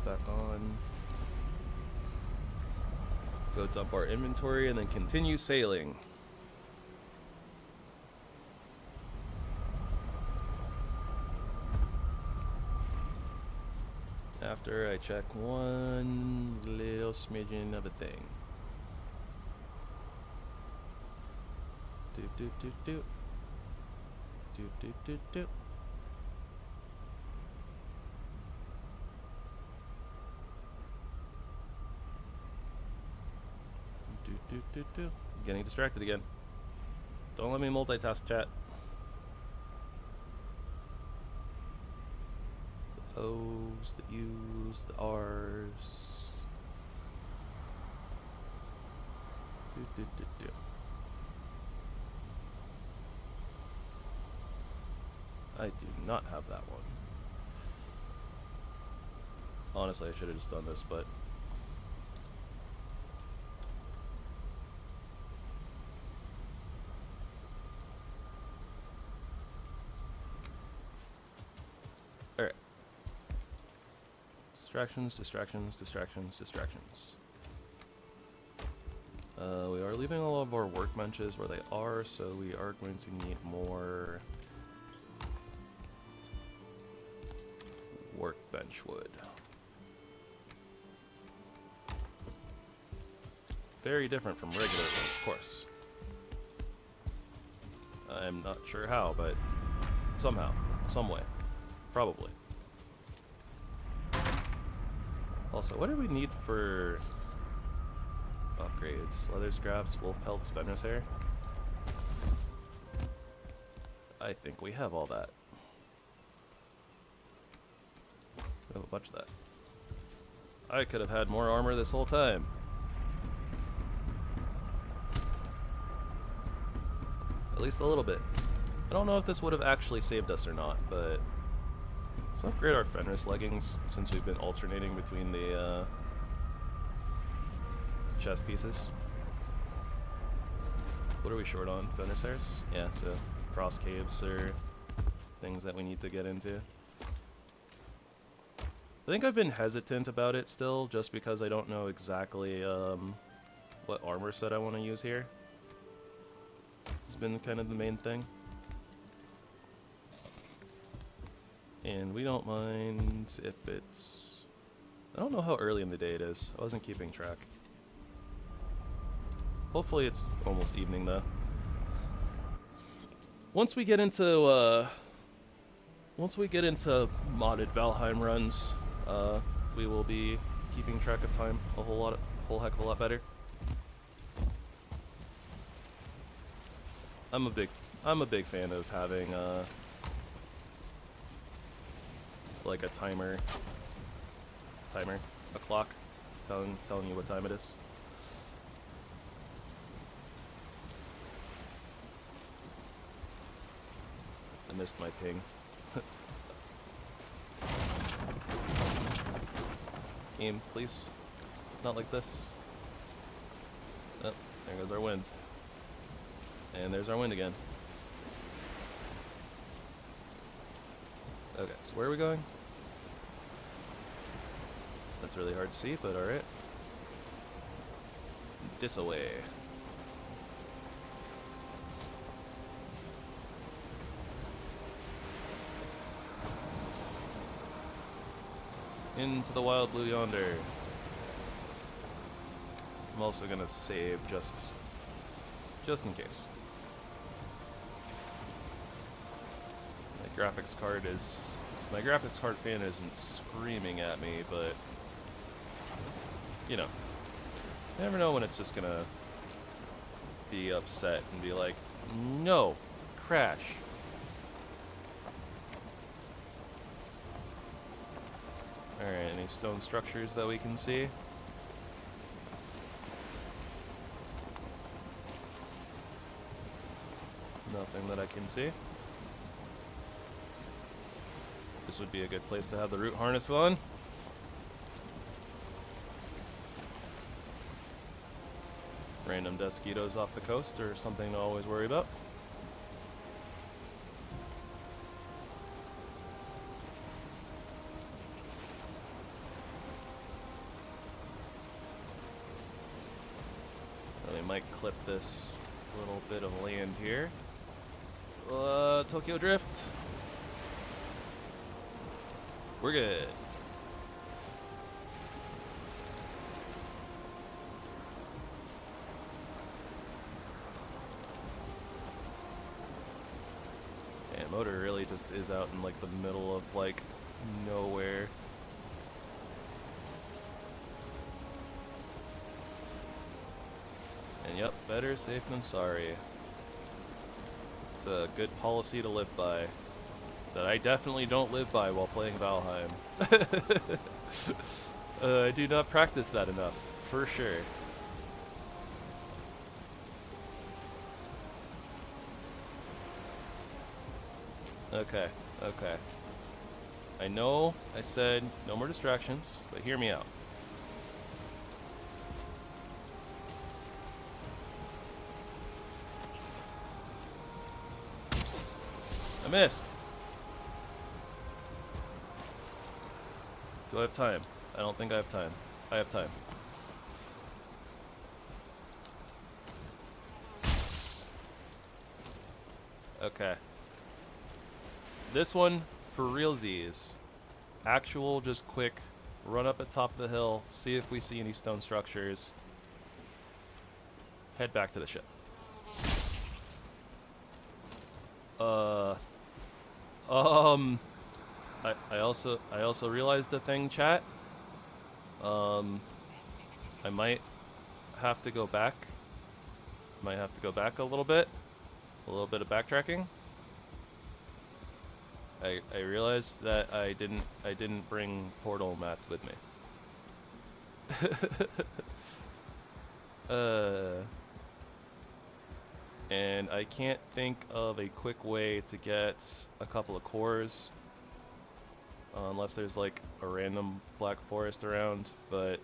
S1: Back on. Go dump our inventory and then continue sailing. After I check one little smidgen of a thing. Do do do do. Do do do do. Getting distracted again. Don't let me multitask, chat. The O's, the U's, the R's. I do not have that one. Honestly, I should have just done this, but... Alright. Distractions, distractions, distractions, distractions. We are leaving all of our workbenches where they are, so we are going to need more workbench wood. Very different from regular wood, of course. I'm not sure how, but somehow, some way. Probably. Also, what do we need for upgrades? Leather scraps, wolf pelts, venomous hair? I think we have all that. We have a bunch of that. I could have had more armor this whole time. At least a little bit. I don't know if this would have actually saved us or not, but Let's upgrade our Fenris leggings since we've been alternating between the chest pieces. What are we short on? Fenris hairs? Yeah, so frost caves are things that we need to get into. I think I've been hesitant about it still, just because I don't know exactly what armor set I want to use here. It's been kind of the main thing. And we don't mind if it's... I don't know how early in the day it is. I wasn't keeping track. Hopefully it's almost evening though. Once we get into modded Valheim runs, we will be keeping track of time a whole heck of a lot better. I'm a big fan of having like a timer, a clock telling you what time it is. I missed my ping. Game, please. Not like this. Oh, there goes our wind. And there's our wind again. Okay, so where are we going? That's really hard to see, but alright. This away. Into the wild blue yonder. I'm also gonna save just in case. My graphics card fan isn't screaming at me, but you know, you never know when it's just gonna be upset and be like, no, crash. Alright, any stone structures that we can see? Nothing that I can see. This would be a good place to have the root harness on. Random mosquitoes off the coast are something to always worry about. We might clip this little bit of land here. Tokyo Drift. We're good. And motor really just is out in like the middle of like nowhere. And yep, better safe than sorry. It's a good policy to live by. That I definitely don't live by while playing Valheim. I do not practice that enough, for sure. Okay, okay. I know I said no more distractions, but hear me out. I missed. Do I have time? I don't think I have time. I have time. Okay. This one, for realsies. Actual, just quick, run up at top of the hill, see if we see any stone structures. Head back to the ship. I also realized a thing, chat. I might have to go back. Might have to go back a little bit of backtracking. I realized that I didn't bring portal mats with me. And I can't think of a quick way to get a couple of cores unless there's like a random black forest around, but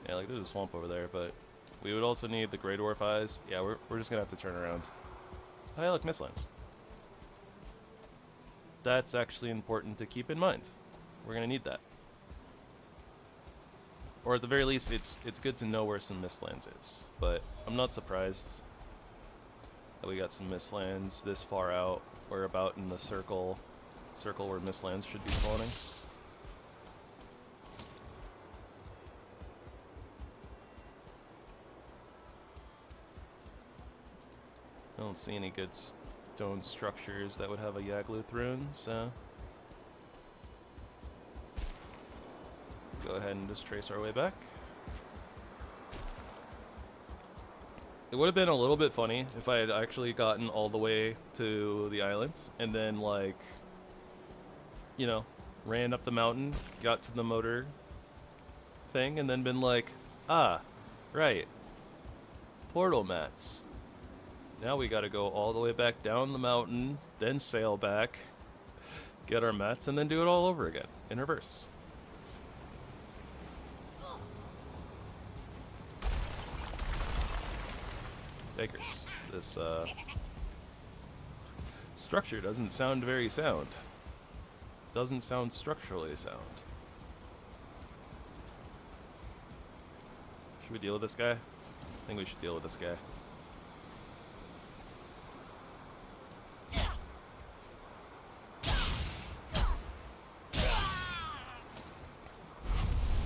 S1: yeah, like there's a swamp over there, but we would also need the Grey Dwarf Eyes. Yeah, we're just gonna have to turn around. Oh yeah, look, Mistlands. That's actually important to keep in mind. We're gonna need that. Or at the very least, it's good to know where some Mistlands is. But I'm not surprised that we got some Mistlands this far out. We're about in the circle where Mistlands should be spawning. I don't see any good stone structures that would have a Yagluth rune, so go ahead and just trace our way back. It would have been a little bit funny if I had actually gotten all the way to the island and then, like, you know, ran up the mountain, got to the motor thing, and then been like, ah, right, portal mats. Now we gotta go all the way back down the mountain, then sail back, get our mats, and then do it all over again, in reverse. Bakers, this structure doesn't sound very sound. Doesn't sound structurally sound. Should we deal with this guy? I think we should deal with this guy.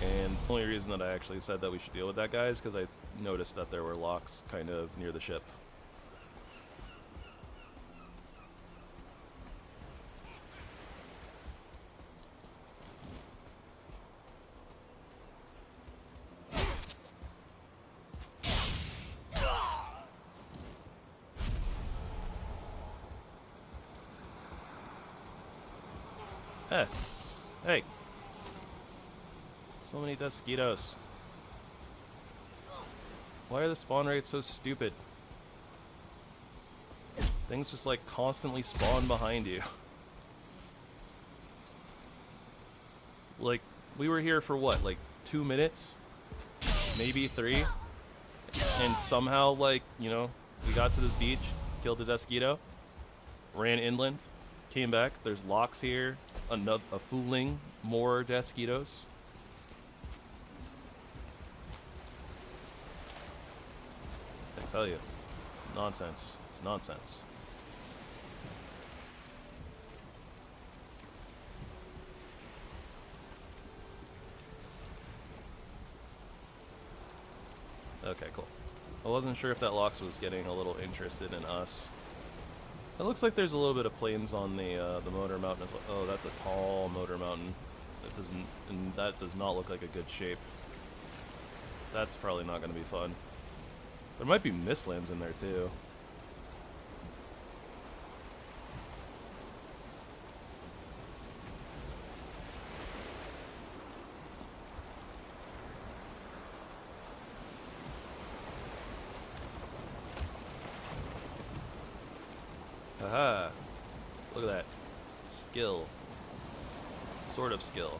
S1: And the only reason that I actually said that we should deal with that guy is because I noticed that there were locks kind of near the ship. Hey! Hey! So many mosquitoes. Why are the spawn rates so stupid? Things just like constantly spawn behind you. Like, we were here for what, like 2 minutes? Maybe 3? And somehow, like, you know, we got to this beach, killed a mosquito, ran inland, came back, there's locks here, a fooling, more mosquitoes. I tell you, it's nonsense. It's nonsense. Okay, cool. I wasn't sure if that Lox was getting a little interested in us. It looks like there's a little bit of plains on the motor mountain as well. Oh, that's a tall motor mountain. That does not look like a good shape. That's probably not going to be fun. There might be Mistlands in there too. Haha! Look at that. Skill. Sort of skill.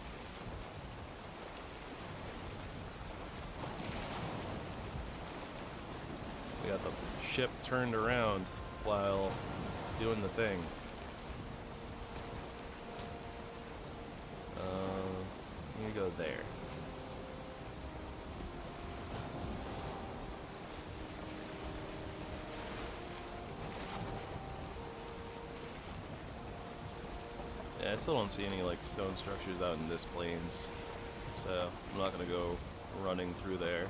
S1: We got the ship turned around while doing the thing. I'm gonna go there. Yeah, I still don't see any like stone structures out in this plains, so I'm not gonna go running through there.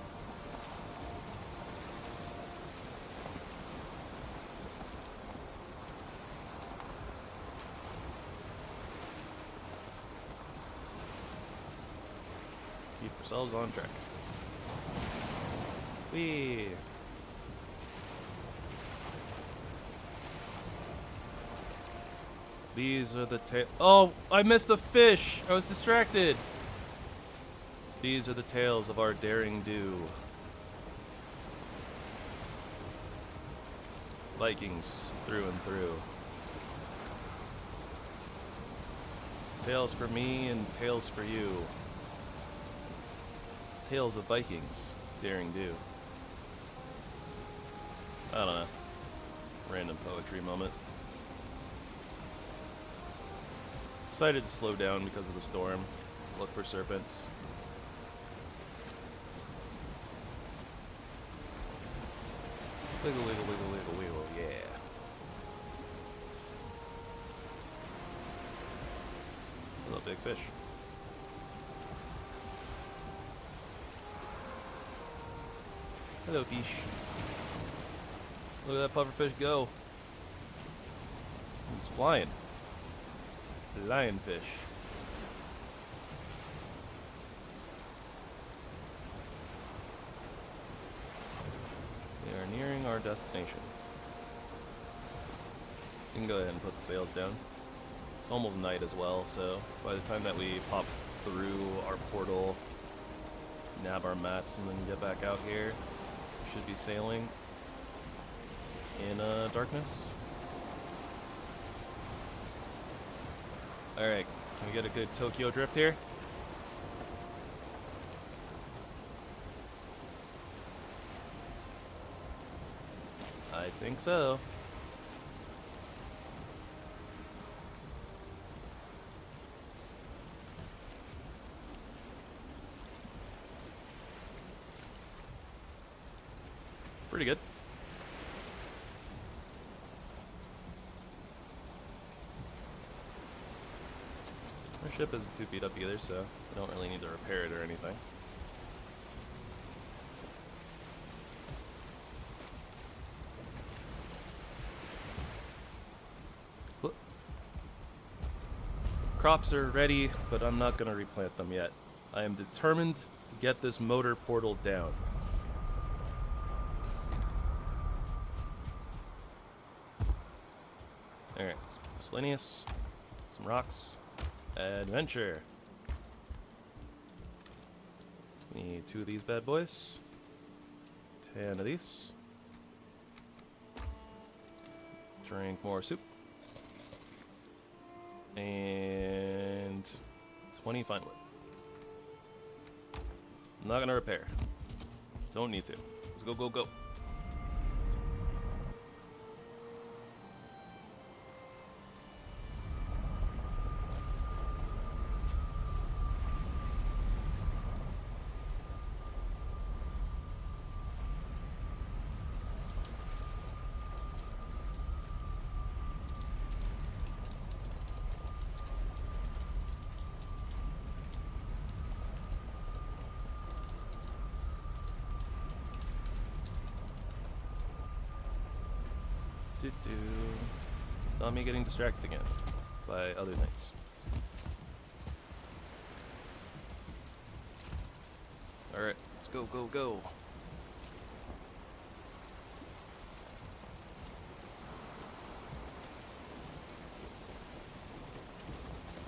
S1: Keep ourselves on track. Whee! These are the Oh, I missed a fish! I was distracted! These are the tales of our daring do. Vikings through and through. Tales for me and tales for you. Tales of Vikings, daring do. I don't know. Random poetry moment. Decided to slow down because of the storm. Look for serpents. Wiggle, wiggle, wiggle, wiggle, wiggle, yeah. Hello, big fish. Hello, fish. Look at that pufferfish go. He's flying. Lionfish. We are nearing our destination. You can go ahead and put the sails down. It's almost night as well, so by the time that we pop through our portal, nab our mats, and then get back out here, we should be sailing in darkness. Alright, can we get a good Tokyo drift here? I think so. Pretty good. Our ship isn't too beat up either, so we don't really need to repair it or anything. Crops are ready, but I'm not going to replant them yet. I am determined to get this motor portal down. Alright, miscellaneous, some rocks, adventure. Need 2 of these bad boys, 10 of these, drink more soup, and 20 fine wood. I'm not gonna repair. Don't need to. Let's go, go, go. Not me getting distracted again by other things. Alright, let's go, go, go.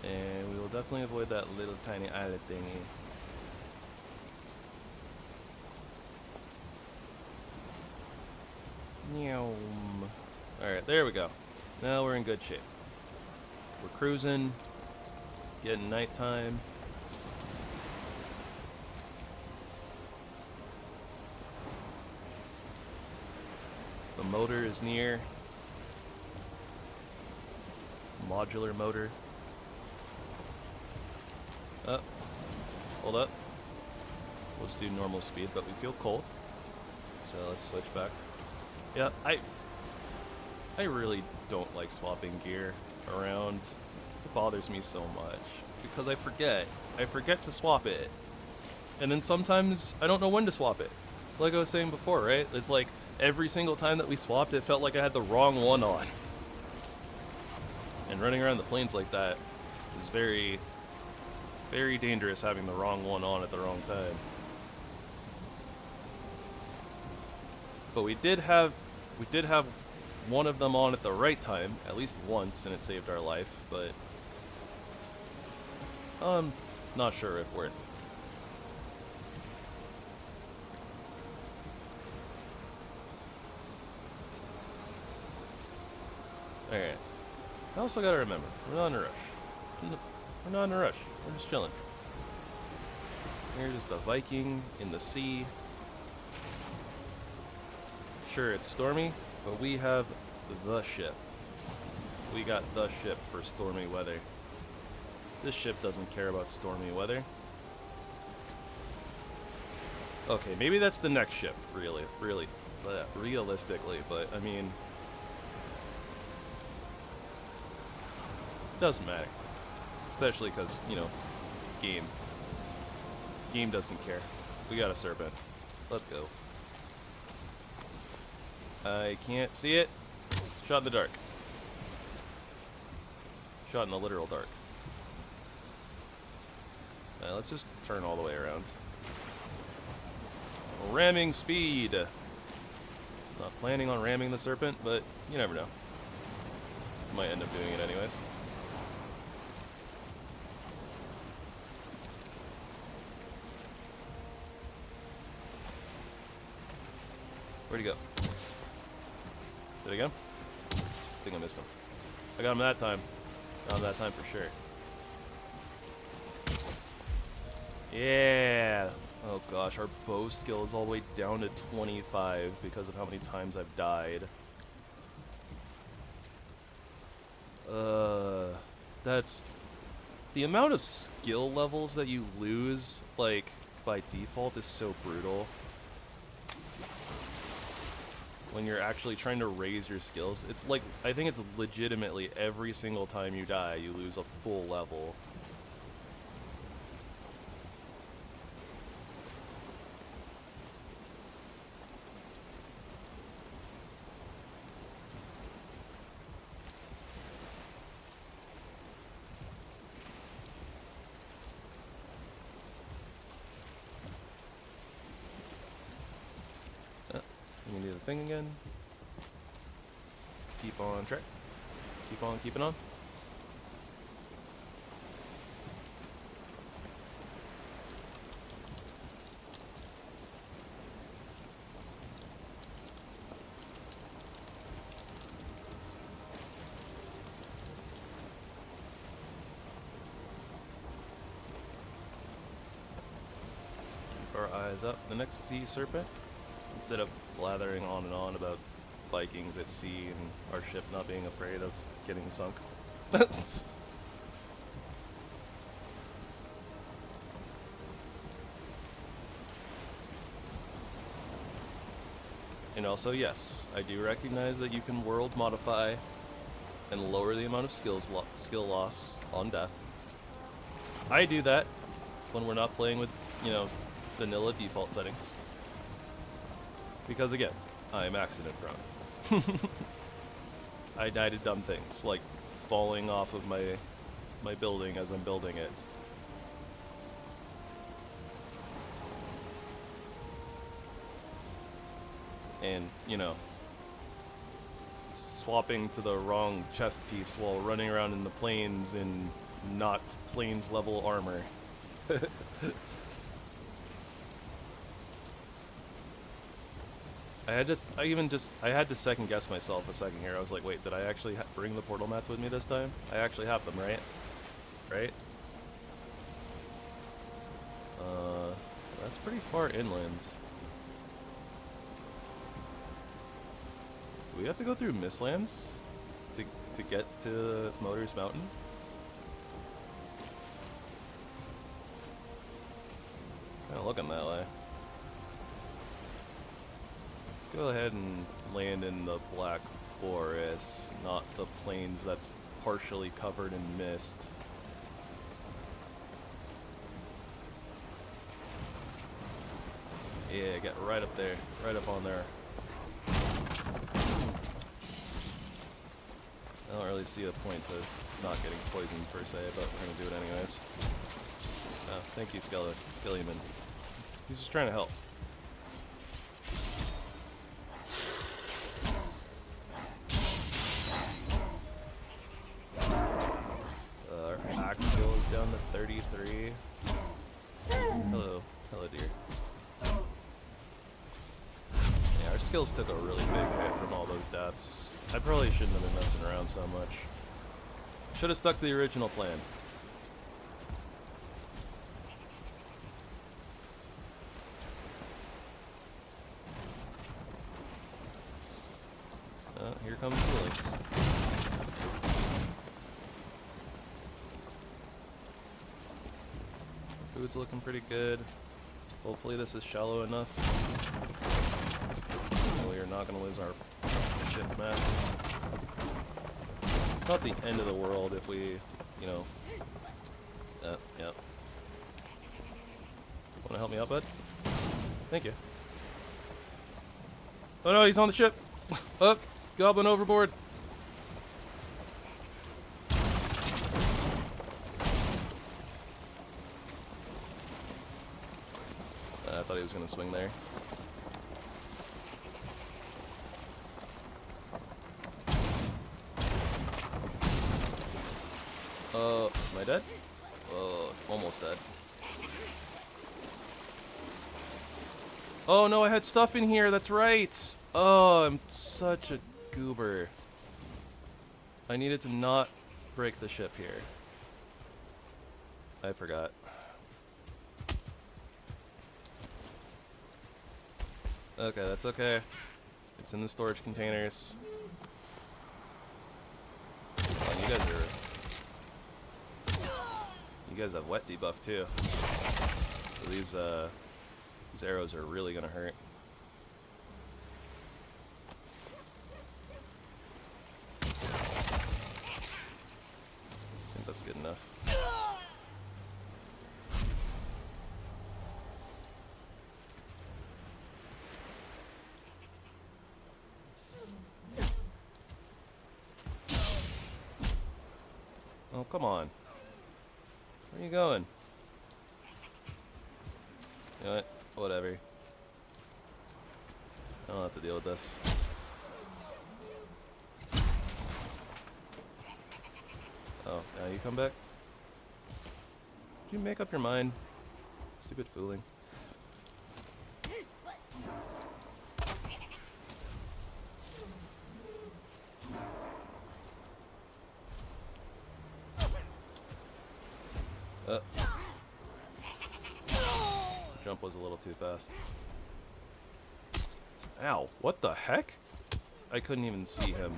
S1: And we will definitely avoid that little tiny islet thingy. Alright, there we go. Now we're in good shape. We're cruising. It's getting nighttime. The motor is near. Modular motor. Hold up. We'll just do normal speed, but we feel cold. So let's switch back. Yeah, I really don't like swapping gear around. It bothers me so much because I forget to swap it, and then sometimes I don't know when to swap it. Like I was saying before, right? It's like every single time that we swapped, it felt like I had the wrong one on. And running around the plains like that is very, very dangerous, having the wrong one on at the wrong time. But we did have one of them on at the right time, at least once, and it saved our life, but I'm not sure if worth. Alright. I also gotta remember, we're not in a rush. We're not in a rush. We're just chilling. Here's the Viking in the sea. Sure, it's stormy, but we have the ship. We got the ship for stormy weather. This ship doesn't care about stormy weather. Okay, maybe that's the next ship, realistically, but I mean, doesn't matter. Especially because, you know, game doesn't care. We got a serpent. Let's go. I can't see it. Shot in the dark. Shot in the literal dark. Let's just turn all the way around. Ramming speed! Not planning on ramming the serpent, but you never know. Might end up doing it anyways. Where'd he go? Did I get him? I think I missed him. I got him that time. Got him that time for sure. Yeah! Oh gosh, our bow skill is all the way down to 25 because of how many times I've died. That's... The amount of skill levels that you lose, like, by default is so brutal. When you're actually trying to raise your skills, it's like, I think it's legitimately every single time you die, you lose a full level. You can do the thing again. Keep on track. Keep on keeping on. Keep our eyes up. The next sea serpent. Instead of blathering on and on about Vikings at sea and our ship not being afraid of getting sunk. And also, yes, I do recognize that you can world modify and lower the amount of skill loss on death. I do that when we're not playing with, you know, vanilla default settings. Because again, I'm accident prone. I die to dumb things, like falling off of my building as I'm building it. And, you know, swapping to the wrong chest piece while running around in the plains in not plains level armor. I had to second guess myself a second here. I was like, wait, did I actually bring the portal mats with me this time? I actually have them, right? Right? That's pretty far inland. Do we have to go through Mistlands to get to Motors Mountain? Kinda looking that way. Let's go ahead and land in the Black Forest, not the plains that's partially covered in mist. Yeah, get right up there, right up on there. I don't really see a point to not getting poisoned per se, but we're gonna do it anyways. Oh, thank you, Skellyman. He's just trying to help. Our axe skill is down to 33. Hello, dear. Yeah, our skills took a really big hit from all those deaths. I probably shouldn't have been messing around so much. Should have stuck to the original plan. comes Felix. Food's looking pretty good. Hopefully this is shallow enough. We are not going to lose our ship mats. It's not the end of the world if we, you know... Yep. Want to help me out, bud? Thank you. Oh no, he's on the ship! Up! Goblin overboard! I thought he was going to swing there. Am I dead? Almost dead. Oh no, I had stuff in here, that's right! Oh, I'm such a goober. I needed to not break the ship here. I forgot. Okay, that's okay. It's in the storage containers. Oh, you guys have wet debuff too. So these arrows are really gonna hurt. I think that's good enough. Oh, come on. Where are you going? You know what? Whatever. I don't have to deal with this. Oh, now you come back? Did you make up your mind? Stupid fooling. Jump was a little too fast. Ow, what the heck? I couldn't even see him.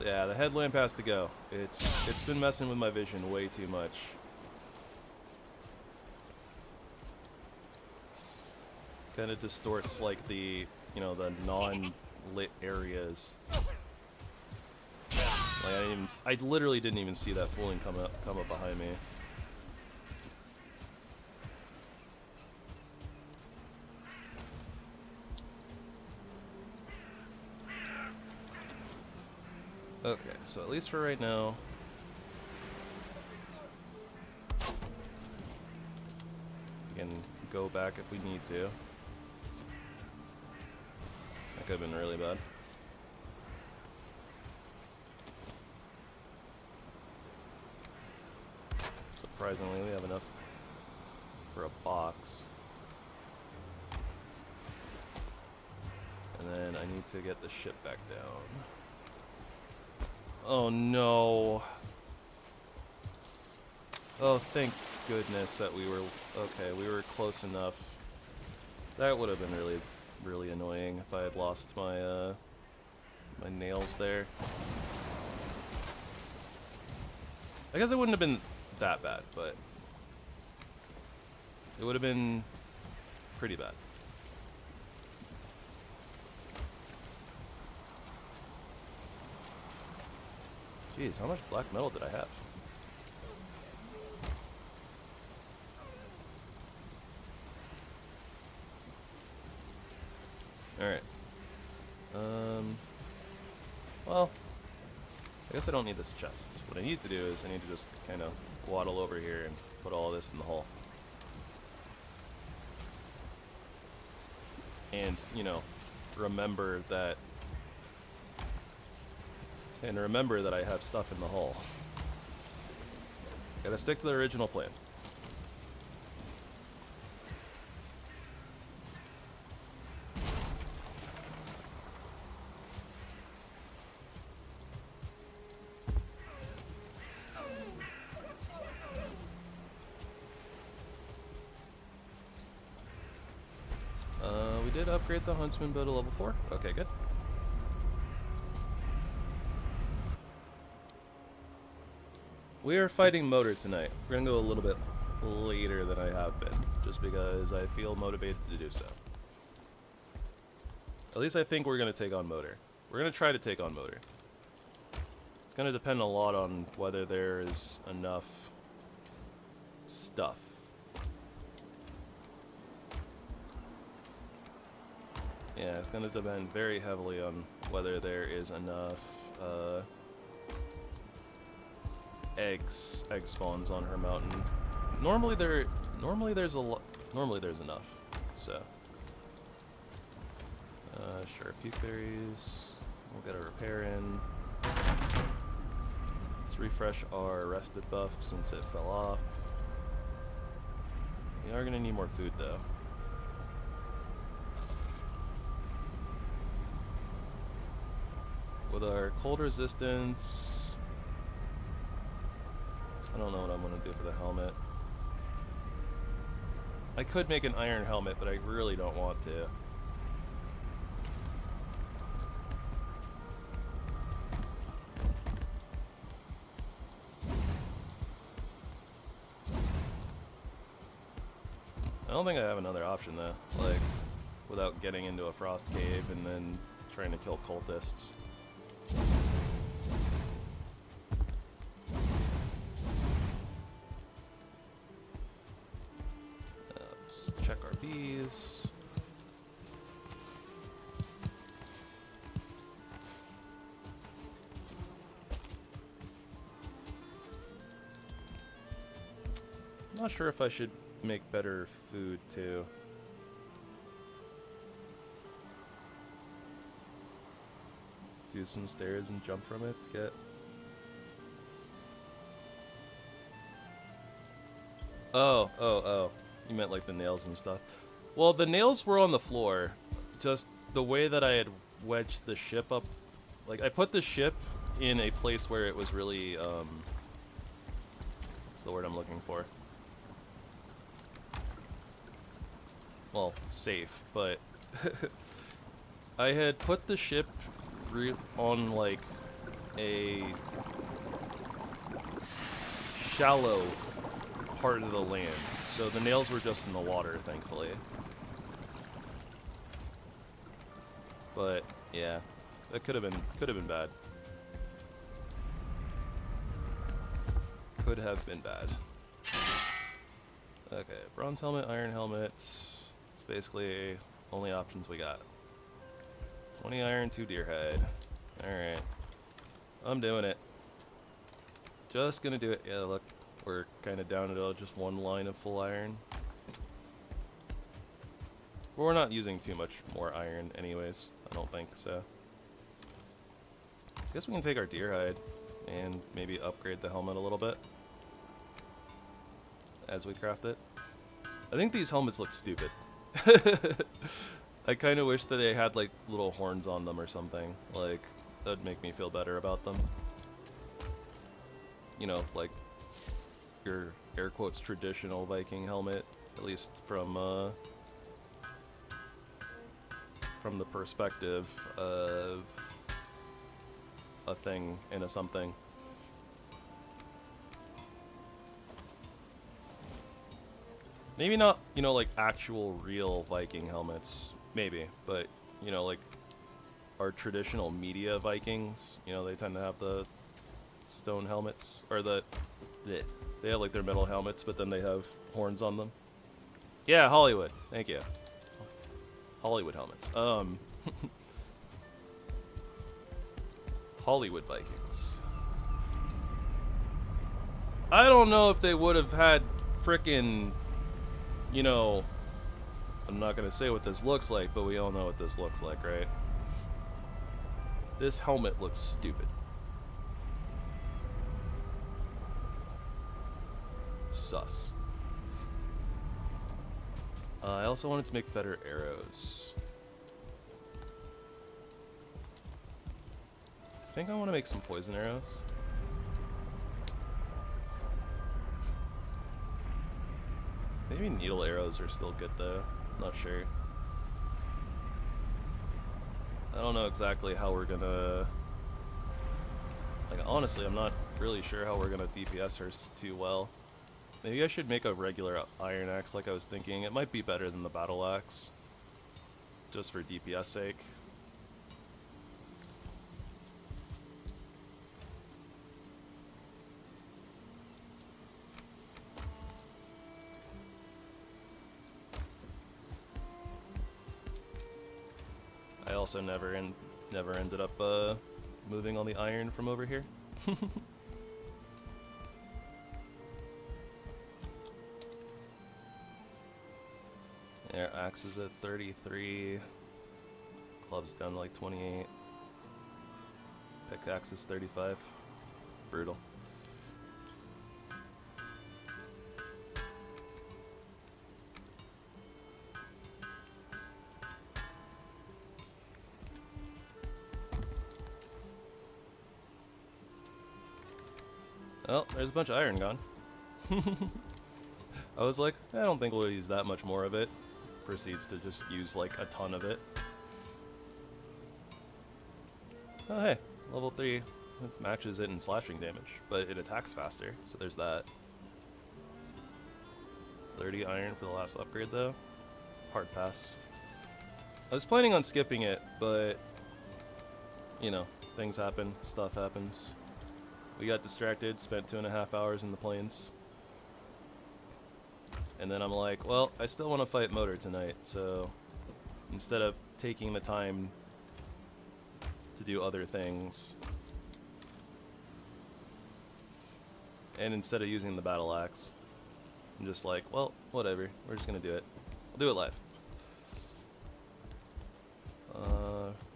S1: Yeah, the headlamp has to go. It's been messing with my vision way too much. Kind of distorts like the, you know, the non-lit areas. Like I literally didn't even see that fooling come up behind me. Okay, so at least for right now, we can go back if we need to. That could have been really bad. Surprisingly, we have enough for a box. And then I need to get the ship back down. Oh no. Oh, thank goodness that we were... Okay, we were close enough. That would have been really, really annoying if I had lost my, my nails there. I guess it wouldn't have been that bad, but it would have been pretty bad. Jeez, how much black metal did I have? Alright. Well, I guess I don't need this chest. What I need to do is I need to just kind of waddle over here and put all of this in the hole. And, you know, remember that I have stuff in the hull. Gotta stick to the original plan. did upgrade the huntsman bow to level 4. Okay, good. We are fighting Motor tonight. We're gonna go a little bit later than I have been, just because I feel motivated to do so. At least I think we're gonna take on Motor. We're gonna try to take on Motor. It's gonna depend a lot on whether there is enough stuff. Yeah, it's gonna depend very heavily on whether there is enough egg spawns on her mountain. Normally there's enough. So, sure, puke berries. We'll get a repair in. Let's refresh our rested buff since it fell off. We are gonna need more food though. With our cold resistance, I don't know what I'm gonna do for the helmet. I could make an iron helmet, but I really don't want to. I don't think I have another option though, like, without getting into a frost cave and then trying to kill cultists. Let's check our bees. I'm not sure if I should make better food too. Do some stairs and jump from it to get... Oh. You meant like the nails and stuff. Well, the nails were on the floor. Just the way that I had wedged the ship up. Like, I put the ship in a place where it was really, what's the word I'm looking for? Well, safe, but I had put the ship on like a shallow part of the land, so the nails were just in the water, thankfully. But yeah, that could have been bad. Could have been bad. Okay, bronze helmet, iron helmet. It's basically only options we got. 20 iron, 2 deer hide. Alright. I'm doing it. Just gonna do it. Yeah, look, we're kind of down to just one line of full iron. But we're not using too much more iron anyways, I don't think, so. I guess we can take our deer hide and maybe upgrade the helmet a little bit as we craft it. I think these helmets look stupid. I kind of wish that they had like little horns on them or something. Like, that'd make me feel better about them. You know, like your air quotes traditional Viking helmet, at least from the perspective of a thing in a something. Maybe not, you know, like actual real Viking helmets, maybe, but, you know, like our traditional media Vikings, you know, they tend to have the stone helmets, or they have like their metal helmets, but then they have horns on them. Yeah, Hollywood, thank you. Hollywood helmets. Hollywood Vikings. I don't know if they would have had frickin', you know, I'm not gonna say what this looks like, but we all know what this looks like, right? This helmet looks stupid. Sus. I also wanted to make better arrows. I think I want to make some poison arrows. Maybe needle arrows are still good though. Not sure. I don't know exactly how we're gonna... Like, honestly, I'm not really sure how we're gonna DPS her too well. Maybe I should make a regular iron axe like I was thinking. It might be better than the battle axe. Just for DPS sake. I also never ended up moving all the iron from over here. Yeah, axe is at 33. Club's down to like 28. Pickaxe is 35. Brutal. Oh, there's a bunch of iron gone. I was like, I don't think we'll use that much more of it. Proceeds to just use like a ton of it. Oh hey, level 3 matches it in slashing damage, but it attacks faster, so there's that. 30 iron for the last upgrade though. Hard pass. I was planning on skipping it, but you know, things happen, stuff happens. We got distracted, spent 2.5 hours in the plains. And then I'm like, well, I still want to fight Motor tonight, so instead of taking the time to do other things, and instead of using the battle axe, I'm just like, well, whatever, we're just gonna do it. I'll do it live.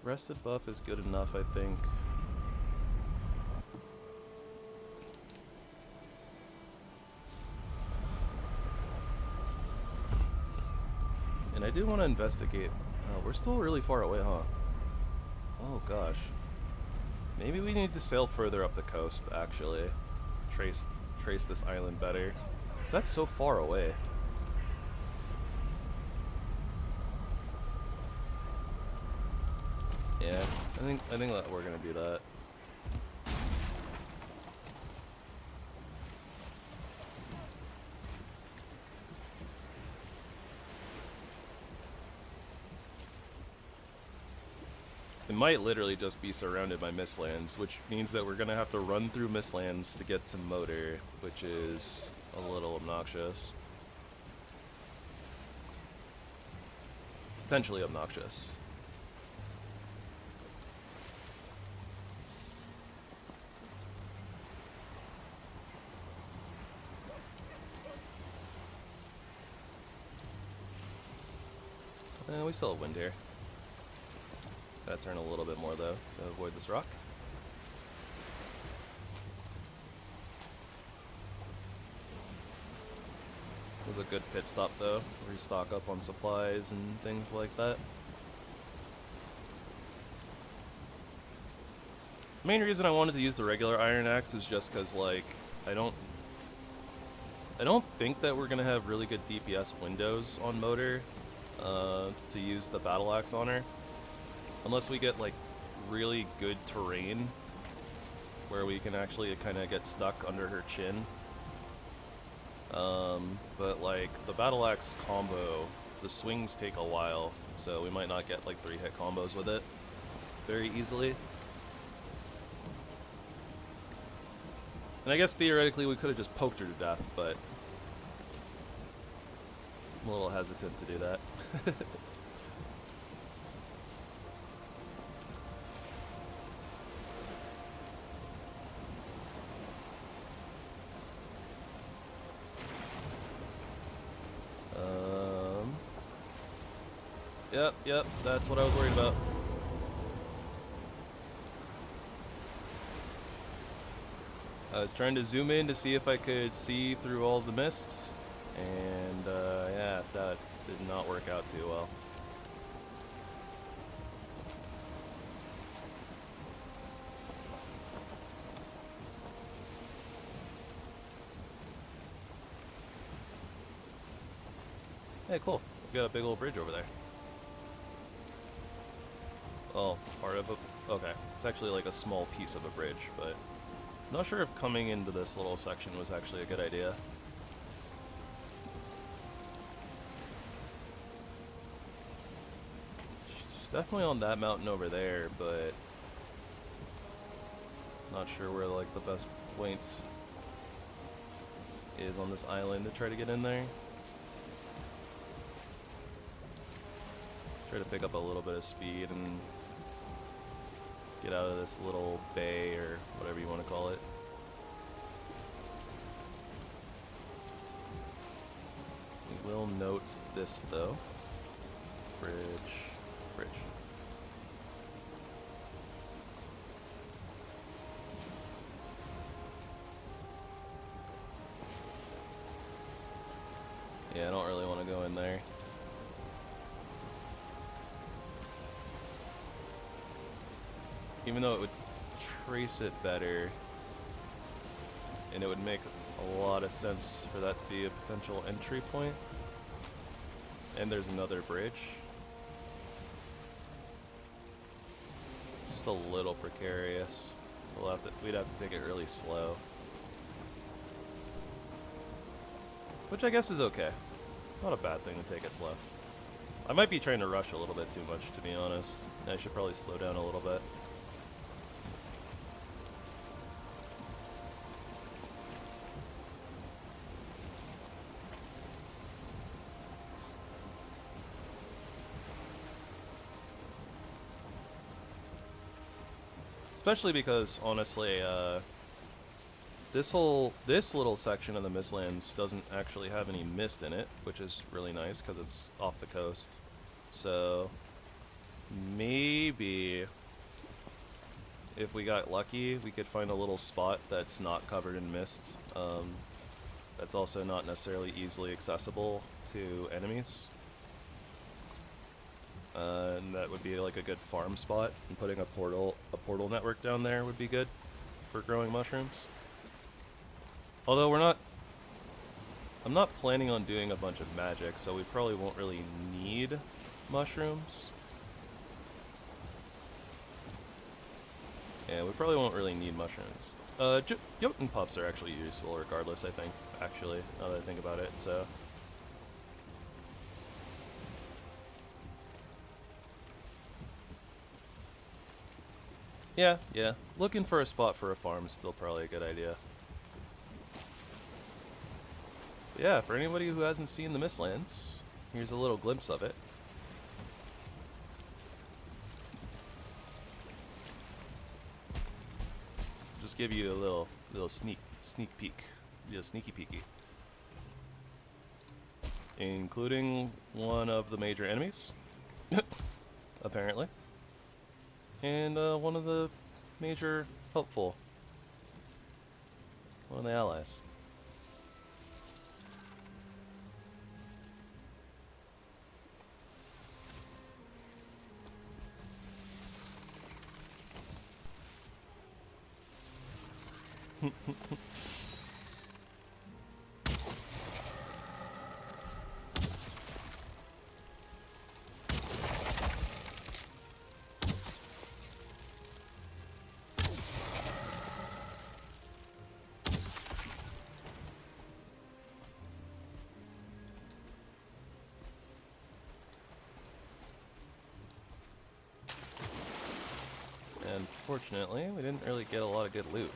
S1: Rested buff is good enough, I think. And I do want to investigate. We're still really far away, huh? Oh gosh. Maybe we need to sail further up the coast, actually. Trace this island better. 'Cause that's so far away. Yeah, I think that we're gonna do that. It might literally just be surrounded by Mistlands, which means that we're gonna have to run through Mistlands to get to Motor, which is a little obnoxious. Potentially obnoxious. We still have wind here. Gotta turn a little bit more though to avoid this rock. It was a good pit stop though. Restock up on supplies and things like that. The main reason I wanted to use the regular iron axe is just because, like, I don't think that we're gonna have really good DPS windows on Motor to use the battle axe on her. Unless we get, like, really good terrain where we can actually kind of get stuck under her chin. But, like, the battle axe combo, the swings take a while, so we might not get, like, 3-hit combos with it very easily. And I guess theoretically we could have just poked her to death, but I'm a little hesitant to do that. Yep, that's what I was worried about. I was trying to zoom in to see if I could see through all the mist, and yeah, that did not work out too well. Hey, cool. We got a big old bridge over there. Oh, part of it? Okay. It's actually like a small piece of a bridge, but I'm not sure if coming into this little section was actually a good idea. She's definitely on that mountain over there, but not sure where like the best points is on this island to try to get in there. Let's try to pick up a little bit of speed and get out of this little bay or whatever you want to call it. We will note this though. Bridge. Bridge. Yeah, I don't really want to go in there. Even though it would trace it better, and it would make a lot of sense for that to be a potential entry point. And there's another bridge. It's just a little precarious. We'd have to take it really slow. Which I guess is okay. Not a bad thing to take it slow. I might be trying to rush a little bit too much, to be honest. I should probably slow down a little bit. Especially because, honestly, this little section of the Mistlands doesn't actually have any mist in it, which is really nice because it's off the coast. So maybe if we got lucky, we could find a little spot that's not covered in mist. That's also not necessarily easily accessible to enemies. And that would be like a good farm spot, and putting a portal network down there would be good for growing mushrooms. Although I'm not planning on doing a bunch of magic, so we probably won't really need mushrooms. Yeah, we probably won't really need mushrooms. Jotun puffs are actually useful regardless, I think, actually, now that I think about it, so. Yeah. Looking for a spot for a farm is still probably a good idea. But yeah, for anybody who hasn't seen the Mistlands, here's a little glimpse of it. Just give you a little sneak peek, a sneaky peeky, including one of the major enemies, apparently. And one of the major helpful. One of the allies. Unfortunately, we didn't really get a lot of good loot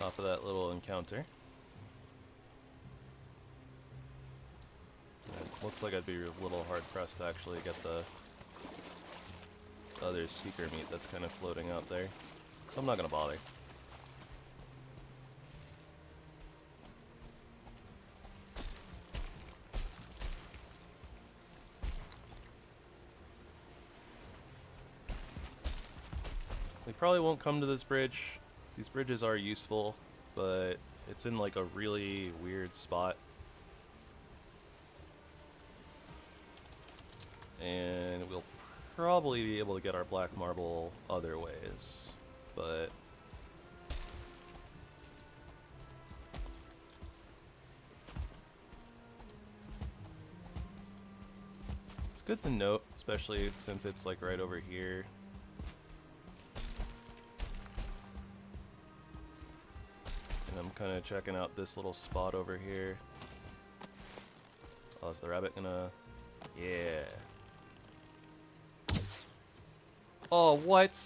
S1: off of that little encounter. It looks like I'd be a little hard-pressed to actually get the other seeker meat that's kind of floating out there, so I'm not going to bother. We probably won't come to this bridge. These bridges are useful, but it's in like a really weird spot. And we'll probably be able to get our black marble other ways, but it's good to note, especially since it's like right over here. And I'm kind of checking out this little spot over here. Oh, is the rabbit gonna... Yeah. Oh, what?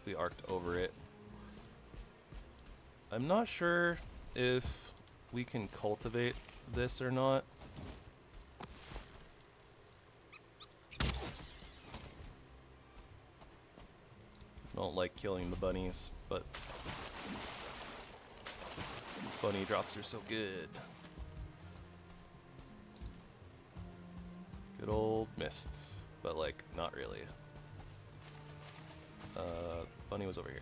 S1: We arced over it. I'm not sure if we can cultivate this or not. Don't like killing the bunnies, but bunny drops are so good. Good old mist, but like not really. Bunny was over here.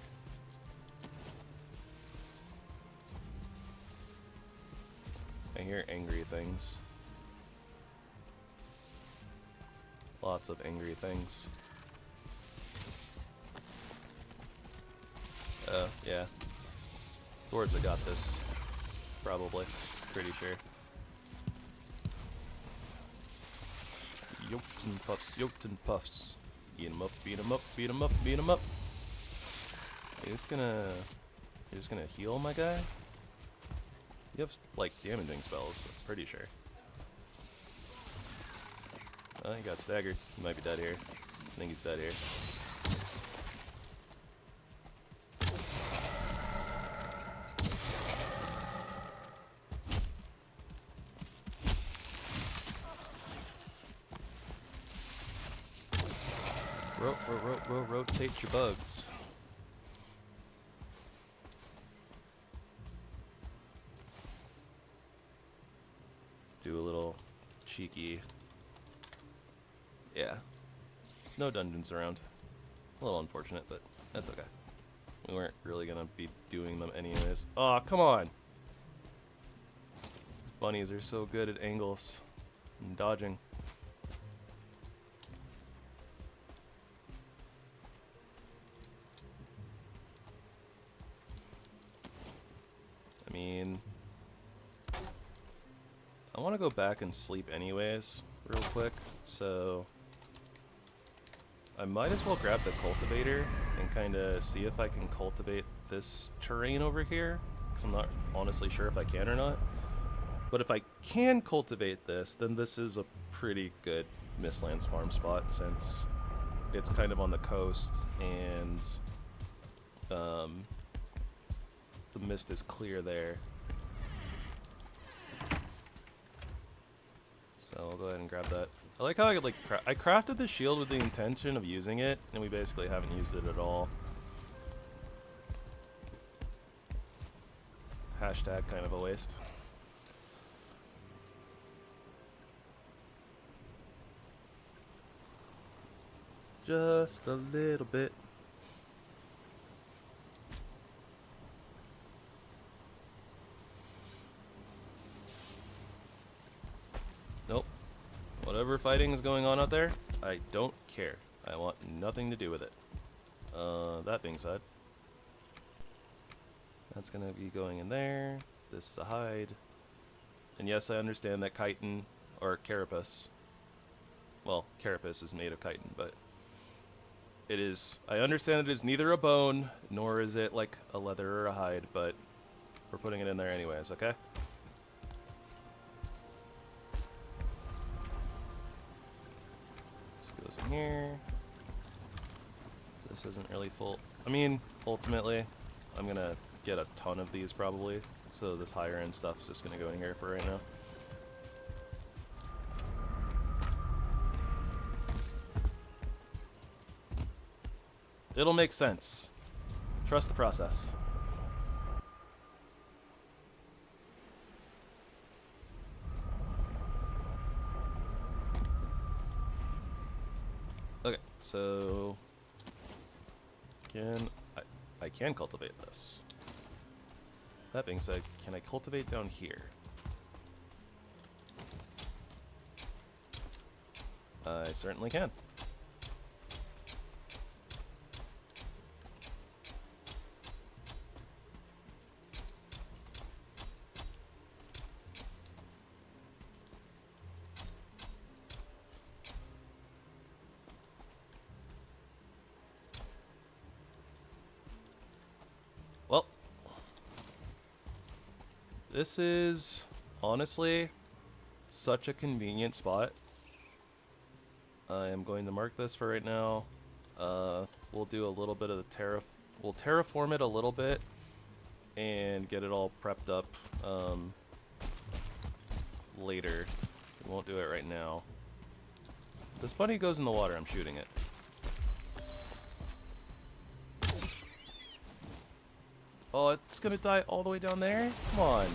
S1: I hear angry things. Lots of angry things. Yeah. Dwarves have got this. Probably. Pretty sure. Yoked and puffs, yoked and puffs. Beat 'em up, beat 'em up, beat 'em up, beat 'em up. You're just gonna heal my guy? You have, like, damaging spells, I'm pretty sure. Oh, he got staggered. He might be dead here. I think he's dead here. Rotate your bugs. Do a little cheeky... Yeah. No dungeons around. A little unfortunate, but that's okay. We weren't really gonna be doing them anyways. Aw, come on! Bunnies are so good at angles and dodging. I mean... I want to go back and sleep anyways, real quick, so... I might as well grab the cultivator and kind of see if I can cultivate this terrain over here, because I'm not honestly sure if I can or not. But if I can cultivate this, then this is a pretty good Mistlands farm spot, since it's kind of on the coast and the mist is clear there. So I'll go ahead and grab that. I like how I I crafted the shield with the intention of using it, and we basically haven't used it at all. Hashtag kind of a waste. Just a little bit. Nope. Whatever fighting is going on out there, I don't care. I want nothing to do with it. That being said, that's gonna be going in there. This is a hide. And yes, I understand that chitin, or carapace, well, carapace is made of chitin, but it is, I understand it is neither a bone, nor is it like a leather or a hide, but we're putting it in there anyways, okay? This goes in here. This isn't really full. I mean, ultimately, I'm gonna get a ton of these probably, so this higher end stuff's just gonna go in here for right now. It'll make sense. Trust the process. Okay, so I can cultivate this. That being said, can I cultivate down here? I certainly can. This is honestly such a convenient spot. I am going to mark this for right now. We'll do a little bit of the we'll terraform it a little bit and get it all prepped up later. We won't do it right now. This bunny goes in the water, I'm shooting it. Oh, it's gonna die all the way down there? Come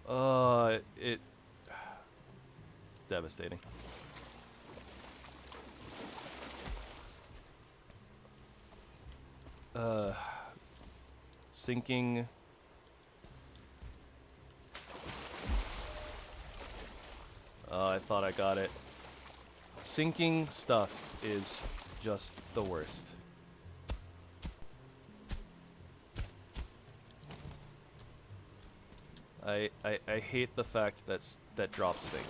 S1: on. It... Devastating. Sinking... I thought I got it. Sinking stuff is just the worst. I hate the fact that drops sink.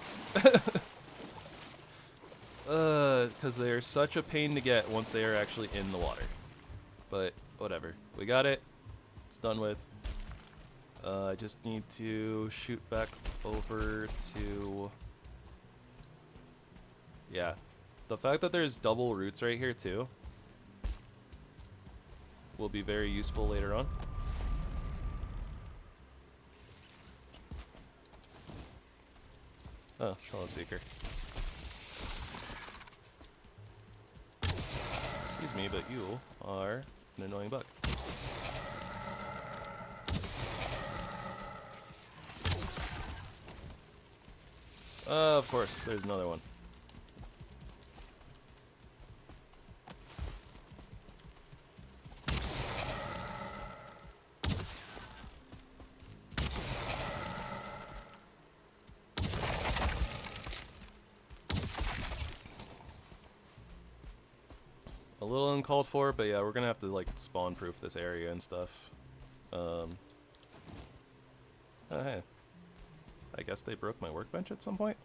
S1: Because they're such a pain to get once they are actually in the water. But whatever, we got it. It's done with. I just need to shoot back over to... Yeah, the fact that there's double roots right here too will be very useful later on. Oh, Shallow Seeker. Excuse me, but you are an annoying bug. Of course, there's another one. A little uncalled for, but yeah, we're gonna have to like spawn proof this area and stuff. Oh hey, I guess they broke my workbench at some point.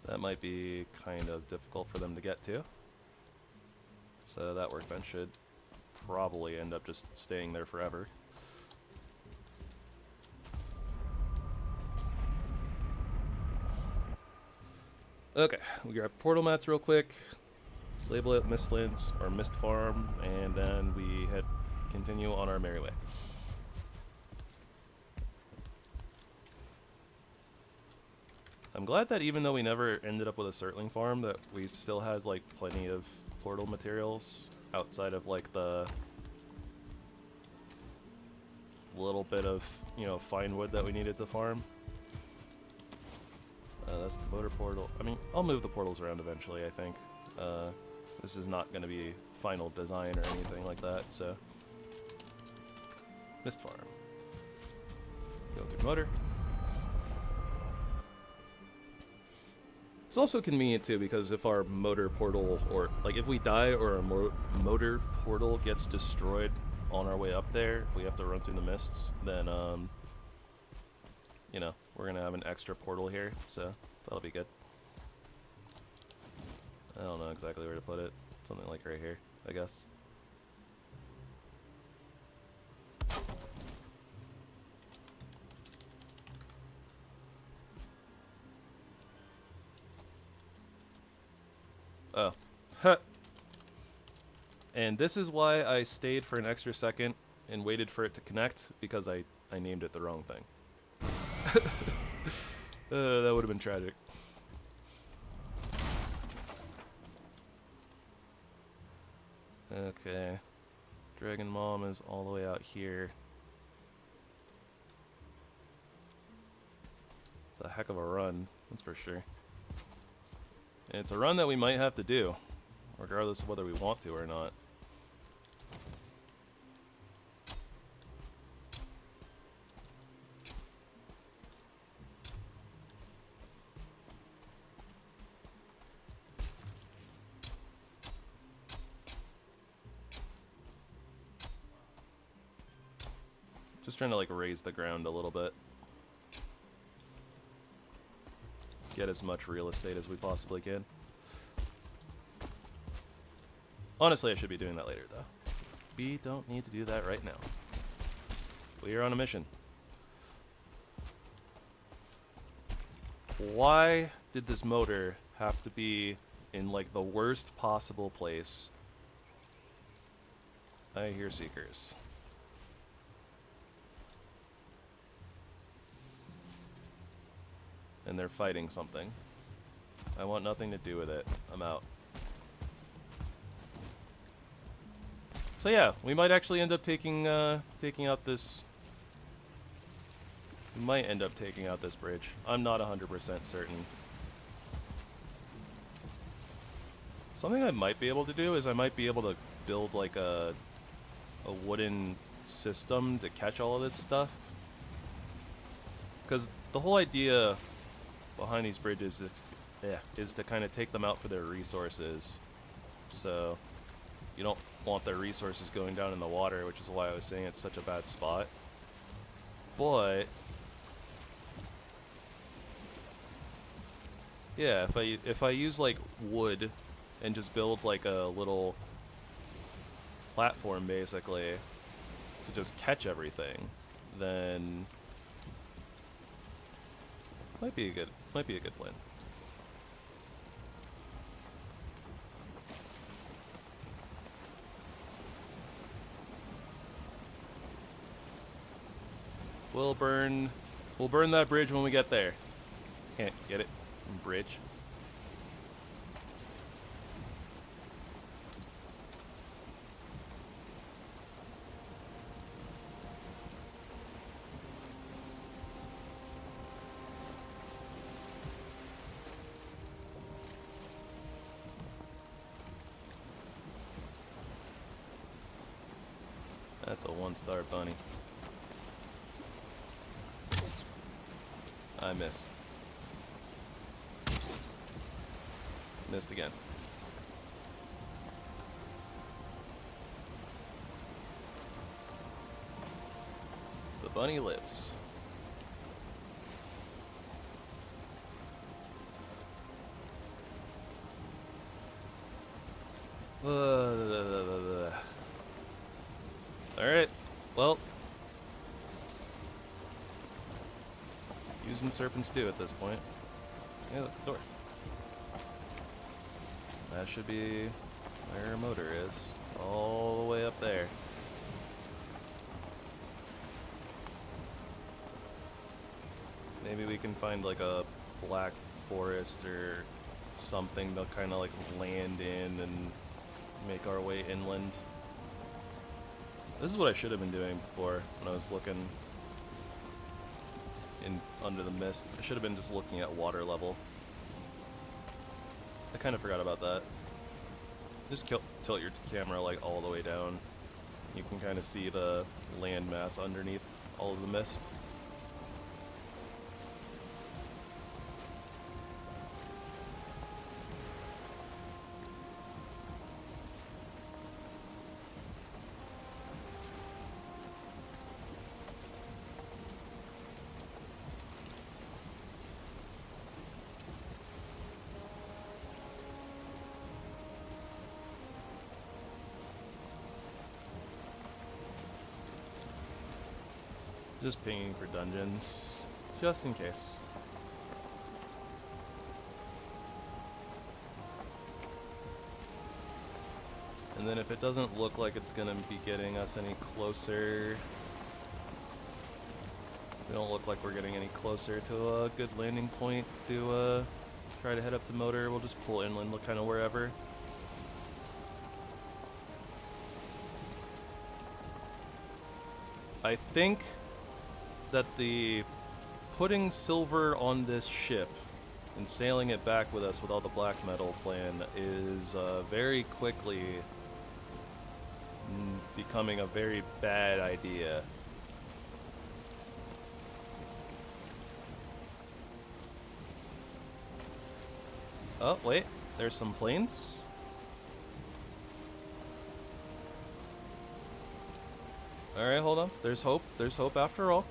S1: That might be kind of difficult for them to get to. So that workbench should probably end up just staying there forever. Okay, we grab portal mats real quick, label it Mistlands or Mist Farm, and then we continue on our merry way. I'm glad that even though we never ended up with a Surtling farm, that we still had like plenty of portal materials outside of like the little bit of, you know, fine wood that we needed to farm. That's the motor portal. I mean, I'll move the portals around eventually, I think. This is not going to be final design or anything like that, so. Mist Farm. Go through motor. It's also convenient too, because if our motor portal, or like if we die or our motor portal gets destroyed on our way up there, if we have to run through the mists, then you know, we're gonna have an extra portal here, so that'll be good. I don't know exactly where to put it. Something like right here, I guess. Oh. And this is why I stayed for an extra second and waited for it to connect, because I named it the wrong thing. That would have been tragic. Okay. Dragon Mom is all the way out here. It's a heck of a run, that's for sure. And it's a run that we might have to do, regardless of whether we want to or not. Just trying to like raise the ground a little bit. get as much real estate as we possibly can. Honestly, I should be doing that later, though. We don't need to do that right now. We are on a mission. Why did this motor have to be in, like, the worst possible place? I hear seekers. And they're fighting something. I want nothing to do with it. I'm out. So yeah, we might actually end up taking out this... We might end up taking out this bridge. I'm not 100% certain. Something I might be able to do is I might be able to build like a wooden system to catch all of this stuff. Because the whole idea behind these bridges is to kind of take them out for their resources. So you don't want their resources going down in the water, which is why I was saying it's such a bad spot. But yeah, if I use like wood and just build like a little platform basically to just catch everything, then might be a good plan. We'll burn that bridge when we get there. Can't get it. Bridge. That's a 1-star bunny. I missed. Missed again. The bunny lives. Alright, well, using Serpent Stew at this point. Yeah, look, door. That should be where our motor is, all the way up there. Maybe we can find like a black forest or something to kind of like land in and make our way inland. This is what I should have been doing before when I was looking in under the mist. I should have been just looking at water level. I kind of forgot about that. Just tilt your camera like all the way down. You can kind of see the land mass underneath all of the mist. Just pinging for dungeons, just in case. And then if it doesn't look like it's gonna be getting us any closer, we don't look like we're getting any closer to a good landing point to try to head up to motor, we'll just pull inland, look kind of wherever. I think that the putting silver on this ship and sailing it back with us with all the black metal plan is very quickly becoming a very bad idea. Oh, wait, there's some planes. Alright, hold on. There's hope. There's hope after all.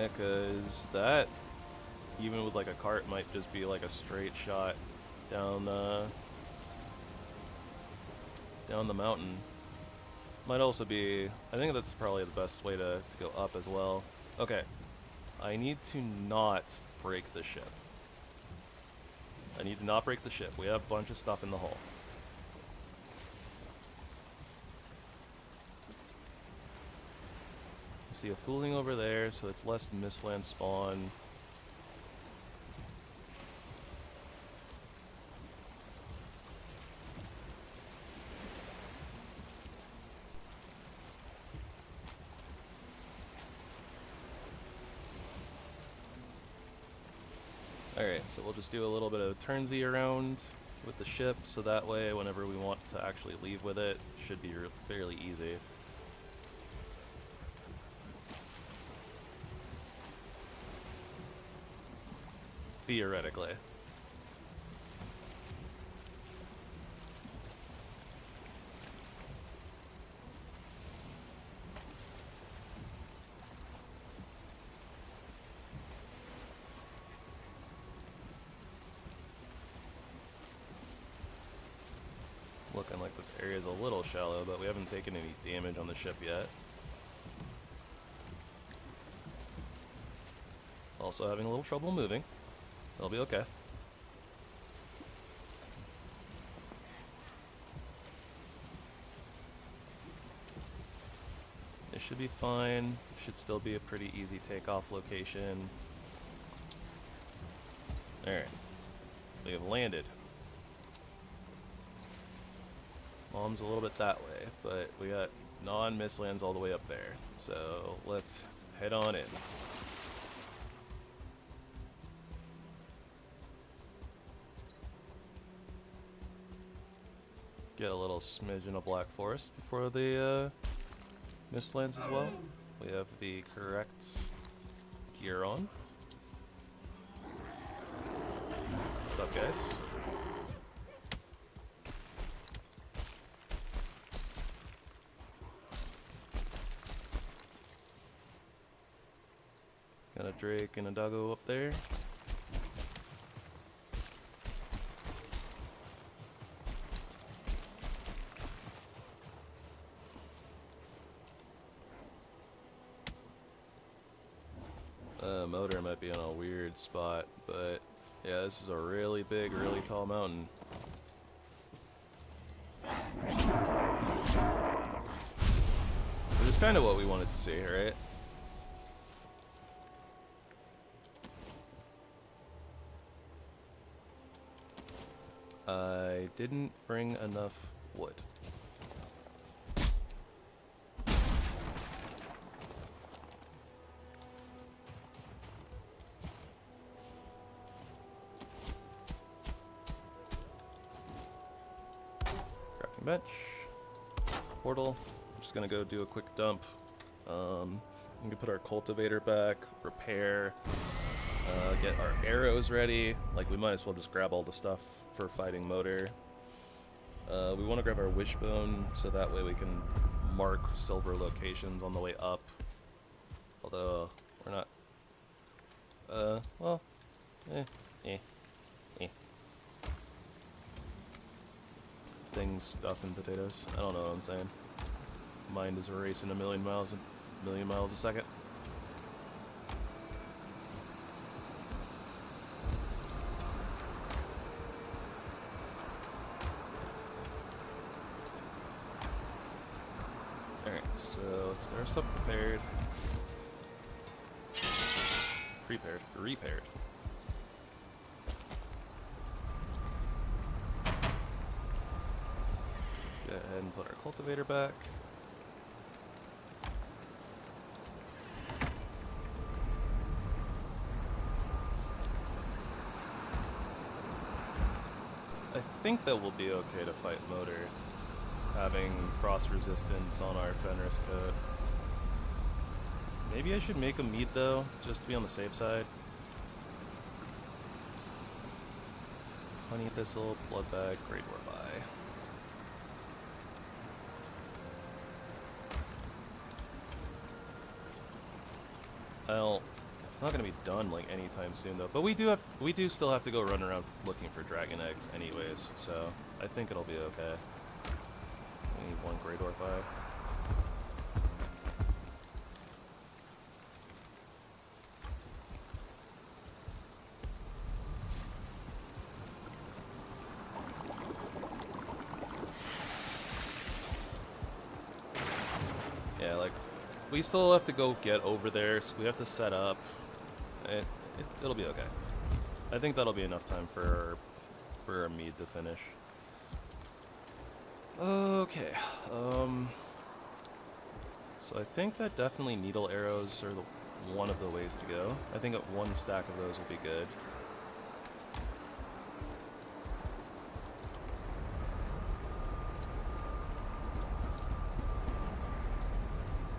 S1: Yeah, cause that, even with like a cart, might just be like a straight shot down down the mountain. Might also be, I think that's probably the best way to go up as well. Okay, I need to not break the ship. I need to not break the ship. We have a bunch of stuff in the hull. I see a fooling over there, so it's less Mistland spawn. Alright, so we'll just do a little bit of turnsy around with the ship, so that way whenever we want to actually leave with it, should be fairly easy. Theoretically. Looking like this area is a little shallow, but we haven't taken any damage on the ship yet. Also having a little trouble moving. It'll be okay. This should be fine. Should still be a pretty easy takeoff location. Alright. We have landed. Mom's a little bit that way, but we got non-Mistlands all the way up there. So let's head on in. Get a little smidgen of Black Forest before the Mistlands as well. We have the correct gear on. What's up, guys? Got a Drake and a Doggo up there. Motor might be on a weird spot, but yeah, this is a really big, really tall mountain. Which is kind of what we wanted to see, right? I didn't bring enough wood. Crafting bench. Portal. I'm just gonna go do a quick dump. We can put our cultivator back, repair, get our arrows ready. Like, we might as well just grab all the stuff for fighting motor. We want to grab our wishbone so that way we can mark silver locations on the way up. Although, we're not... well... Things, stuff, and potatoes. I don't know what I'm saying. Mind is racing a million miles a second. Alright, so let's get our stuff prepared. Repaired. Go ahead and put our cultivator back. I think that we'll be okay to fight motor, having frost resistance on our Fenris coat. Maybe I should make a meat though, just to be on the safe side. Honey Thistle, Blood Bag, Great Dwarf Eye. Well, It's not gonna be done like anytime soon though. But we do still have to go run around looking for dragon eggs anyways, so I think it'll be okay. We need one Great Dwarf Eye. Yeah, like, we still have to go get over there, so we have to set up. It'll be okay. I think that'll be enough time for our mead to finish. Okay, so I think that definitely needle arrows are one of the ways to go. I think that one stack of those will be good.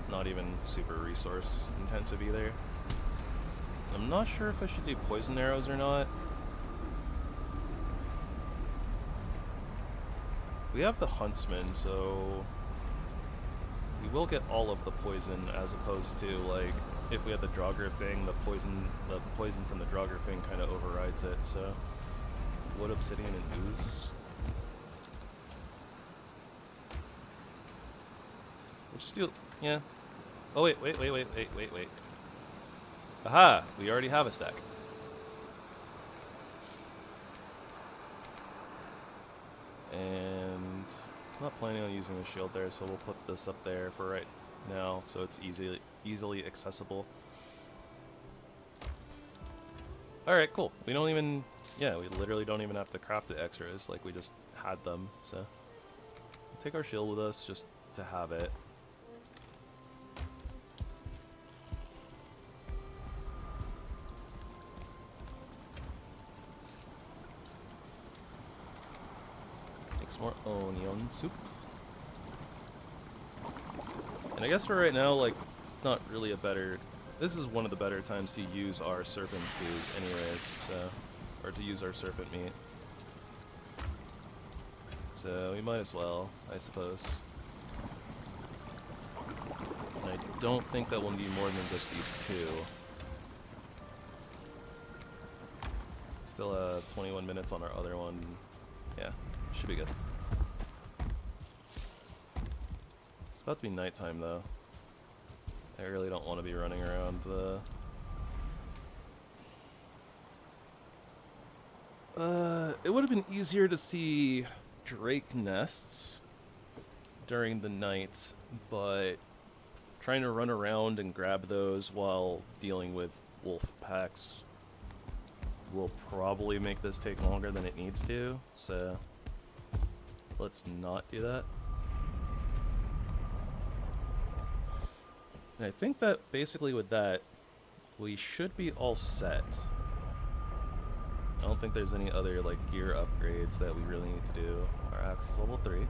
S1: Not even super resource intensive either. I'm not sure if I should do poison arrows or not. We have the huntsman, so we will get all of the poison, as opposed to, like, if we had the Draugr thing, the poison from the Draugr thing kind of overrides it. So wood, obsidian, and ooze. We'll just do, yeah. Oh wait. Aha! We already have a stack. And I'm not planning on using the shield there, so we'll put this up there for right now, so it's easily accessible. Alright, cool. We don't even, yeah, we literally don't even have to craft the extras, like we just had them, so. We'll take our shield with us just to have it. More onion soup. And I guess for right now, like, not really a better... This is one of the better times to use our serpent stews anyways, so... Or to use our serpent meat. So we might as well, I suppose. And I don't think that we'll need more than just these two. Still 21 minutes on our other one. Yeah, should be good. It's about to be nighttime though. I really don't want to be running around the... It would have been easier to see drake nests during the night, but trying to run around and grab those while dealing with wolf packs will probably make this take longer than it needs to, so let's not do that. And I think that basically with that, we should be all set. I don't think there's any other like gear upgrades that we really need to do. Our axe is level 3.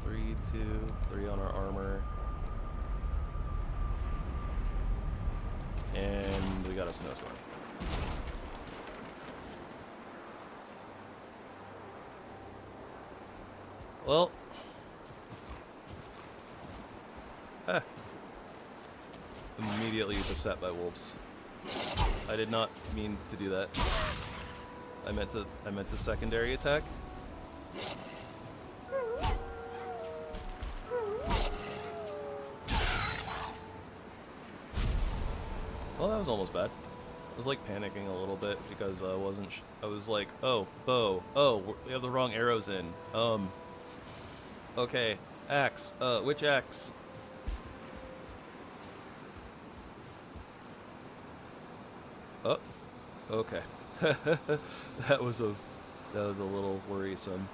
S1: 3, 2, 3 on our armor. And we got a snowstorm. Well, immediately beset by wolves. I did not mean to do that. I meant to secondary attack. Well, that was almost bad. I was like panicking a little bit because I wasn't. I was like, oh, bow. Oh, we have the wrong arrows in. Okay, axe. Which axe? Oh, okay. that was a little worrisome.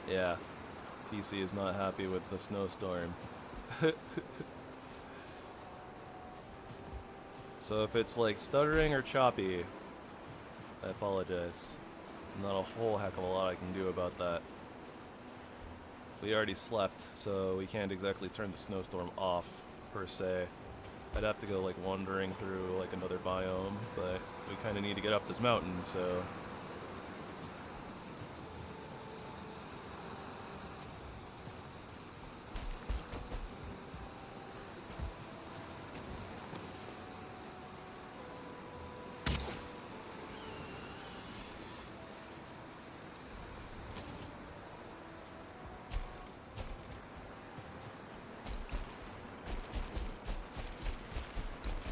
S1: Yeah, PC is not happy with the snowstorm. So if it's like stuttering or choppy, I apologize. Not a whole heck of a lot I can do about that. We already slept, so we can't exactly turn the snowstorm off, per se. I'd have to go like wandering through like another biome, but we kind of need to get up this mountain, so...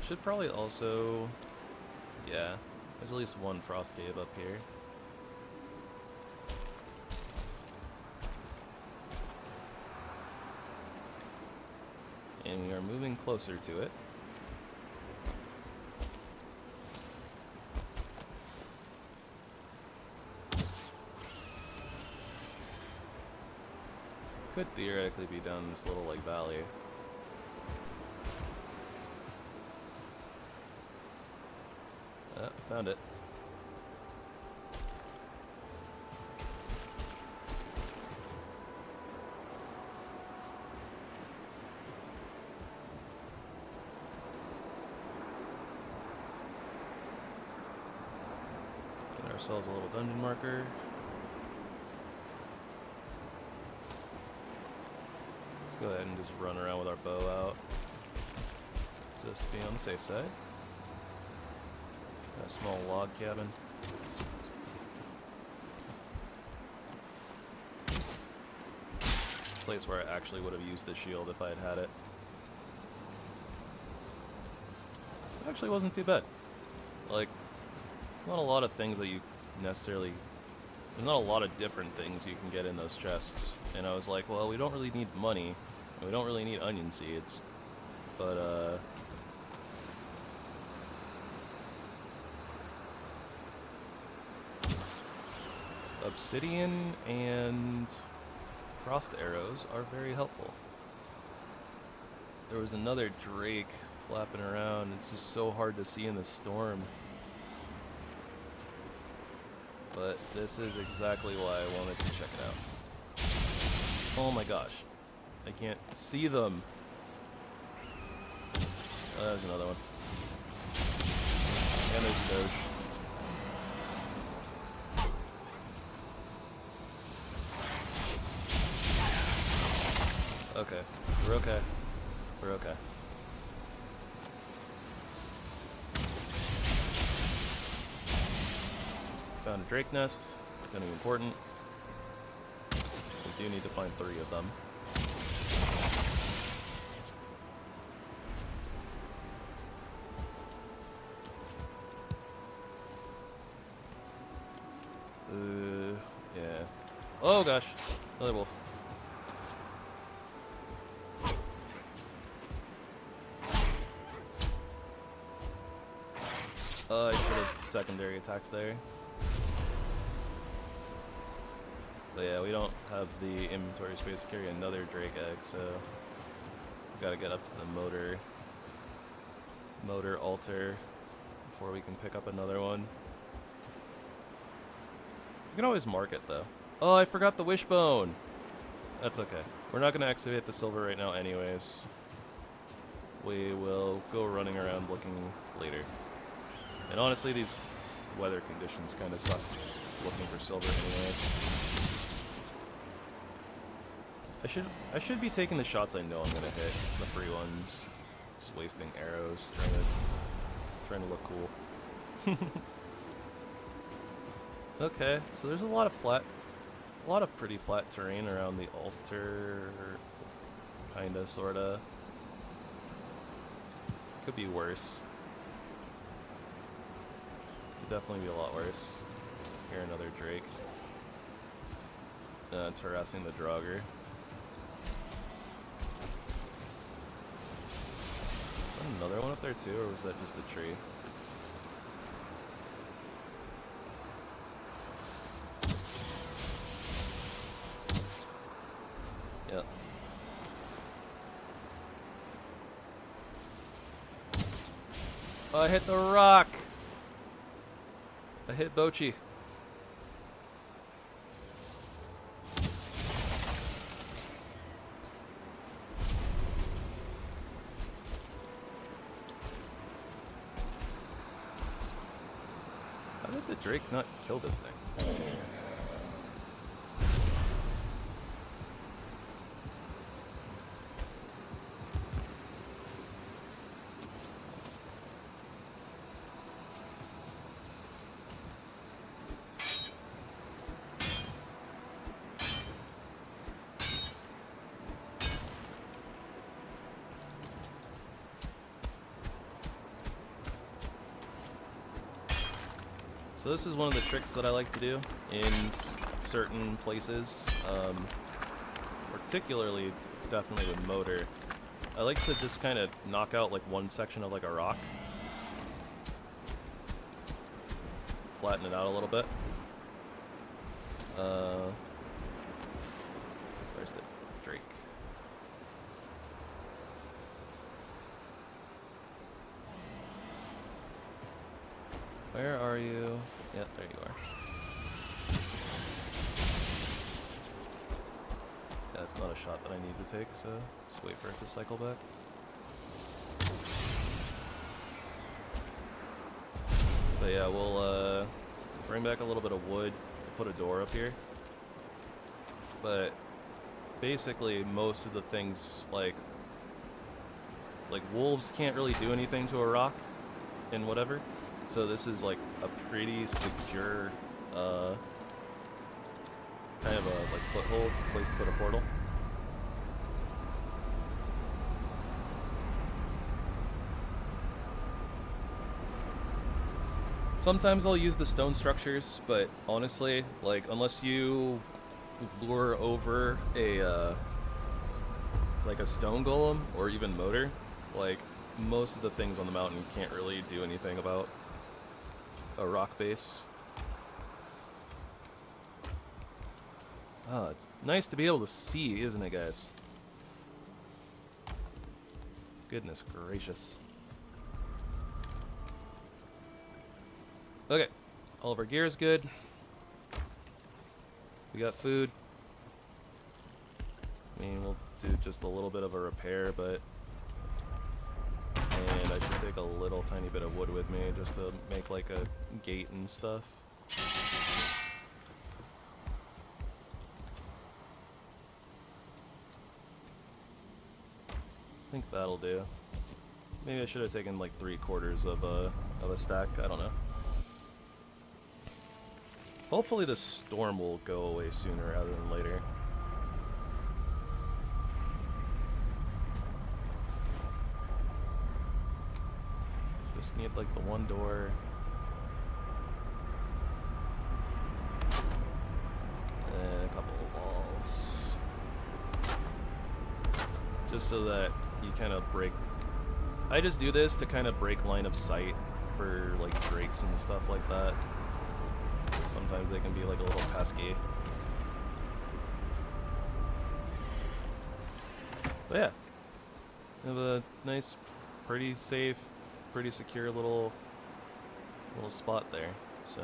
S1: Should probably also... Yeah, there's at least one frost cave up here. And we are moving closer to it. Could theoretically be down this little like valley. Found it. Get ourselves a little dungeon marker. Let's go ahead and just run around with our bow out. Just to be on the safe side. A small log cabin. Place where I actually would have used the shield if I had had it. It actually wasn't too bad. Like, there's not a lot of things that you necessarily... There's not a lot of different things you can get in those chests. And I was like, well, we don't really need money. And we don't really need onion seeds. But, obsidian and frost arrows are very helpful. There was another drake flapping around. It's just so hard to see in the storm. But this is exactly why I wanted to check it out. Oh my gosh. I can't see them. Oh, there's another one. And there's a doge. Okay, we're okay. We're okay. Found a drake nest. Gonna be important. We do need to find 3 of them. Yeah. Oh gosh, another wolf. I should have secondary attacked there. But yeah, we don't have the inventory space to carry another drake egg, so we gotta get up to the motor altar before we can pick up another one. We can always mark it though. Oh, I forgot the wishbone! That's okay. We're not gonna excavate the silver right now anyways. We will go running around looking later. And honestly, these weather conditions kind of suck looking for silver anyways. I should be taking the shots I know I'm gonna hit, the free ones. Just wasting arrows, trying to look cool. Okay, so there's a lot of pretty flat terrain around the altar, kinda, sorta. Could be worse. Could definitely be a lot worse. Here, another drake. It's harassing the Draugr. Is that another one up there too, or was that just a tree? Yep. Oh, I hit the rock! I hit Bochi. How did the drake not kill this thing? So this is one of the tricks that I like to do in certain places, particularly definitely with motor. I like to just kind of knock out like one section of like a rock, flatten it out a little bit. Where's the Drake? Where are you? Yep, there you are. Yeah, that's not a shot that I need to take, so just wait for it to cycle back. But yeah, we'll bring back a little bit of wood, put a door up here. But basically most of the things, like wolves can't really do anything to a rock and whatever. So this is like a pretty secure kind of a like foothold place to put a portal. Sometimes I'll use the stone structures, but honestly, like unless you lure over a like a stone golem or even motor, like most of the things on the mountain can't really do anything about a rock base. Oh, it's nice to be able to see, isn't it, guys? Goodness gracious. Okay, all of our gear is good. We got food. I mean, we'll do just a little bit of a repair, but... And I should take a little tiny bit of wood with me just to make like a gate and stuff. I think that'll do. Maybe I should have taken like 3/4 of a stack, I don't know. Hopefully the storm will go away sooner rather than later. Just need like the one door. And a couple of walls. Just so that you kind of break... I just do this to kind of break line of sight for like drakes and stuff like that. Sometimes they can be like a little pesky. But yeah, we have a nice, pretty safe, pretty secure little spot there. So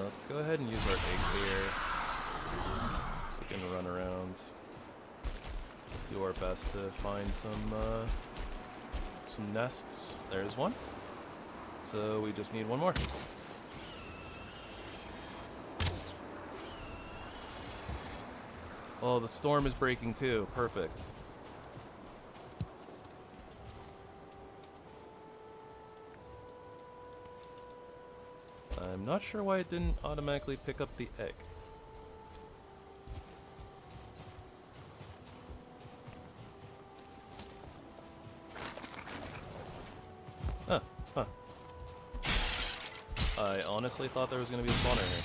S1: let's go ahead and use our egg here, so we can run around, do our best to find some nests. There's one. So we just need one more. Oh, the storm is breaking too. Perfect. I'm not sure why it didn't automatically pick up the egg. Huh. I honestly thought there was going to be a spawner here.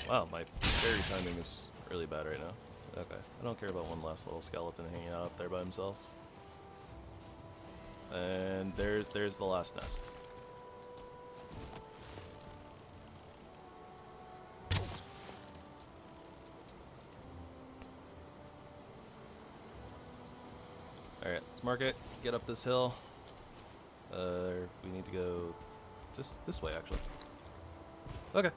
S1: Wow, my fairy timing is really bad right now. Okay, I don't care about one last little skeleton hanging out up there by himself. And there's the last nest. Alright, let's mark it, get up this hill. We need to go just this way, actually. Okay.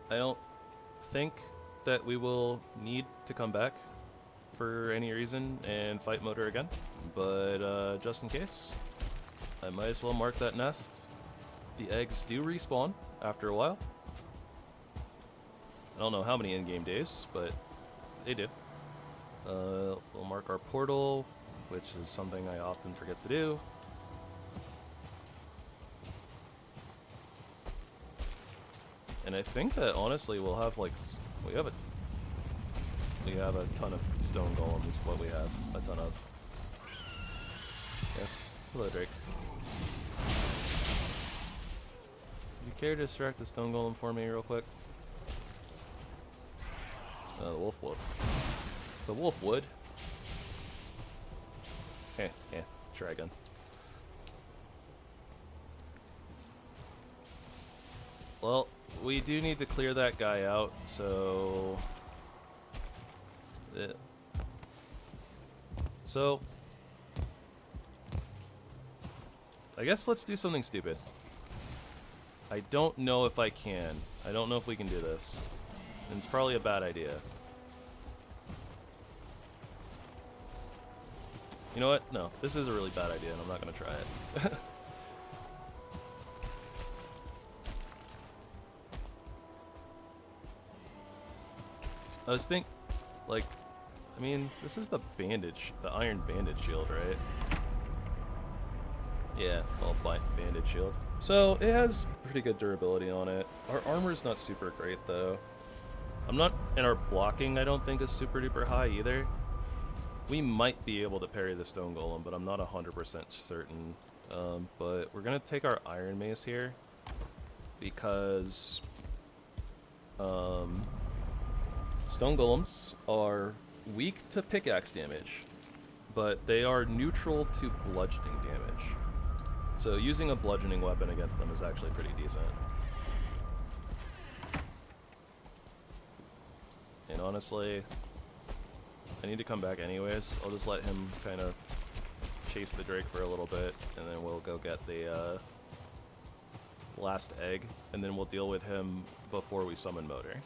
S1: I don't think that we will need to come back for any reason and fight Motor again, but just in case, I might as well mark that nest. The eggs do respawn after a while. I don't know how many in-game days, but they do. We'll mark our portal, which is something I often forget to do. And I think that honestly we'll have like we have a ton of stone golems. What we have a ton of. Yes. Hello, Drake. Would you care to distract the stone golem for me real quick? The wolf would. The wolf would. Yeah. Try again. Well, we do need to clear that guy out, so... So... I guess let's do something stupid. I don't know if I can. I don't know if we can do this. And it's probably a bad idea. You know what? No, this is a really bad idea and I'm not going to try it. I was thinking, like, I mean, this is the bandage, the iron bandage shield, right? Yeah, well, bandage shield. So, it has pretty good durability on it. Our armor's not super great, though. And our blocking, I don't think, is super duper high either. We might be able to parry the stone golem, but I'm not 100% certain. But we're gonna take our iron mace here, because stone golems are weak to pickaxe damage, but they are neutral to bludgeoning damage. So using a bludgeoning weapon against them is actually pretty decent. And honestly, I need to come back anyways. I'll just let him kind of chase the Drake for a little bit, and then we'll go get the last egg, and then we'll deal with him before we summon Motor.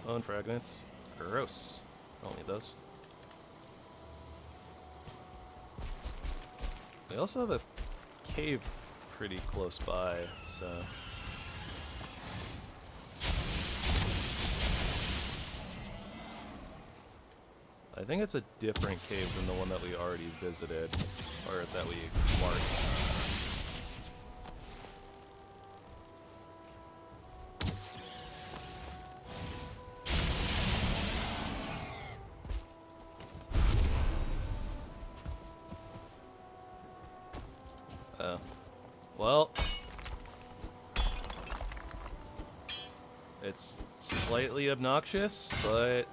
S1: Bone fragments. Gross. Don't need those. We also have a cave pretty close by, so... I think it's a different cave than the one that we already visited, or that we marked. Well, it's slightly obnoxious, but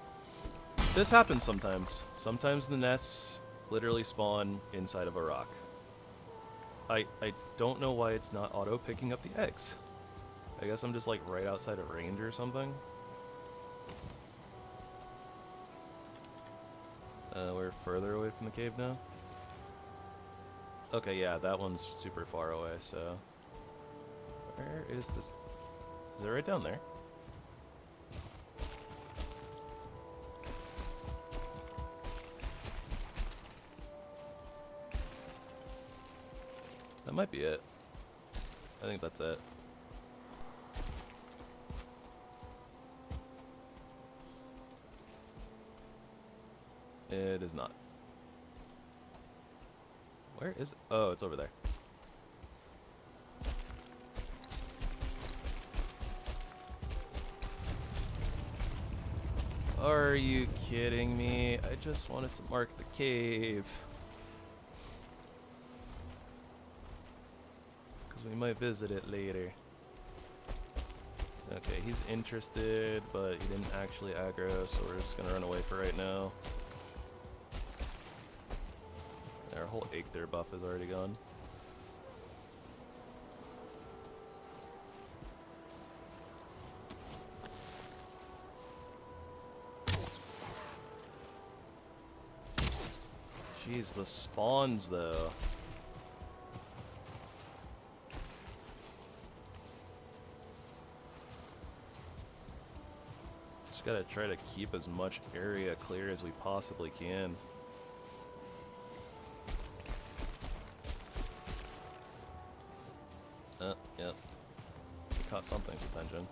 S1: this happens sometimes. Sometimes the nests literally spawn inside of a rock. I don't know why it's not auto picking up the eggs. I guess I'm just like right outside of range or something. We're further away from the cave now. Okay, yeah, that one's super far away, so... Where is this? Is it right down there? That might be it. I think that's it. It is not. Where is it? Oh, it's over there. Are you kidding me? I just wanted to mark the cave. Because we might visit it later. Okay, he's interested, but he didn't actually aggro, so we're just gonna run away for right now. Our whole Aether buff is already gone. Jeez, the spawns though. Just gotta try to keep as much area clear as we possibly can. Yep. He caught something's attention.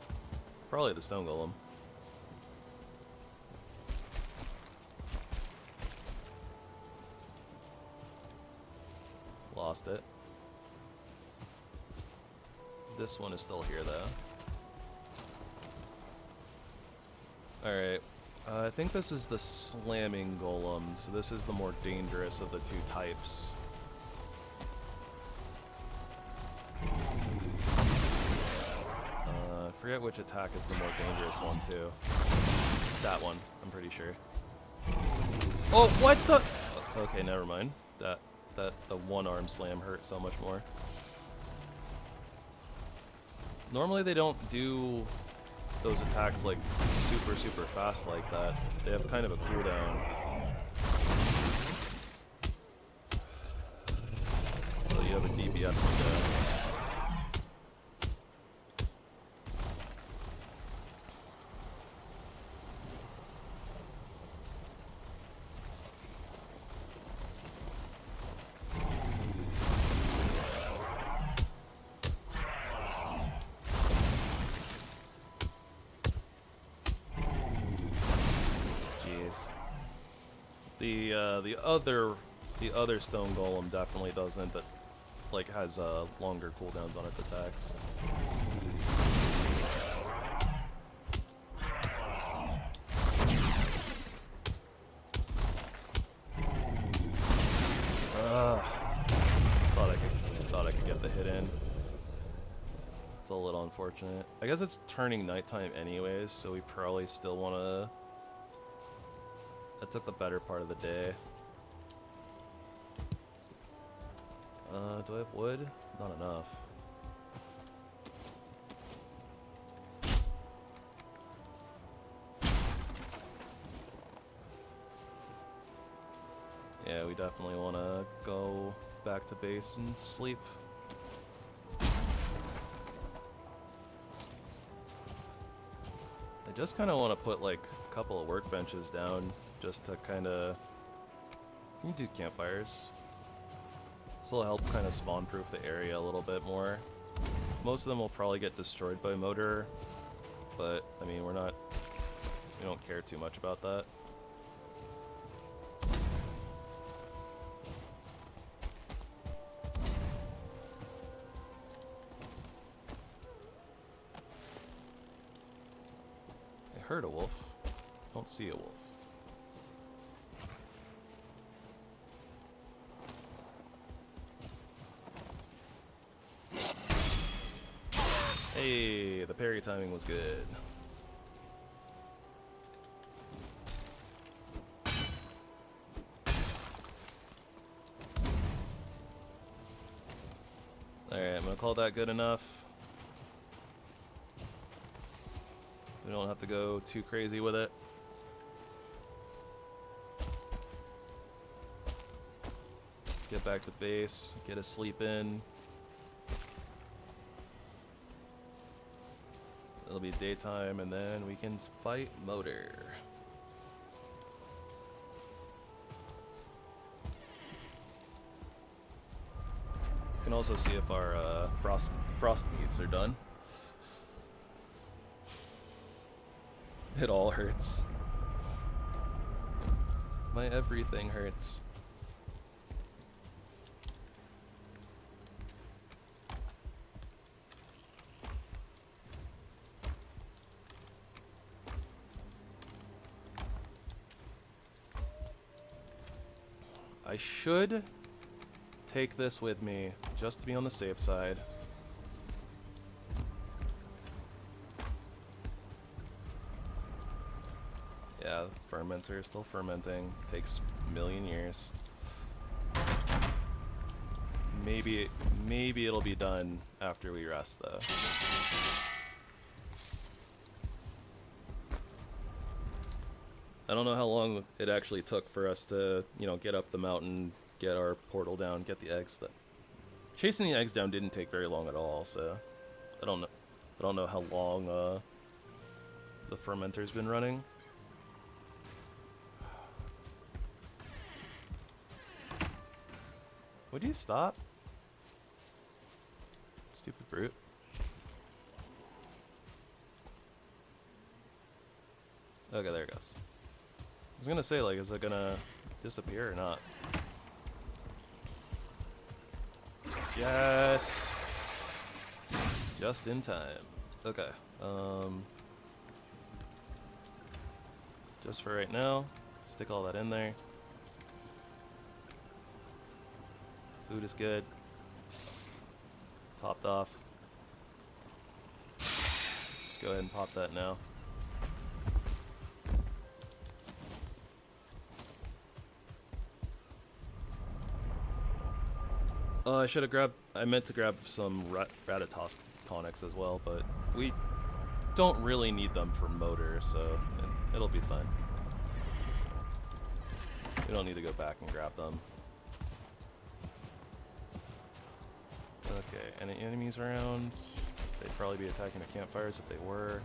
S1: Probably the stone golem. Lost it. This one is still here though. Alright, I think this is the slamming golem, so this is the more dangerous of the two types. I forget which attack is the more dangerous one too. That one, I'm pretty sure. Oh, what the? Okay, never mind. The one arm slam hurt so much more. Normally they don't do those attacks like super fast like that. They have kind of a cooldown. So you have a DPS window. The other stone golem definitely doesn't, like, has longer cooldowns on its attacks. Thought I could get the hit in. It's a little unfortunate. I guess it's turning nighttime anyways, so we probably still want to. That took the better part of the day. Do I have wood? Not enough. Yeah, we definitely want to go back to base and sleep. I just kind of want to put like a couple of workbenches down just to kind of. You can do campfires. This will help kind of spawn-proof the area a little bit more. Most of them will probably get destroyed by motor, but I mean we don't care too much about that. I heard a wolf. Don't see a wolf. Hey, the parry timing was good. Alright, I'm gonna call that good enough. We don't have to go too crazy with it. Let's get back to base, get a sleep in. It'll be daytime, and then we can fight motor. We can also see if our frost meats are done. It all hurts. My everything hurts. I should take this with me, just to be on the safe side. Yeah, the fermenter is still fermenting. Takes a million years. Maybe it'll be done after we rest, though. I don't know how long it actually took for us to, get up the mountain, get our portal down, get the eggs. Chasing the eggs down didn't take very long at all, so I don't know how long the fermenter's been running. Would you stop? Stupid brute. Okay, there it goes. I was gonna say, like, is it gonna disappear or not? Yes! Just in time. Okay. Just for right now, stick all that in there. Food is good. Topped off. Just go ahead and pop that now. I should have grabbed. I meant to grab some Ratatosk tonics as well, but we don't really need them for motor, so it'll be fine. We don't need to go back and grab them. Okay, any enemies around? They'd probably be attacking the campfires if they were.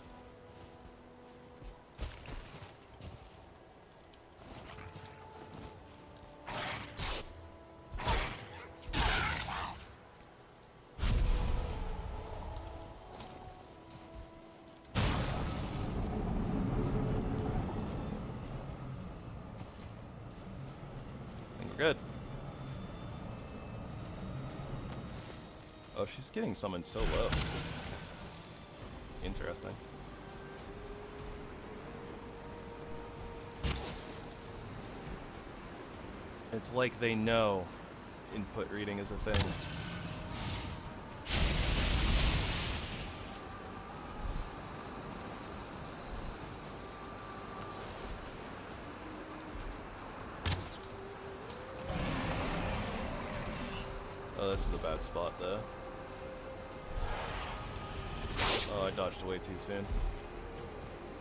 S1: Good. Oh, she's getting summoned so low. Interesting. It's like they know input reading is a thing. Oh, this is a bad spot though. Oh, I dodged away too soon.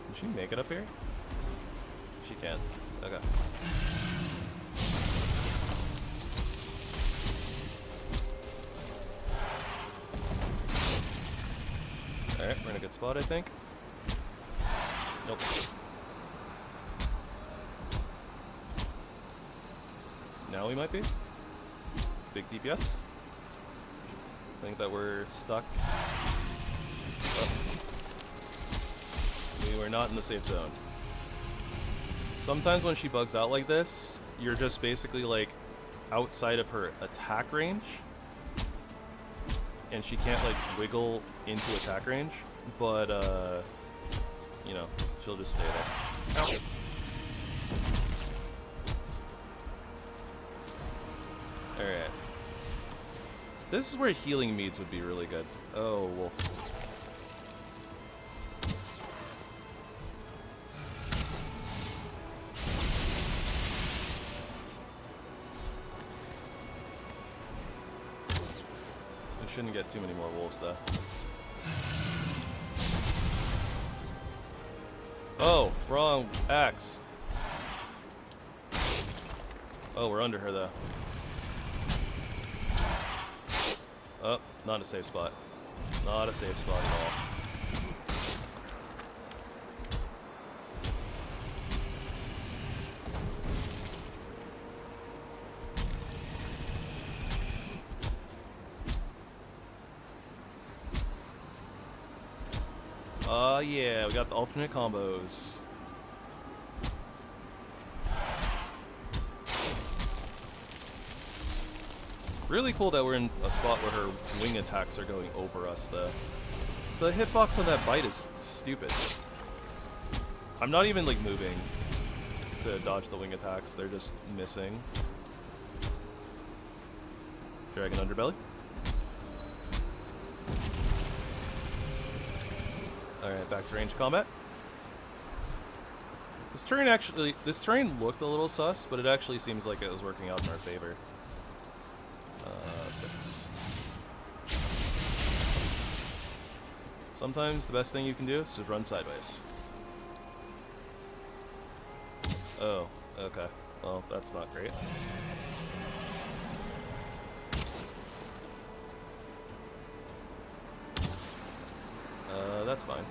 S1: Can she make it up here? She can. Okay. Alright, we're in a good spot, I think. Nope. Now we might be. Big DPS. I think that we're stuck. Oh. We were not in the safe zone. Sometimes when she bugs out like this, you're just basically like outside of her attack range. And she can't like wiggle into attack range, but you know, she'll just stay there. Ow. Alright. This is where healing meads would be really good. Oh, wolf. We shouldn't get too many more wolves though. Oh, wrong axe. Oh, we're under her though. Oh, not a safe spot. Not a safe spot at all. Yeah, we got the alternate combos. Really cool that we're in a spot where her wing attacks are going over us, though. The hitbox on that bite is stupid. I'm not even, like, moving to dodge the wing attacks. They're just missing. Dragon underbelly. Alright, back to range combat. This terrain looked a little sus, but it actually seems like it was working out in our favor. 6. Sometimes the best thing you can do is just run sideways. Oh, okay. Well, that's not great. That's fine.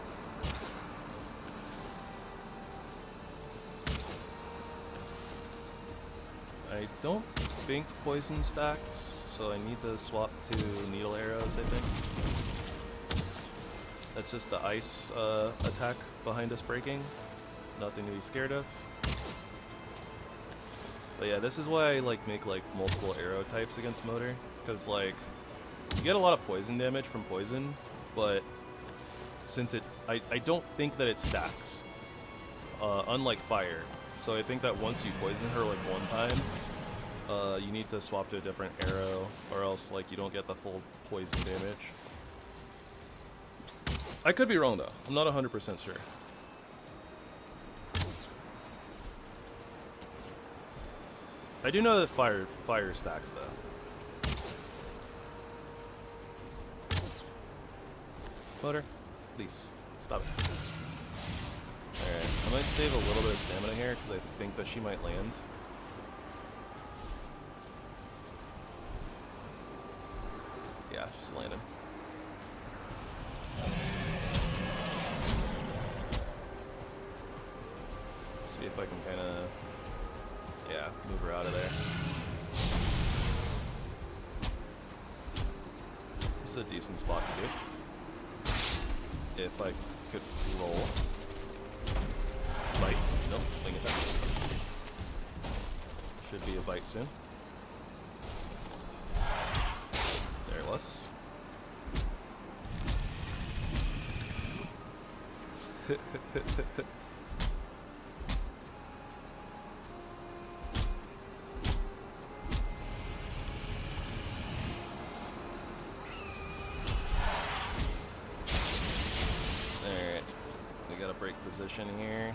S1: I don't think poison stacks, so I need to swap to needle arrows, I think. That's just the ice attack behind us breaking. Nothing to be scared of. But yeah, this is why I like make like multiple arrow types against motor, because like you get a lot of poison damage from poison, but since I don't think that it stacks, unlike fire. So I think that once you poison her like one time, you need to swap to a different arrow, or else like you don't get the full poison damage. I could be wrong though. I'm not 100% sure. I do know that fire stacks though. Motor, please stop it. Alright, I might save a little bit of stamina here because I think that she might land. Yeah, she's landing. See if I can kind of, yeah, move her out of there. This is a decent spot to do. If I could roll. Bite. Nope, wing attack. Should be a bite soon. There it was. Alright, we gotta break position here.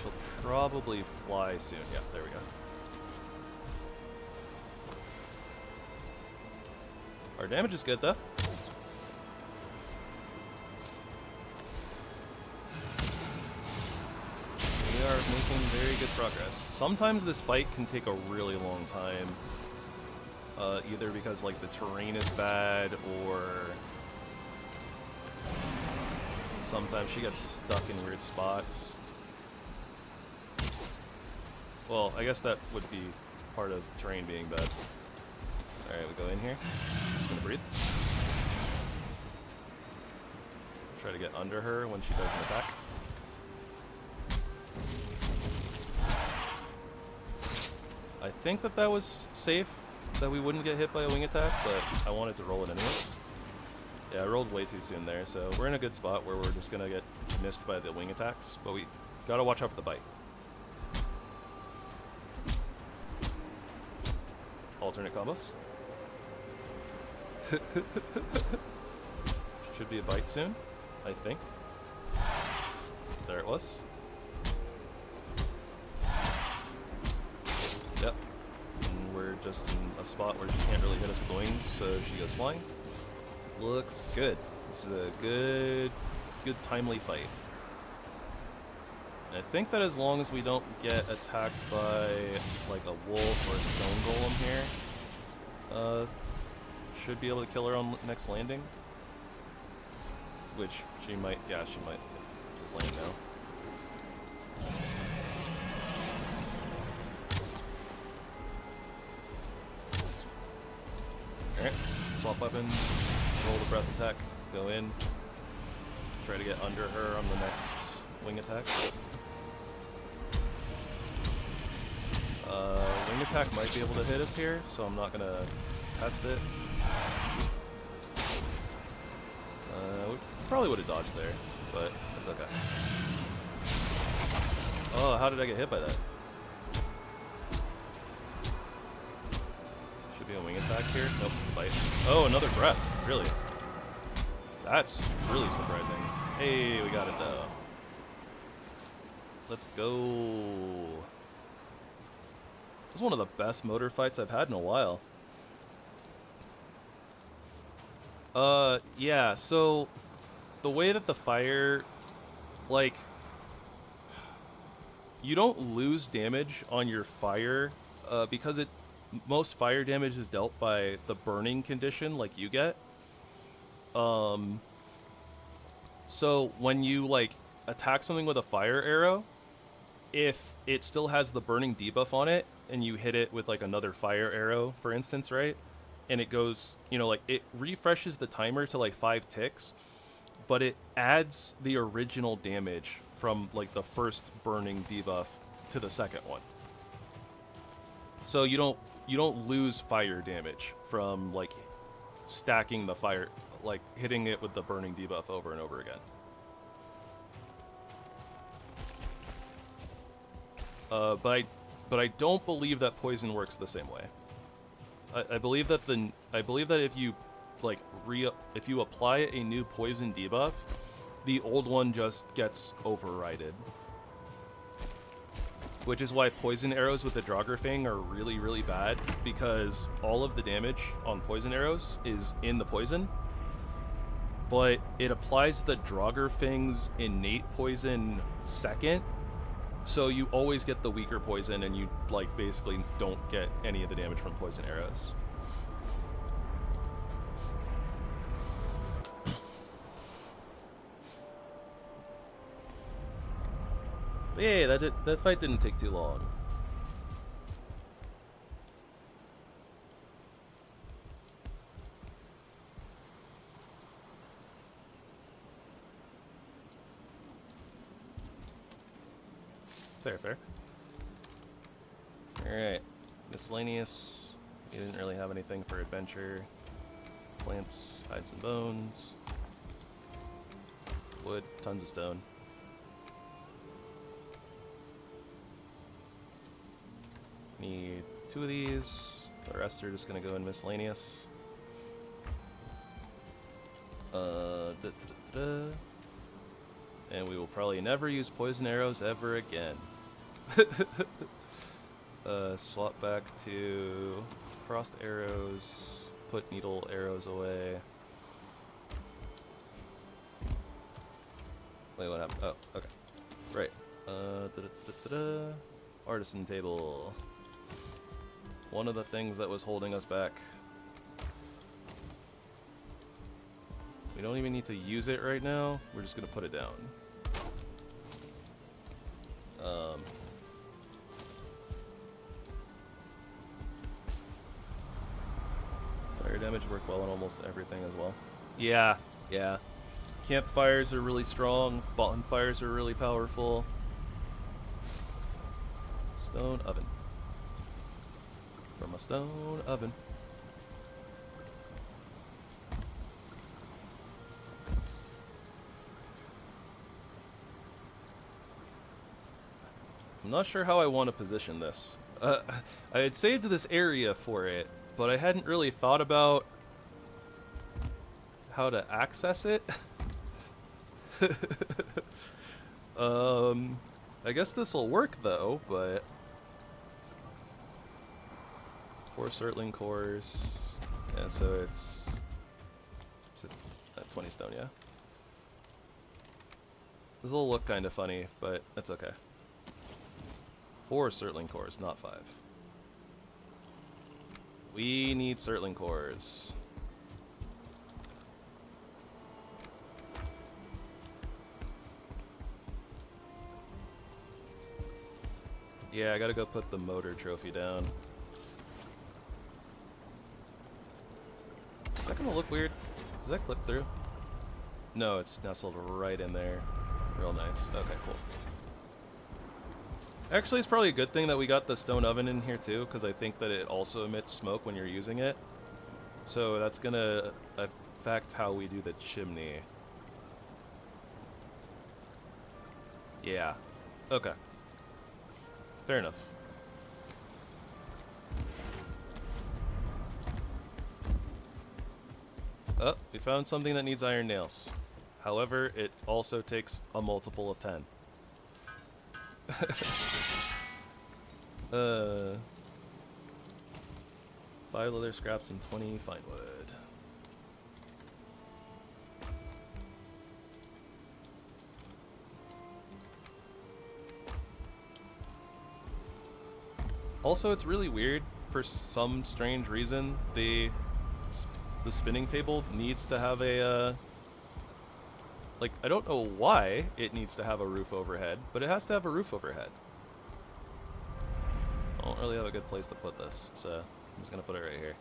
S1: She'll probably fly soon. Yeah, there we go. Our damage is good though. We are making very good progress. Sometimes this fight can take a really long time. Either because like the terrain is bad, or sometimes she gets stuck in weird spots. Well, I guess that would be part of terrain being bad. Alright, we go in here. Just gonna breathe. Try to get under her when she does an attack. I think that that was safe, that we wouldn't get hit by a wing attack, but I wanted to roll it anyways. Yeah, I rolled way too soon there, so we're in a good spot where we're just gonna get missed by the wing attacks, but we gotta watch out for the bite. Alternate combos. Should be a bite soon, I think. There it was. Yep. And we're just in a spot where she can't really hit us with wings, so she goes flying. Looks good. This is a good timely fight. And I think that as long as we don't get attacked by like a wolf or a stone golem here, should be able to kill her on next landing. Which she might, yeah, she might just land now. Alright, swap weapons, roll the breath attack, go in, try to get under her on the next wing attack. Wing attack might be able to hit us here, so I'm not gonna test it. We probably would have dodged there, but it's okay. Oh, how did I get hit by that? Should be a wing attack here. Nope, bite. Oh, another breath. Really? That's really surprising. Hey, we got it though. Let's go. This is one of the best motor fights I've had in a while. Yeah, so the way that the fire, like, you don't lose damage on your fire, because most fire damage is dealt by the burning condition like you get. So when you, like, attack something with a fire arrow, if it still has the burning debuff on it, and you hit it with, like, another fire arrow, for instance, right? And it goes, you know, like, it refreshes the timer to, like, 5 ticks, but it adds the original damage from, like, the first burning debuff to the second one. So you don't lose fire damage from like stacking the fire, like hitting it with the burning debuff over and over again. But I don't believe that poison works the same way. I believe that if you like if you apply a new poison debuff, the old one just gets overridden. Which is why poison arrows with the Draugr are really, really bad, because all of the damage on poison arrows is in the poison, but it applies the Draugr innate poison second, so you always get the weaker poison and you like basically don't get any of the damage from poison arrows. But yeah, that fight didn't take too long. Fair. Alright. Miscellaneous. We didn't really have anything for adventure. Plants, hides and bones. Wood, tons of stone. Need 2 of these. The rest are just gonna go in miscellaneous. And we will probably never use poison arrows ever again. Swap back to crossed arrows. Put needle arrows away. Wait, what happened? Oh, okay. Right. Artisan table. One of the things that was holding us back. We don't even need to use it right now. We're just gonna put it down. Fire damage work well on almost everything as well. Yeah. Campfires are really strong. Bonfires are really powerful. Stone oven. From a stone oven. I'm not sure how I want to position this. I had saved this area for it, but I hadn't really thought about how to access it. I guess this will work though, but 4 Surtling cores. Yeah, so it's 20 stone, yeah. This will look kind of funny, but that's okay. 4 Surtling cores, not 5. We need Surtling cores. Yeah, I gotta go put the motor trophy down. Is that gonna look weird? Does that clip through? No, it's nestled right in there. Real nice. Okay, cool. Actually, it's probably a good thing that we got the stone oven in here too, because I think that it also emits smoke when you're using it. So that's gonna affect how we do the chimney. Yeah. Okay. Fair enough. Oh, we found something that needs iron nails. However, it also takes a multiple of 10. 5 leather scraps and 20 fine wood. Also, it's really weird, for some strange reason, the spinning table needs to have a, like, I don't know why it needs to have a roof overhead, but it has to have a roof overhead. I don't really have a good place to put this, so I'm just gonna put it right here.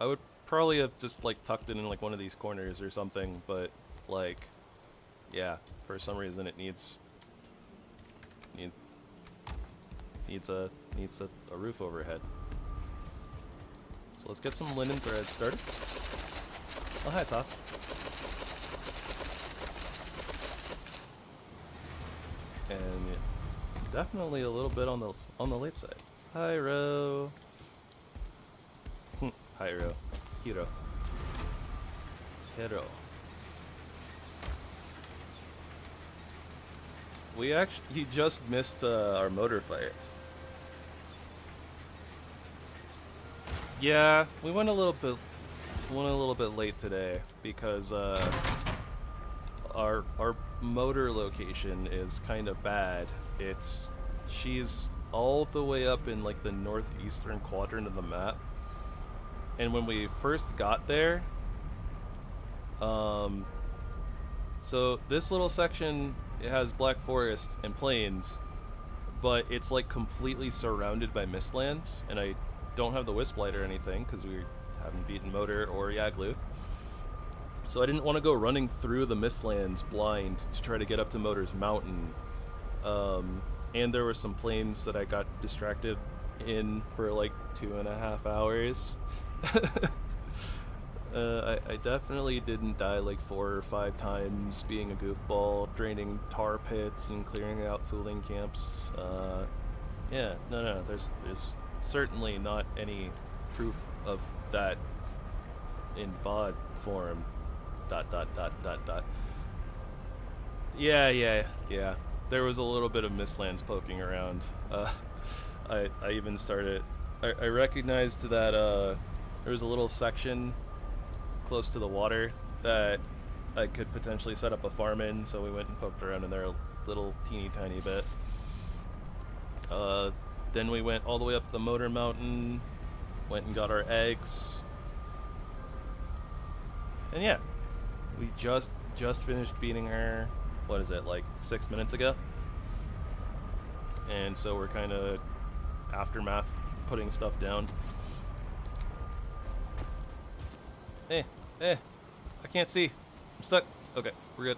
S1: I would probably have just like tucked it in like one of these corners or something, but like, yeah, for some reason it needs a roof overhead. So let's get some linen threads started. Oh, hi, Top. And definitely a little bit on the late side. Hi, Ro. Hi, Ro. Hiro. He just missed our motor fight. Yeah, we went a little bit late today because our motor location is kind of bad. She's all the way up in like the northeastern quadrant of the map, and when we first got there, so this little section, it has Black Forest and plains, but it's like completely surrounded by mistlands, and I don't have the Wisp Light or anything because we haven't beaten Motor or Yagluth. So I didn't want to go running through the mistlands blind to try to get up to Motor's mountain. And there were some plains that I got distracted in for like 2.5 hours. I definitely didn't die like 4 or 5 times being a goofball, draining tar pits and clearing out fooling camps. Yeah, no, there's certainly not any proof of that in VOD form. ... Yeah. There was a little bit of mistlands poking around. I even started. I recognized that there was a little section close to the water that I could potentially set up a farm in, so we went and poked around in there a little teeny tiny bit. Then we went all the way up to the Motor Mountain, went and got our eggs, and yeah, we just finished beating her. What is it, like 6 minutes ago? And so we're kind of aftermath putting stuff down. I can't see. I'm stuck. Okay, we're good.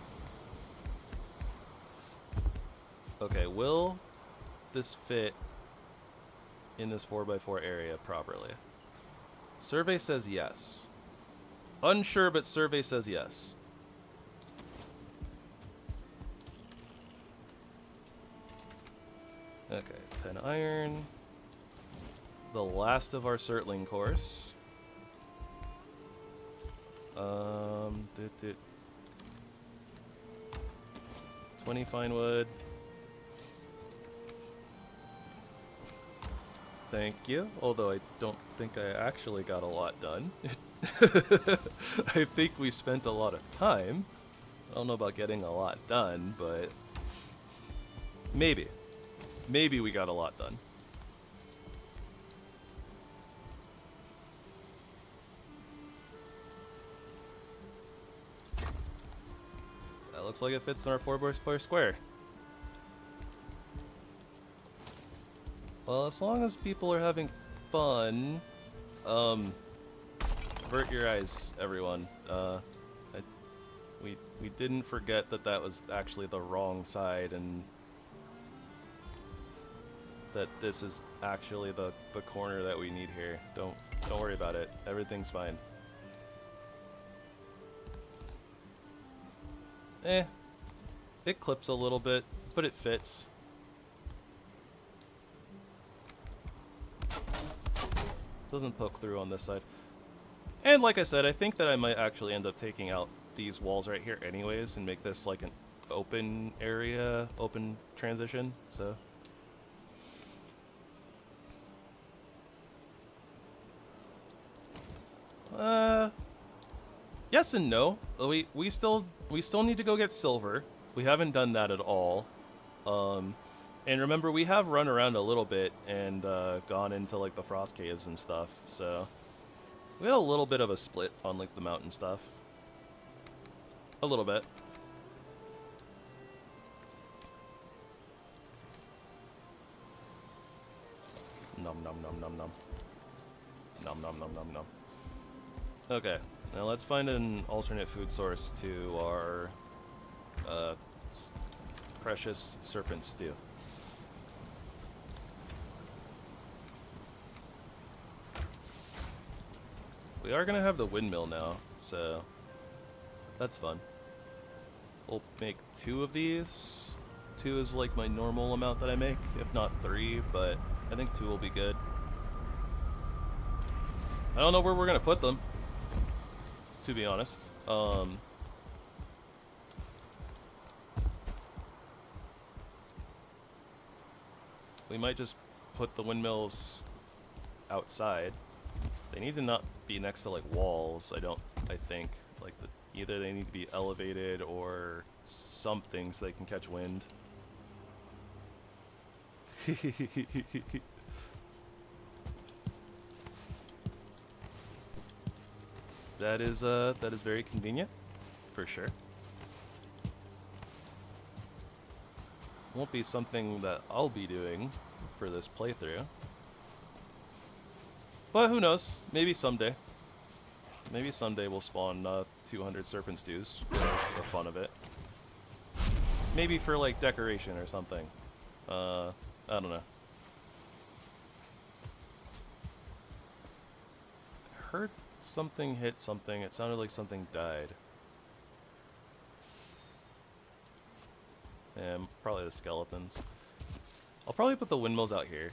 S1: Okay, will this fit in this 4x4 area properly? Survey says yes. Unsure, but survey says yes. Okay, 10 iron. The last of our Surtling course. 20 fine wood. Thank you. Although I don't think I actually got a lot done. I think we spent a lot of time. I don't know about getting a lot done, but maybe. Maybe we got a lot done. That looks like it fits in our 4x4 square. Well, as long as people are having fun, avert your eyes, everyone. We didn't forget that was actually the wrong side, and that this is actually the corner that we need here. Don't worry about it. Everything's fine. It clips a little bit, but it fits. Doesn't poke through on this side. And like I said, I think that I might actually end up taking out these walls right here anyways and make this like an open area, open transition, so. Yes and no. We still need to go get silver. We haven't done that at all. And remember, we have run around a little bit and gone into like the frost caves and stuff, so we had a little bit of a split on like the mountain stuff. A little bit. Nom nom nom nom nom. Nom nom nom nom nom. Okay, now let's find an alternate food source to our uh, precious serpent stew. We are gonna have the windmill now, so that's fun. We'll make 2 of these. 2 is like my normal amount that I make, if not 3, but I think 2 will be good. I don't know where we're gonna put them, to be honest. We might just put the windmills outside. They need to not be next to like walls, I think. Like either they need to be elevated or something so they can catch wind. That is very convenient, for sure. Won't be something that I'll be doing for this playthrough. But who knows? Maybe someday. Maybe someday we'll spawn 200 serpent stews for the fun of it. Maybe for like decoration or something. I don't know. I heard something hit something. It sounded like something died. Yeah, probably the skeletons. I'll probably put the windmills out here.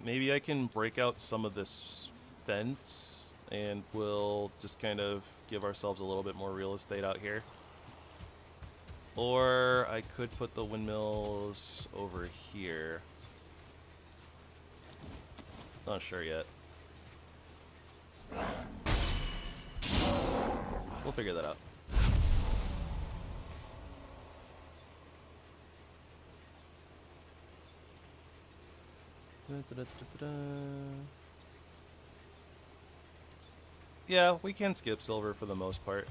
S1: Maybe I can break out some of this fence and we'll just kind of give ourselves a little bit more real estate out here. Or I could put the windmills over here. Not sure yet. We'll figure that out. Yeah, we can skip silver for the most part.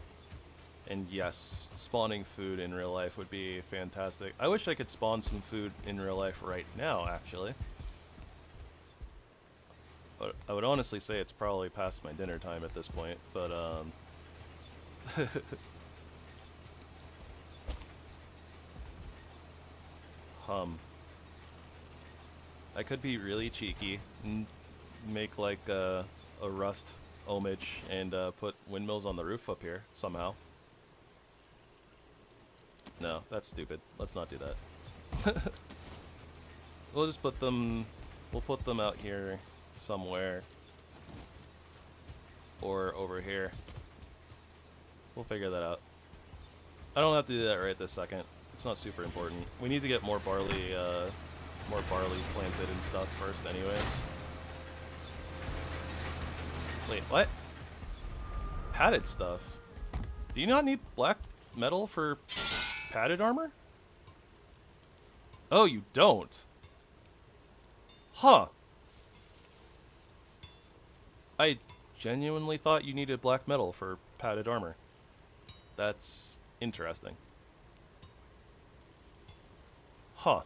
S1: And yes, spawning food in real life would be fantastic. I wish I could spawn some food in real life right now, actually. But I would honestly say it's probably past my dinner time at this point, but I could be really cheeky and make like a rust homage and put windmills on the roof up here somehow. No, that's stupid. Let's not do that. We'll just put them, we'll put them out here somewhere. Or over here. We'll figure that out. I don't have to do that right this second. It's not super important. We need to get more barley planted and stuff first anyways. Wait, what? Padded stuff? Do you not need black metal for padded armor? Oh, you don't? Huh. I genuinely thought you needed black metal for padded armor. That's interesting. Huh.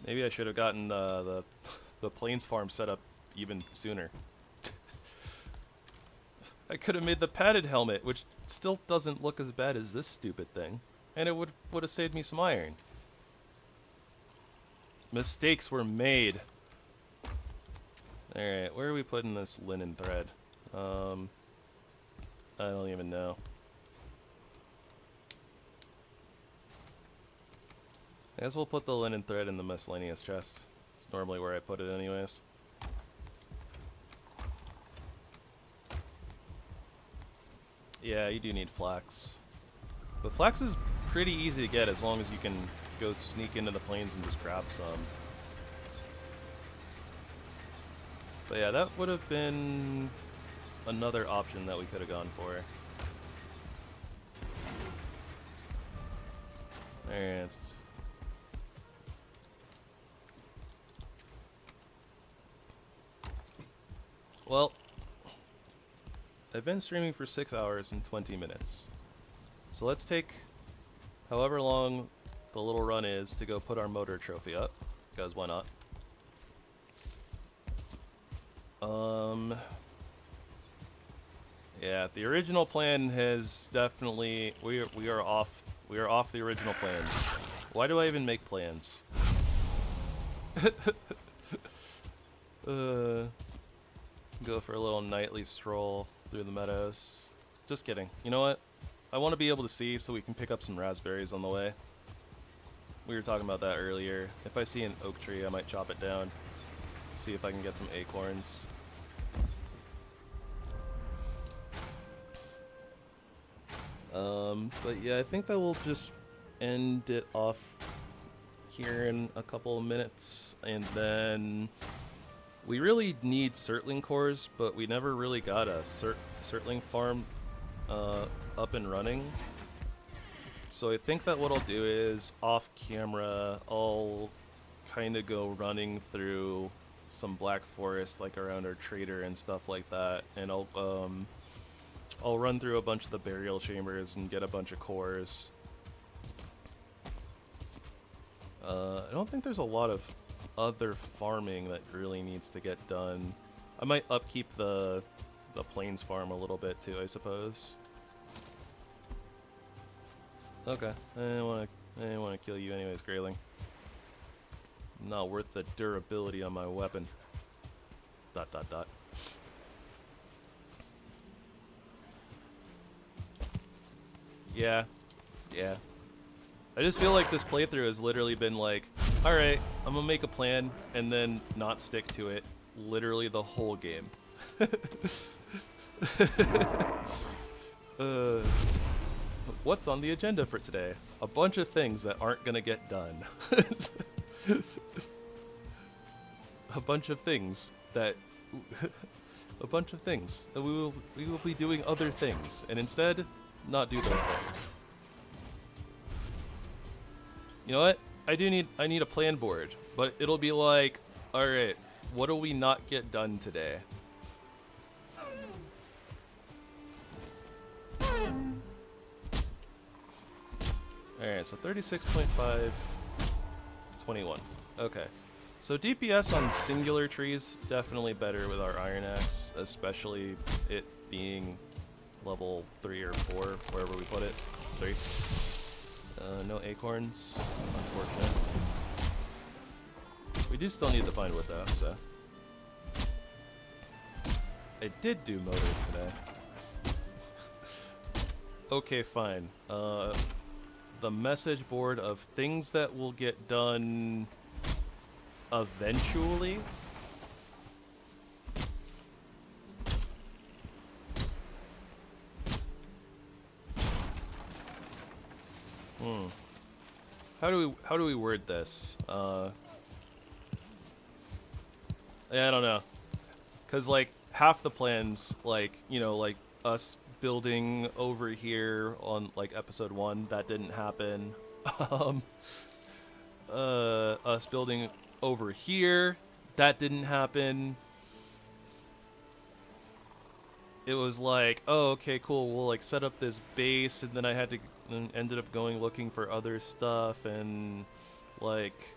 S1: Maybe I should have gotten the plains farm set up even sooner. I could have made the padded helmet, which still doesn't look as bad as this stupid thing, and it would have saved me some iron. Mistakes were made. Alright, where are we putting this linen thread? I don't even know. I guess we'll put the linen thread in the miscellaneous chest. It's normally where I put it anyways. Yeah, you do need flax. But flax is pretty easy to get as long as you can go sneak into the plains and just grab some. But yeah, that would have been another option that we could have gone for. Alright. Well, I've been streaming for 6 hours and 20 minutes. So let's take however long the little run is to go put our motor trophy up, because why not? Yeah, the original plan has definitely we are off the original plans. Why do I even make plans? Go for a little nightly stroll through the meadows. Just kidding. You know what? I want to be able to see so we can pick up some raspberries on the way. We were talking about that earlier. If I see an oak tree, I might chop it down. See if I can get some acorns. But yeah, I think that will just end it off here in a couple of minutes, and then we really need Surtling cores, but we never really got a Surtling farm up and running. So I think that what I'll do is, off camera, I'll kind of go running through some Black Forest, like around our trader and stuff like that, and I'll run through a bunch of the burial chambers and get a bunch of cores. I don't think there's a lot of other farming that really needs to get done. I might upkeep the plains farm a little bit too, I suppose. Okay, I didn't want to kill you anyways, Grayling. Not worth the durability on my weapon. ... Yeah. I just feel like this playthrough has literally been like, alright, I'm gonna make a plan, and then not stick to it literally the whole game. What's on the agenda for today? A bunch of things that aren't gonna get done. A bunch of things that we will be doing other things, and instead not do those things. You know what? I need a plan board, but it'll be like, alright, what do we not get done today? Alright, so 36.5, 21. Okay. So DPS on singular trees, definitely better with our Iron Axe, especially it being level 3 or 4, wherever we put it. 3. No acorns, unfortunate. We do still need to find wood though, so. I did do motor today. Okay, fine. The message board of things that will get done eventually. How do we word this? Yeah, I don't know. Cause like half the plans, like, you know, like us building over here on like episode 1, that didn't happen. Us building over here, that didn't happen. It was like, oh, okay, cool, we'll like set up this base, and then I had to ended up going looking for other stuff, and like,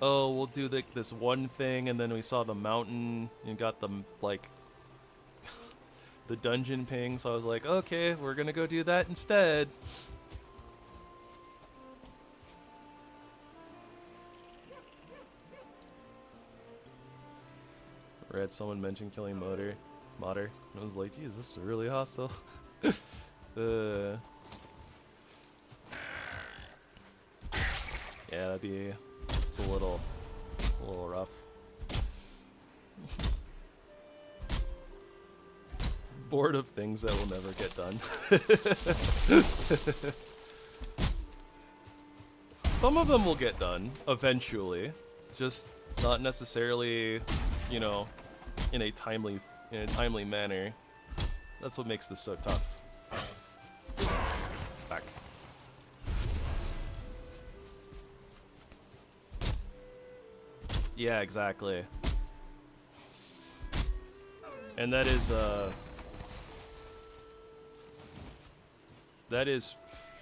S1: oh, we'll do this one thing, and then we saw the mountain and got the like the dungeon ping, so I was like, okay, we're gonna go do that instead. Read someone mention killing Modder. I was like, geez, this is really hostile. Yeah, it's a little rough. Bored of things that will never get done. Some of them will get done eventually, just not necessarily, you know, in a timely manner. That's what makes this so tough. Back. Yeah, exactly. And that is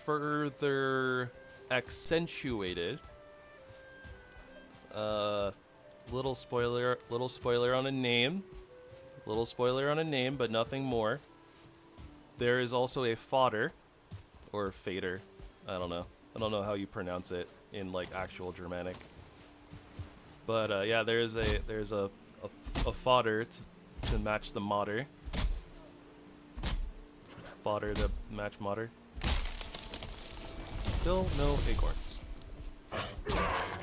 S1: further accentuated. Little spoiler on a name. Little spoiler on a name, but nothing more. There is also a fodder, or fader. I don't know. I don't know how you pronounce it in like actual Germanic. But yeah, there's a fodder to match the modder. Fodder to match modder. Still no acorns.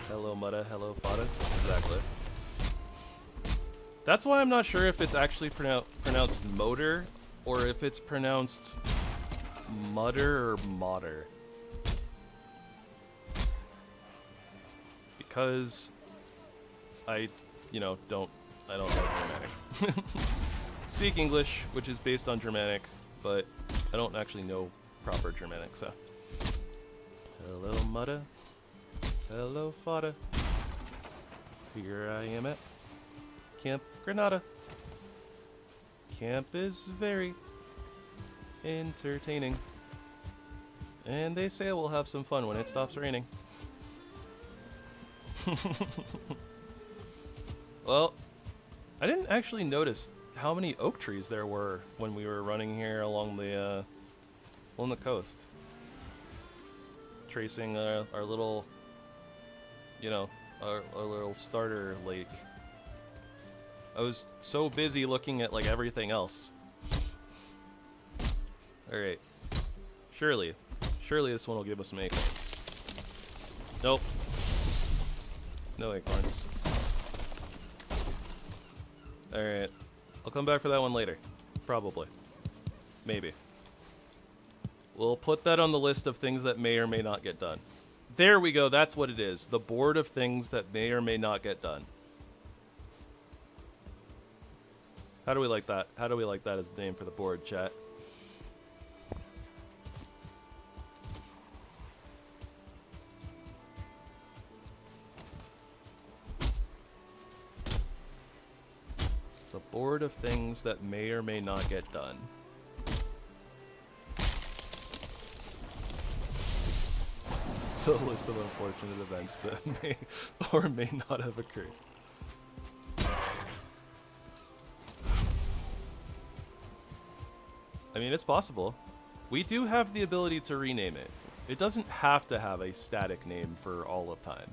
S1: Hello Mutta, hello fodder. Exactly. That's why I'm not sure if it's actually pronounced motor or if it's pronounced mutter or modder. Because I don't know Germanic. Speak English, which is based on Germanic, but I don't actually know proper Germanic, so. Hello Mutta. Hello fodder. Here I am at Camp Granada. Camp is very entertaining. And they say we'll have some fun when it stops raining. Well, I didn't actually notice how many oak trees there were when we were running here along the coast. Tracing our little, our little starter lake. I was so busy looking at like everything else. Alright. Surely this one will give us some acorns. Nope. No acorns. Alright. I'll come back for that one later. Probably. Maybe. We'll put that on the list of things that may or may not get done. There we go, that's what it is. The board of things that may or may not get done. How do we like that? How do we like that as the name for the board, chat? The board of things that may or may not get done. The list of unfortunate events that may or may not have occurred. I mean, it's possible. We do have the ability to rename it. It doesn't have to have a static name for all of time.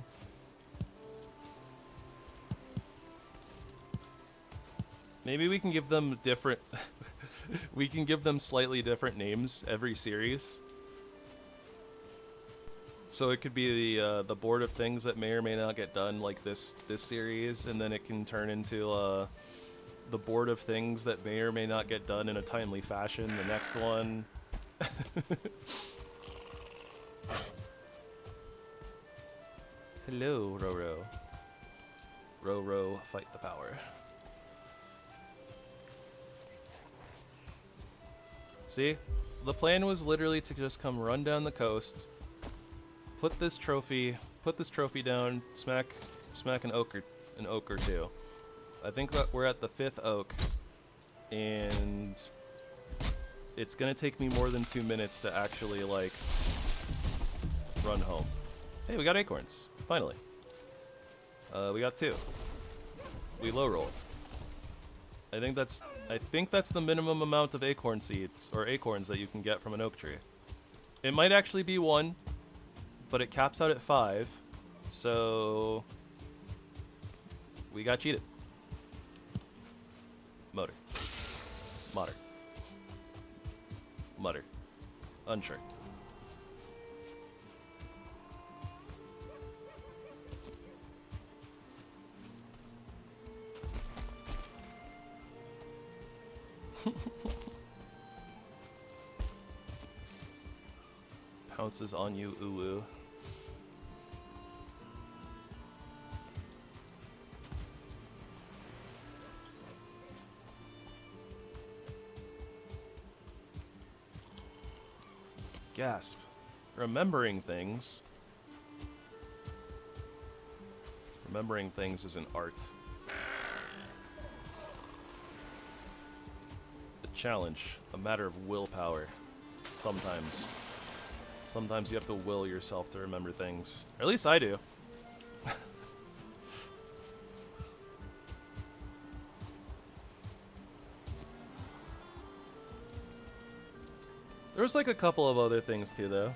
S1: Maybe we can give them different... we can give them slightly different names every series. So it could be the board of things that may or may not get done, like this series, and then it can turn into the board of things that may or may not get done in a timely fashion. The next one. Hello, Roro. Roro, fight the power. See, the plan was literally to just come run down the coast. Put this trophy down, smack an oak or two. I think that we're at the 5th oak, and it's gonna take me more than 2 minutes to actually like run home. Hey, we got acorns, finally. We got 2. We low rolled. I think that's the minimum amount of acorn seeds or acorns that you can get from an oak tree. It might actually be 1. But it caps out at 5, so we got cheated. Motor. Modder. Mutter. Unsure. Pounces on you, uwu. Gasp. Remembering things. Remembering things is an art. A challenge. A matter of willpower. Sometimes. Sometimes you have to will yourself to remember things. Or at least I do. There was like a couple of other things too, though.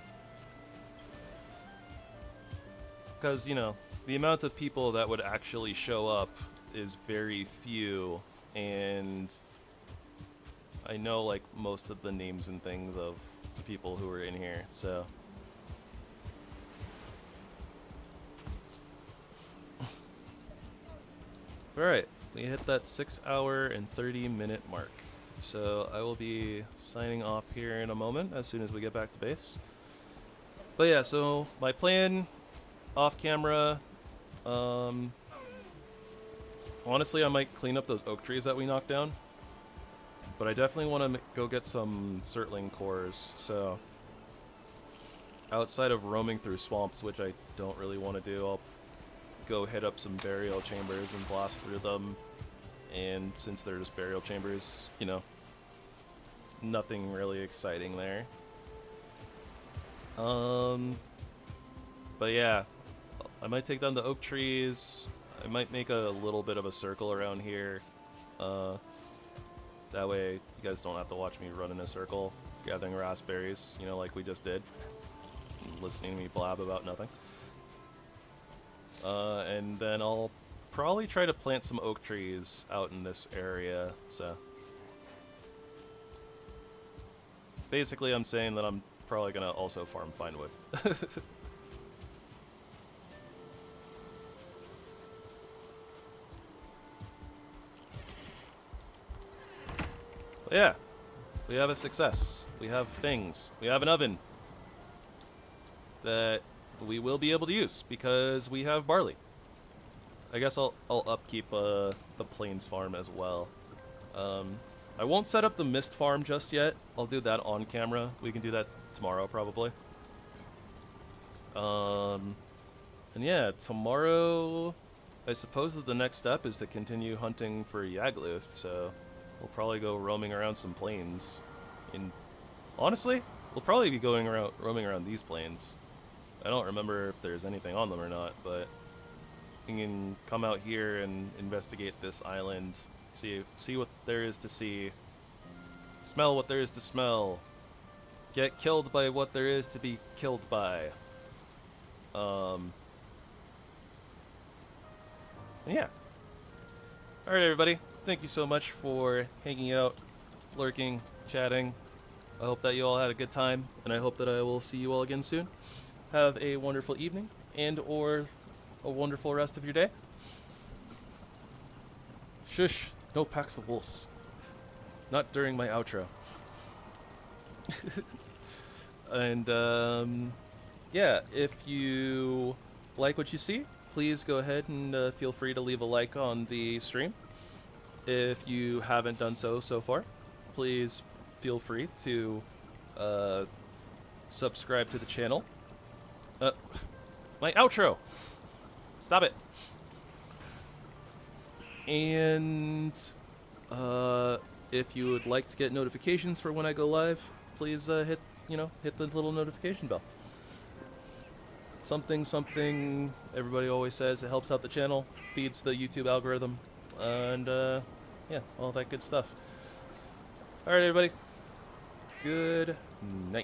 S1: Because, you know, the amount of people that would actually show up is very few, and I know like most of the names and things of the people who were in here, so. Alright, we hit that 6 hour and 30-minute mark. So I will be signing off here in a moment as soon as we get back to base. But yeah, so my plan off camera, honestly I might clean up those oak trees that we knocked down. But I definitely want to go get some Surtling cores, so outside of roaming through swamps, which I don't really want to do, I'll go hit up some burial chambers and blast through them. And since they're just burial chambers, you know, nothing really exciting there. But yeah, I might take down the oak trees. I might make a little bit of a circle around here. That way you guys don't have to watch me run in a circle gathering raspberries, you know, like we just did. Listening to me blab about nothing. And then I'll probably try to plant some oak trees out in this area, so. Basically, I'm saying that I'm probably gonna also farm fine wood. But yeah, we have a success. We have things. We have an oven that we will be able to use because we have barley. I guess I'll upkeep the plains farm as well. I won't set up the mist farm just yet. I'll do that on camera. We can do that tomorrow probably. And yeah, tomorrow I suppose that the next step is to continue hunting for Yagluth, so we'll probably go roaming around some plains. And honestly, we'll probably be going around roaming around these plains. I don't remember if there's anything on them or not, but you can come out here and investigate this island, see what there is to see, smell what there is to smell, get killed by what there is to be killed by. Yeah. Alright everybody, thank you so much for hanging out, lurking, chatting. I hope that you all had a good time, and I hope that I will see you all again soon. Have a wonderful evening, and or a wonderful rest of your day. Shush, no packs of wolves. Not during my outro. And yeah, if you like what you see, please go ahead and feel free to leave a like on the stream. If you haven't done so far, please feel free to subscribe to the channel. My outro! Stop it! And if you would like to get notifications for when I go live, please hit the little notification bell. Something everybody always says, it helps out the channel, feeds the YouTube algorithm, and yeah, all that good stuff. Alright everybody, good night.